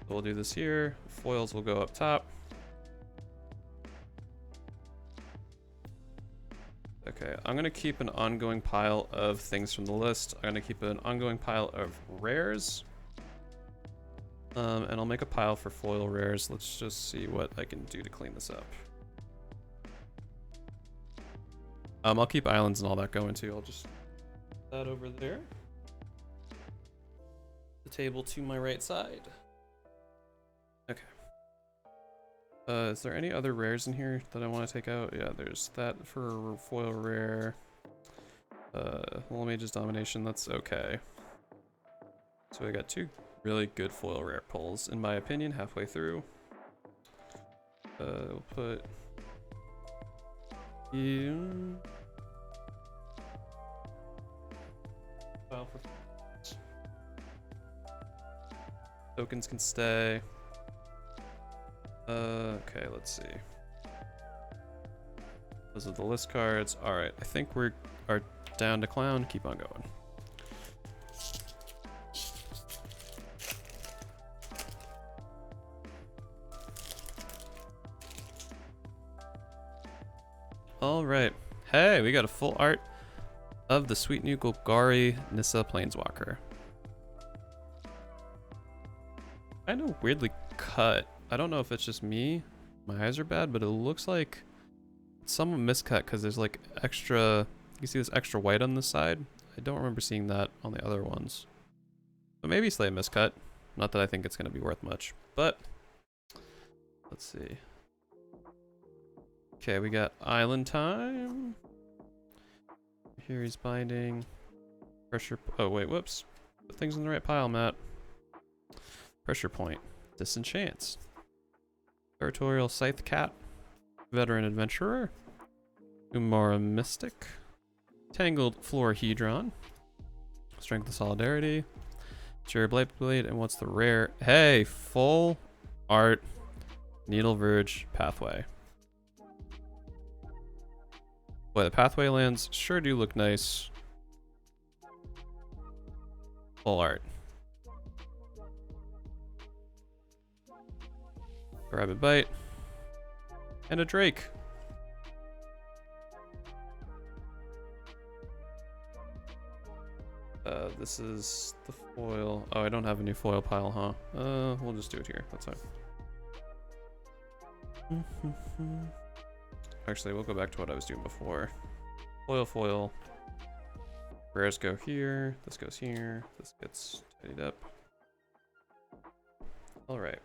We'll do this here. Foils will go up top. Okay, I'm gonna keep an ongoing pile of things from the list. I'm gonna keep an ongoing pile of rares. And I'll make a pile for foil rares. Let's just see what I can do to clean this up. I'll keep islands and all that going too. I'll just put that over there. The table to my right side. Okay. Is there any other rares in here that I want to take out? Yeah, there's that for foil rare. Mage's Domination, that's okay. So I got 2 really good foil rare pulls, in my opinion, halfway through. We'll put you pile for tokens can stay. Okay, let's see. Those are the list cards. All right, I think we are down to clown. Keep on going. All right. Hey, we got a full art of the sweet new Golgari Nissa Planeswalker. Kind of weirdly cut. I don't know if it's just me. My eyes are bad, but it looks like somewhat miscut because there's like extra. You see this extra white on this side? I don't remember seeing that on the other ones. But maybe slight miscut. Not that I think it's going to be worth much, but let's see. Okay, we got Island Time. Here he's binding. Pressure. Oh, wait, whoops. Put things in the right pile, Matt. Pressure Point. Disenchants. Territorial Scythe Cat. Veteran Adventurer. Umara Mystic. Tangled Florahedron. Strength of Solidarity. Cherry Blade. And what's the rare? Hey, full art. Needle Verge Pathway. Boy, the pathway lands sure do look nice. Full art. Rabbit Bite. And a Drake. This is the foil. Oh, I don't have a new foil pile, huh? We'll just do it here. That's fine. Actually, we'll go back to what I was doing before. Foil. Rares go here. This goes here. This gets tidied up. All right.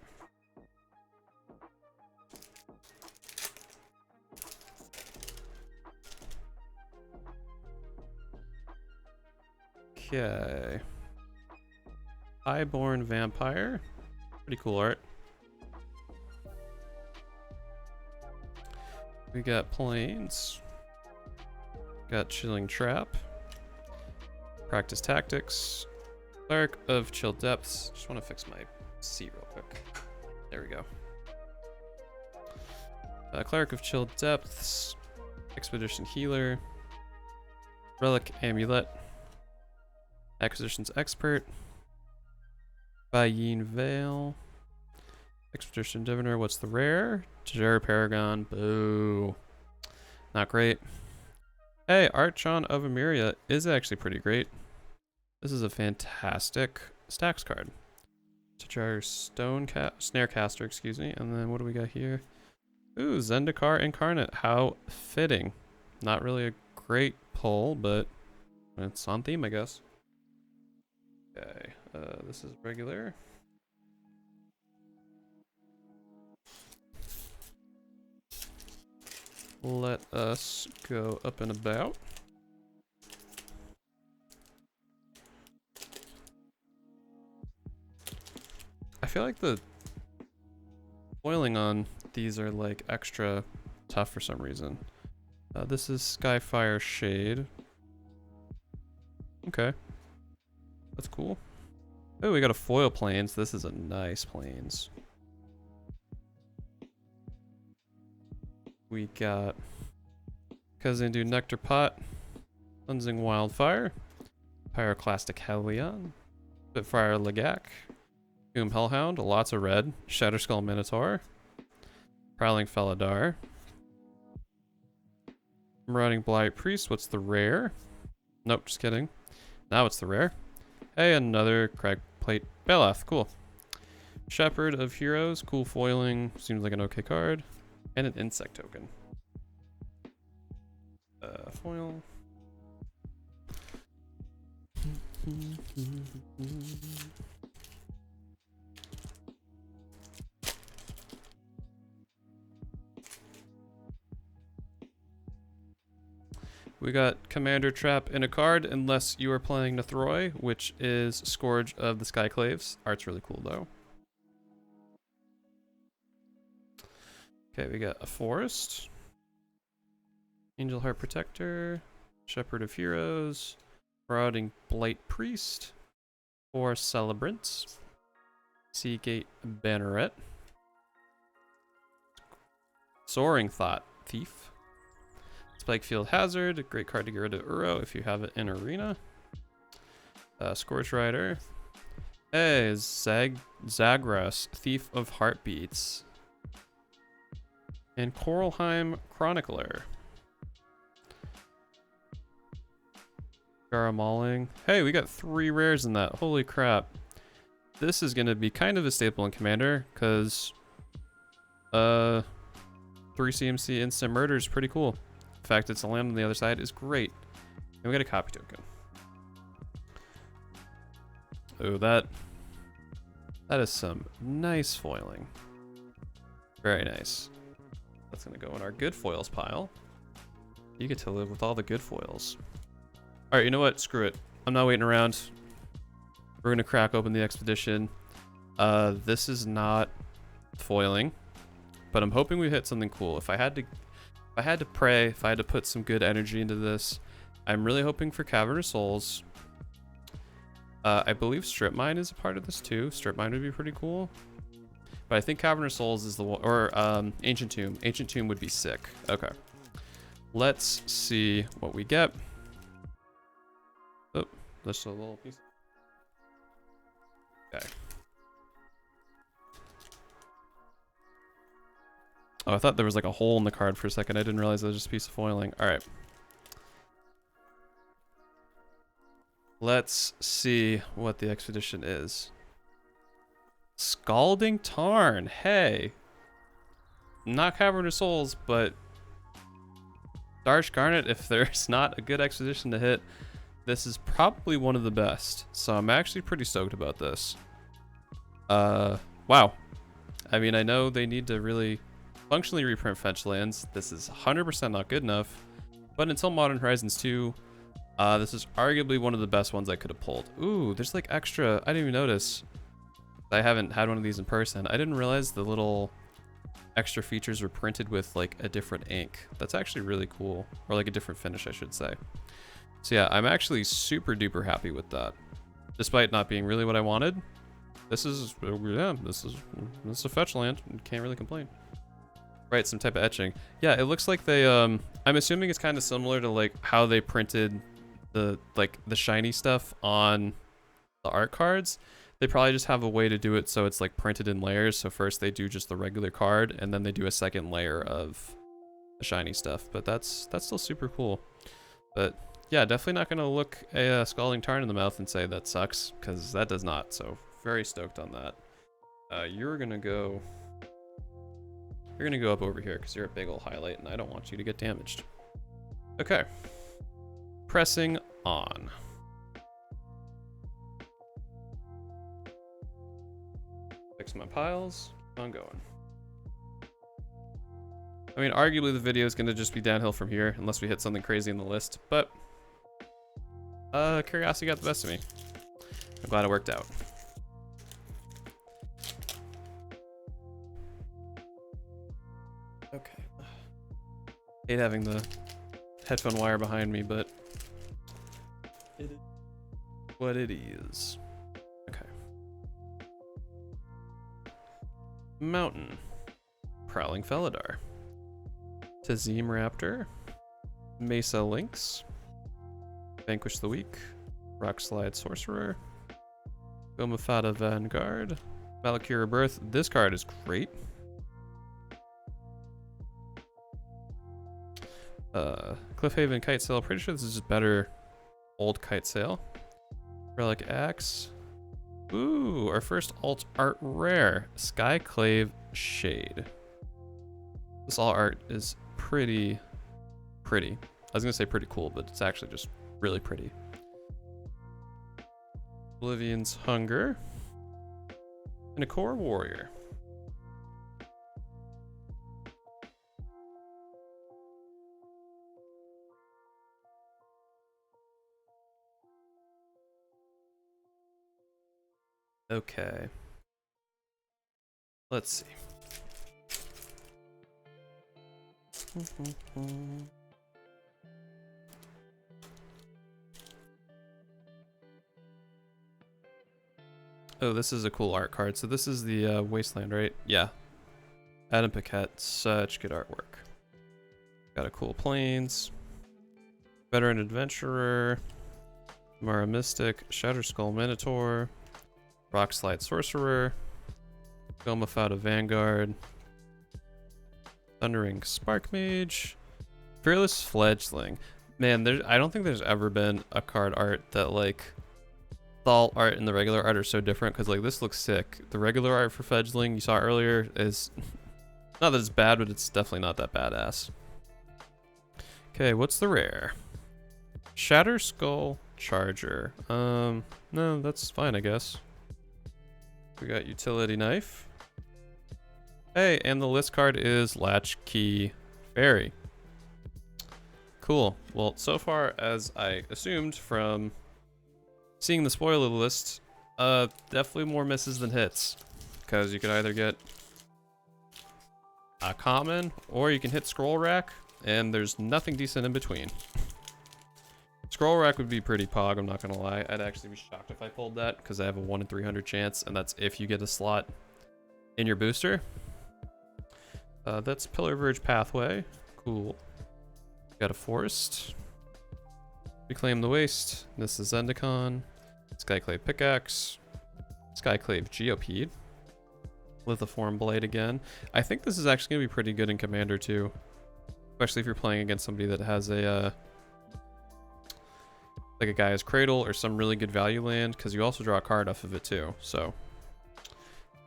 Okay. Highborn Vampire. Pretty cool art. We got Plains. Got Chilling Trap. Practice Tactics. Cleric of Chill Depths. Just want to fix my C real quick. There we go. Cleric of Chill Depths. Expedition Healer. Relic Amulet. Acquisitions Expert. Bayin Veil. Expedition Diviner. What's the rare? Tajara Paragon. Boo. Not great. Hey, Archon of Emeria is actually pretty great. This is a fantastic stacks card. Tajara Snarecaster, excuse me. And then what do we got here? Ooh, Zendikar Incarnate. How fitting. Not really a great pull, but it's on theme, I guess. Okay, this is regular. Let us go up and about. I feel like the foiling on these are like extra tough for some reason. This is Skyfire Shade. Okay. That's cool. Oh, we got a foil Plains. This is a nice Plains. We got Kazandu Nectar Pot, Cleansing Wildfire, Pyroclastic Hellion, Spitfire Legak, Hellhound, lots of red, Shatterskull Minotaur, Prowling Felidar, Marauding Blight Priest. What's the rare? Nope, just kidding. Now it's the rare. Hey, another Cragplate Baloth. Cool. Shepherd of Heroes. Cool foiling. Seems like an okay card. And an insect token. Foil. We got Commander Trap in a card, unless you are playing Nathroi, which is Scourge of the Skyclaves. Art's really cool, though. Okay, we got a Forest. Angel Heart Protector. Shepherd of Heroes. Marauding Blight Priest. 4 Celebrants. Seagate Banneret. Soaring Thought Thief. Spikefield Hazard, a great card to get rid of Uro if you have it in Arena. Scorch Rider. Hey, Zagras, Thief of Heartbeats. And Coralheim Chronicler. Garamauling. Hey, we got 3 rares in that. Holy crap. This is going to be kind of a staple in Commander, because 3 CMC instant murder is pretty cool. The fact it's a land on the other side is great. And we got a copy token. Oh, that is some nice foiling. Very nice. That's going to go in our good foils pile. You get to live with all the good foils. Alright, you know what? Screw it. I'm not waiting around. We're going to crack open the expedition. This is not foiling, but I'm hoping we hit something cool. If I had to pray, if I had to put some good energy into this, I'm really hoping for Cavern of Souls. I believe Strip Mine is a part of this too. Strip Mine would be pretty cool. But I think Cavern of Souls is the one, or Ancient Tomb. Ancient Tomb would be sick. Okay. Let's see what we get. Oh, just a little piece. Okay. Oh, I thought there was like a hole in the card for a second. I didn't realize it was just a piece of foiling. All right. Let's see what the expedition is. Scalding Tarn. Hey. Not Cavern of Souls, but Darsh Garnet, if there's not a good expedition to hit, this is probably one of the best. So I'm actually pretty stoked about this. Wow. I mean, I know they need to really functionally reprint fetch lands. This is 100% not good enough. But until Modern Horizons 2, this is arguably one of the best ones I could have pulled. Ooh, there's like extra. I didn't even notice. I haven't had one of these in person. I didn't realize the little extra features were printed with like a different ink. That's actually really cool. Or like a different finish, I should say. So yeah, I'm actually super duper happy with that. Despite not being really what I wanted. This is, yeah, this is a fetch land. Can't really complain. Right, some type of etching. Yeah, it looks like they, I'm assuming it's kind of similar to like how they printed the shiny stuff on the art cards. They probably just have a way to do it so it's like printed in layers. So first they do just the regular card and then they do a second layer of the shiny stuff. But that's still super cool. But yeah, definitely not gonna look a Scalding Tarn in the mouth and say that sucks, because that does not. So very stoked on that. You're gonna go up over here because you're a big old highlight and I don't want you to get damaged. Okay. Pressing on. Fix my piles. Keep on going. I mean, arguably the video is going to just be downhill from here unless we hit something crazy in the list, but curiosity got the best of me. I'm glad it worked out. Okay. Hate having the headphone wire behind me, but it is what it is. Okay. Mountain. Prowling Felidar. Tazim Raptor. Mesa Lynx. Vanquish the Weak. Rockslide Sorcerer. Gomafada Vanguard. Valkyria Birth. This card is great. Cliffhaven Kite Sail. Pretty sure this is just better old Kite Sail. Relic Axe. Ooh, our first alt art rare. Skyclave Shade. This all art is pretty. I was gonna say pretty cool, but it's actually just really pretty. Oblivion's Hunger. And a Core Warrior. Okay. Let's see. Oh, this is a cool art card. So this is the Wasteland, right? Yeah. Adam Paquette, such good artwork. Got a cool plains. Veteran Adventurer. Mara Mystic. Shatter Skull Minotaur. Rockslide Sorcerer. Gomafada Vanguard. Thundering Spark Mage. Fearless Fledgling. Man, I don't think there's ever been a card art that like the alt art and the regular art are so different, because like this looks sick. The regular art for Fledgling you saw earlier is not that it's bad, but it's definitely not that badass. Okay, what's the rare? Shatter Skull Charger. No, that's fine, I guess. We got Utility Knife. Hey, and the list card is Latchkey Fairy. Cool. Well, so far as I assumed from seeing the spoiler list, definitely more misses than hits, because you could either get a common or you can hit Scroll Rack, and there's nothing decent in between. Scroll Rack would be pretty pog, I'm not gonna lie. I'd actually be shocked if I pulled that, because I have a 1 in 300 chance, and that's if you get a slot in your booster. That's Pillar Verge Pathway. Cool. Got a Forest. Reclaim the Waste. This is Zendikon. Skyclave Pickaxe. Skyclave Geopede. Lithiform Blade again. I think this is actually going to be pretty good in Commander too. Especially if you're playing against somebody that has a like a Gaia's Cradle or some really good value land, because you also draw a card off of it too. So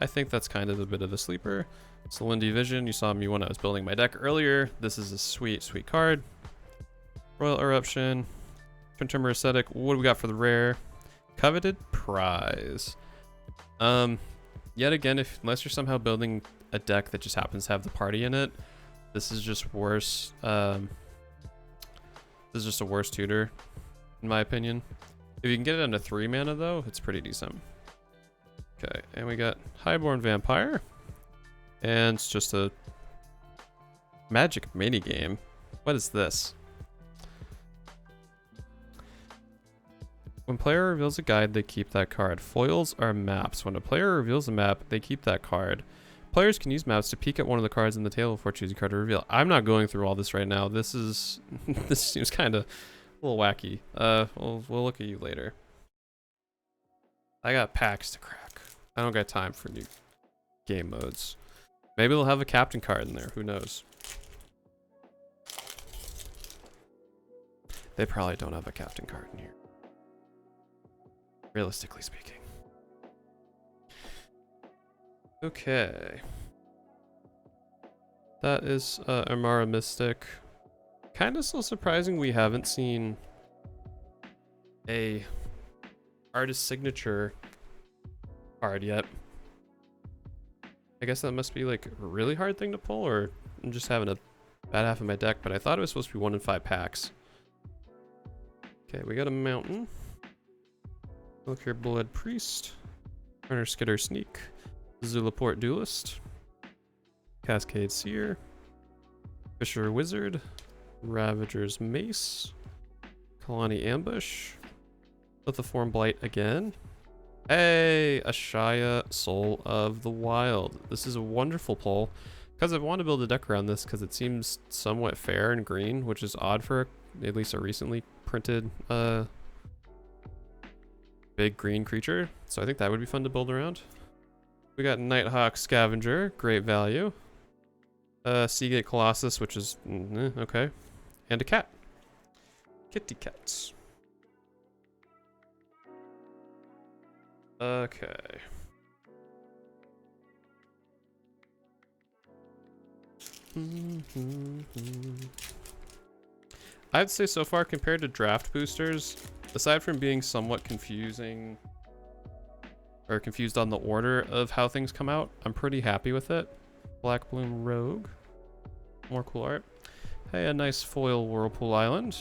I think that's kind of a bit of a sleeper. Celindy Vision, you saw me when I was building my deck earlier. This is a sweet, sweet card. Royal Eruption. Twin Ascetic. What do we got for the rare? Coveted Prize. Yet again, unless you're somehow building a deck that just happens to have the party in it, this is just worse. This is just a worse tutor, in my opinion. If you can get it into 3 mana though, it's pretty decent. Okay, and we got Highborn Vampire. And it's just a Magic mini game. What is this? When player reveals a guide, they keep that card. Foils are maps. When a player reveals a map, they keep that card. Players can use maps to peek at one of the cards in the table before choosing a card to reveal. I'm not going through all this right now. This is this seems kind of a little wacky. We'll look at you later. I got packs to crack. I don't got time for new game modes. Maybe they'll have a captain card in there. Who knows? They probably don't have a captain card in here, realistically speaking. Okay. That is Amara Mystic. Kind of still surprising we haven't seen a artist signature card yet. I guess that must be like a really hard thing to pull, or I'm just having a bad half of my deck, but I thought it was supposed to be 1 in 5 packs. Okay, we got a mountain. Look here, Blood Priest. Turner Skitter Sneak. Zulaport Duelist. Cascade Seer. Fisher Wizard. Ravager's Mace. Kalani Ambush. Lithiform Blight again. Hey, Ashaya Soul of the Wild. This is a wonderful pull, because I want to build a deck around this because it seems somewhat fair and green, which is odd for at least a recently printed big green creature. So I think that would be fun to build around. We got Nighthawk Scavenger, great value. Seagate Colossus, which is okay, and a cat. Kitty cats. Okay. I'd say so far, compared to draft boosters, aside from being somewhat confusing or confused on the order of how things come out, I'm pretty happy with it. Black Bloom Rogue. More cool art. Hey, a nice foil Whirlpool Island.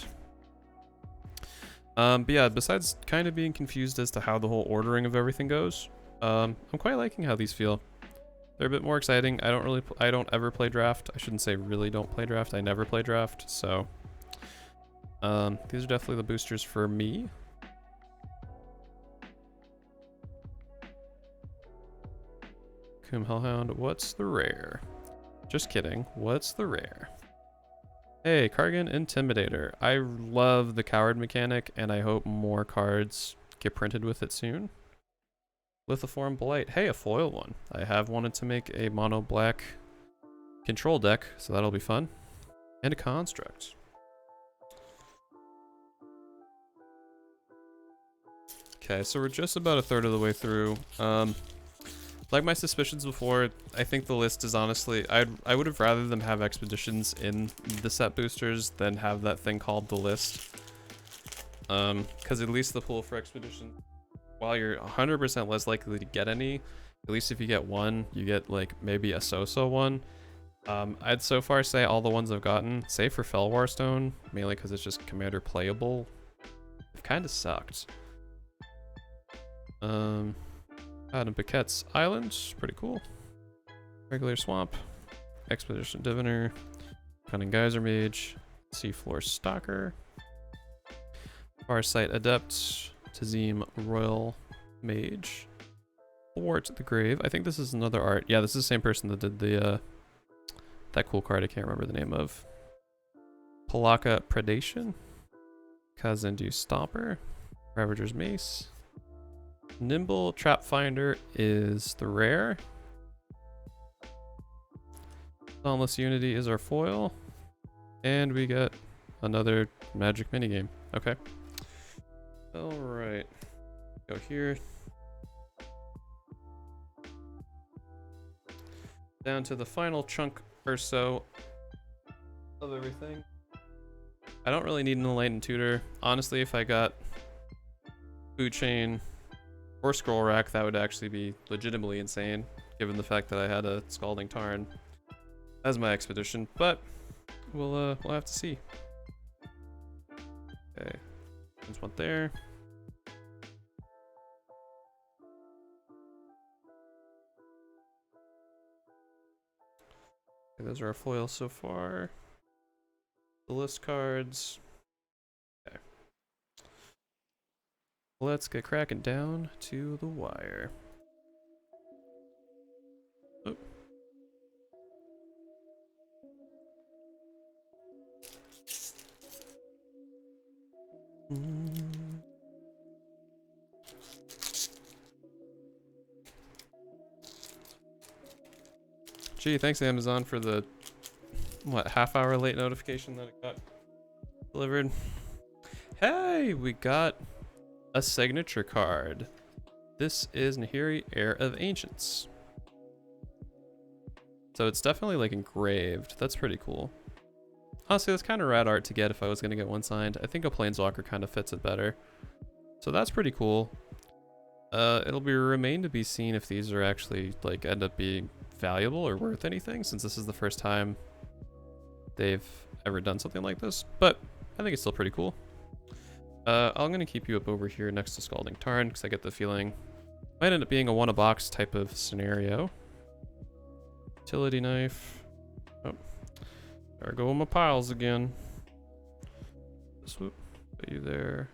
But yeah, besides kind of being confused as to how the whole ordering of everything goes, I'm quite liking how these feel. They're a bit more exciting. I don't ever play draft. I shouldn't say really don't play draft. I never play draft. So these are definitely the boosters for me. Cocoon Hellhound. What's the rare? Just kidding. What's the rare? Hey, Kargan Intimidator. I love the coward mechanic, and I hope more cards get printed with it soon. Lithiform Blight. Hey, a foil one. I have wanted to make a mono black control deck, so that'll be fun. And a construct. Okay, so we're just about a third of the way through. Like my suspicions before, I think the list is honestly, I would have rather them have expeditions in the set boosters than have that thing called the list. Because at least the pool for expedition, while you're 100% less likely to get any, at least if you get one, you get like maybe a so-so one. I'd so far say all the ones I've gotten, save for Fellwar Stone, mainly because it's just commander playable, have kind of sucked. Adam Paquette's Island, pretty cool. Regular Swamp, Expedition Diviner, Cunning Geyser Mage, Seafloor Stalker, Farsight Adept, Tazim Royal Mage, Thwart the Grave. I think this is another art. Yeah, this is the same person that did the that cool card I can't remember the name of. Palaka Predation, Kazendu Stomper, Ravager's Mace. Nimble Trap Finder is the rare. Dauntless Unity is our foil. And we get another magic minigame. Okay. Alright. Go here. Down to the final chunk or so of everything. I don't really need an Enlightened Tutor. Honestly, if I got Food Chain or Scroll Rack, that would actually be legitimately insane, given the fact that I had a Scalding Tarn as my expedition, but we'll have to see. Okay, there's one there. Okay, those are our foils so far. The list cards. Okay. Let's get cracking down to the wire. Oh. Gee, thanks Amazon for the, what, half-hour late notification that it got delivered. Hey, we got a signature card. This is Nahiri, Heir of Ancients. So it's definitely like engraved. That's pretty cool. Honestly, that's kind of rad art to get if I was going to get one signed. I think a Planeswalker kind of fits it better. So that's pretty cool. It'll remain to be seen if these are actually like end up being valuable or worth anything, since this is the first time they've ever done something like this. But I think it's still pretty cool. I'm going to keep you up over here next to Scalding Tarn, because I get the feeling it might end up being a one-a-box type of scenario. Utility Knife. Oh, there go my piles again. Swoop. Put you there.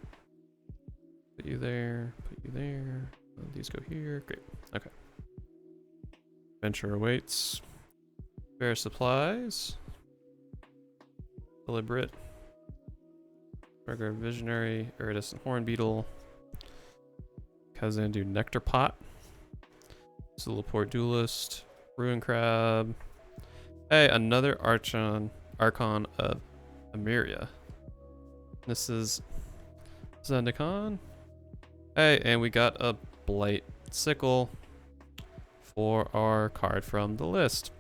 Put you there. Put you there. These go here. Great. Okay. Venture awaits. Fair Supplies. Deliberate. Burger Visionary, Iridescent Horn Beetle, Kazandu Nectar Pot, Zulaport Duelist, Ruin Crab. Hey, another Archon of Amiria. This is Zendikon. Hey, and we got a Blight Sickle for our card from the list.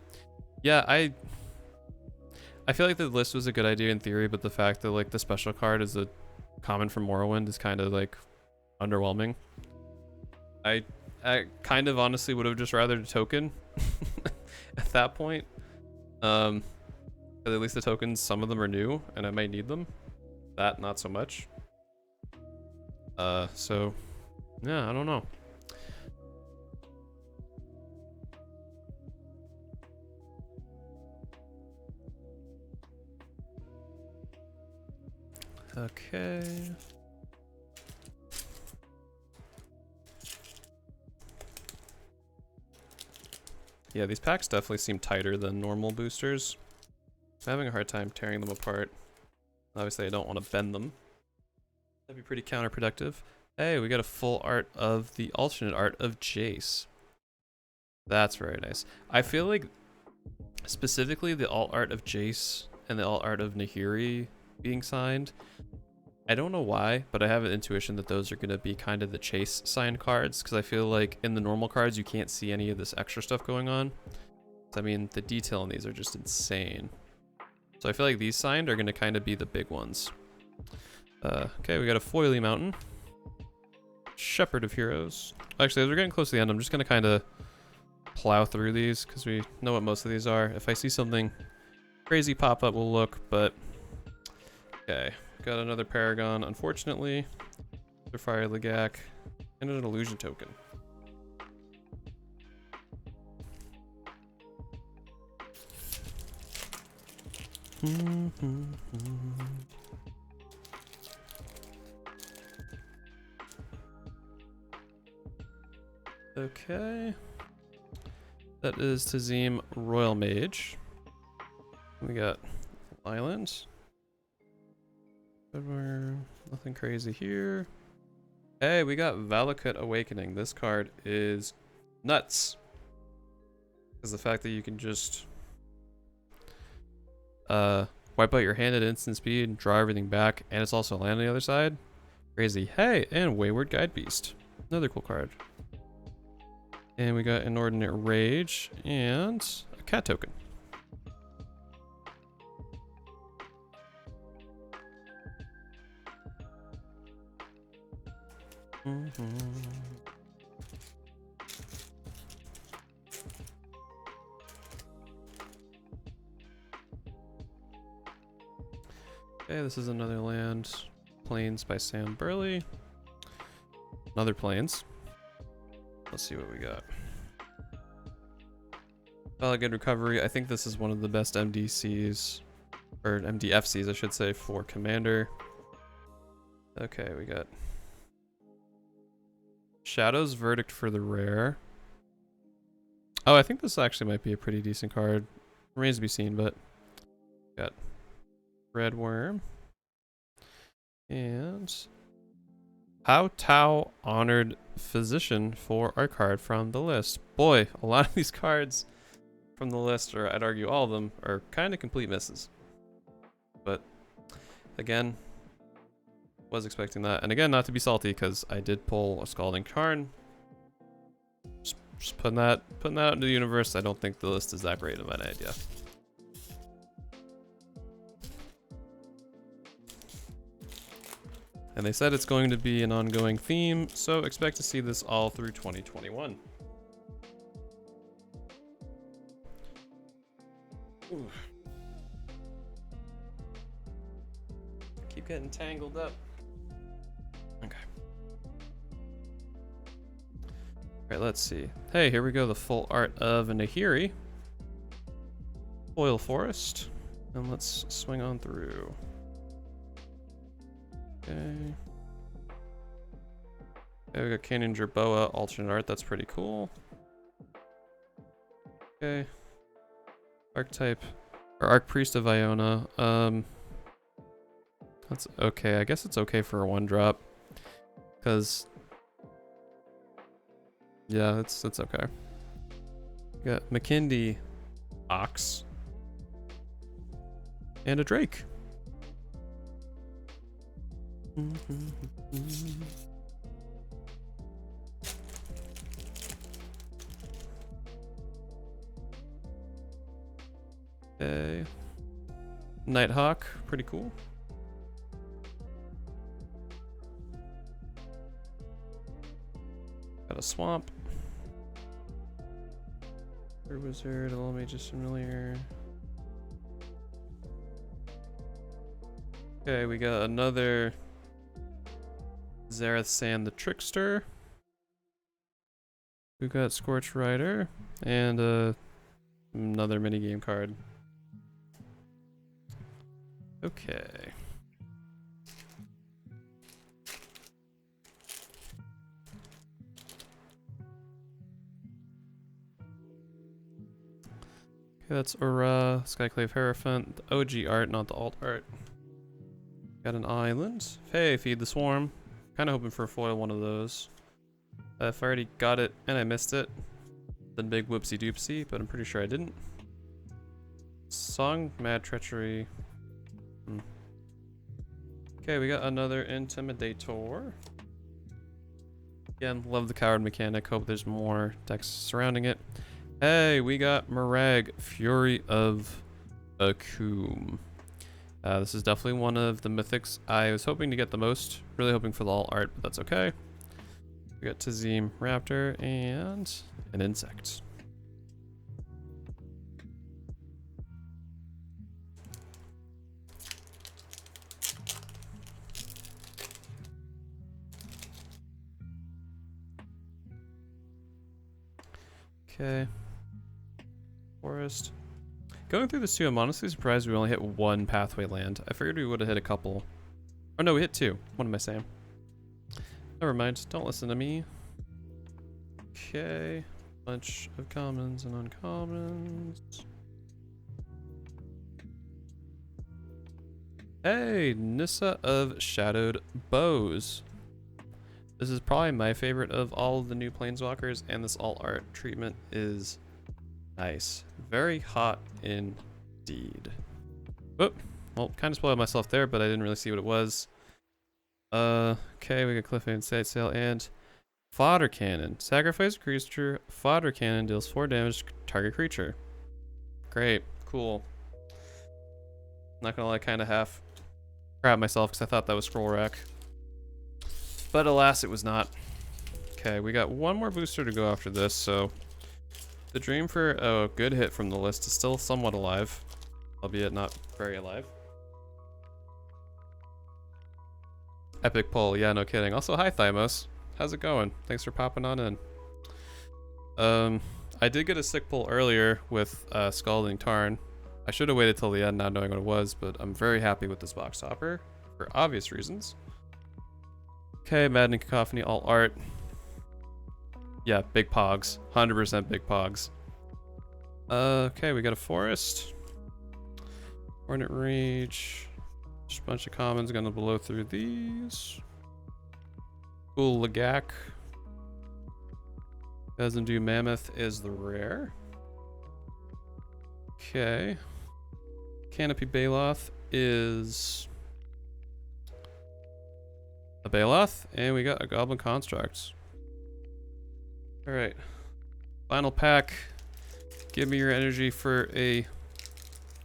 Yeah, I feel like the list was a good idea in theory, but the fact that like the special card is a common from Morrowind is kind of like underwhelming. I kind of honestly would have just rathered a token at that point. But at least the tokens, some of them are new and I might need them. That, not so much. So yeah, I don't know. Okay. Yeah, these packs definitely seem tighter than normal boosters. I'm having a hard time tearing them apart. Obviously, I don't want to bend them. That'd be pretty counterproductive. Hey, we got a full art of the alternate art of Jace. That's very nice. I feel like specifically the alt art of Jace and the alt art of Nahiri being signed, I don't know why, but I have an intuition that those are going to be kind of the Chase signed cards, because I feel like in the normal cards you can't see any of this extra stuff going on. So, I mean, the detail in these are just insane. So I feel like these signed are going to kind of be the big ones. Okay, we got a Foily Mountain. Shepherd of Heroes. Actually, as we're getting close to the end, I'm just going to kind of plow through these because we know what most of these are. If I see something crazy pop up, we'll look, but... Okay, got another Paragon, unfortunately. Another Fire Legak, and an Illusion Token. Okay. That is Tazim Royal Mage. We got Island. Nothing crazy here. Hey, we got Valakut Awakening. This card is nuts. Because the fact that you can just wipe out your hand at instant speed, draw everything back, and it's also land on the other side. Crazy. Hey, and Wayward Guide Beast. Another cool card. And we got Inordinate Rage and a cat token. Okay, this is another land. Plains by Sam Burley. Another Plains. Let's see what we got. Good Recovery. I think this is one of the best MDCs, or MDFCs I should say, for Commander. Okay, we got Shadow's Verdict for the rare. Oh, I think this actually might be a pretty decent card. Remains to be seen, but got Red Worm. And How Tao Honored Physician for our card from the list. Boy, a lot of these cards from the list, or I'd argue all of them, are kind of complete misses. But again, was expecting that. And again, not to be salty, because I did pull a Scalding Tarn. Just putting that out into the universe. I don't think the list is that great of an idea. And they said it's going to be an ongoing theme, so expect to see this all through 2021. Ooh. Keep getting tangled up. Okay. Alright, let's see. Hey, here we go, the full art of a Nahiri. Oil Forest. And let's swing on through. Okay. Okay, we got Canyon Jerboa alternate art. That's pretty cool. Okay. Archetype or Arc Priest of Iona. That's okay. I guess it's okay for a 1-drop. Cause yeah, it's okay. We got McKindy Ox. And a Drake. Okay. Nighthawk, pretty cool. Got a Swamp. Wizard, All Mages Familiar. Okay, we got another Zareth Sand the Trickster. We got Scorch Rider and another minigame card. Okay. Okay, that's Aura, Skyclave Hierophant, the OG art, not the alt art. Got an island. Hey, Feed the Swarm. Kind of hoping for a foil one of those. If I already got it and I missed it, then big whoopsie doopsie, but I'm pretty sure I didn't. Song, Mad Treachery. Okay, we got another Intimidator. Again, love the coward mechanic. Hope there's more decks surrounding it. Hey, we got Morag, Fury of Akoum. This is definitely one of the mythics I was hoping to get the most. Really hoping for the alt art, but that's okay. We got Tazim Raptor and an insect. Okay. Forest. Going through this too, I'm honestly surprised we only hit one pathway land. I figured we would have hit a couple. Oh no, we hit two. What am I saying? Never mind, don't listen to me. Okay. Bunch of commons and uncommons. Hey, Nissa of Shadowed Bows. This is probably my favorite of all of the new planeswalkers, and this alt art treatment is nice. Very hot indeed. Oop. Well, kind of spoiled myself there, but I didn't really see what it was. Okay, we got Cliffhanger, Sight Sail, and Fodder Cannon. Sacrifice a creature, Fodder Cannon deals 4 damage to target creature. Great, cool. Not gonna lie, kind of half crap myself because I thought that was Scroll Rack. But alas, it was not. Okay, we got one more booster to go after this, so the dream for a good hit from the list is still somewhat alive, albeit not very alive. Epic pull, yeah, no kidding. Also, hi Thymos. How's it going? Thanks for popping on in. I did get a sick pull earlier with Scalding Tarn. I should have waited till the end, not knowing what it was, but I'm very happy with this box topper for obvious reasons. Okay, Maddening Cacophony, alt art. Yeah, big pogs. 100% big pogs. Okay, we got a forest. Hornet Rage. Just a bunch of commons, gonna blow through these. Cool Lagak. Doesn't do Mammoth is the rare. Okay. Canopy Baloth is a Baloth, and we got a Goblin Construct. Alright. Final pack. Give me your energy for a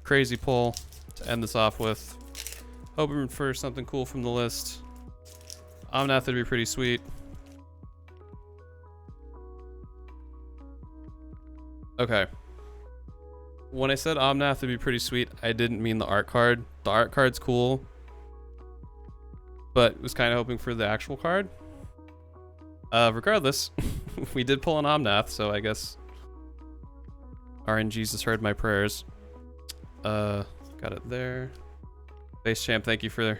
crazy pull to end this off with. Hoping for something cool from the list. Omnath would be pretty sweet. Okay. When I said Omnath would be pretty sweet, I didn't mean the art card. The art card's cool, but was kind of hoping for the actual card. Regardless, we did pull an Omnath, so I guess RNGesus heard my prayers. Got it there. Base Champ, thank you for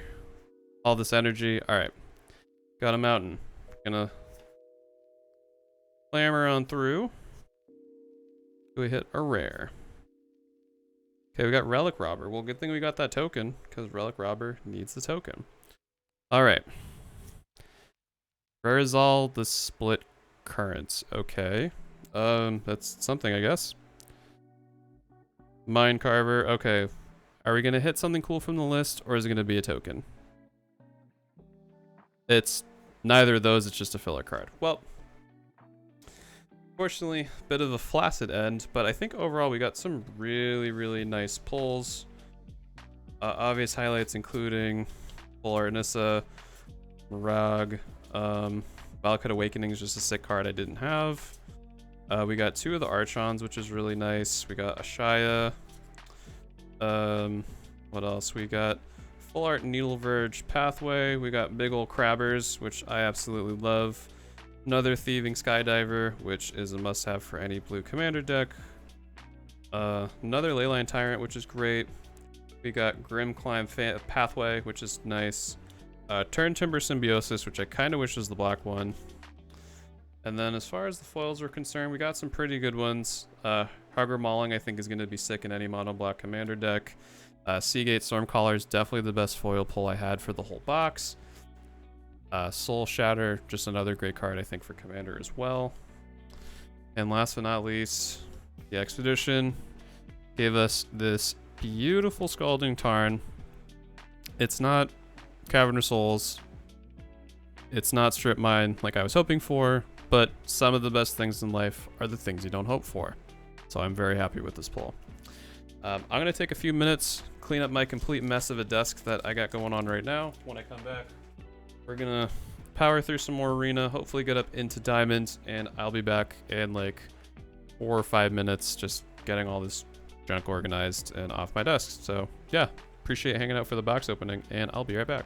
all this energy. Alright. Got a mountain. Gonna clamber on through. We hit a rare. Okay, we got Relic Robber. Well, good thing we got that token, because Relic Robber needs the token. Alright. Verizal the Split Currents. Okay. That's something, I guess. Mind Carver. Okay. Are we going to hit something cool from the list, or is it going to be a token? It's neither of those, it's just a filler card. Well, fortunately, a bit of a flaccid end, but I think overall we got some really, really nice pulls. Obvious highlights including Full Art Nissa, Mirag, Valakut Awakening is just a sick card I didn't have. We got 2 of the Archons, which is really nice. We got Ashaya. What else? We got Full Art Needle Verge Pathway. We got big ol' Crabbers, which I absolutely love. Another Thieving Skydiver, which is a must-have for any blue commander deck. Another Leyline Tyrant, which is great. We got Grim Climb Pathway, which is nice. Turn Timber Symbiosis, which I kind of wish was the black one. And then as far as the foils are concerned, we got some pretty good ones. Harbor Mauling I think is going to be sick in any mono black commander deck. Seagate Stormcaller is definitely the best foil pull I had for the whole box. Soul Shatter, just another great card I think for commander as well. And last but not least, the Expedition gave us this beautiful Scalding Tarn. It's not Cavern of Souls. It's not Strip Mine like I was hoping for, but some of the best things in life are the things you don't hope for. So I'm very happy with this pull. I'm going to take a few minutes, clean up my complete mess of a desk that I got going on right now. When I come back, we're going to power through some more arena, hopefully get up into diamonds, and I'll be back in like 4 or 5 minutes just getting all this junk organized and off my desk. So yeah, appreciate hanging out for the box opening, and I'll be right back.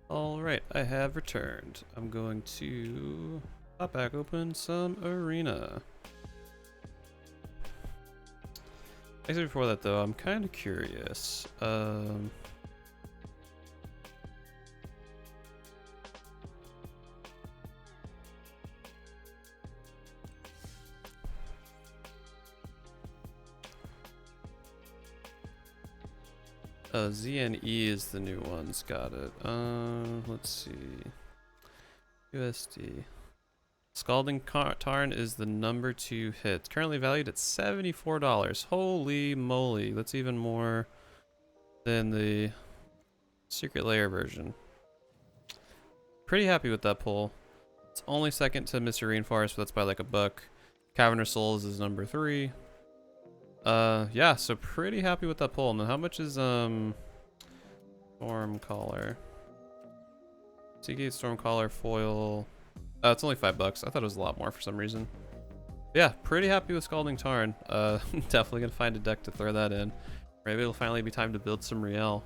Alright, I have returned. I'm going to pop back open some arena. Actually, before that though, I'm kind of curious. Z and E is the new ones. Got it. Let's see. USD. Scalding Tarn is the number 2 hit. Currently valued at $74. Holy moly. That's even more than the Secret Lair version. Pretty happy with that pull. It's only second to Mystery Rainforest, but that's by like a buck. Cavernous Souls is number 3. Yeah, so pretty happy with that pull. Now how much is Stormcaller? Seagate Stormcaller foil. It's only $5. I thought it was a lot more for some reason. Yeah, pretty happy with Scalding Tarn. Definitely gonna find a deck to throw that in. Maybe it'll finally be time to build some Riel.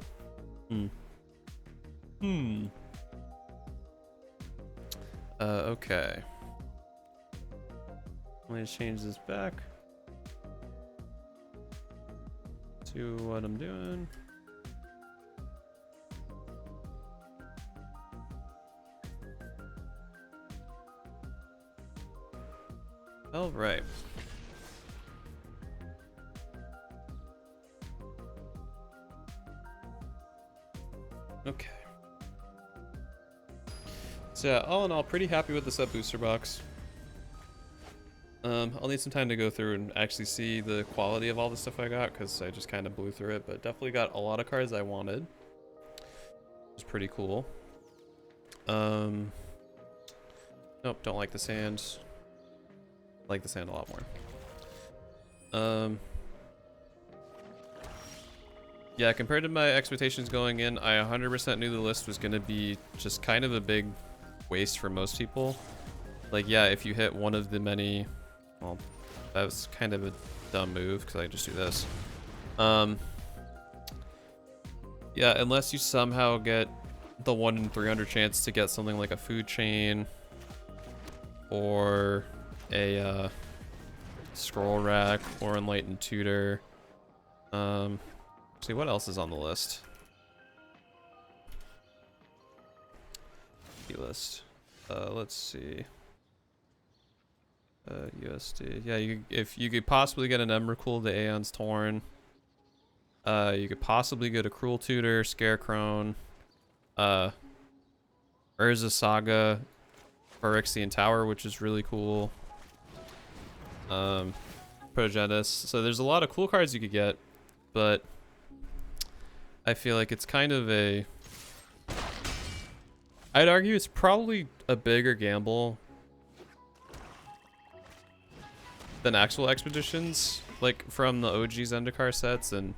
Okay. Let me change this back to what I'm doing. All right. Okay. So yeah, all in all, pretty happy with the set booster box. I'll need some time to go through and actually see the quality of all the stuff I got, because I just kind of blew through it, but definitely got a lot of cards I wanted. It's pretty cool. Nope, don't like the sand. Like the sand a lot more. Yeah, compared to my expectations going in, I 100% knew the list was going to be just kind of a big waste for most people. Like, yeah, if you hit one of the many... Well, that was kind of a dumb move, because I just do this. Yeah, unless you somehow get the 1 in 300 chance to get something like a food chain, or a scroll rack, or enlightened tutor. See what else is on the list. List. Let's see. USD. Yeah, if you could possibly get an Emrakul, the Aeon's Torn. You could possibly get a Cruel Tutor, Scarecrow, Urza Saga, Phyrexian Tower, which is really cool. Progenis. So there's a lot of cool cards you could get, but I feel like it's kind of a... I'd argue it's probably a bigger gamble than actual expeditions, like from the OG Zendikar sets and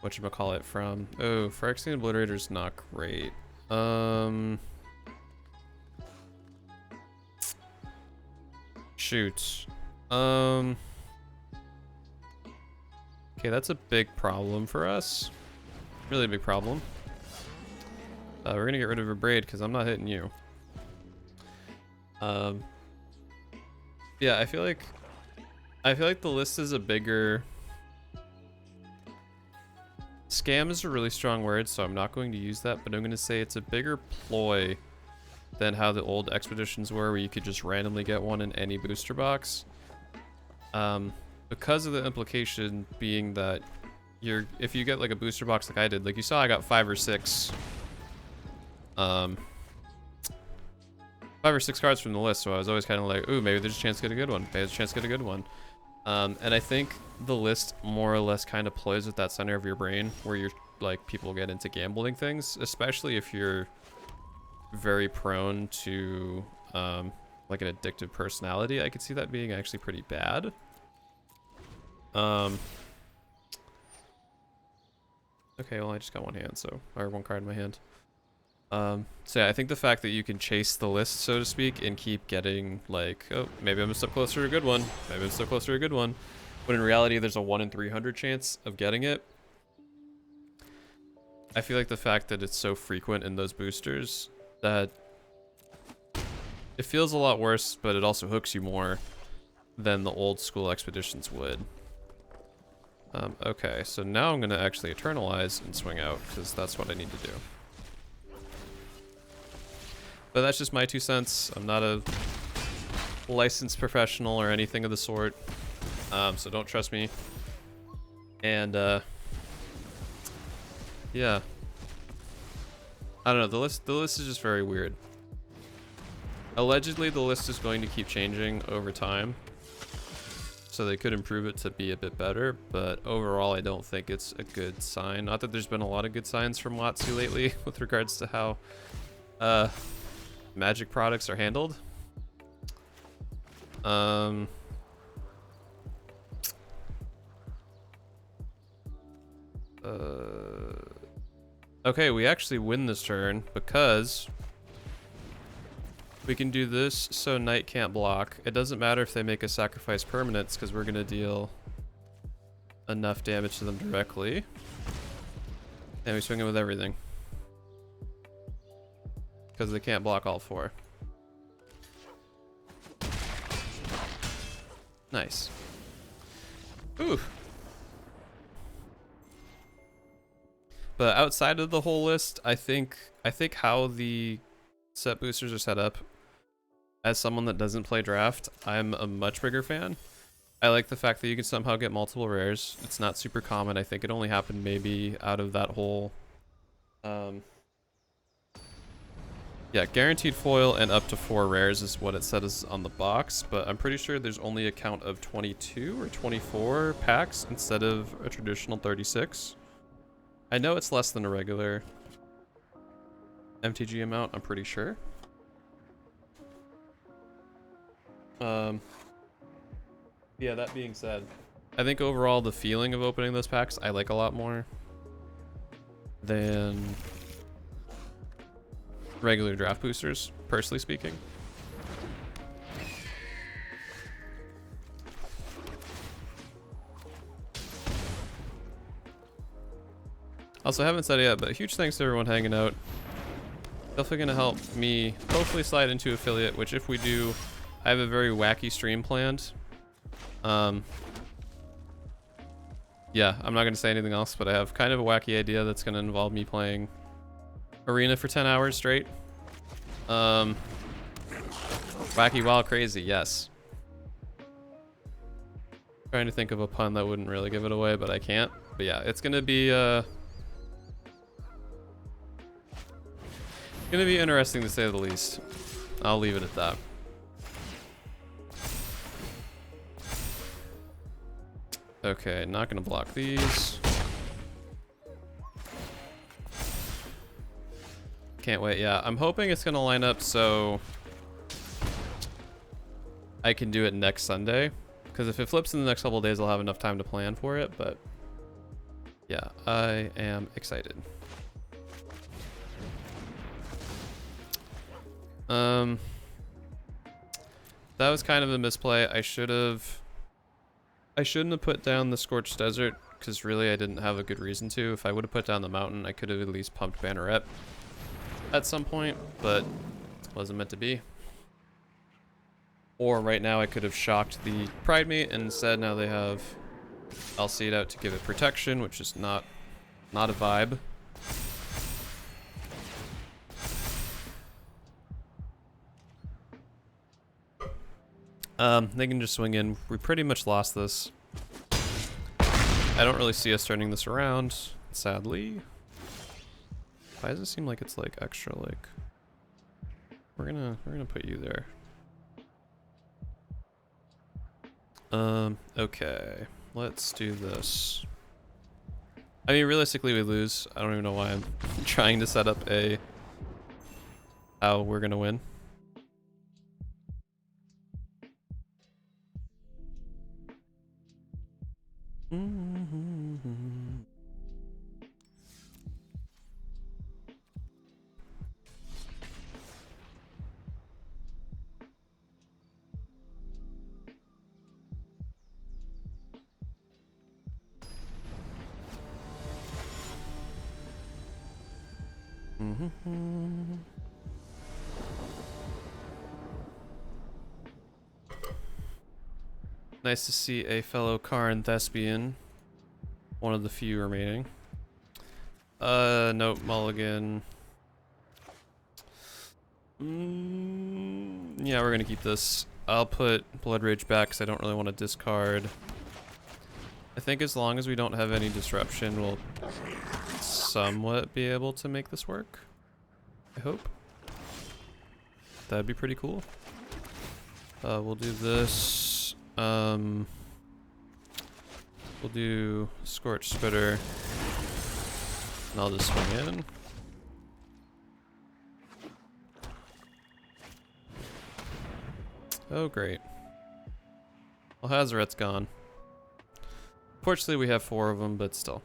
whatchamacallit from... Oh, Phyrexian Obliterator's not great. Shoot. Okay, that's a big problem for us. Really big problem. We're gonna get rid of a braid because I'm not hitting you. Yeah, I feel like the list is a bigger... Scam is a really strong word, so I'm not going to use that, but I'm going to say it's a bigger ploy than how the old expeditions were, where you could just randomly get one in any booster box. Because of the implication being that if you get like a booster box like I did, like you saw I got 5 or 6 cards from the list, so I was always kind of like, ooh, maybe there's a chance to get a good one. Maybe there's a chance to get a good one. And I think the list more or less kind of plays with that center of your brain, where you're like, people get into gambling things, especially if you're very prone to like an addictive personality. I could see that being actually pretty bad. Okay, well I just got one hand, or one card in my hand. So yeah, I think the fact that you can chase the list, so to speak, and keep getting like, oh, maybe I'm a step closer to a good one. Maybe I'm a step closer to a good one. But in reality, there's a 1 in 300 chance of getting it. I feel like the fact that it's so frequent in those boosters that it feels a lot worse, but it also hooks you more than the old school expeditions would. Okay, so now I'm gonna actually eternalize and swing out, because that's what I need to do. But that's just my 2 cents. I'm not a licensed professional or anything of the sort, so don't trust me. And yeah, I don't know. The list is just very weird. Allegedly, the list is going to keep changing over time, so they could improve it to be a bit better. But overall, I don't think it's a good sign. Not that there's been a lot of good signs from WotC lately with regards to how Magic products are handled. Okay, we actually win this turn because we can do this so Knight can't block. It doesn't matter if they make a sacrifice permanents because we're gonna deal enough damage to them directly. And we swing it with everything. Because they can't block all 4. Nice. Ooh. But outside of the whole list, I think how the set boosters are set up, as someone that doesn't play draft, I'm a much bigger fan. I like the fact that you can somehow get multiple rares. It's not super common. I think it only happened maybe out of that whole yeah, guaranteed foil and up to 4 rares is what it says on the box, but I'm pretty sure there's only a count of 22 or 24 packs instead of a traditional 36. I know it's less than a regular MTG amount, I'm pretty sure. Yeah, that being said, I think overall the feeling of opening those packs I like a lot more than regular draft boosters, personally speaking. Also, haven't said it yet, but huge thanks to everyone hanging out. Definitely gonna help me hopefully slide into affiliate, which if we do, I have a very wacky stream planned. Yeah, I'm not gonna say anything else, but I have kind of a wacky idea that's gonna involve me playing Arena for 10 hours straight. Wacky, wild, crazy, yes. Trying to think of a pun that wouldn't really give it away, but I can't. But yeah, it's gonna be interesting to say the least. I'll leave it at that. Okay, not gonna block these. Can't wait. Yeah, I'm hoping it's gonna line up so I can do it next Sunday, because if it flips in the next couple of days, I'll have enough time to plan for it. But yeah, I am excited. That was kind of a misplay. I shouldn't have put down the Scorched Desert, because really I didn't have a good reason to. If I would have put down the mountain, I could have at least pumped Banneret at some point, but wasn't meant to be. Or right now I could have shocked the Pride Mate, and instead now they have LC'd out to give it protection, which is not a vibe. They can just swing in. We pretty much lost this. I don't really see us turning this around, sadly. Why does it seem like it's like extra like we're gonna put you there. Okay, let's do this. I mean, realistically we lose. I don't even know why I'm trying to set up how we're gonna win. Nice to see a fellow Karn thespian. One of the few remaining. Nope, mulligan. Yeah, we're gonna keep this. I'll put Blood Rage back because I don't really want to discard. I think as long as we don't have any disruption, we'll somewhat be able to make this work. I hope. That'd be pretty cool. We'll do this. We'll do Scorch Spitter. And I'll just swing in. Oh, great. Well, Hazoret's gone. Fortunately, we have 4 of them, but still.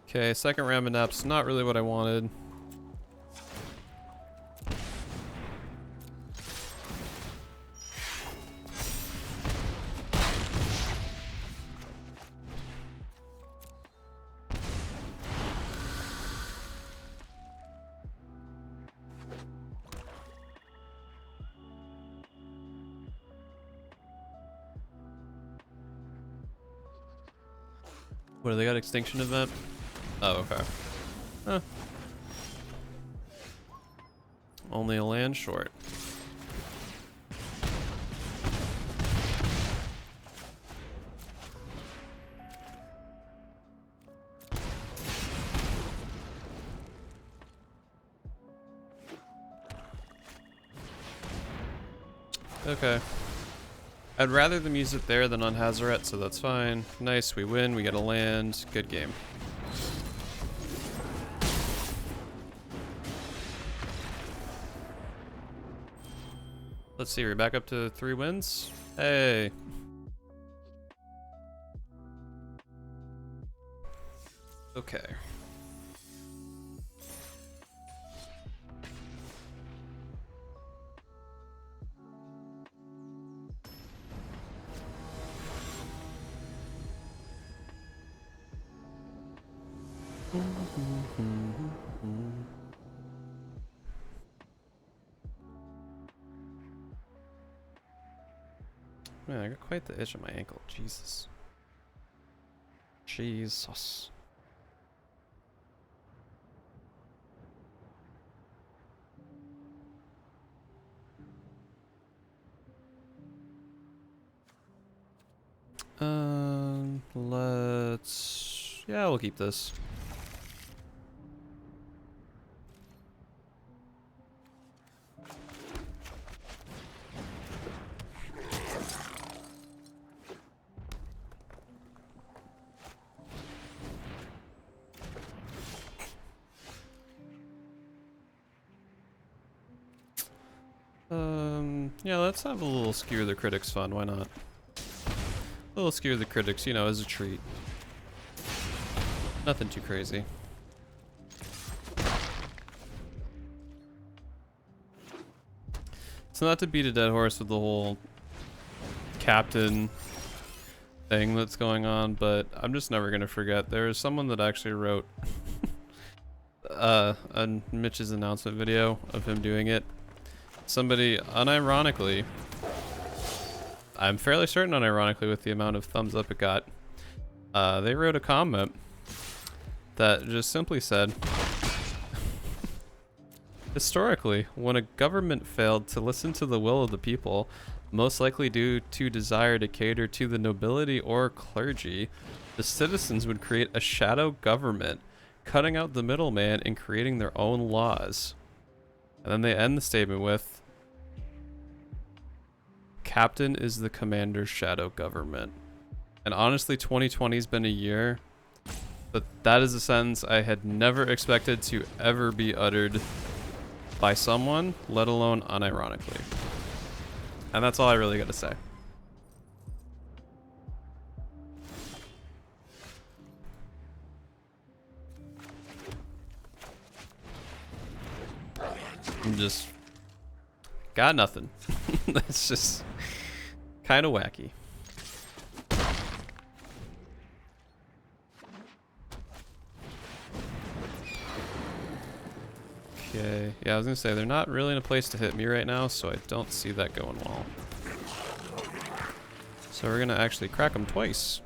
Okay, second Ramanap's not really what I wanted. What, do they got extinction event? Oh, okay. Huh. Only a land short. Okay. I'd rather them use it there than on Hazoret, so that's fine. Nice, we win, we get a land. Good game. Let's see, we're back up to 3 wins. Hey. Okay. Man, I got quite the itch on my ankle. Jesus. Jesus. Let's... Yeah, we'll keep this. Yeah, let's have a little Skewer the Critics fun, why not? A little Skewer the Critics, you know, as a treat. Nothing too crazy. It's not to beat a dead horse with the whole captain thing that's going on, but I'm just never gonna forget. There is someone that actually wrote on Mitch's announcement video of him doing it. Somebody, unironically, I'm fairly certain unironically with the amount of thumbs up it got, they wrote a comment that just simply said, historically, when a government failed to listen to the will of the people, most likely due to desire to cater to the nobility or clergy, the citizens would create a shadow government, cutting out the middleman and creating their own laws. And then they end the statement with, Captain is the commander's shadow government. And honestly, 2020 has been a year, but that is a sentence I had never expected to ever be uttered by someone, let alone unironically. And that's all I really gotta say. I'm just got nothing. That's just kind of wacky. Okay. Yeah, I was gonna say, they're not really in a place to hit me right now, so I don't see that going well. So we're gonna actually crack them twice.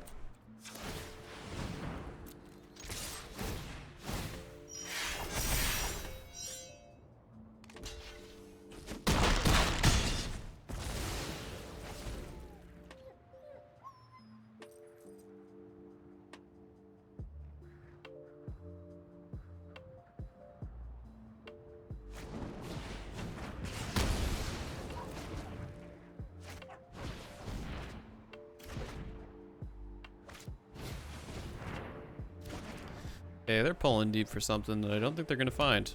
Okay, they're pulling deep for something that I don't think they're gonna find.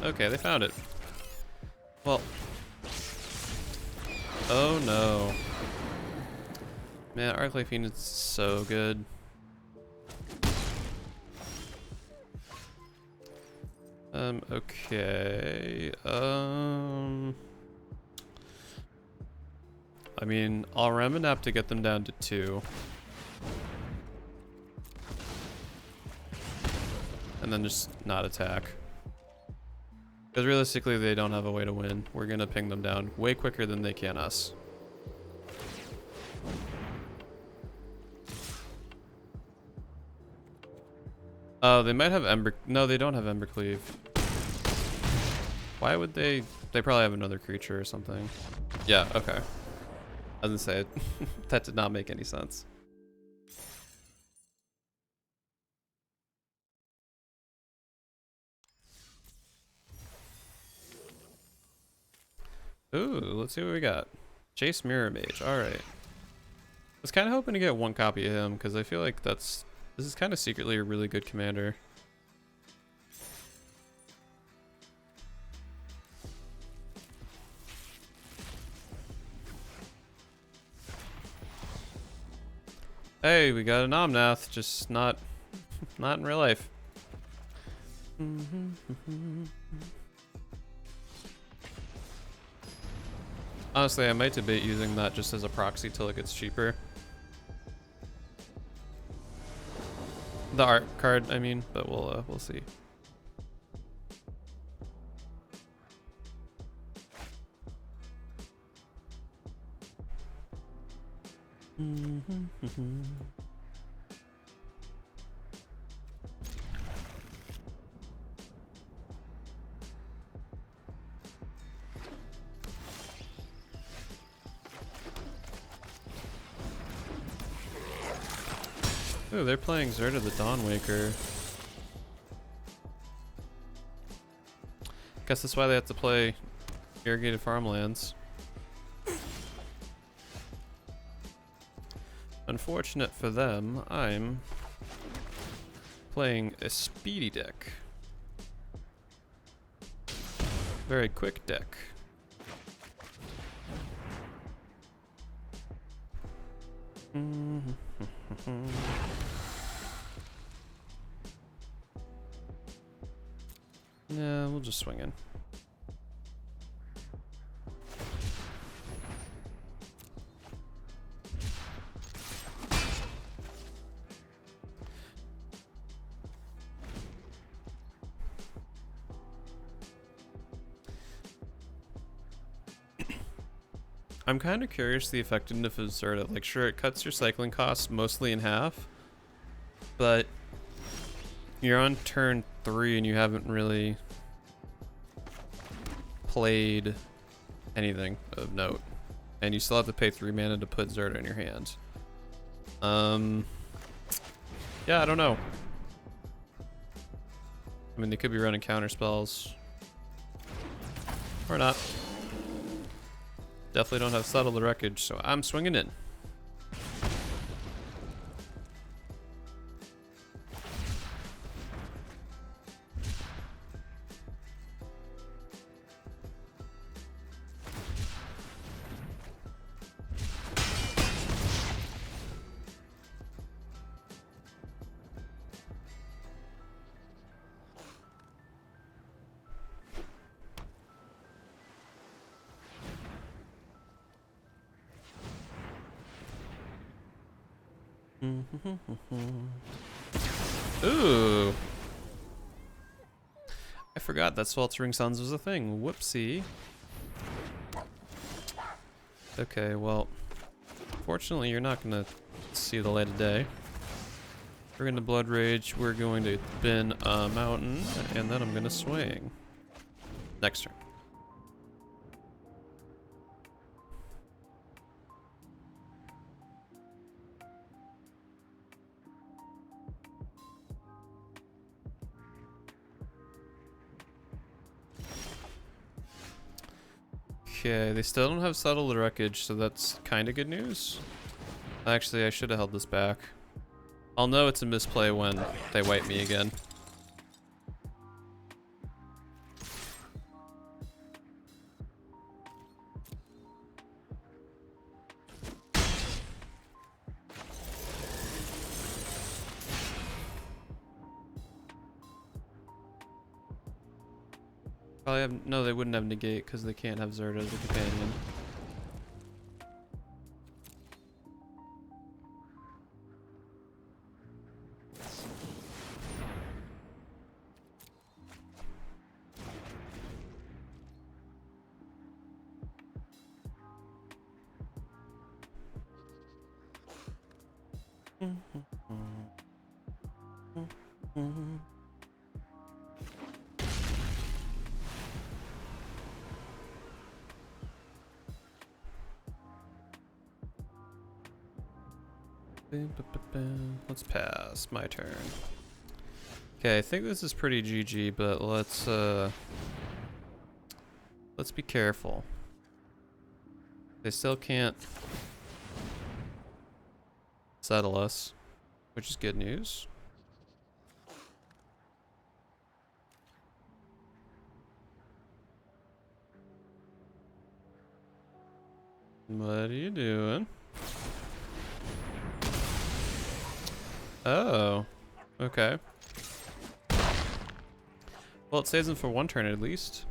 Okay, they found it. Well. Oh no. Man, Arclight Fiend is so good. Okay. I mean, I'll Reminap to get them down to 2. And then just not attack. Because realistically, they don't have a way to win. We're gonna ping them down way quicker than they can us. Oh, they might have Ember... No, they don't have Embercleave. Why would they... They probably have another creature or something. Yeah, okay. I was gonna say it. That did not make any sense. Ooh, let's see what we got. Chase Mirror Mage, alright. I was kind of hoping to get 1 copy of him, because I feel like this is kind of secretly a really good commander. Hey, we got an Omnath, just not in real life. Honestly, I might debate using that just as a proxy till it gets cheaper. The art card, I mean, but we'll see. Ooh, they're playing Zerta the Dawnwaker. Guess that's why they have to play Irrigated Farmlands. Unfortunate for them, I'm playing a speedy deck. Very quick deck. Yeah, we'll just swing in. I'm kind of curious the effectiveness of Zerta. Like, sure, it cuts your cycling costs mostly in half, but you're on turn 3 and you haven't really played anything of note, and you still have to pay 3 mana to put Zerta in your hand. Yeah, I don't know. I mean, they could be running counter spells, or not. Definitely don't have Settle the Wreckage, so I'm swinging in. Ooh. I forgot that Sweltering Suns was a thing. Whoopsie. Okay, well, fortunately you're not gonna see the light of day. We're gonna Blood Rage, we're going to spin a mountain, and then I'm gonna swing. Next turn. Okay, they still don't have Settled Wreckage, so that's kind of good news. Actually, I should have held this back. I'll know it's a misplay when they wipe me again. Probably have, no, they wouldn't have Negate because they can't have Zerd as a companion. Let's pass. My turn. Okay, I think this is pretty GG, but let's be careful. They still can't settle us, which is good news. What are you doing? Oh, okay. Well, it saves them for one turn at least.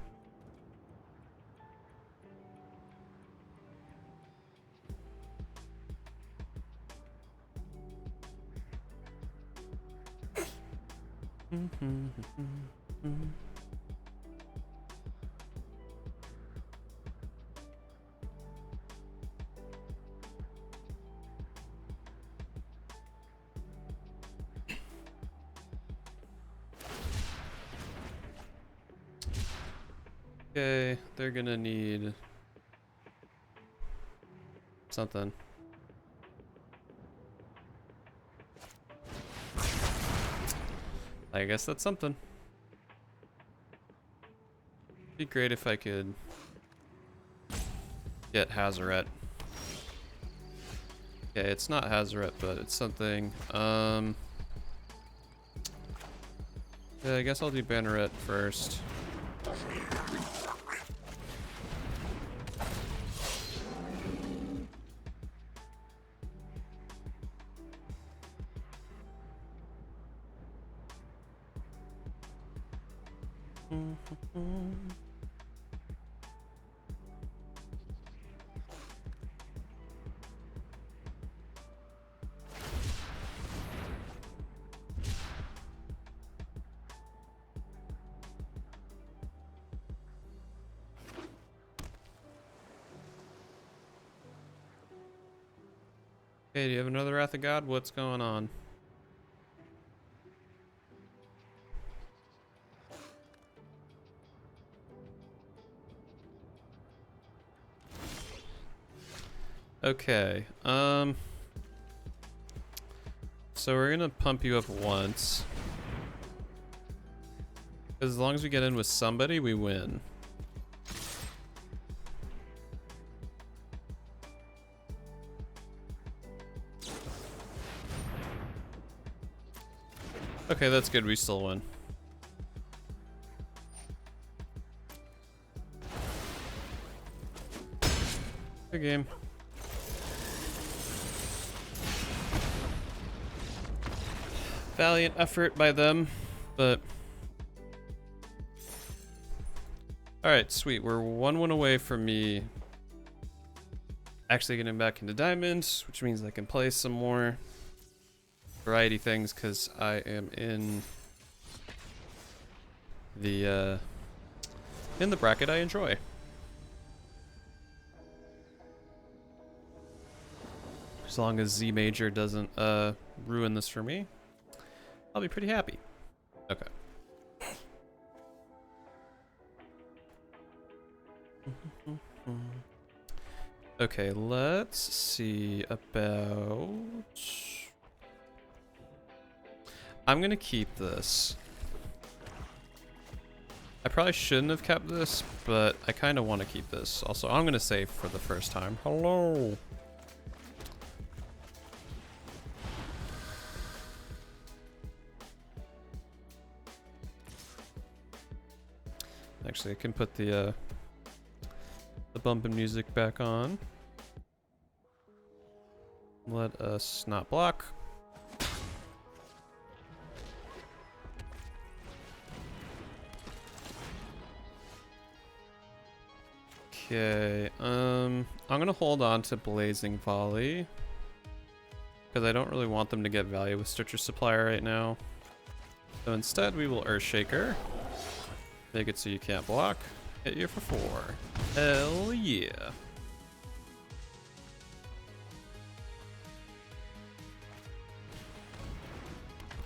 Okay, they're gonna need something. I guess that's something. Be great if I could get Hazoret. Okay, it's not Hazoret, but it's something. Yeah, I guess I'll do Banneret first. Okay, do you have another Wrath of God? What's going on? Okay, so we're gonna pump you up once. As long as we get in with somebody, we win. Okay, that's good, we still win. Good game. Valiant effort by them, but... Alright, sweet. We're 1-1 away from me actually getting back into diamonds, which means I can play some more variety things because I am in the in the bracket I enjoy. As long as Z major doesn't ruin this for me, I'll be pretty happy. Okay. Okay, let's see about... I'm gonna keep this. I probably shouldn't have kept this, but I kind of want to keep this. Also, I'm gonna save for the first time. Hello! Actually, I can put the bumping music back on. Let us not block. Okay, I'm gonna hold on to Blazing Volley because I don't really want them to get value with Stitcher Supplier right now. So instead, we will Earthshaker. Make it so you can't block. Hit you for 4. Hell yeah.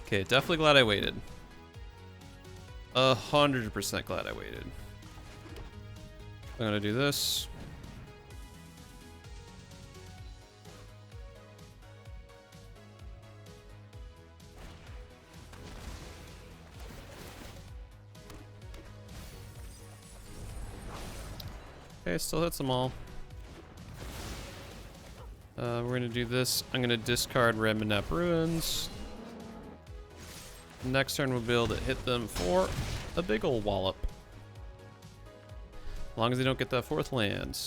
Okay, definitely glad I waited. 100% glad I waited. I'm gonna do this. Okay, still hits them all. We're gonna do this. I'm gonna discard Remnant Ruins. Next turn we'll be able to hit them for a big ol' wallop. As long as they don't get that 4th land.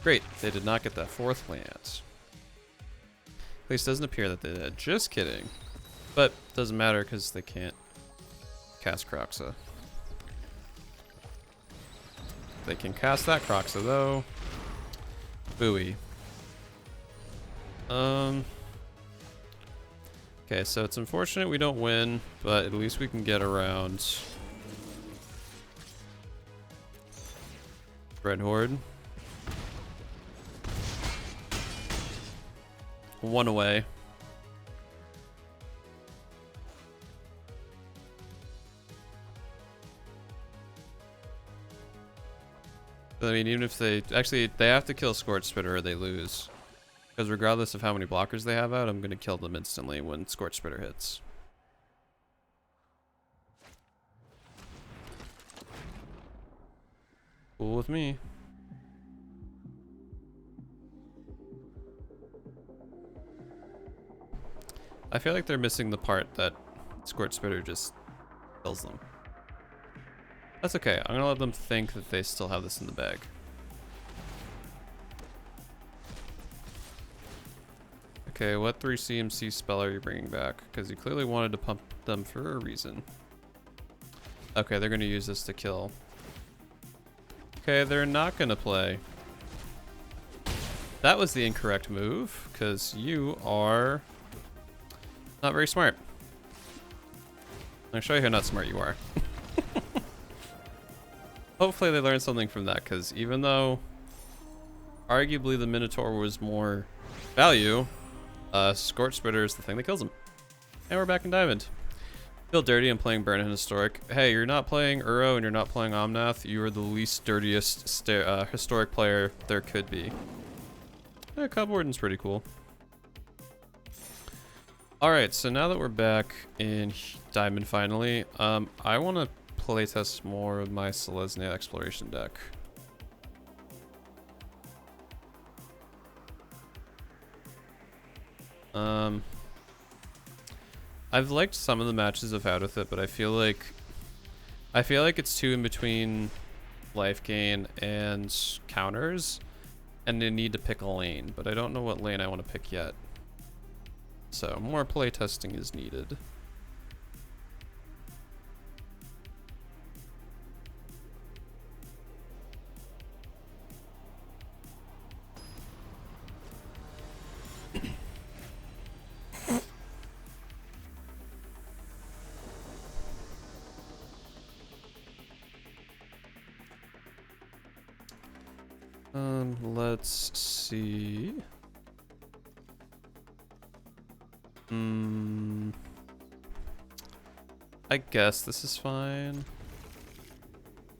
Great, they did not get that 4th land. At least it doesn't appear that they did. Just kidding. But doesn't matter because they can't cast Croxa. They can cast that Croxa though. Booey. Okay, so it's unfortunate we don't win, but at least we can get around Red Horde. 1 away. I mean, even if they... Actually, they have to kill Scorch Spitter or they lose. Because regardless of how many blockers they have out, I'm going to kill them instantly when Scorch Spitter hits. Cool with me. I feel like they're missing the part that Scorch Spitter just kills them. That's okay. I'm gonna let them think that they still have this in the bag. Okay, what 3 CMC spell are you bringing back? Because you clearly wanted to pump them for a reason. Okay, they're gonna use this to kill. Okay, they're not gonna play. That was the incorrect move, because you are not very smart. I'll show you how not smart you are. Hopefully they learned something from that, because even though arguably the Minotaur was more value, Scorch Spitter is the thing that kills him. And we're back in Diamond. Feel dirty and playing Burn and Historic. Hey, you're not playing Uro and you're not playing Omnath. You are the least dirtiest Historic player there could be. Yeah, Cub Warden's pretty cool. Alright, so now that we're back in Diamond finally, I want to playtest more of my Selesnya exploration deck. I've liked some of the matches I've had with it, but I feel like it's too in between life gain and counters, and they need to pick a lane, but I don't know what lane I want to pick yet. So more playtesting is needed. Let's see. I guess this is fine.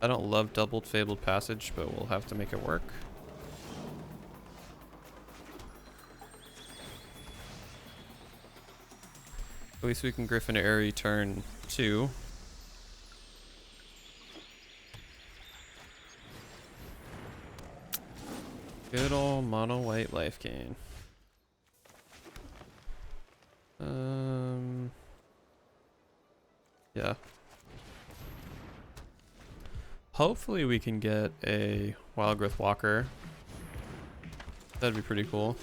I don't love doubled Fabled Passage, but we'll have to make it work. At least we can Griffin Airy turn 2. Good old mono white life gain. Yeah. Hopefully we can get a Wild Growth Walker. That'd be pretty cool.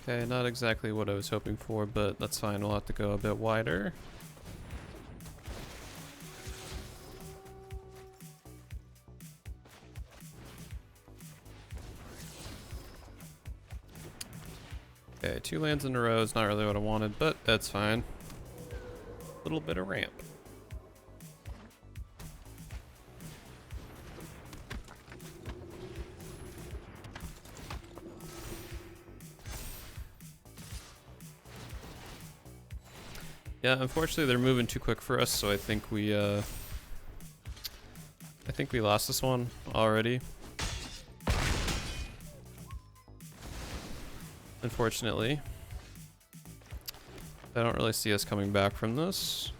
Okay, not exactly what I was hoping for, but that's fine. We'll have to go a bit wider. Okay, 2 lands in a row is not really what I wanted, but that's fine. Little bit of ramp. Yeah, unfortunately they're moving too quick for us, so I think we lost this one already. Unfortunately. I don't really see us coming back from this.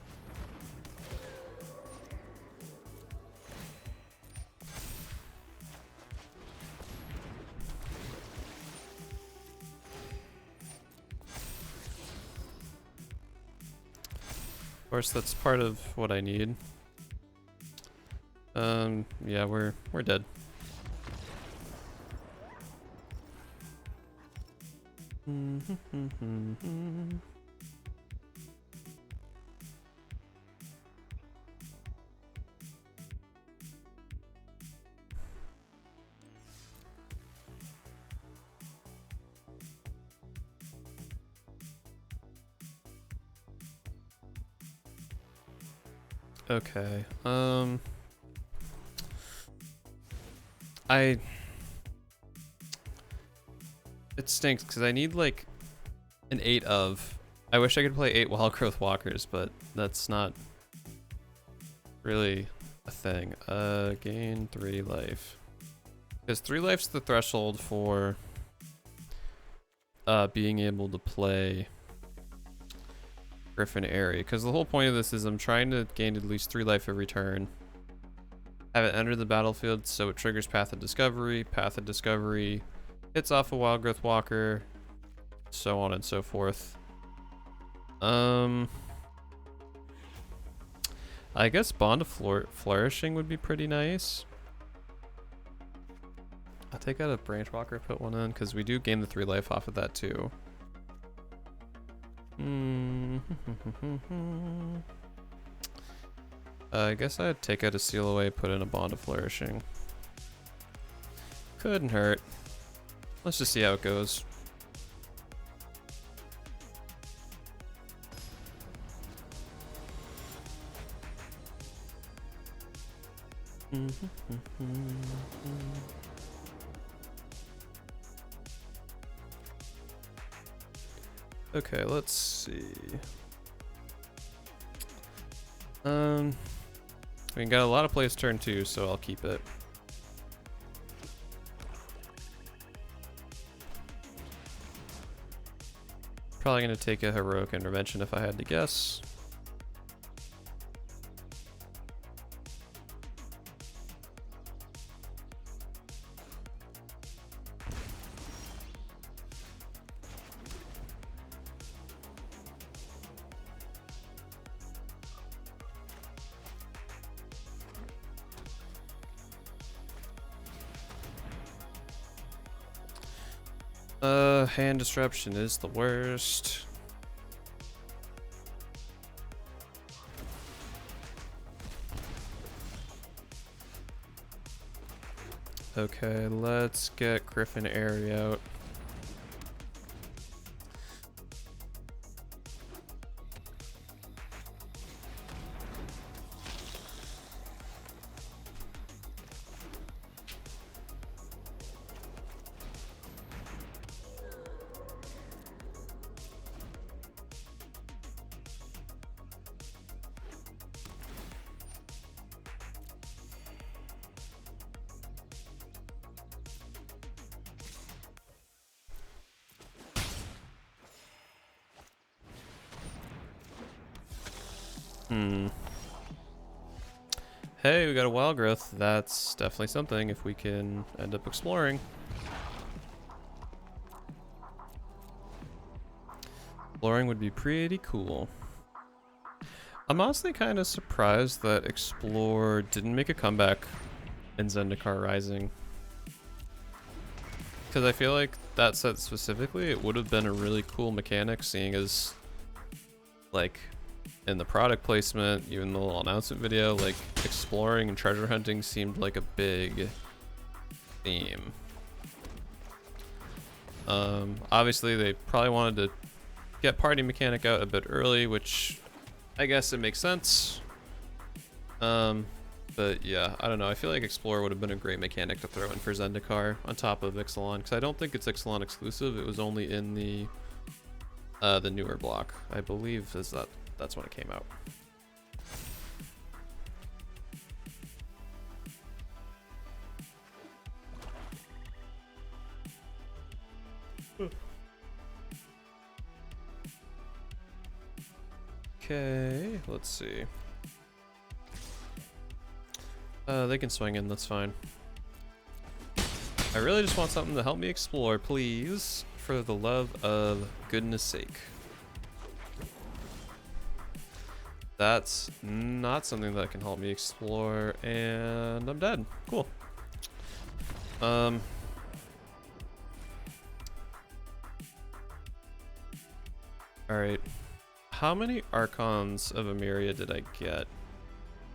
Of course, that's part of what I need. Yeah, we're dead. Okay. It stinks because I need like an 8 of. I wish I could play 8 Wild Growth Walkers, but that's not really a thing. Gain 3 life. Because 3 life's the threshold for being able to play Griffin Airy. Because the whole point of this is I'm trying to gain at least 3 life every turn. Have it enter the battlefield so it triggers Path of Discovery. Path of Discovery hits off a Wild Growth Walker, so on and so forth. I guess Bond of Flourishing would be pretty nice. I'll take out a Branch Walker, put one in, because we do gain the 3 life off of that too. I guess I'd take out a Seal Away, put in a Bond of Flourishing. Couldn't hurt. Let's just see how it goes. Okay, let's see. We got a lot of plays turn 2, so I'll keep it. Probably gonna take a Heroic Intervention if I had to guess. Hand Disruption is the worst. Okay, let's get Griffin Airy out. Hey, we got a wild growth. That's definitely something if we can end up exploring. Exploring would be pretty cool. I'm honestly kind of surprised that Explore didn't make a comeback in Zendikar Rising. Because I feel like that set specifically, it would have been a really cool mechanic, seeing as, like, in the product placement, even the little announcement video, like, exploring and treasure hunting seemed like a big theme. Obviously, they probably wanted to get party mechanic out a bit early, which I guess it makes sense. But yeah, I don't know. I feel like Explorer would have been a great mechanic to throw in for Zendikar on top of Ixalan, because I don't think it's Ixalan exclusive. It was only in the newer block, I believe. That's when it came out. Okay, let's see. They can swing in, that's fine. I really just want something to help me explore, please. For the love of goodness sake. That's not something that can help me explore, and I'm dead. Cool. Alright. How many Archons of Emeria did I get?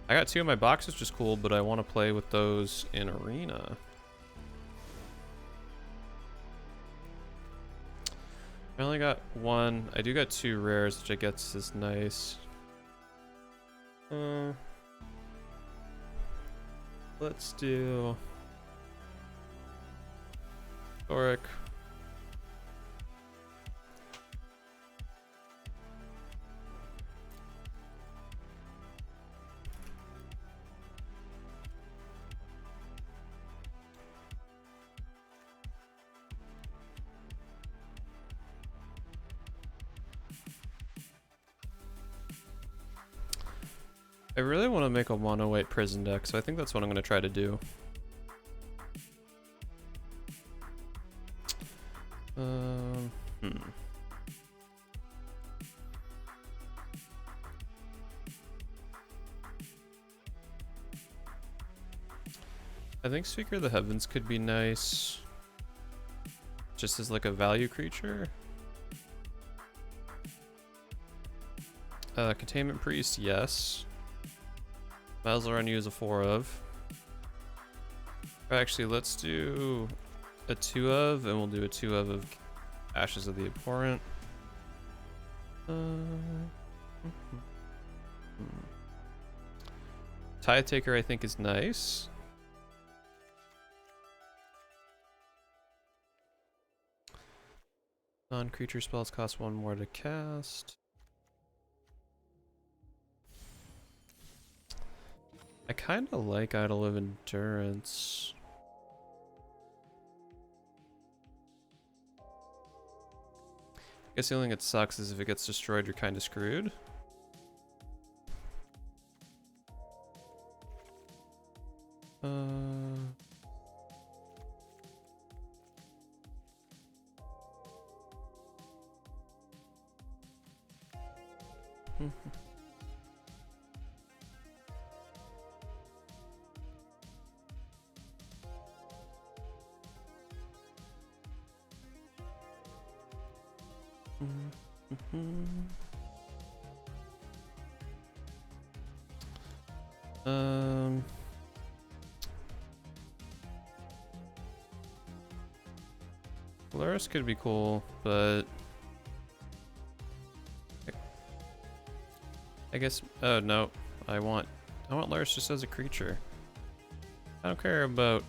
I got 2 in my box, which is cool, but I want to play with those in Arena. I only got 1. I do got 2 rares, which I guess is nice. Let's do Thoric. I really want to make a mono white prison deck, so I think that's what I'm going to try to do. I think Speaker of the Heavens could be nice. Just as like a value creature. Containment Priest, yes. Might as well run you as a 4 of. Actually, let's do a 2 of, and we'll do a 2 of Ashes of the Abhorrent. Tide Taker, I think, is nice. Non-creature spells cost 1 more to cast. I kind of like Idol of Endurance. I guess the only thing that sucks is if it gets destroyed, you're kind of screwed. Polaris could be cool, but I guess, oh no, I want Laris just as a creature. I don't care about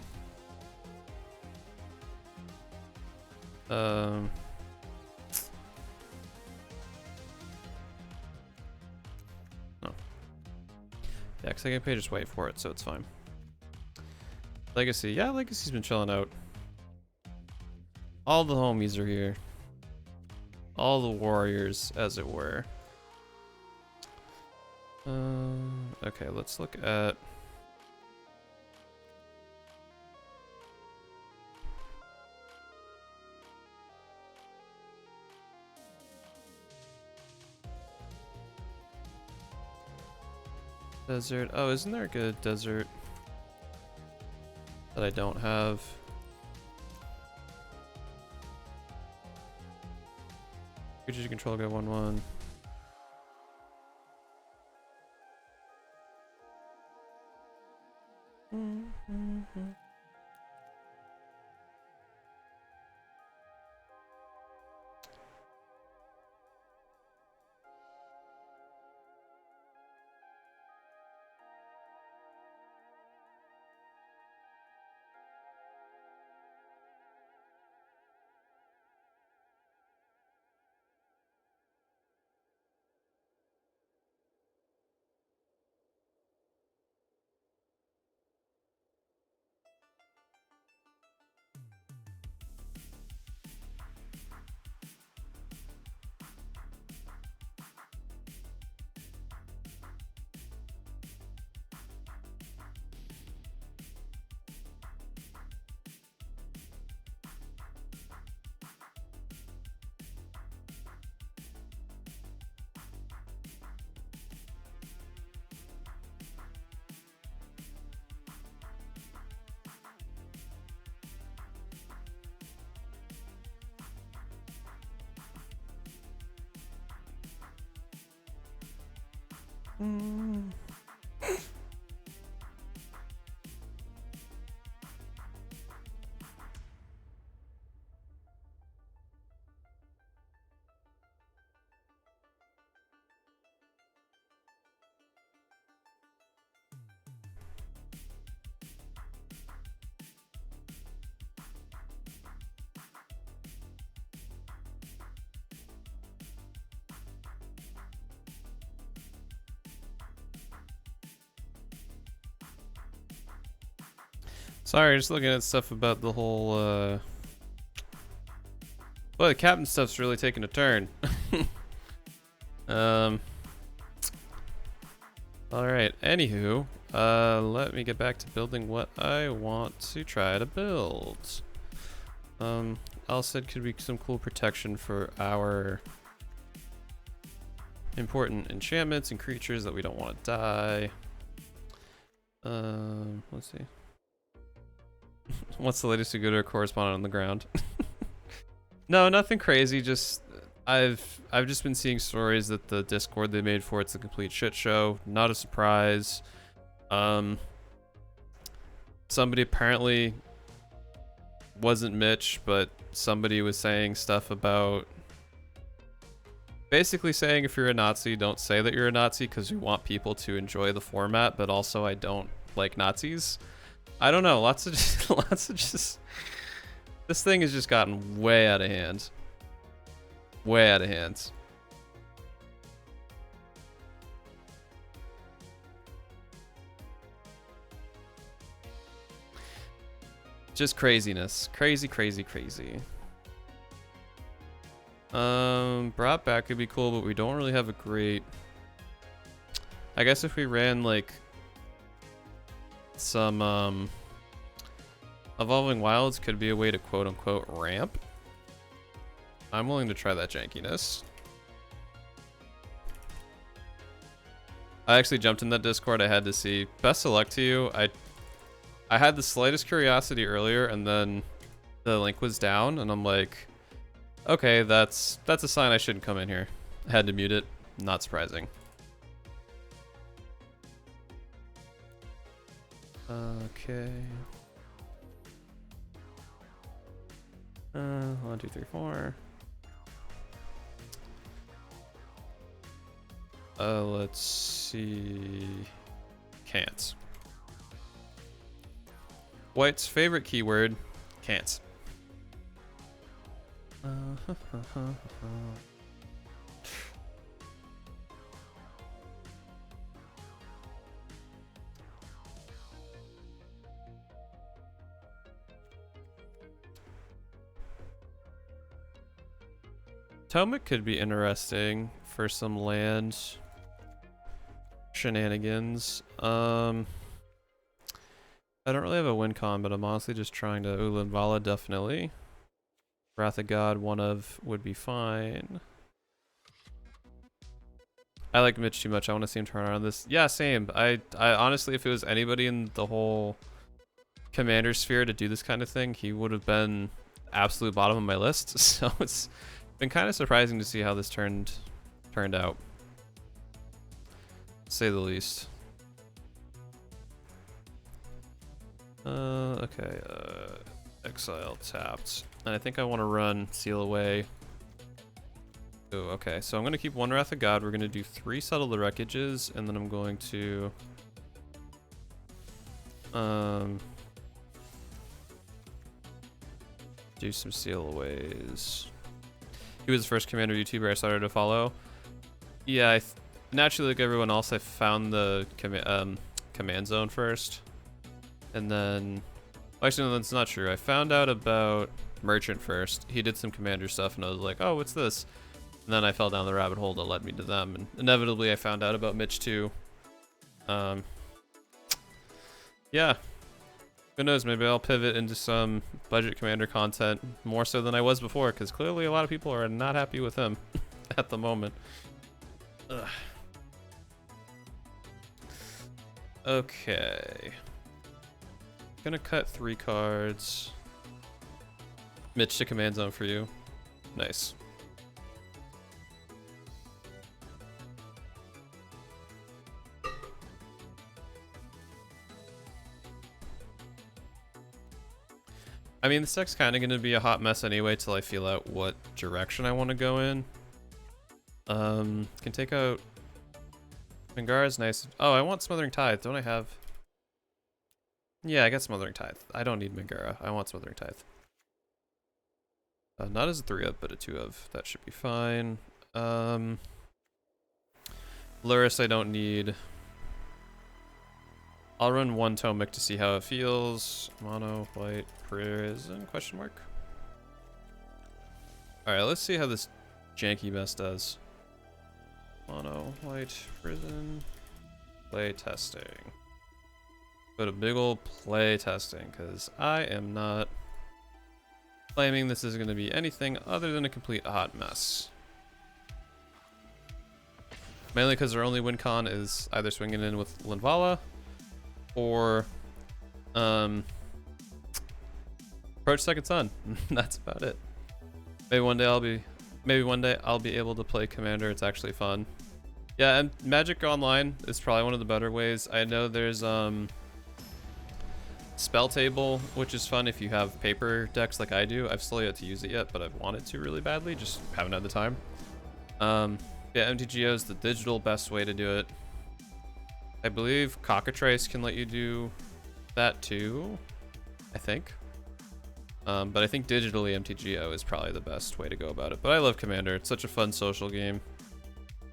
no. Yeah, because I can pay just wait for it, so it's fine. Legacy, yeah, Legacy's been chilling out. All the homies are here. All the warriors, as it were. Okay, let's look at... Desert. Oh, isn't there a good desert that I don't have? Creature you control, go 1/1. Sorry, just looking at stuff about the whole, well, the captain stuff's really taking a turn. Alright, anywho, let me get back to building what I want to try to build. Said could be some cool protection for our important enchantments and creatures that we don't want to die. Let's see. What's the latest to go to a correspondent on the ground? No, nothing crazy. Just I've just been seeing stories that the Discord they made for it's a complete shit show. Not a surprise. Somebody apparently wasn't Mitch, but somebody was saying stuff about basically saying if you're a Nazi, don't say that you're a Nazi because we want people to enjoy the format, but also I don't like Nazis. I don't know, lots of just this thing has just gotten way out of hand. Way out of hand. Just craziness. Crazy. Brought back could be cool, but we don't really have a great... I guess if we ran like some Evolving Wilds could be a way to quote-unquote ramp. I'm willing to try that jankiness. I actually jumped in that Discord. I had to see. Best of luck to you. I had the slightest curiosity earlier, and then the link was down, and I'm like, okay, that's a sign I shouldn't come in here. I had to mute it. Not surprising. Okay. 1, 2, 3, 4. Let's see. Can't. White's favorite keyword, can't. Potomac could be interesting for some land. shenanigans. I don't really have a win con, but I'm honestly just trying to Ulanvala definitely. Wrath of God, one of would be fine. I like Mitch too much. I want to see him turn around this. Yeah, same. I honestly, if it was anybody in the whole commander sphere to do this kind of thing, he would have been absolute bottom of my list. So it's been kind of surprising to see how this turned out, to say the least. Okay, exile tapped. And I think I want to run Seal Away. Oh, okay, so I'm going to keep one Wrath of God. We're going to do 3 Settle the Wreckages, and then I'm going to... do some Seal Aways. He was the first commander YouTuber I started to follow. Yeah, naturally, like everyone else, I found the command zone first. And then... Actually, no, that's not true. I found out about Merchant first. He did some commander stuff, and I was like, oh, what's this? And then I fell down the rabbit hole that led me to them, and inevitably I found out about Mitch too. Yeah. Who knows, maybe I'll pivot into some budget commander content more so than I was before, because clearly a lot of people are not happy with him at the moment. Ugh. Okay. Gonna cut 3 cards. Mitch to command zone for you. Nice. I mean, this deck's kind of going to be a hot mess anyway till I feel out what direction I want to go in. Can take out... Mangara's nice. Oh, I want Smothering Tithe. Don't I have... Yeah, I got Smothering Tithe. I don't need Mangara. I want Smothering Tithe. Not as a 3-of, but a 2-of. That should be fine. Luris I don't need. I'll run 1 Tomic to see how it feels. Mono, white, prison, question mark. Alright, let's see how this janky mess does. Mono, white, prison, play testing. Go to big ol' play testing, because I am not claiming this is going to be anything other than a complete hot mess. Mainly because our only win con is either swinging in with Linvala or approach Second Sun. That's about it. Maybe one day I'll be able to play Commander. It's actually fun. Yeah, and Magic Online is probably one of the better ways. I know there's Spell Table, which is fun if you have paper decks like I do. I've still yet to use it yet, but I've wanted to really badly, just haven't had the time. Yeah, MTGO is the digital best way to do it. I believe Cockatrice can let you do that too, I think. But I think digitally MTGO is probably the best way to go about it. But I love Commander. It's such a fun social game.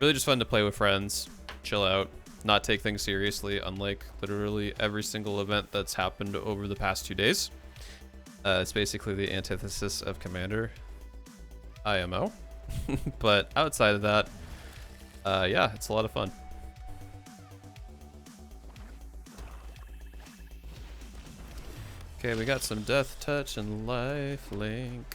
Really just fun to play with friends, chill out, not take things seriously, unlike literally every single event that's happened over the past 2 days. It's basically the antithesis of Commander, IMO. But outside of that, yeah, it's a lot of fun. Okay, we got some Death Touch and Life Link.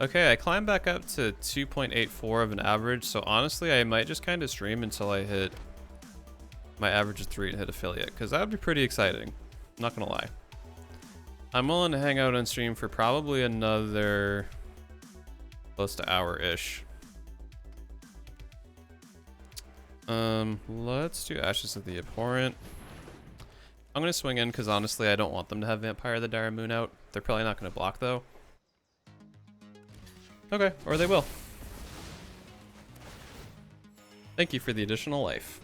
Okay, I climbed back up to 2.84 of an average, so honestly I might just kind of stream until I hit my average of 3 and hit affiliate, because that would be pretty exciting. I'm not gonna lie. I'm willing to hang out on stream for probably another close to hour-ish. Let's do Ashes of the Abhorrent. I'm gonna swing in because honestly I don't want them to have Vampire of the Dire Moon out. They're probably not gonna block though. Okay, or they will. Thank you for the additional life.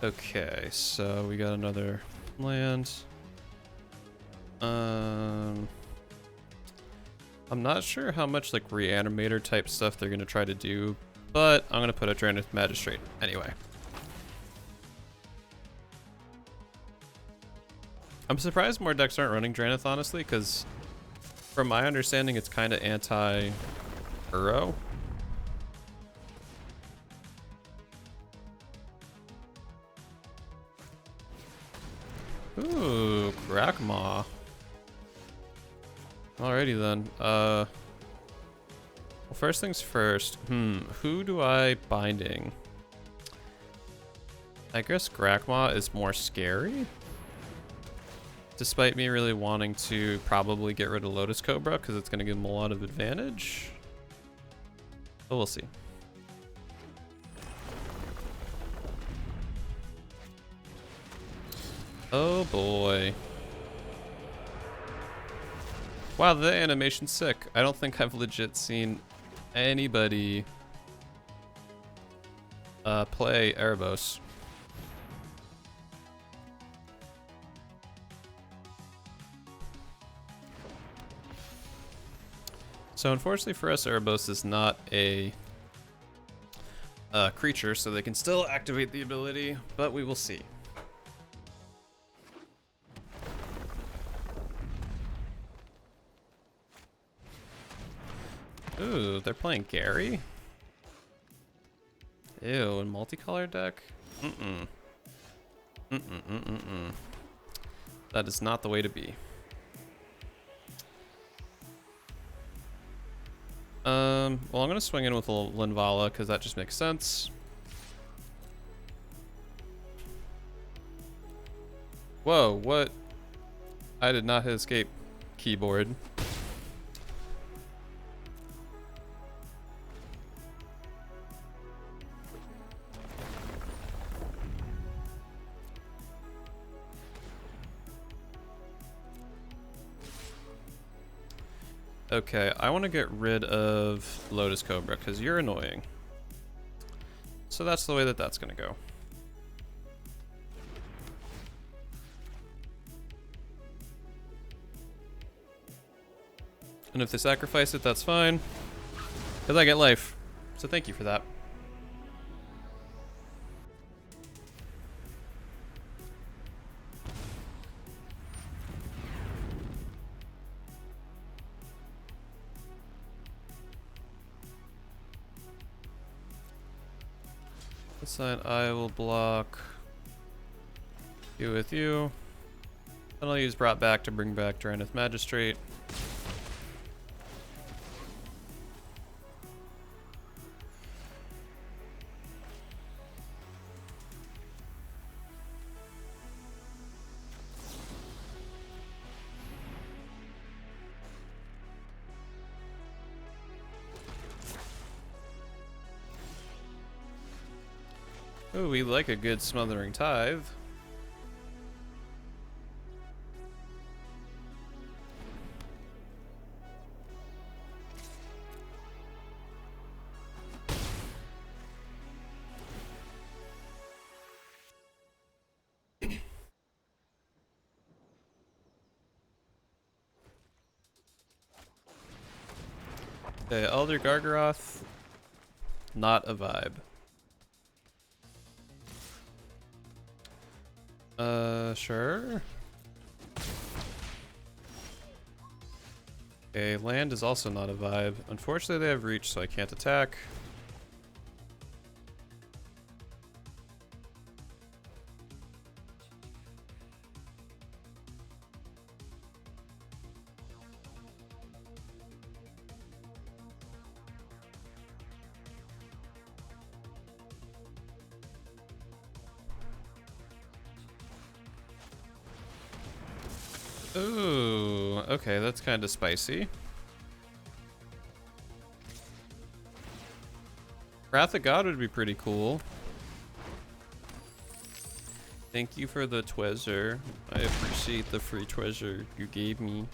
Okay, so we got another land. I'm not sure how much like reanimator type stuff they're gonna try to do, but I'm gonna put a Draenith Magistrate anyway. I'm surprised more decks aren't running Draenith, honestly, because from my understanding, it's kind of anti-Uro. Ooh, Grakmaw. Alrighty then. Well, first things first. Who do I binding? I guess Grakmaw is more scary. Despite me really wanting to probably get rid of Lotus Cobra because it's going to give him a lot of advantage. But we'll see. Oh boy. Wow, the animation's sick. I don't think I've legit seen anybody play Erebos. So unfortunately for us, Erebos is not a creature, so they can still activate the ability, but we will see. Ooh, they're playing Gary? Ew, a multicolor deck? That is not the way to be. Well, I'm gonna swing in with a Linvala because that just makes sense. Whoa, what? I did not hit escape keyboard. Okay, I want to get rid of Lotus Cobra because you're annoying. So that's the way that that's going to go. And if they sacrifice it, that's fine. Because I get life. So thank you for that. This side I will block you with you. Then I'll use Brought Back to bring back Draenith Magistrate. Ooh, we like a good Smothering Tithe. Okay, Elder Gargaroth, not a vibe. Sure. Okay, land is also not a vibe. Unfortunately, they have reach, so I can't attack. Ooh, okay, that's kind of spicy. Wrath of God would be pretty cool. Thank you for the treasure. I appreciate the free treasure you gave me.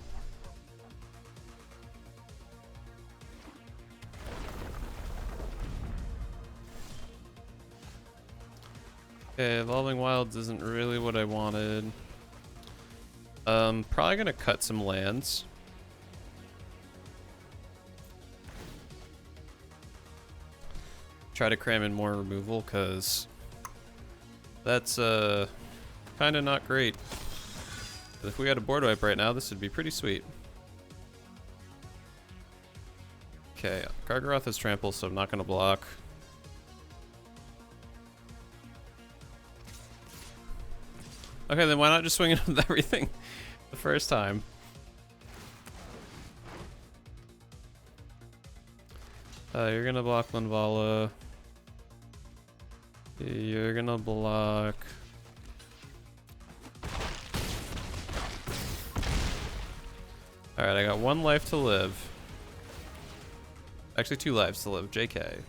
Okay, Evolving Wilds isn't really what I wanted. Probably gonna cut some lands. Try to cram in more removal, because that's kind of not great. But if we had a board wipe right now, this would be pretty sweet. Okay, Gargaroth has trample, so I'm not gonna block. Okay, then why not just swing it with everything the first time? You're gonna block Linvala. You're gonna block... Alright, I got 1 life to live. Actually, 2 lives to live. JK.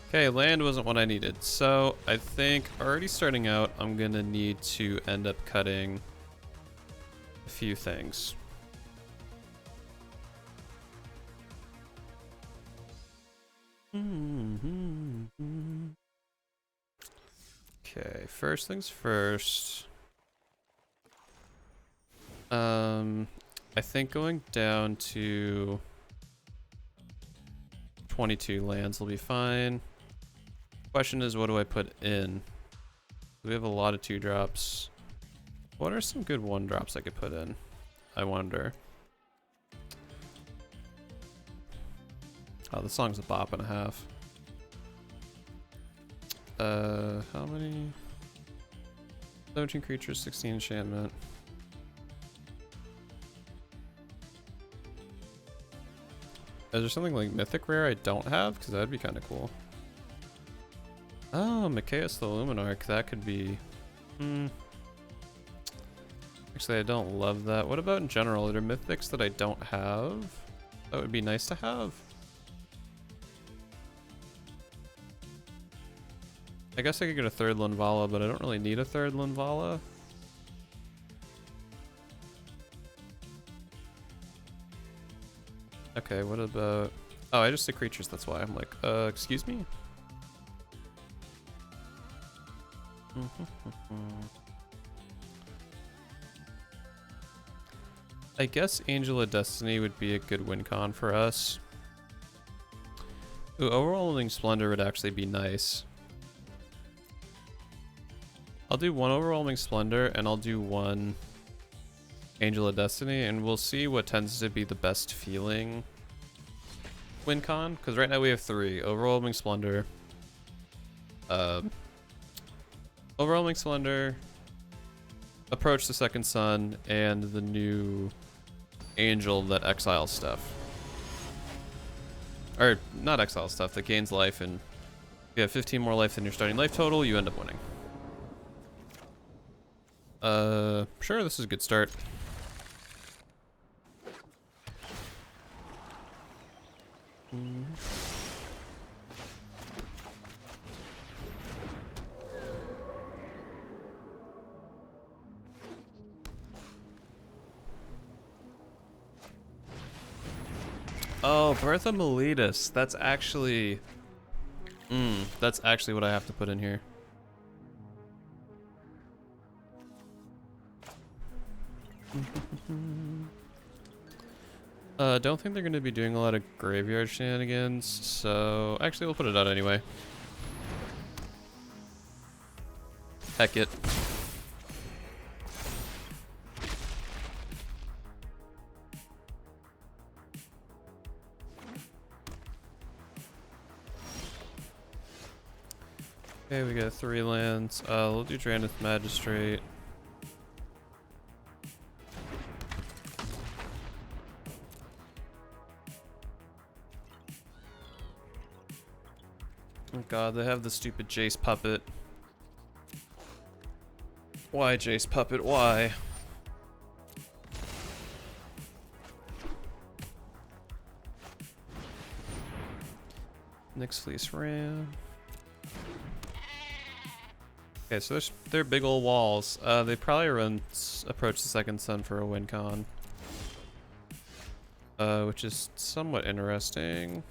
Okay, land wasn't what I needed. So, I think already starting out, I'm gonna need to end up cutting a few things. Okay, first things first. I think going down to 22 lands will be fine. Question is, what do I put in? We have a lot of 2-drops. What are some good 1-drops I could put in? I wonder. Oh, this song's a bop and a half. How many? 17 creatures, 16 enchantment. Is there something like mythic rare I don't have? Because that'd be kind of cool. Oh, Mikaeus the Luminarch. That could be... Actually, I don't love that. What about in general? Are there mythics that I don't have? That would be nice to have. I guess I could get a 3rd Linvala, but I don't really need a 3rd Linvala. Okay, what about... Oh, I just said creatures, that's why. I'm like, excuse me? I guess Angel of Destiny would be a good win con for us. Ooh, Overwhelming Splendor would actually be nice. I'll do 1 Overwhelming Splendor, and I'll do 1 Angel of Destiny, and we'll see what tends to be the best feeling win con. Because right now we have 3. Overwhelming Splendor. Overwhelming Splendor. Approach the Second Sun, and the new Angel that exiles stuff. Or, not exile stuff, that gains life, and if you have 15 more life than your starting life total, you end up winning. Sure, this is a good start. Oh, Birth of Meletus. That's actually... that's actually what I have to put in here. Don't think they're going to be doing a lot of graveyard shenanigans, so... Actually, we'll put it out anyway. Heck it. Okay, we got 3 lands. We'll do Drannith Magistrate. Oh god, they have the stupid Jace puppet. Why, Jace puppet? Why? Nyx Fleece Ram. Okay, so they're big old walls. They probably run Approach the Second Sun for a win con. which is somewhat interesting.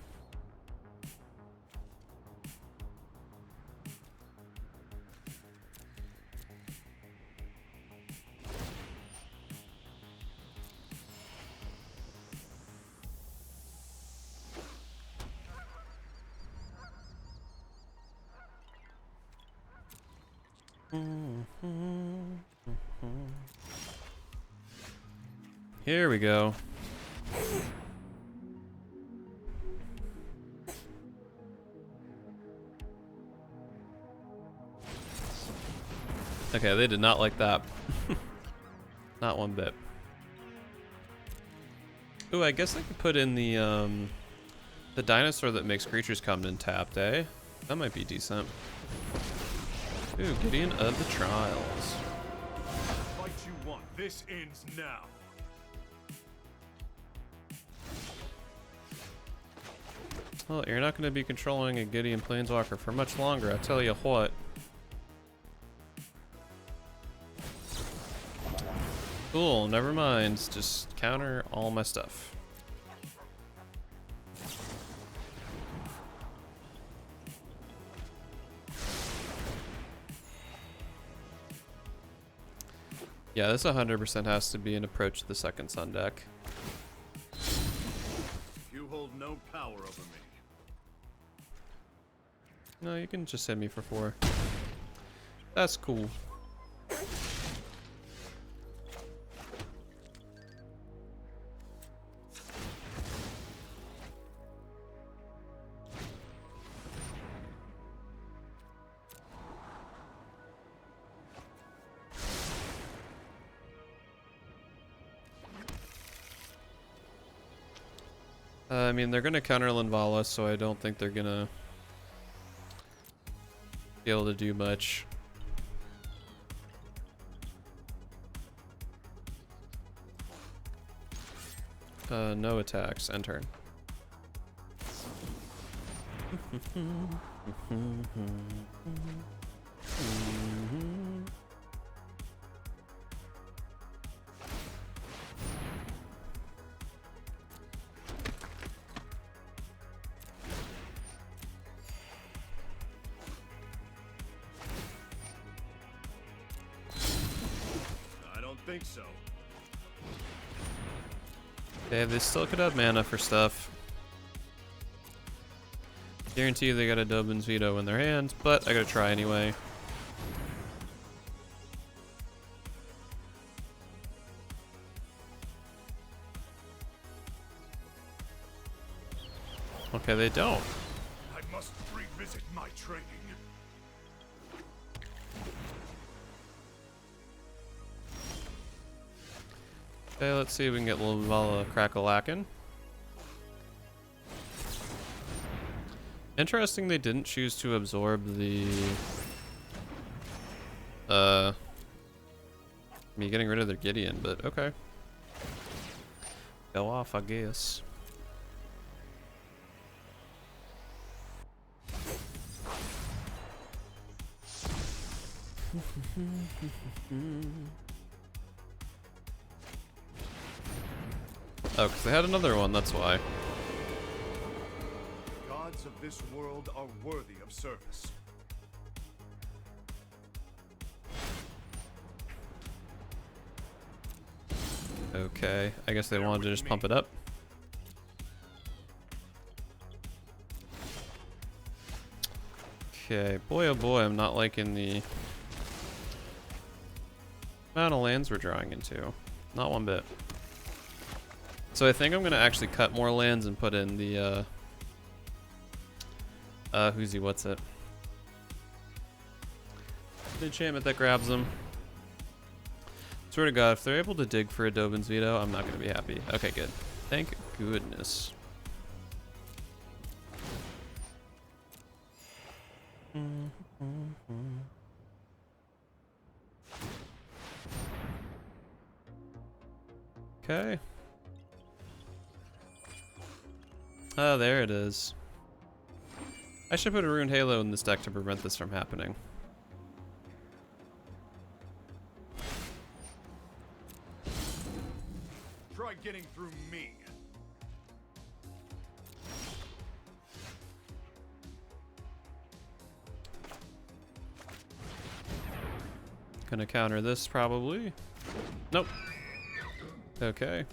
Here we go. Okay, they did not like that. Not one bit. Ooh, I guess I could put in the dinosaur that makes creatures come in tapped, eh? That might be decent. Ooh, Gideon of the Trials. Fight you want. This ends now. Well, you're not going to be controlling a Gideon Planeswalker for much longer, I tell you what. Cool, never mind. Just counter all my stuff. Yeah, this 100% has to be an approach to the second sun deck. You hold no power over me. No, you can just hit me for 4. That's cool. I mean, they're gonna counter Linvala, so I don't think they're gonna be able to do much. No attacks. End turn. I don't think so. Okay, they still could have mana for stuff. Guarantee you they got a Dobin's Veto in their hand, but I gotta try anyway. Okay, they don't. I must revisit my training. Okay, let's see if we can get Linvala crack-a-lackin'. Interesting they didn't choose to absorb the me getting rid of their Gideon, but okay. Go off, I guess. Oh, because they had another one, that's why. Gods of this world are worthy of service. Okay, I guess they wanted to just pump it up. Okay, boy oh boy, I'm not liking the amount of lands we're drawing into. Not one bit. So I think I'm gonna actually cut more lands and put in the what's it? The enchantment that grabs them. Swear to God, if they're able to dig for a Dobin's Veto, I'm not gonna be happy. Okay, good. Thank goodness. Okay. Oh, there it is. I should put a Rune Halo in this deck to prevent this from happening. Try getting through me. Gonna counter this probably. Nope. Okay.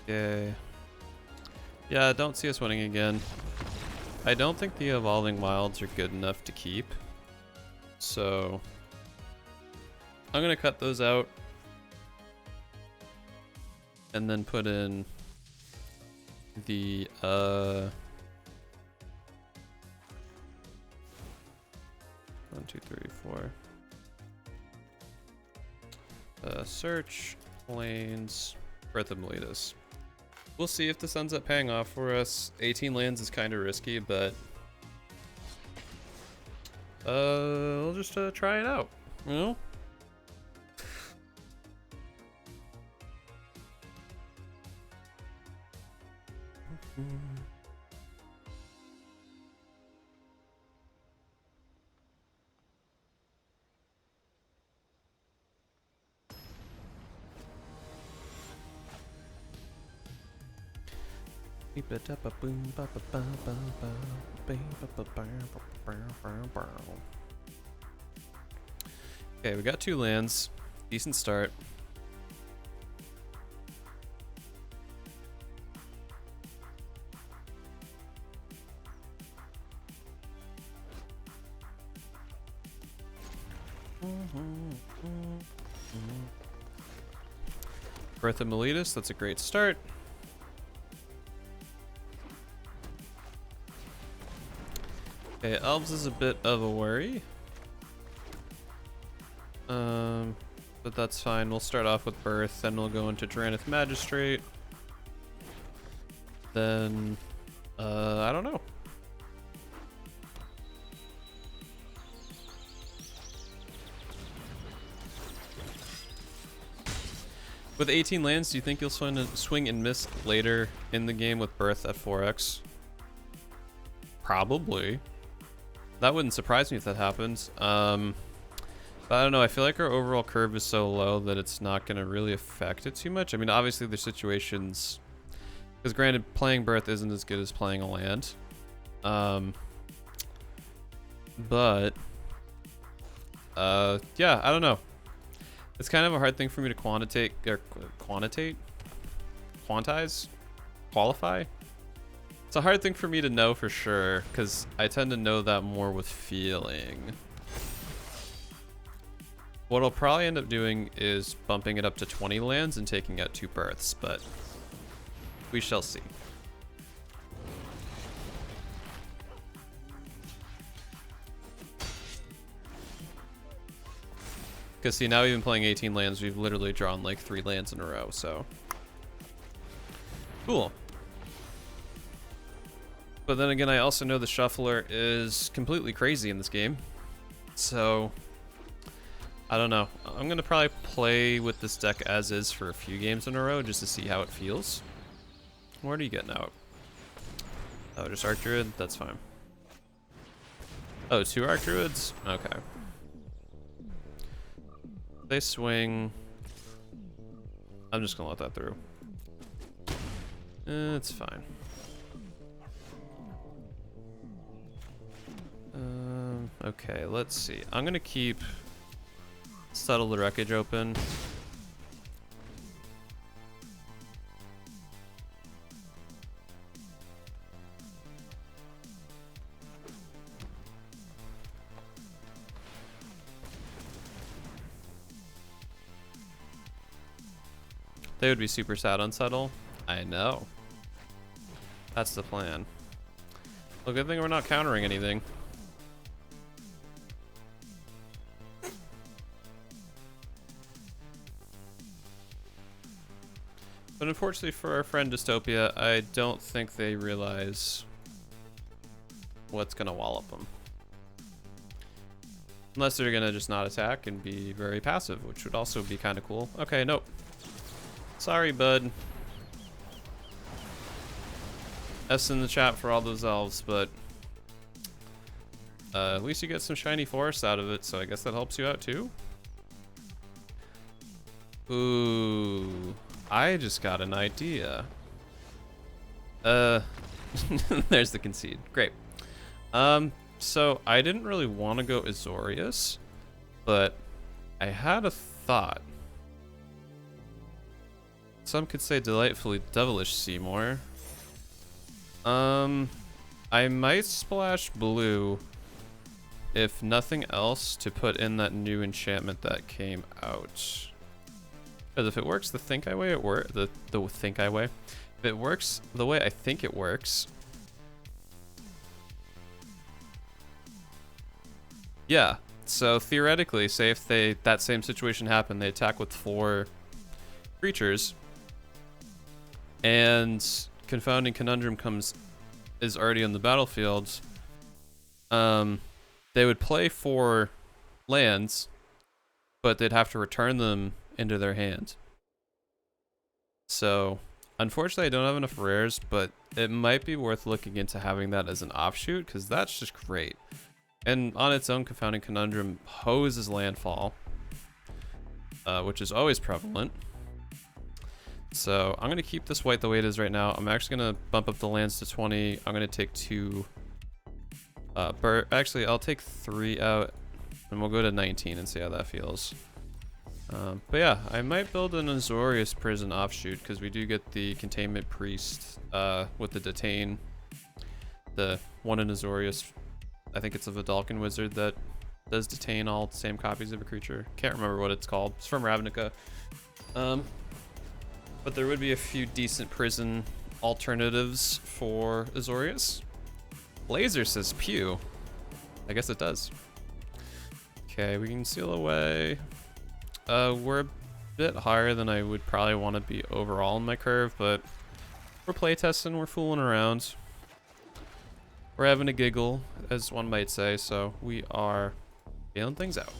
Okay. Yeah, I don't see us winning again. I don't think the Evolving Wilds are good enough to keep. So I'm gonna cut those out and then put in the 1, 2, 3, 4. Search lanes, Breath of Miletus. We'll see if this ends up paying off for us. 18 lands is kind of risky, but we'll just try it out, you know? Okay, we got 2 lands. Decent start. Breath of Miletus, that's a great start. Okay, Elves is a bit of a worry. But that's fine. We'll start off with Birth, then we'll go into Drannith Magistrate. Then, I don't know. With 18 lands, do you think you'll swing and miss later in the game with Birth at 4x? Probably. That wouldn't surprise me if that happens. But I don't know, I feel like our overall curve is so low that it's not going to really affect it too much. I mean, obviously there's situations, because granted, playing Birth isn't as good as playing a land. But yeah, I don't know. It's kind of a hard thing for me to quantize, qualify. It's a hard thing for me to know for sure, because I tend to know that more with feeling. What I'll probably end up doing is bumping it up to 20 lands and taking out 2 Births, but we shall see. Because see, now even playing 18 lands, we've literally drawn like 3 lands in a row, so. Cool. But then again, I also know the shuffler is completely crazy in this game. So, I don't know. I'm going to probably play with this deck as is for a few games in a row just to see how it feels. What are you getting out? Oh, just Arc Druid? That's fine. Oh, 2 Arc Druids? Okay. They swing. I'm just going to let that through. It's fine. Okay, let's see. I'm gonna keep Settle the Wreckage open. They would be super sad on Settle. I know. That's the plan. Well, good thing we're not countering anything. But unfortunately for our friend Dystopia, I don't think they realize what's gonna wallop them. Unless they're gonna just not attack and be very passive, which would also be kind of cool. Okay, nope. Sorry, bud. S in the chat for all those elves, but at least you get some shiny forest out of it, so I guess that helps you out too. Ooh, I just got an idea. There's the concede. Great. So I didn't really want to go Azorius, but I had a thought. Some could say delightfully devilish Seymour. I might splash blue, if nothing else, to put in that new enchantment that came out. Because if it works the Think-I way, the Think-I way. If it works the way I think it works, yeah. So theoretically, say if that same situation happened, they attack with 4 creatures, and Confounding Conundrum is already on the battlefield. They would play 4 lands, but they'd have to return them into their hand. So unfortunately I don't have enough rares, but it might be worth looking into having that as an offshoot, because that's just great. And on its own, Confounding Conundrum hoses landfall, which is always prevalent. So I'm going to keep this white the way it is right now. I'm actually going to bump up the lands to 20. I'm going to take 2. Actually, I'll take 3 out, and we'll go to 19 and see how that feels. But yeah, I might build an Azorius Prison offshoot, because we do get the Containment Priest with the Detain. The one in Azorius, I think it's a Vidalcan wizard that does detain all the same copies of a creature. Can't remember what it's called. It's from Ravnica. But there would be a few decent prison alternatives for Azorius. Laser says pew. I guess it does. Okay, we can seal away. We're a bit higher than I would probably want to be overall in my curve, but we're playtesting, we're fooling around. We're having a giggle, as one might say, so we are feeling things out.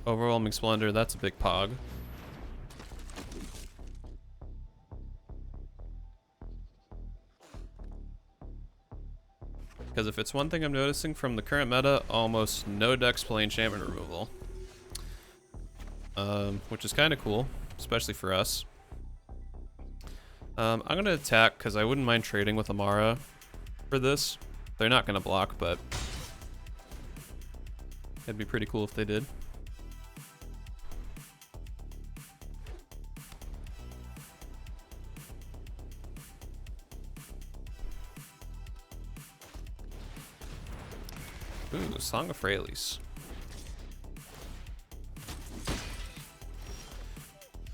Overwhelming Splendor, that's a big pog. Because if it's one thing I'm noticing from the current meta, almost no decks play enchantment removal. Which is kind of cool, especially for us. I'm going to attack because I wouldn't mind trading with Amara for this. They're not going to block, but it'd be pretty cool if they did. Ooh, Song of Freyalise.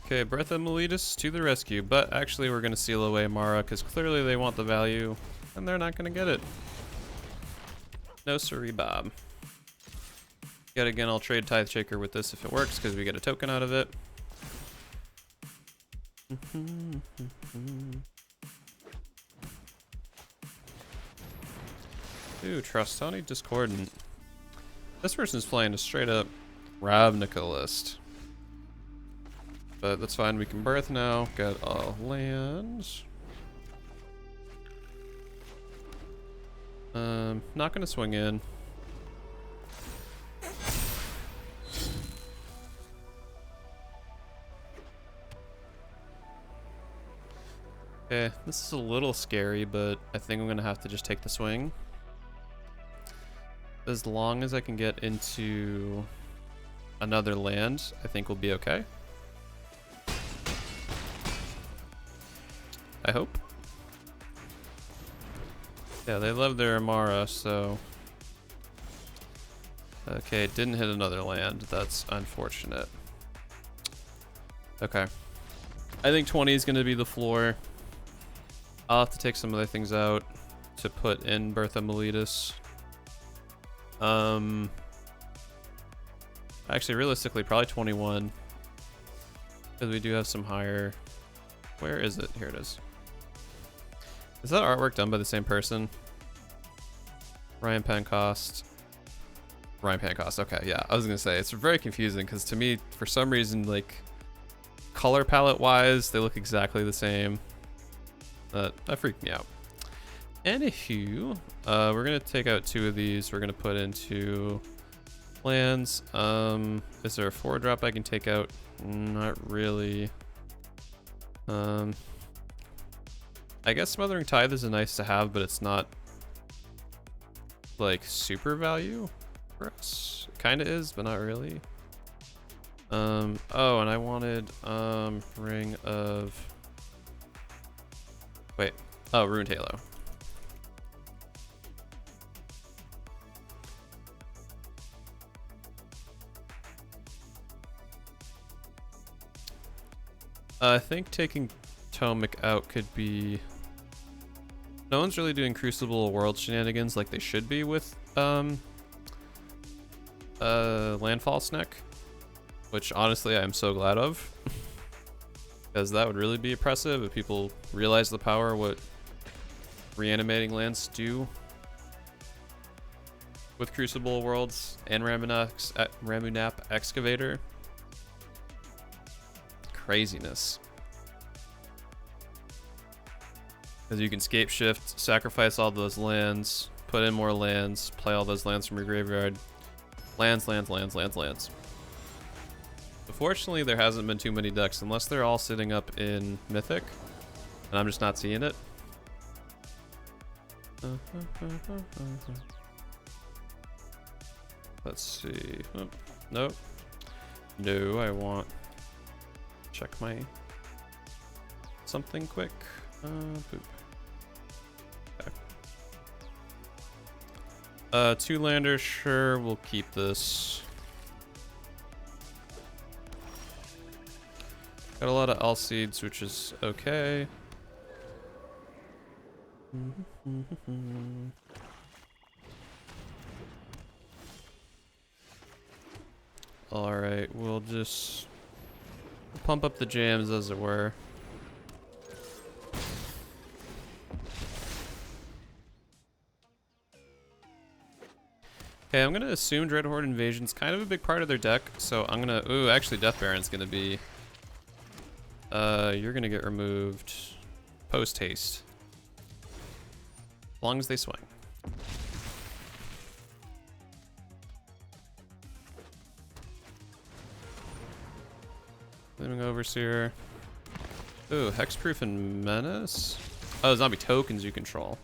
Okay, Breath of Meletus to the rescue, but actually we're going to seal away Mara because clearly they want the value and they're not going to get it. No siree, Bob. Yet again, I'll trade Tithe Shaker with this if it works because we get a token out of it. Ooh, Trostani Discordant. This person's playing a straight up Ravnica list. But that's fine, we can birth now, get a land. Not gonna swing in. Okay, this is a little scary, but I think I'm gonna have to just take the swing. As long as I can get into another land, I think we'll be okay. I hope. Yeah, they love their Amara, so... Okay, didn't hit another land. That's unfortunate. Okay. I think 20 is going to be the floor. I'll have to take some other things out to put in Bertha Miletus. Actually, realistically, probably 21. Because we do have some higher... Where is it? Here it is. Is that artwork done by the same person? Ryan Pancost. Ryan Pancost, okay, yeah. I was gonna say, it's very confusing because to me, for some reason, like, color palette wise, they look exactly the same. That freaked me out. Anywho, we're gonna take out 2 of these. We're gonna put into lands. Is there a 4-drop I can take out? Not really. I guess Smothering Tithe is a nice to have, but it's not like super value for us. It kind of is, but not really. Oh, and I wanted Ring of... Wait. Oh, Ruined Halo. I think taking Tomic out could be... No one's really doing Crucible World shenanigans like they should be with Landfall Snack, which honestly I'm so glad of. Because that would really be oppressive if people realize the power of what reanimating lands do with Crucible Worlds and Ramunap Excavator. Craziness. Because you can scape shift, sacrifice all those lands, put in more lands, play all those lands from your graveyard. Lands. Unfortunately, there hasn't been too many decks, unless they're all sitting up in Mythic, and I'm just not seeing it. Let's see. Oh, nope. No, I want... Check my... something quick. Boop. Okay. 2 landers, sure, we'll keep this. Got a lot of Alseeds, which is okay. Alright, we'll just pump up the jams, as it were. Okay, I'm gonna assume Dreadhorde Invasion's kind of a big part of their deck, so I'm gonna... Ooh, actually Death Baron's gonna be... you're gonna get removed post-haste. As long as they swing. Flaming Overseer. Ooh, Hexproof and Menace? Oh, zombie tokens you control.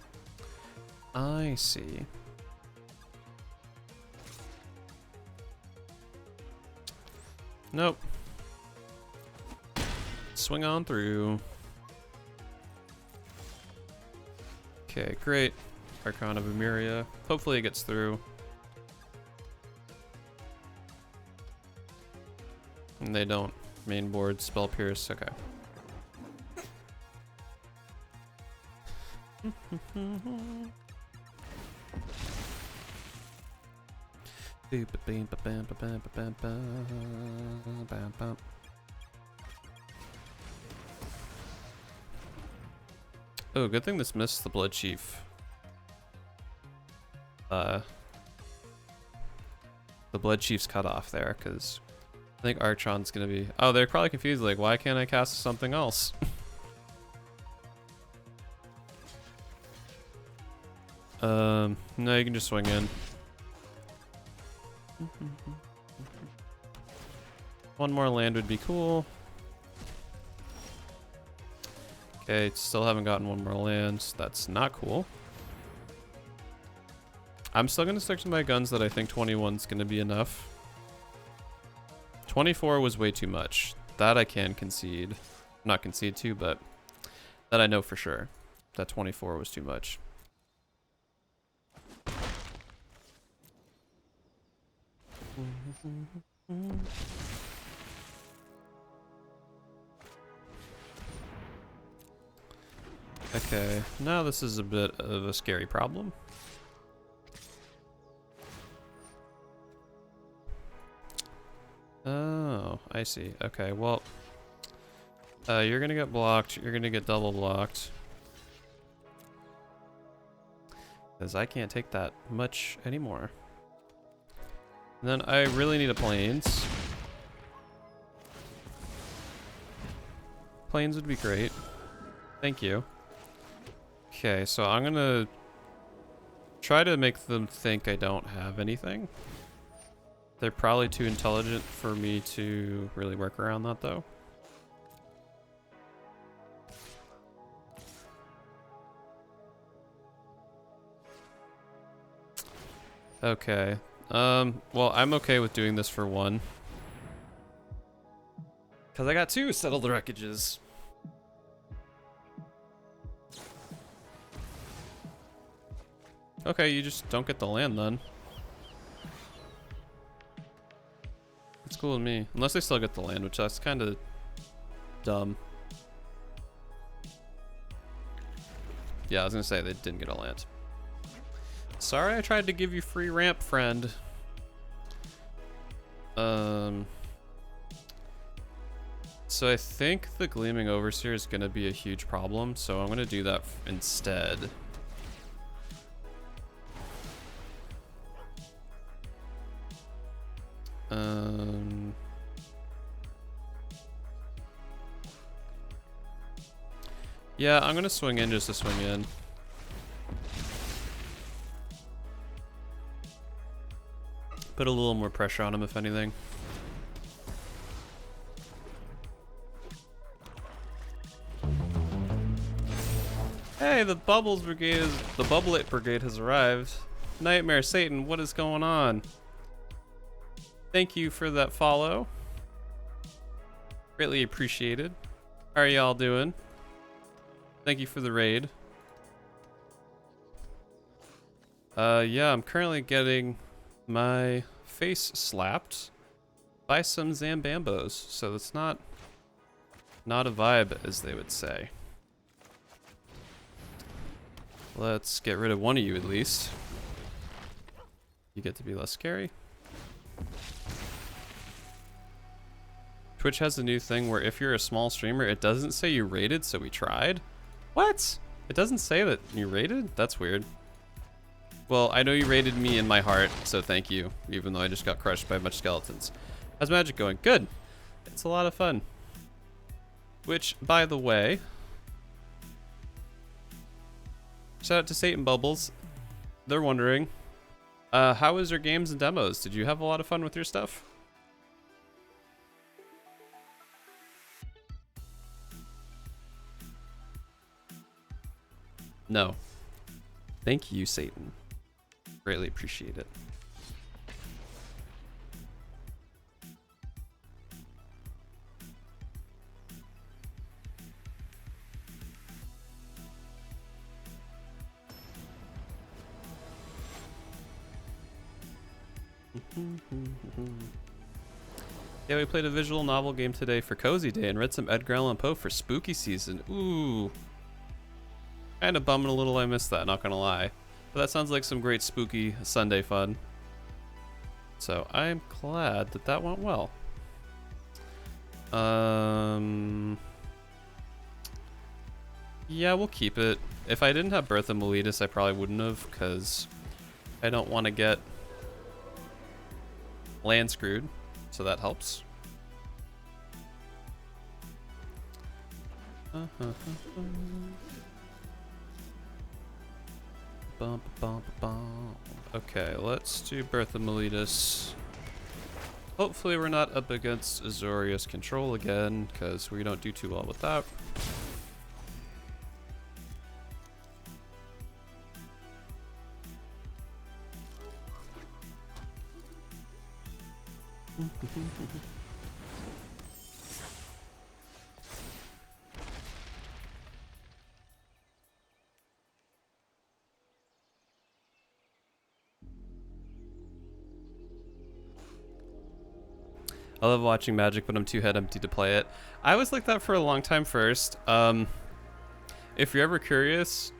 I see. Nope. Swing on through. Okay, great. Archon of Emeria. Hopefully it gets through. And they don't. Main board, Spell Pierce, okay. Oh, good thing this missed the Blood Chief. The Blood Chief's cut off there, because I think Archon's gonna be... Oh, they're probably confused, like, why can't I cast something else? No, you can just swing in. One more land would be cool. Okay, still haven't gotten one more land. That's not cool. I'm still gonna stick to my guns that I think 21's gonna be enough. 24 was way too much. That I can concede. Not concede to, but that I know for sure. That 24 was too much. Okay, now this is a bit of a scary problem. Oh, I see. Okay, well, you're gonna get blocked. You're gonna get double blocked. Because I can't take that much anymore. And then I really need a plains. Plains would be great. Thank you. Okay, so I'm gonna try to make them think I don't have anything. They're probably too intelligent for me to really work around that, though. Okay. Well, I'm okay with doing this for one. Because I got two settled wreckages. Okay, you just don't get the land then. It's cool with me. Unless they still get the land, which that's kind of dumb. Yeah, I was gonna say they didn't get a land. Sorry I tried to give you free ramp, friend. So I think the Gleaming Overseer is gonna be a huge problem, so I'm gonna do that instead. Yeah, I'm gonna swing in just to swing in. Put a little more pressure on him, if anything. Hey, the Bubbles Brigade is the Bubblet Brigade has arrived. Nightmare Satan, what is going on? Thank you for that follow. Greatly appreciated. How are y'all doing? Thank you for the raid. Yeah, I'm currently getting my face slapped by some Zambambos, so it's not a vibe, as they would say. Let's get rid of one of you at least. You get to be less scary. Twitch has a new thing where if you're a small streamer, it doesn't say you rated, so we tried. What? It doesn't say that you rated? That's weird. Well, I know you rated me in my heart, so thank you, even though I just got crushed by a bunch of skeletons. How's magic going? Good. It's a lot of fun. Which, by the way, shout out to Satan Bubbles. They're wondering, how was your games and demos? Did you have a lot of fun with your stuff? No. Thank you, Satan. Greatly appreciate it. Yeah, we played a visual novel game today for Cozy Day and read some Edgar Allan Poe for spooky season. Ooh. Kind of bumming a little I missed that, not gonna lie. But that sounds like some great spooky Sunday fun. So I'm glad that that went well. Yeah, we'll keep it. If I didn't have Bertha Miletus, I probably wouldn't have, because I don't want to get land screwed, so that helps. Okay, let's do Bertha Miletus. Hopefully we're not up against Azorius control again, because we don't do too well with that. I love watching Magic, but I'm too head empty to play it. I was like that for a long time first. if you're ever curious,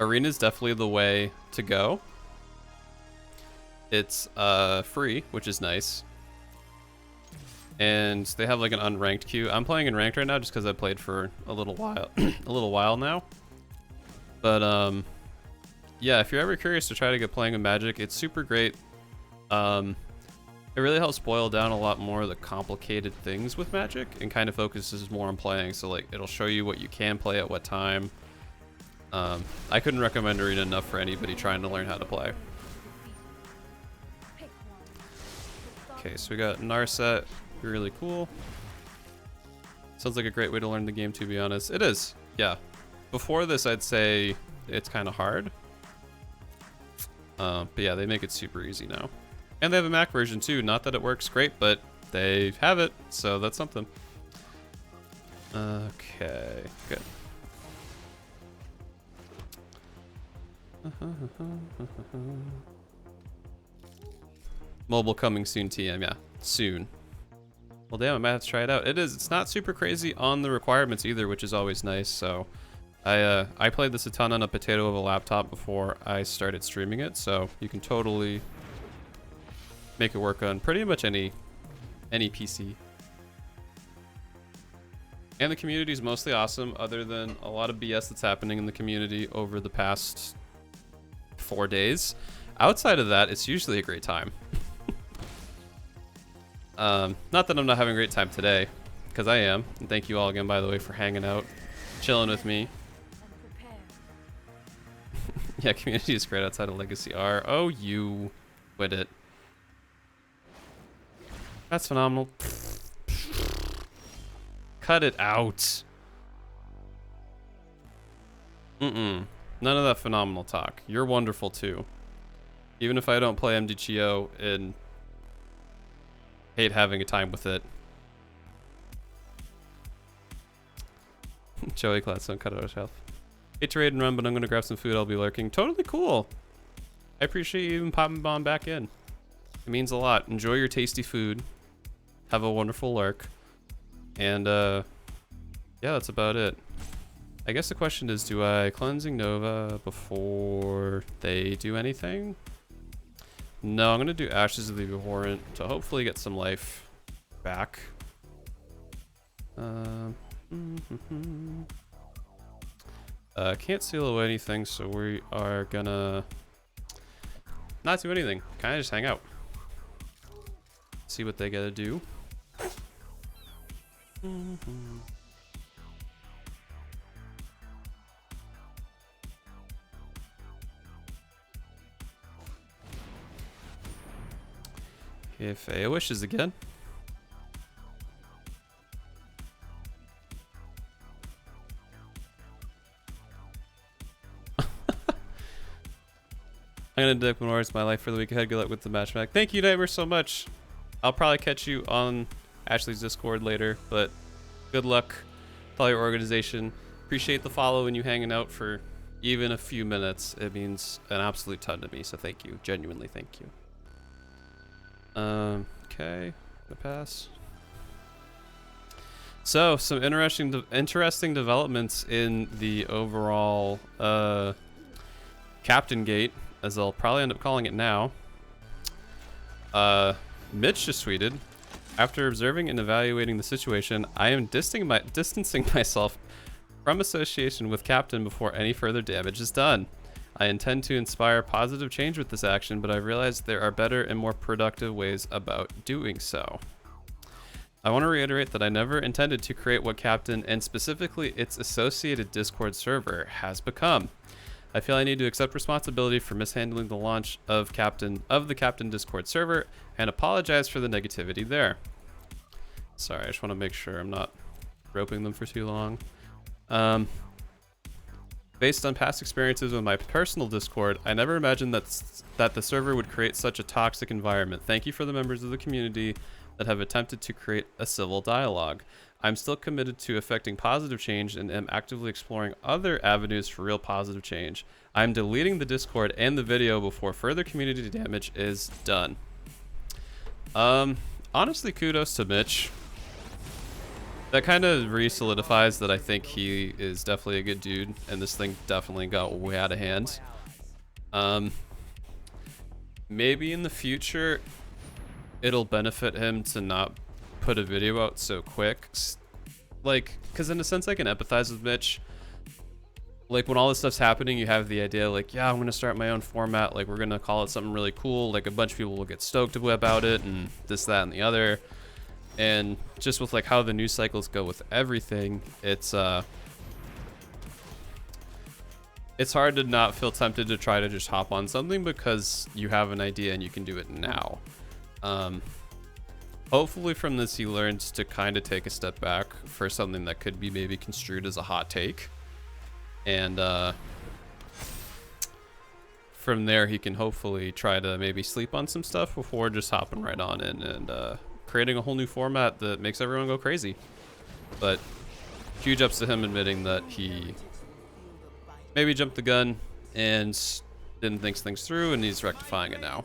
Arena's definitely the way to go. It's free, which is nice. And they have like an unranked queue. I'm playing in ranked right now just because I played for a little while, a little while now. But yeah, if you're ever curious to try to get playing with Magic, it's super great. It really helps boil down a lot more of the complicated things with Magic and kind of focuses more on playing. So like it'll show you what you can play at what time. I couldn't recommend Arena enough for anybody trying to learn how to play. Okay, so we got Narset. Really cool. Sounds like a great way to learn the game, to be honest. It is, yeah. Before this, I'd say it's kind of hard. But yeah, they make it super easy now. And they have a Mac version too. Not that it works great, but they have it, so that's something. Okay, good. Mobile coming soon, TM, yeah, soon. Well, damn, I might have to try it out. It is. It's not super crazy on the requirements either, which is always nice. So, I played this a ton on a potato of a laptop before I started streaming it. So you can totally make it work on pretty much any PC. And the community is mostly awesome, other than a lot of BS that's happening in the community over the past 4 days. Outside of that, it's usually a great time. Not that I'm not having a great time today, because I am. And thank you all again, by the way, for hanging out, chilling with me. Yeah, community is great outside of Legacy R. Oh, you quit it. That's phenomenal. Cut it out. None of that phenomenal talk. You're wonderful too. Even if I don't play MDGO and hate having a time with it. Joey Class, don't cut it out shelf. Hate to raid and run, but I'm gonna grab some food. I'll be lurking. Totally cool. I appreciate you even popping on back in. It means a lot. Enjoy your tasty food. Have a wonderful lurk. And yeah, that's about it. I guess the question is, do I cleansing Nova before they do anything? No, I'm gonna do Ashes of the Abhorrent to hopefully get some life back. Can't seal away anything, so we are gonna not do anything. Kind of just hang out. See what they gotta do. If Aya wishes again. I'm gonna deck memorize my life for the week ahead. Good luck with the match back. Thank you, Nightmare, so much. I'll probably catch you on Ashley's Discord later, but good luck with all your organization. Appreciate the follow and you hanging out for even a few minutes. It means an absolute ton to me, so thank you. Genuinely, thank you. Okay, gonna pass. So, some interesting developments in the overall Captain Gate, as I'll probably end up calling it now. Mitch just tweeted, after observing and evaluating the situation, I am distancing myself from association with Captain before any further damage is done. I intend to inspire positive change with this action, but I've realized there are better and more productive ways about doing so. I want to reiterate that I never intended to create what Captain, and specifically its associated Discord server, has become. I feel I need to accept responsibility for mishandling the launch of the Captain Discord server and apologize for the negativity there. Sorry, I just want to make sure I'm not roping them for too long. Based on past experiences with my personal Discord, I never imagined that the server would create such a toxic environment. Thank you for the members of the community that have attempted to create a civil dialogue. I'm still committed to effecting positive change and am actively exploring other avenues for real positive change. I'm deleting the Discord and the video before further community damage is done. Honestly, kudos to Mitch. That kind of re-solidifies that I think he is definitely a good dude, and this thing definitely got way out of hand. Maybe in the future, it'll benefit him to not put a video out so quick. Like, because in a sense I can empathize with Mitch. Like, when all this stuff's happening, you have the idea, like, yeah, I'm going to start my own format. Like, we're going to call it something really cool. Like, a bunch of people will get stoked about it, and this, that, and the other. And just with, like, how the news cycles go with everything, it's hard to not feel tempted to try to just hop on something because you have an idea and you can do it now. Hopefully from this he learns to kind of take a step back for something that could be maybe construed as a hot take. And from there he can hopefully try to maybe sleep on some stuff before just hopping right on in and creating a whole new format that makes everyone go crazy. But huge ups to him admitting that he maybe jumped the gun and didn't think things through, and he's rectifying it now.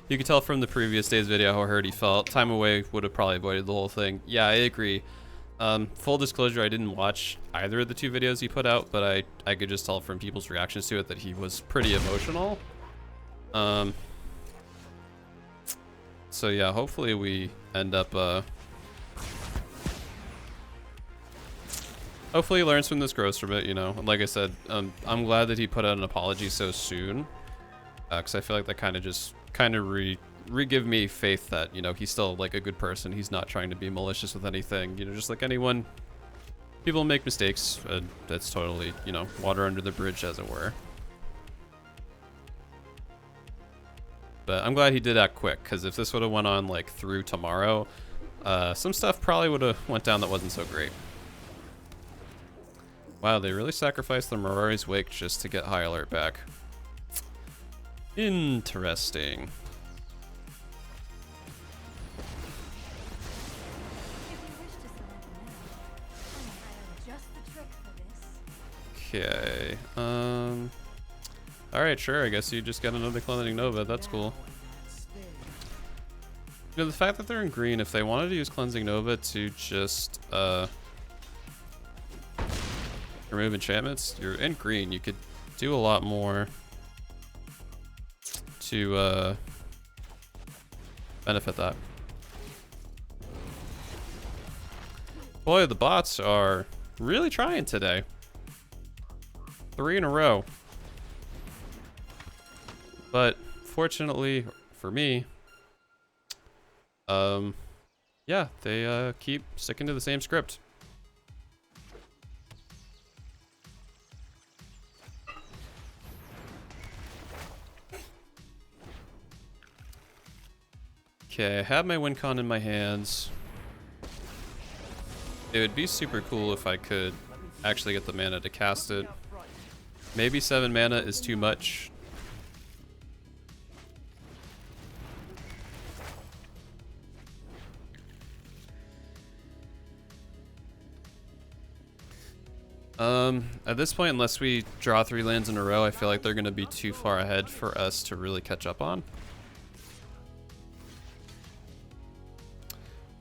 You could tell from the previous day's video how hurt he felt. Time away would have probably avoided the whole thing. Yeah, I agree. Full disclosure, I didn't watch either of the two videos he put out, but I could just tell from people's reactions to it that he was pretty emotional. So yeah, hopefully we end up, hopefully he learns from this, grows from it, you know. Like I said, I'm glad that he put out an apology so soon, because I feel like that kind of re-give me faith that, you know, he's still like a good person. He's not trying to be malicious with anything, you know, just like anyone. People make mistakes, and that's totally, you know, water under the bridge, as it were. But I'm glad he did act quick, because if this would have went on like through tomorrow, some stuff probably would have went down that wasn't so great. Wow, they really sacrificed the Mirari's Wake just to get High Alert back. Interesting. Okay. Alright, sure, I guess you just got another Cleansing Nova. That's cool. You know, the fact that they're in green, if they wanted to use Cleansing Nova to just remove enchantments, you're in green. You could do a lot more to benefit that. Boy, the bots are really trying today. 3 in a row. But fortunately for me, yeah, they keep sticking to the same script. Okay, I have my win con in my hands. It would be super cool if I could actually get the mana to cast it. Maybe 7 mana is too much. At this point, unless we draw 3 lands in a row, I feel like they're going to be too far ahead for us to really catch up on.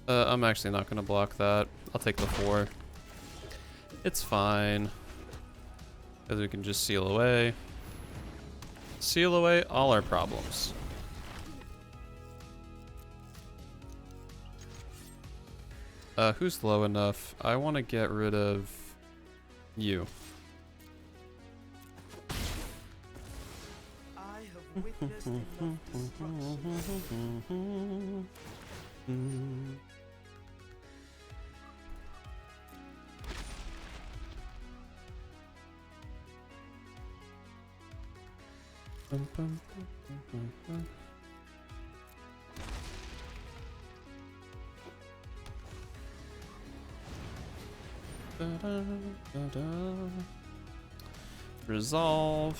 I'm actually not going to block that. I'll take the 4. It's fine. Because we can just seal away. Seal away all our problems. Who's low enough? I want to get rid of you. I have witnessed enough destruction. Resolve.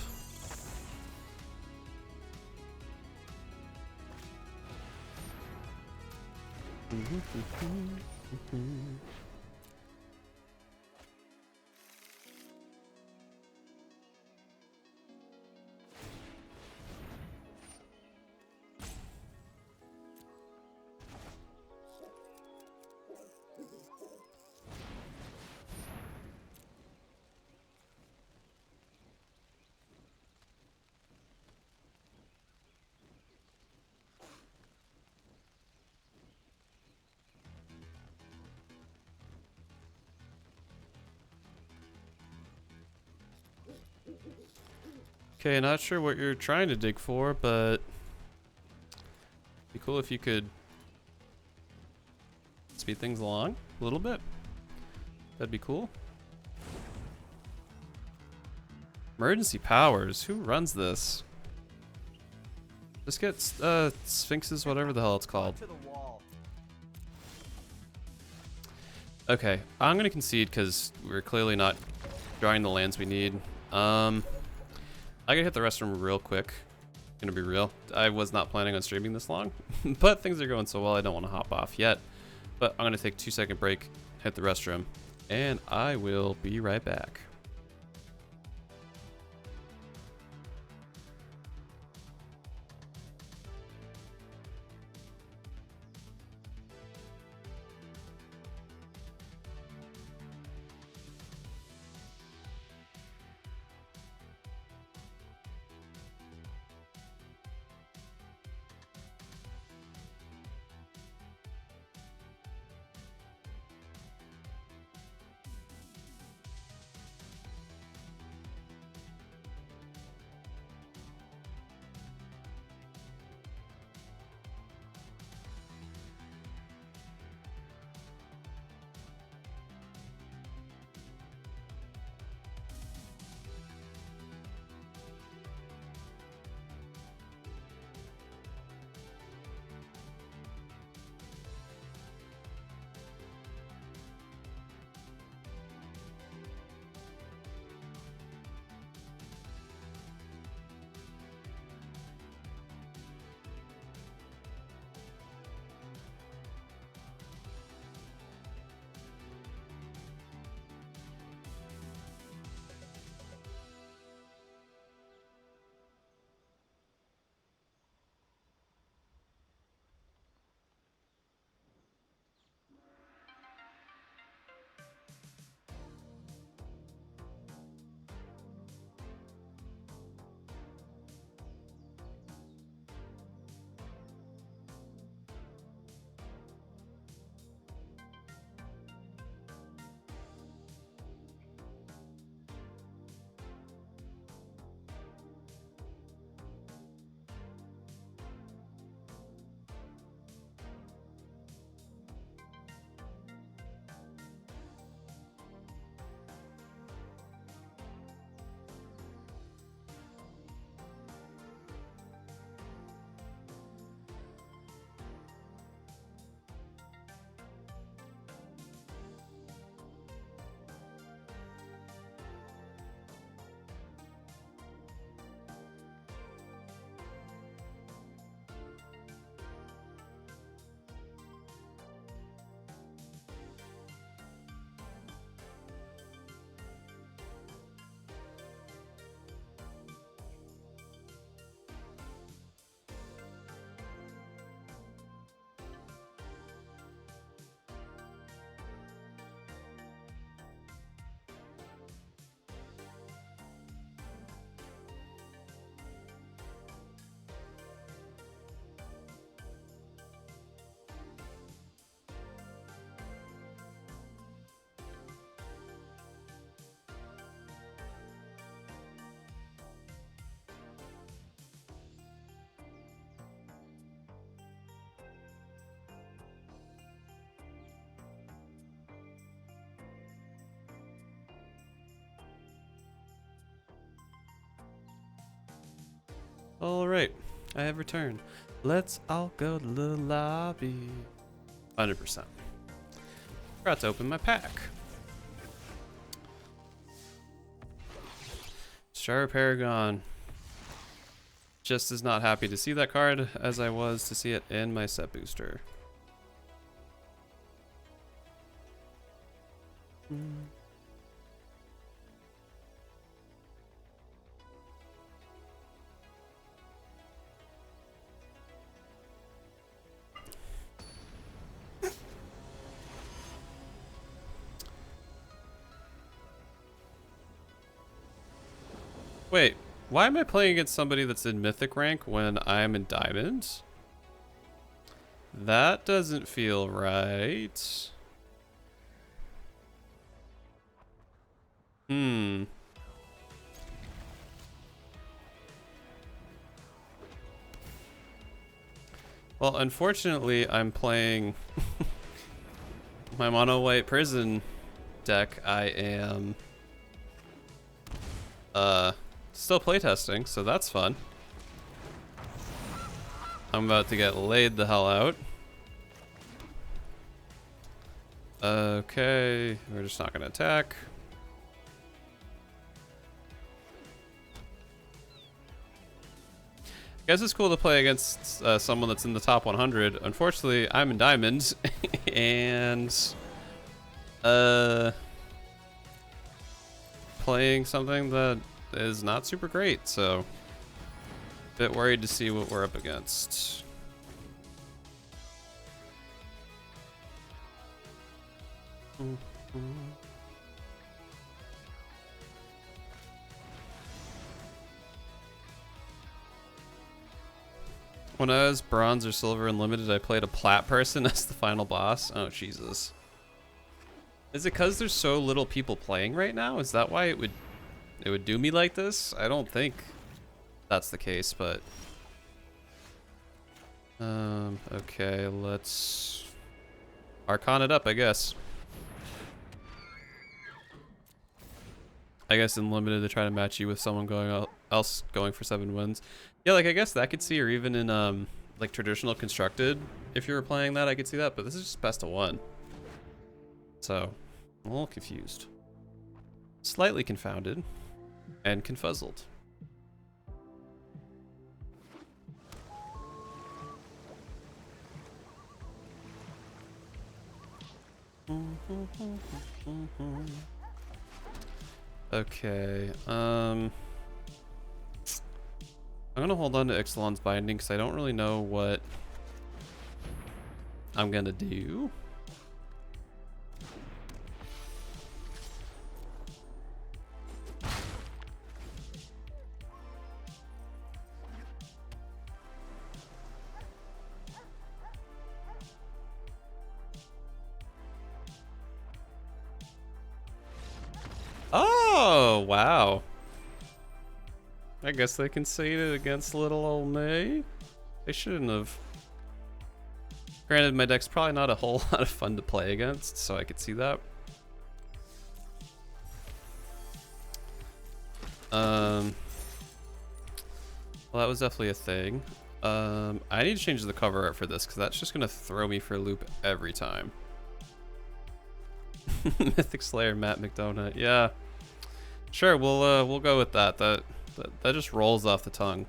Okay, not sure what you're trying to dig for, but it'd be cool if you could speed things along a little bit. That'd be cool. Emergency powers. Who runs this? Just get sphinxes, whatever the hell it's called. To the wall. Okay, I'm gonna concede because we're clearly not drawing the lands we need. I gotta hit the restroom real quick. Gonna be real. I was not planning on streaming this long, but things are going so well I don't want to hop off yet. But I'm gonna take a 2-second break, hit the restroom, and I will be right back. All right, I have returned. Let's all go to the lobby. 100%. Forgot to open my pack. Star Paragon. Just as not happy to see that card as I was to see it in my set booster. Wait, why am I playing against somebody that's in Mythic rank when I'm in Diamond? That doesn't feel right. Well, unfortunately, I'm playing my mono white prison deck. I am still playtesting, so that's fun. I'm about to get laid the hell out. Okay, we're just not gonna attack. I guess it's cool to play against someone that's in the top 100. Unfortunately, I'm in diamonds, and playing something that is not super great, so a bit worried to see what we're up against. When I was bronze or silver unlimited, I played a plat person as the final boss. Oh, Jesus. Is it because there's so little people playing right now? Is that why it would do me like this? I don't think that's the case, but okay, let's Archon it up, I guess. I guess in limited to try to match you with someone else going for 7 wins. Yeah, like I guess that could see, or even in like traditional constructed, if you were playing that, I could see that. But this is just best of 1, so I'm a little confused, slightly confounded, and confuzzled. Okay, I'm gonna hold on to Ixalan's Binding because I don't really know what I'm gonna do. Oh, wow. I guess they conceded against little old me. They shouldn't have. Granted, my deck's probably not a whole lot of fun to play against, so I could see that. Well, that was definitely a thing. I need to change the cover art for this because that's just gonna throw me for a loop every time. Mythic Slayer, MatMcDonut. Yeah, sure. We'll go with that. That just rolls off the tongue.